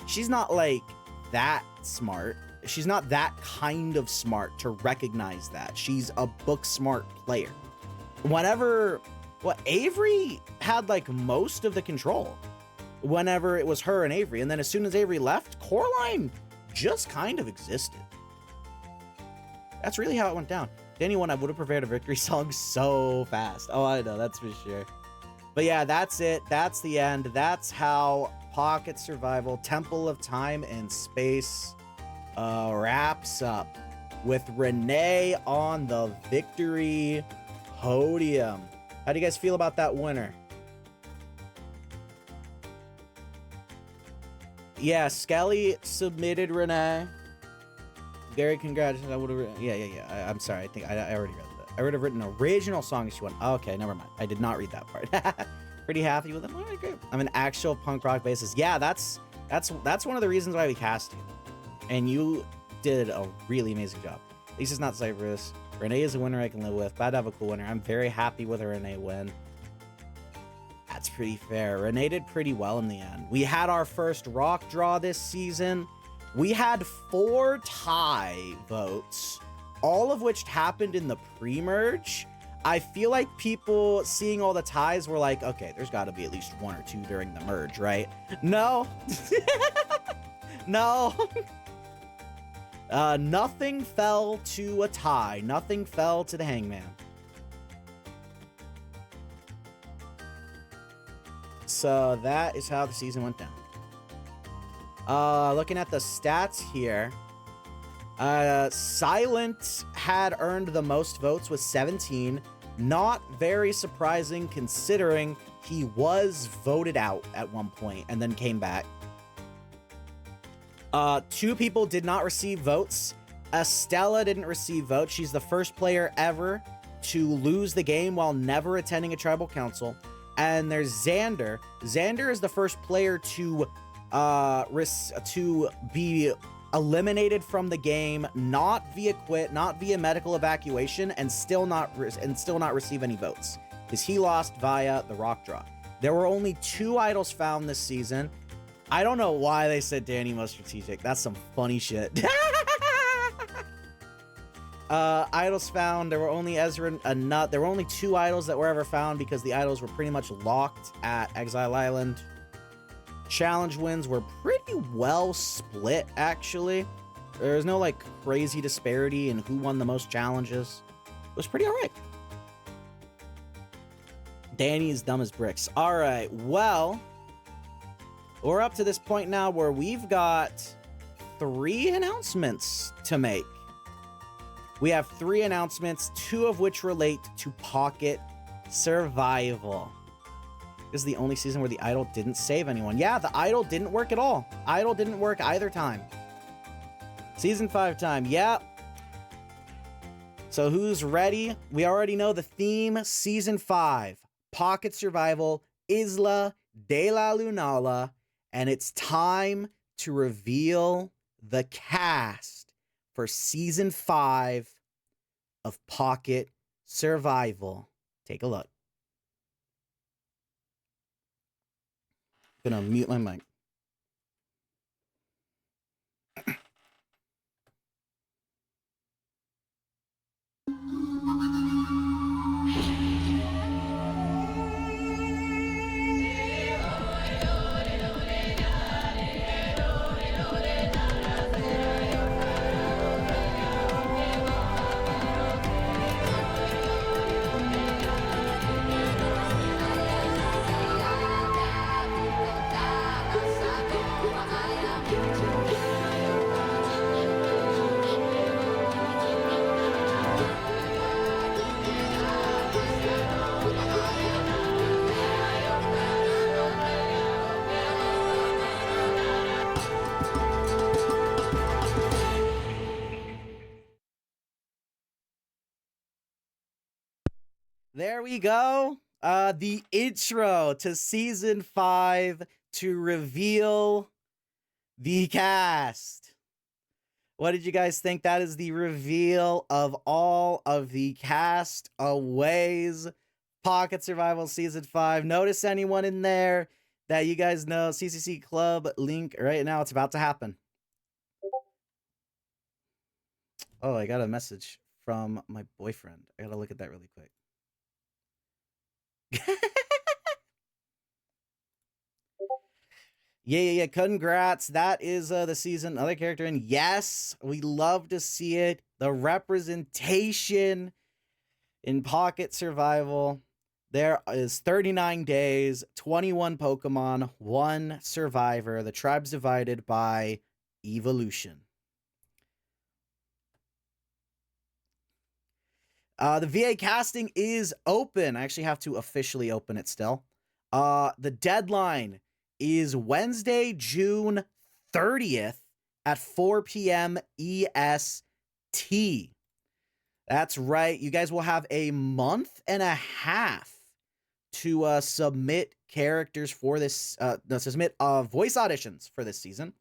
She's not like that smart. She's not that kind of smart to recognize that. She's a book smart player. Whenever, well, Avery had like most of the control whenever it was her and Avery. And then as soon as Avery left, Coraline just kind of existed. That's really how it went down. Anyone, I would have prepared a victory song so fast. Oh, I know, that's for sure. But yeah, that's it. That's the end. That's how Pocket Survival Temple of Time and Space wraps up with Rene on the victory podium. How do you guys feel about that winner? Yeah, Skelly submitted Rene. Very congratulations. I would have. Yeah. I'm sorry. I think I already read that. I would have written original songs she won. Okay, never mind. I did not read that part. Pretty happy with them. All right, great. I'm an actual punk rock bassist. Yeah, that's one of the reasons why we cast you. And you did a really amazing job. At least it's not Cypress. Rene is a winner I can live with. Bad to have a cool winner. I'm very happy with a Rene win. That's pretty fair. Rene did pretty well in the end. We had our first rock draw this season. We had 4 tie votes, all of which happened in the pre-merge. I feel like people seeing all the ties were like, okay, there's got to be at least 1 or 2 during the merge, right? No. No. Nothing fell to a tie. Nothing fell to the hangman. So that is how the season went down. Looking at the stats here, Silent had earned the most votes with 17. Not very surprising considering he was voted out at one point and then came back. 2 people did not receive votes. Estella didn't receive votes. She's the first player ever to lose the game while never attending a tribal council. And there's Xander. Xander is the first player to be eliminated from the game, not via quit, not via medical evacuation, and still not receive any votes because he lost via the rock draw. There were only 2 idols found this season. I don't know why they said Dani most strategic. That's some funny shit. Idols found. There were only Ezra and Nut. There were only 2 idols that were ever found because the idols were pretty much locked at Exile Island. Challenge wins were pretty well split, actually. There's no like crazy disparity in who won the most challenges. It was pretty alright. Dani is dumb as bricks. Alright, well, we're up to this point now where we've got 3 announcements to make. We have 3 announcements, 2 of which relate to Pocket Survival. This is the only season where the idol didn't save anyone. Yeah, the idol didn't work at all. Idol didn't work either time. Season 5 time, yeah. So who's ready? We already know the theme, Season 5. Pocket Survival, Isla de la Lunala. And it's time to reveal the cast for Season 5 of Pocket Survival. Take a look. Gonna mute my mic. There we go. The intro to Season 5 to reveal the cast. What did you guys think? That is the reveal of all of the cast aways. Pocket Survival Season 5. Notice anyone in there that you guys know? CCC Club link right now. It's about to happen. Oh, I got a message from my boyfriend. I gotta look at that really quick. Yeah. Congrats. That is the season. Another character in. Yes, we love to see it. The representation in Pocket Survival. There is 39 days, 21 Pokemon, 1 survivor. The tribe's divided by evolution. The VA casting is open. I actually have to officially open it still. The deadline is Wednesday, June 30th at 4 p.m. EST. That's right. You guys will have a month and a half to submit characters for this, submit voice auditions for this season.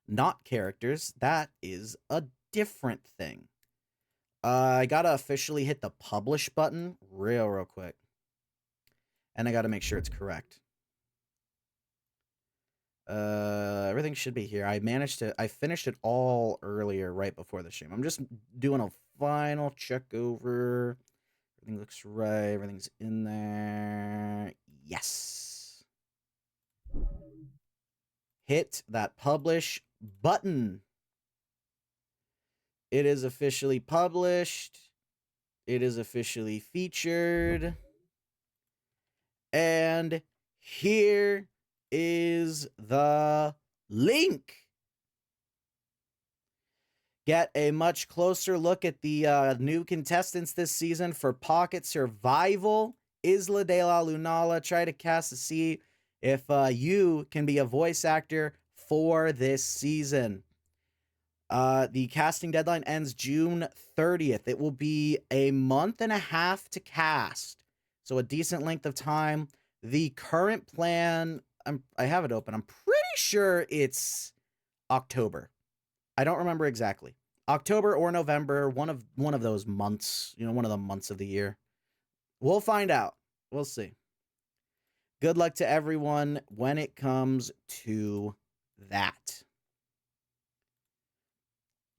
Not characters. That is a different thing. I gotta officially hit the publish button real quick. And I gotta make sure it's correct. Everything should be here. I finished it all earlier right before the stream. I'm just doing a final check over. Everything looks right. Everything's in there. Yes. Hit that publish button. It is officially published. It is officially featured. And here is the link. Get a much closer look at the new contestants this season for Pocket Survival. Isla de la Lunala. Try to cast to see if you can be a voice actor for this season. The casting deadline ends June 30th. It will be a month and a half to cast. So a decent length of time. The current plan, I have it open. I'm pretty sure it's October. I don't remember exactly. October or November, one of those months, one of the months of the year. We'll find out. We'll see. Good luck to everyone when it comes to that.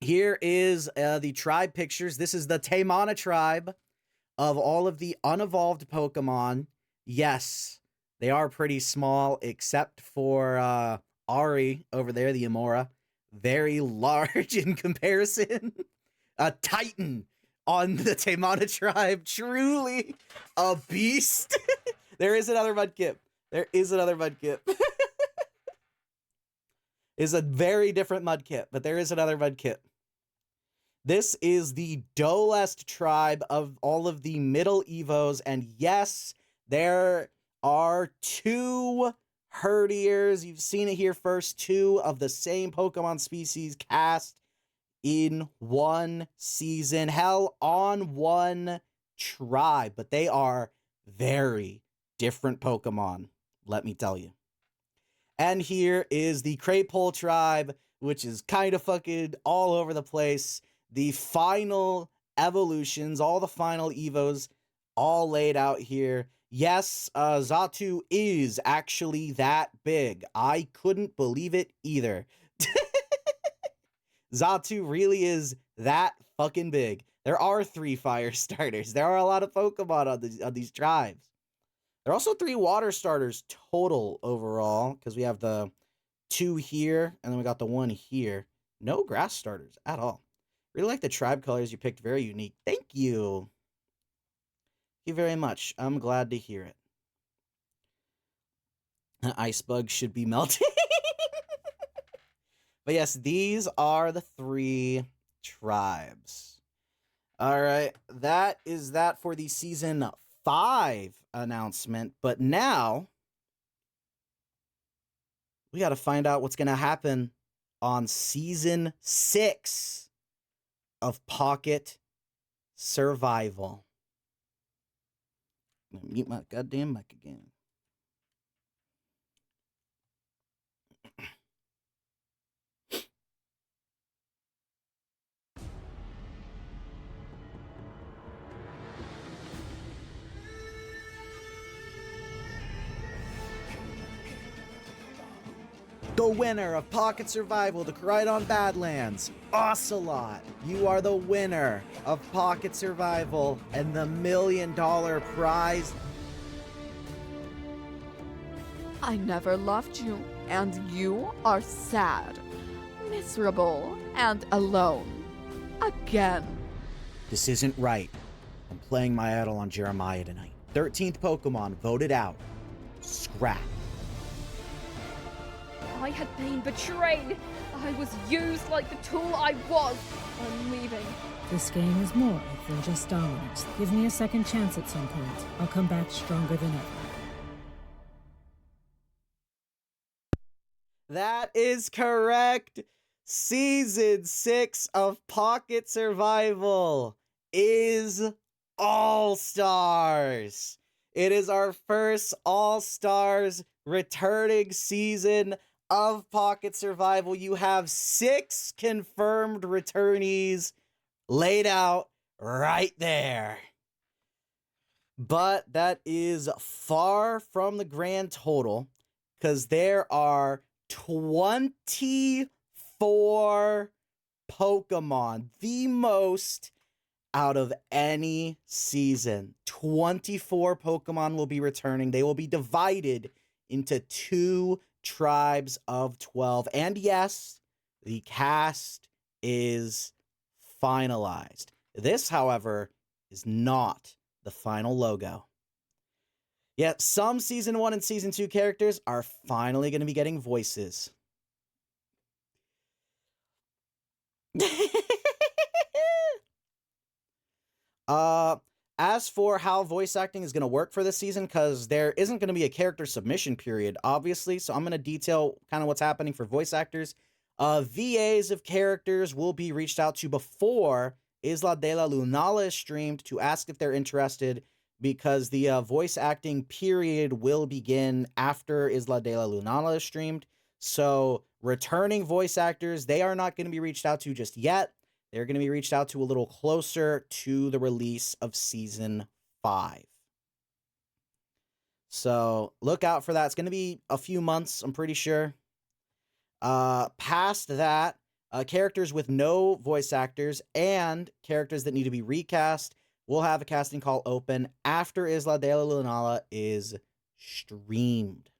Here is the tribe pictures. This is the Taimana tribe of all of the unevolved Pokemon. Yes, they are pretty small, except for Ari over there, the Amora. Very large in comparison. A titan on the Taimana tribe. Truly a beast. There is another Mudkip. There is another Mudkip. Is a very different Mudkip, but there is another Mudkip. This is the Dolest tribe of all of the middle Evos, and yes, there are 2 Herdiers. You've seen it here first. 2 of the same Pokemon species cast in one season. Hell, on one tribe. But they are very different Pokemon, let me tell you. And here is the Craypole tribe, which is kind of fucking all over the place. The final evolutions, all the final Evos, all laid out here. Yes, Xatu is actually that big. I couldn't believe it either. Xatu really is that fucking big. There are 3 fire starters. There are a lot of Pokemon on these tribes. There are also 3 water starters total overall, because we have the 2 here, and then we got the 1 here. No grass starters at all. Really like the tribe colors you picked. Very unique. Thank you. Thank you very much. I'm glad to hear it. Ice bug should be melting. But yes, these are the 3 tribes. All right. That is that for the season 5 announcement. But now we got to find out what's going to happen on season 6 of Pocket Survival. I'm gonna mute my goddamn mic again. The winner of Pocket Survival, the Koraidon Badlands, Ocelot. You are the winner of Pocket Survival and the $1 million prize. I never loved you, and you are sad, miserable, and alone. Again. This isn't right. I'm playing my idol on Jeremiah tonight. 13th Pokemon voted out. Scrap. I had been betrayed. I was used like the tool I was. I'm leaving. This game is more than just dominance. Give me a second chance at some point. I'll come back stronger than ever. That is correct. Season 6 of Pocket Survival is All-Stars. It is our first All-Stars returning season of Pocket Survival. You have 6 confirmed returnees laid out right there. But that is far from the grand total, because there are 24 Pokemon, the most out of any season. 24 Pokemon will be returning. They will be divided into 2 tribes of 12. And yes, the cast is finalized. This, however, is not the final logo. Yet some Season 1 and Season 2 characters are finally going to be getting voices. As for how voice acting is going to work for this season, because there isn't going to be a character submission period, obviously, so I'm going to detail kind of what's happening for voice actors. VAs of characters will be reached out to before Isla de la Lunala is streamed to ask if they're interested, because the voice acting period will begin after Isla de la Lunala is streamed. So returning voice actors, they are not going to be reached out to just yet. They're going to be reached out to a little closer to the release of Season 5. So look out for that. It's going to be a few months, I'm pretty sure. Past that, characters with no voice actors and characters that need to be recast will have a casting call open after Isla de la Lunala is streamed.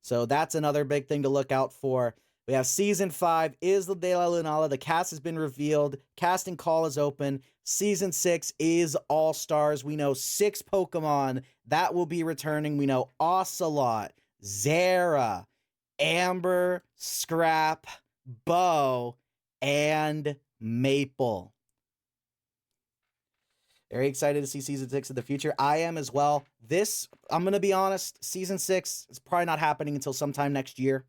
So that's another big thing to look out for. We have Season 5, Isla de la Lunala. The cast has been revealed. Casting call is open. Season 6 is All-Stars. We know 6 Pokemon that will be returning. We know Ocelot, Zera, Amber, Scrap, Bo, and Maple. Very excited to see Season 6 in the future. I am as well. I'm going to be honest, Season 6 is probably not happening until sometime next year.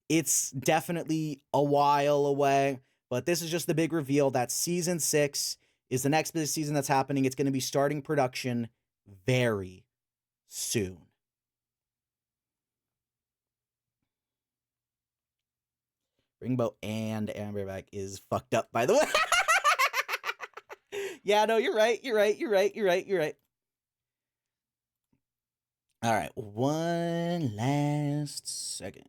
It's definitely a while away, but this is just the big reveal that Season 6 is the next big season that's happening. It's going to be starting production very soon. Ringbo and Amberback is fucked up, by the way. Yeah, no, you're right. All right, one last second.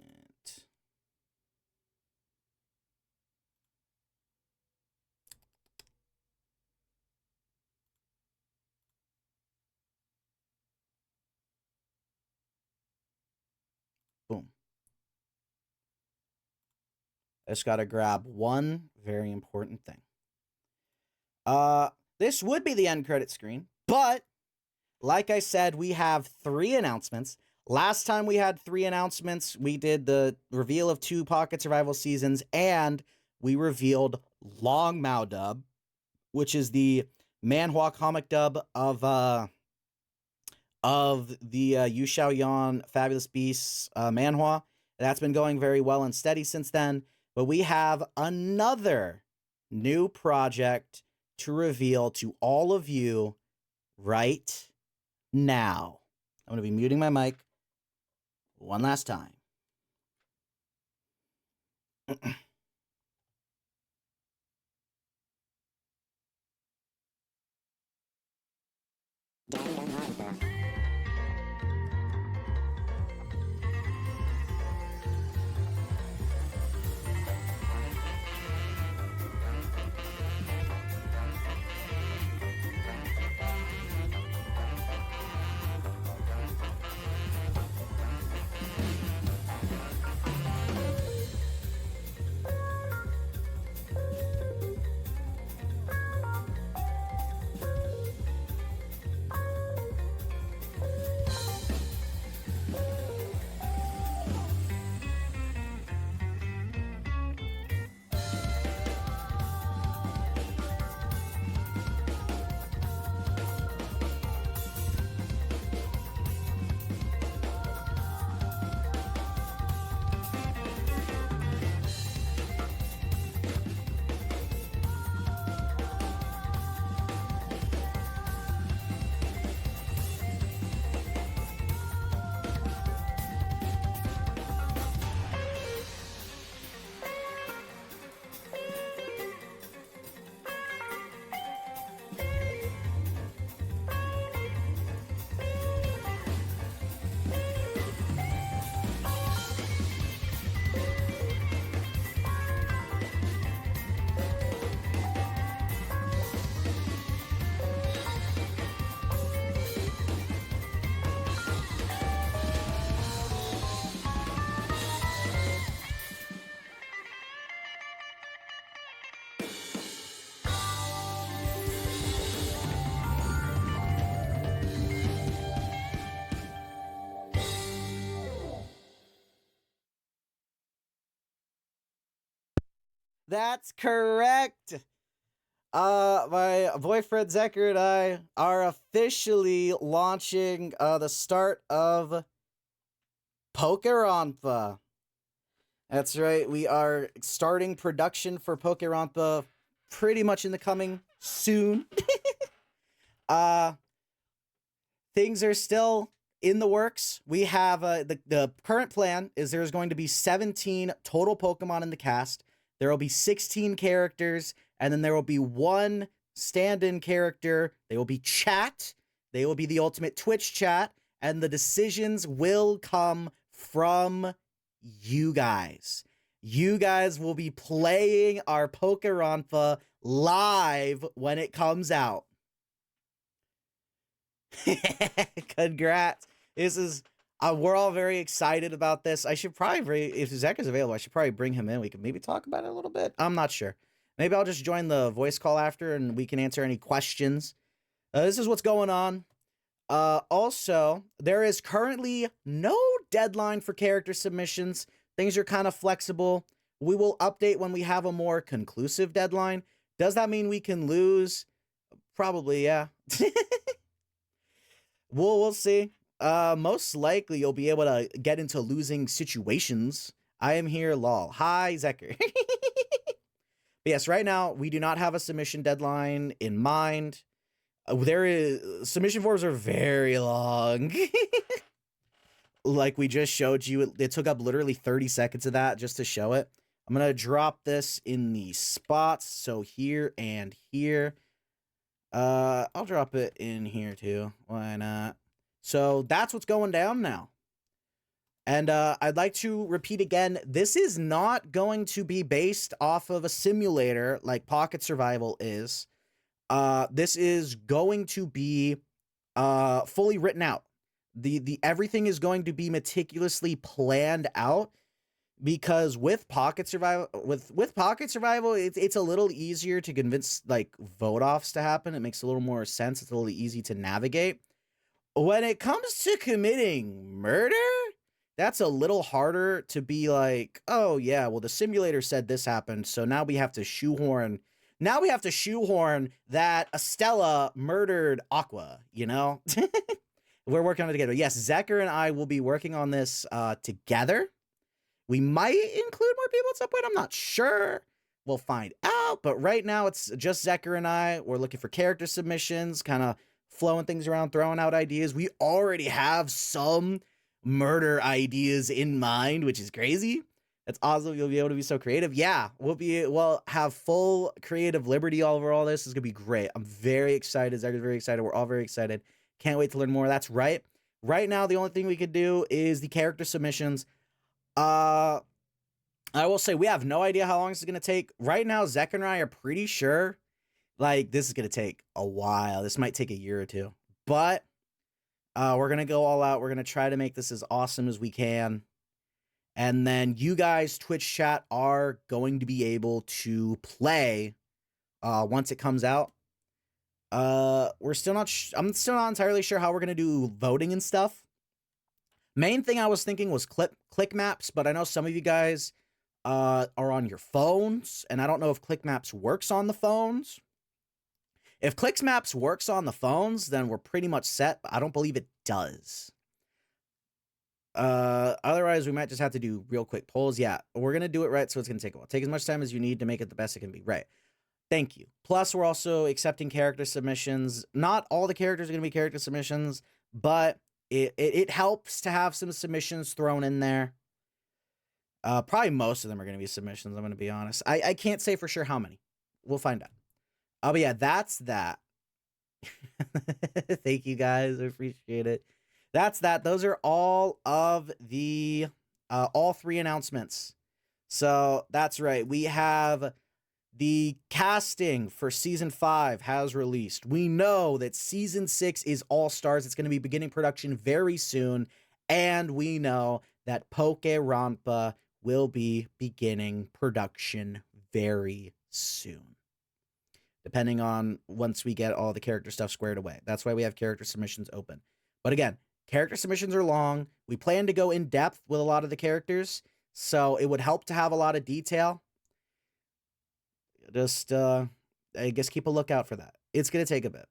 Boom. I just gotta grab one very important thing. This would be the end credit screen, but like I said, we have 3 announcements. Last time we had 3 announcements, we did the reveal of 2 Pocket Survival seasons, and we revealed Longmao dub, which is the manhwa comic dub of the Yu Xiaoyan Fabulous Beasts manhwa. That's been going very well and steady since then. But we have another new project to reveal to all of you right now. I'm going to be muting my mic one last time. That's correct. My boyfriend Zechar and I are officially launching the start of Pokeronpa. That's right, we are starting production for Pokeronpa pretty much in the coming soon. Things are still in the works. We have the current plan is there's going to be 17 total Pokemon in the cast. There will be 16 characters, and then there will be one stand-in character. They will be chat. They will be the ultimate Twitch chat, and the decisions will come from you guys. You guys will be playing our Pokeronpa live when it comes out. Congrats. This is we're all very excited about this. I should probably, if Zach is available, I should probably bring him in. We can maybe talk about it a little bit. I'm not sure. Maybe I'll just join the voice call after and we can answer any questions. This is what's going on. Also, there is currently no deadline for character submissions. Things are kind of flexible. We will update when we have a more conclusive deadline. Does that mean we can lose? Probably, yeah. We'll see. Most likely you'll be able to get into losing situations. I am here, lol. Hi, Zechar. But yes, right now we do not have a submission deadline in mind. Submission forms are very long. Like we just showed you, it took up literally 30 seconds of that just to show it. I'm gonna drop this in the spots, so here and here. I'll drop it in here too. Why not? So that's what's going down now. And I'd like to repeat again, this is not going to be based off of a simulator like Pocket Survival is. This is going to be fully written out. The everything is going to be meticulously planned out, because with Pocket Survival, with Pocket Survival, it's a little easier to convince like vote offs to happen. It makes a little more sense. It's a little easy to navigate. When it comes to committing murder, that's a little harder to be like, oh yeah, well the simulator said this happened, so now we have to shoehorn. Now we have to shoehorn that Estella murdered Aqua, you know? We're working on it together. Yes, Zechar and I will be working on this together. We might include more people at some point. I'm not sure. We'll find out. But right now, it's just Zechar and I. We're looking for character submissions, kind of flowing things around, throwing out ideas. We already have some murder ideas in mind, which is crazy. That's awesome. You'll be able to be so creative. Yeah, we'll have full creative liberty all over all this. It's going to be great. I'm very excited. Zechar's very excited. We're all very excited. Can't wait to learn more. That's right. Right now, the only thing we could do is the character submissions. I will say we have no idea how long this is going to take. Right now, Zech and I are pretty sure, like, this is going to take a while. This might take a year or two. But we're going to go all out. We're going to try to make this as awesome as we can. And then you guys, Twitch chat, are going to be able to play once it comes out. We're still not. I'm still not entirely sure how we're gonna do voting and stuff. Main thing I was thinking was click maps, but I know some of you guys are on your phones, and I don't know if click maps works on the phones. If click maps works on the phones, then we're pretty much set. But I don't believe it does. Otherwise, we might just have to do real quick polls. Yeah, we're gonna do it right, so it's gonna take a while. Take as much time as you need to make it the best it can be. Right. Thank you. Plus, we're also accepting character submissions. Not all the characters are going to be character submissions, but it helps to have some submissions thrown in there. Probably most of them are going to be submissions, I'm going to be honest. I can't say for sure how many. We'll find out. But yeah, that's that. Thank you, guys. I appreciate it. That's that. Those are all of the, all three announcemements. So that's right. We have... The casting for Season 5 has released. We know that Season 6 is All-Stars. It's going to be beginning production very soon. And we know that Pokeronpa will be beginning production very soon. Depending on once we get all the character stuff squared away. That's why we have character submissions open. But again, character submissions are long. We plan to go in depth with a lot of the characters. So it would help to have a lot of detail. Just, I guess keep a lookout for that. It's going to take a bit.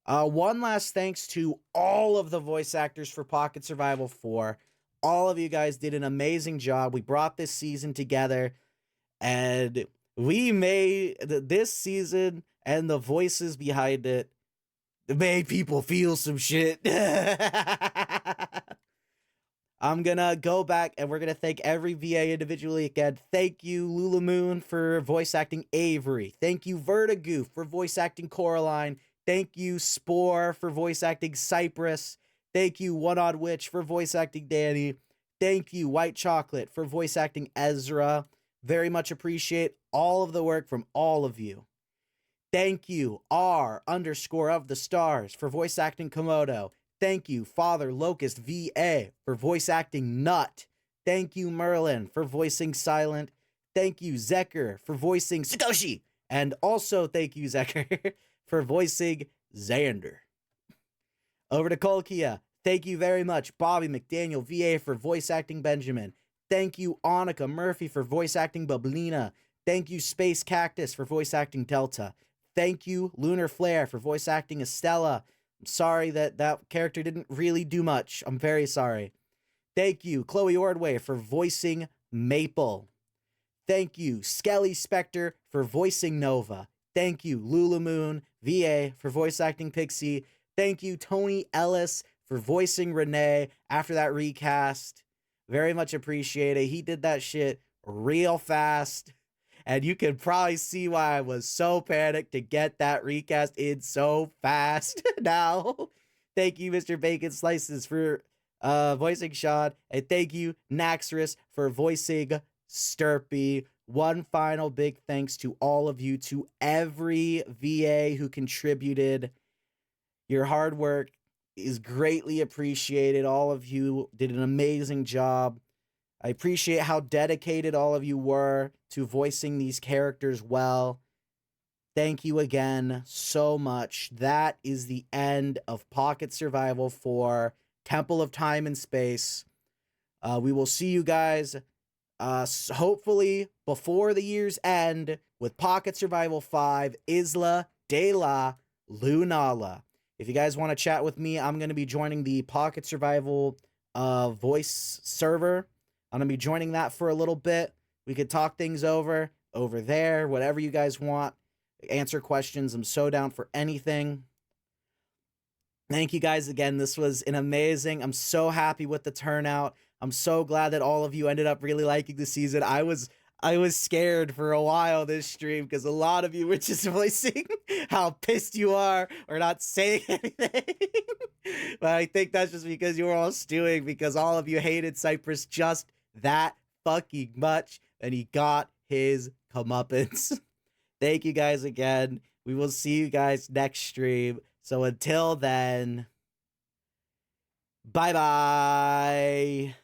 One last thanks to all of the voice actors for Pocket Survival 4. All of you guys did an amazing job. We brought this season together, and we made this season and the voices behind it made people feel some shit. I'm gonna go back and we're gonna thank every VA individually again. Thank you, Linoone, for voice acting Avery. Thank you, Vertigoof, for voice acting Coraline. Thank you, Spore, for voice acting Cypress. Thank you, One-Odd Witch, for voice acting Dani. Thank you, White Chocolate, for voice acting Ezra. Very much appreciate all of the work from all of you. Thank you, R_of the stars, for voice acting Komodo. Thank you, FatherLocustVA, for voice acting Nut. Thank you, Merlin, for voicing Silent. Thank you, Zechar, for voicing SUKOSHI. And also thank you, Zechar, for voicing Xander. Over to Kulkia. Thank you very much, Bobby McDaniel, VA, for voice acting Benjamin. Thank you, Annika Murphy, for voice acting Bubblina. Thank you, SpaceCactus, for voice acting Delta. Thank you, Lunar Flare, for voice acting Estella. I'm sorry that character didn't really do much. I'm very sorry. Thank you, Chloe Ordway, for voicing Maple. Thank you, Skelly Spectre, for voicing Nova. Thank you, Linoone, VA, for voice acting Pixxy. Thank you, Tony Ellis, for voicing Rene after that recast. Very much appreciated. He did that shit real fast. And you can probably see why I was so panicked to get that recast in so fast now. Thank you, Mr. Bacon Slices, for voicing Sean. And thank you, Naxxrass, for voicing Sturpy. One final big thanks to all of you, to every VA who contributed. Your hard work is greatly appreciated. All of you did an amazing job. I appreciate how dedicated all of you were to voicing these characters well. Thank you again so much. That is the end of Pocket Survival 4, Temple of Time and Space. We will see you guys hopefully before the year's end with Pocket Survival 5, Isla de la Lunala. If you guys want to chat with me, I'm going to be joining the Pocket Survival voice server. I'm going to be joining that for a little bit. We could talk things over there, whatever you guys want. Answer questions. I'm so down for anything. Thank you guys again. This was an amazing. I'm so happy with the turnout. I'm so glad that all of you ended up really liking the season. I was scared for a while this stream because a lot of you were just voicing how pissed you are or not saying anything. But I think that's just because you were all stewing because all of you hated Cypress just that fucking much and he got his comeuppance. Thank you guys again. We will see you guys next stream. So until then, bye-bye.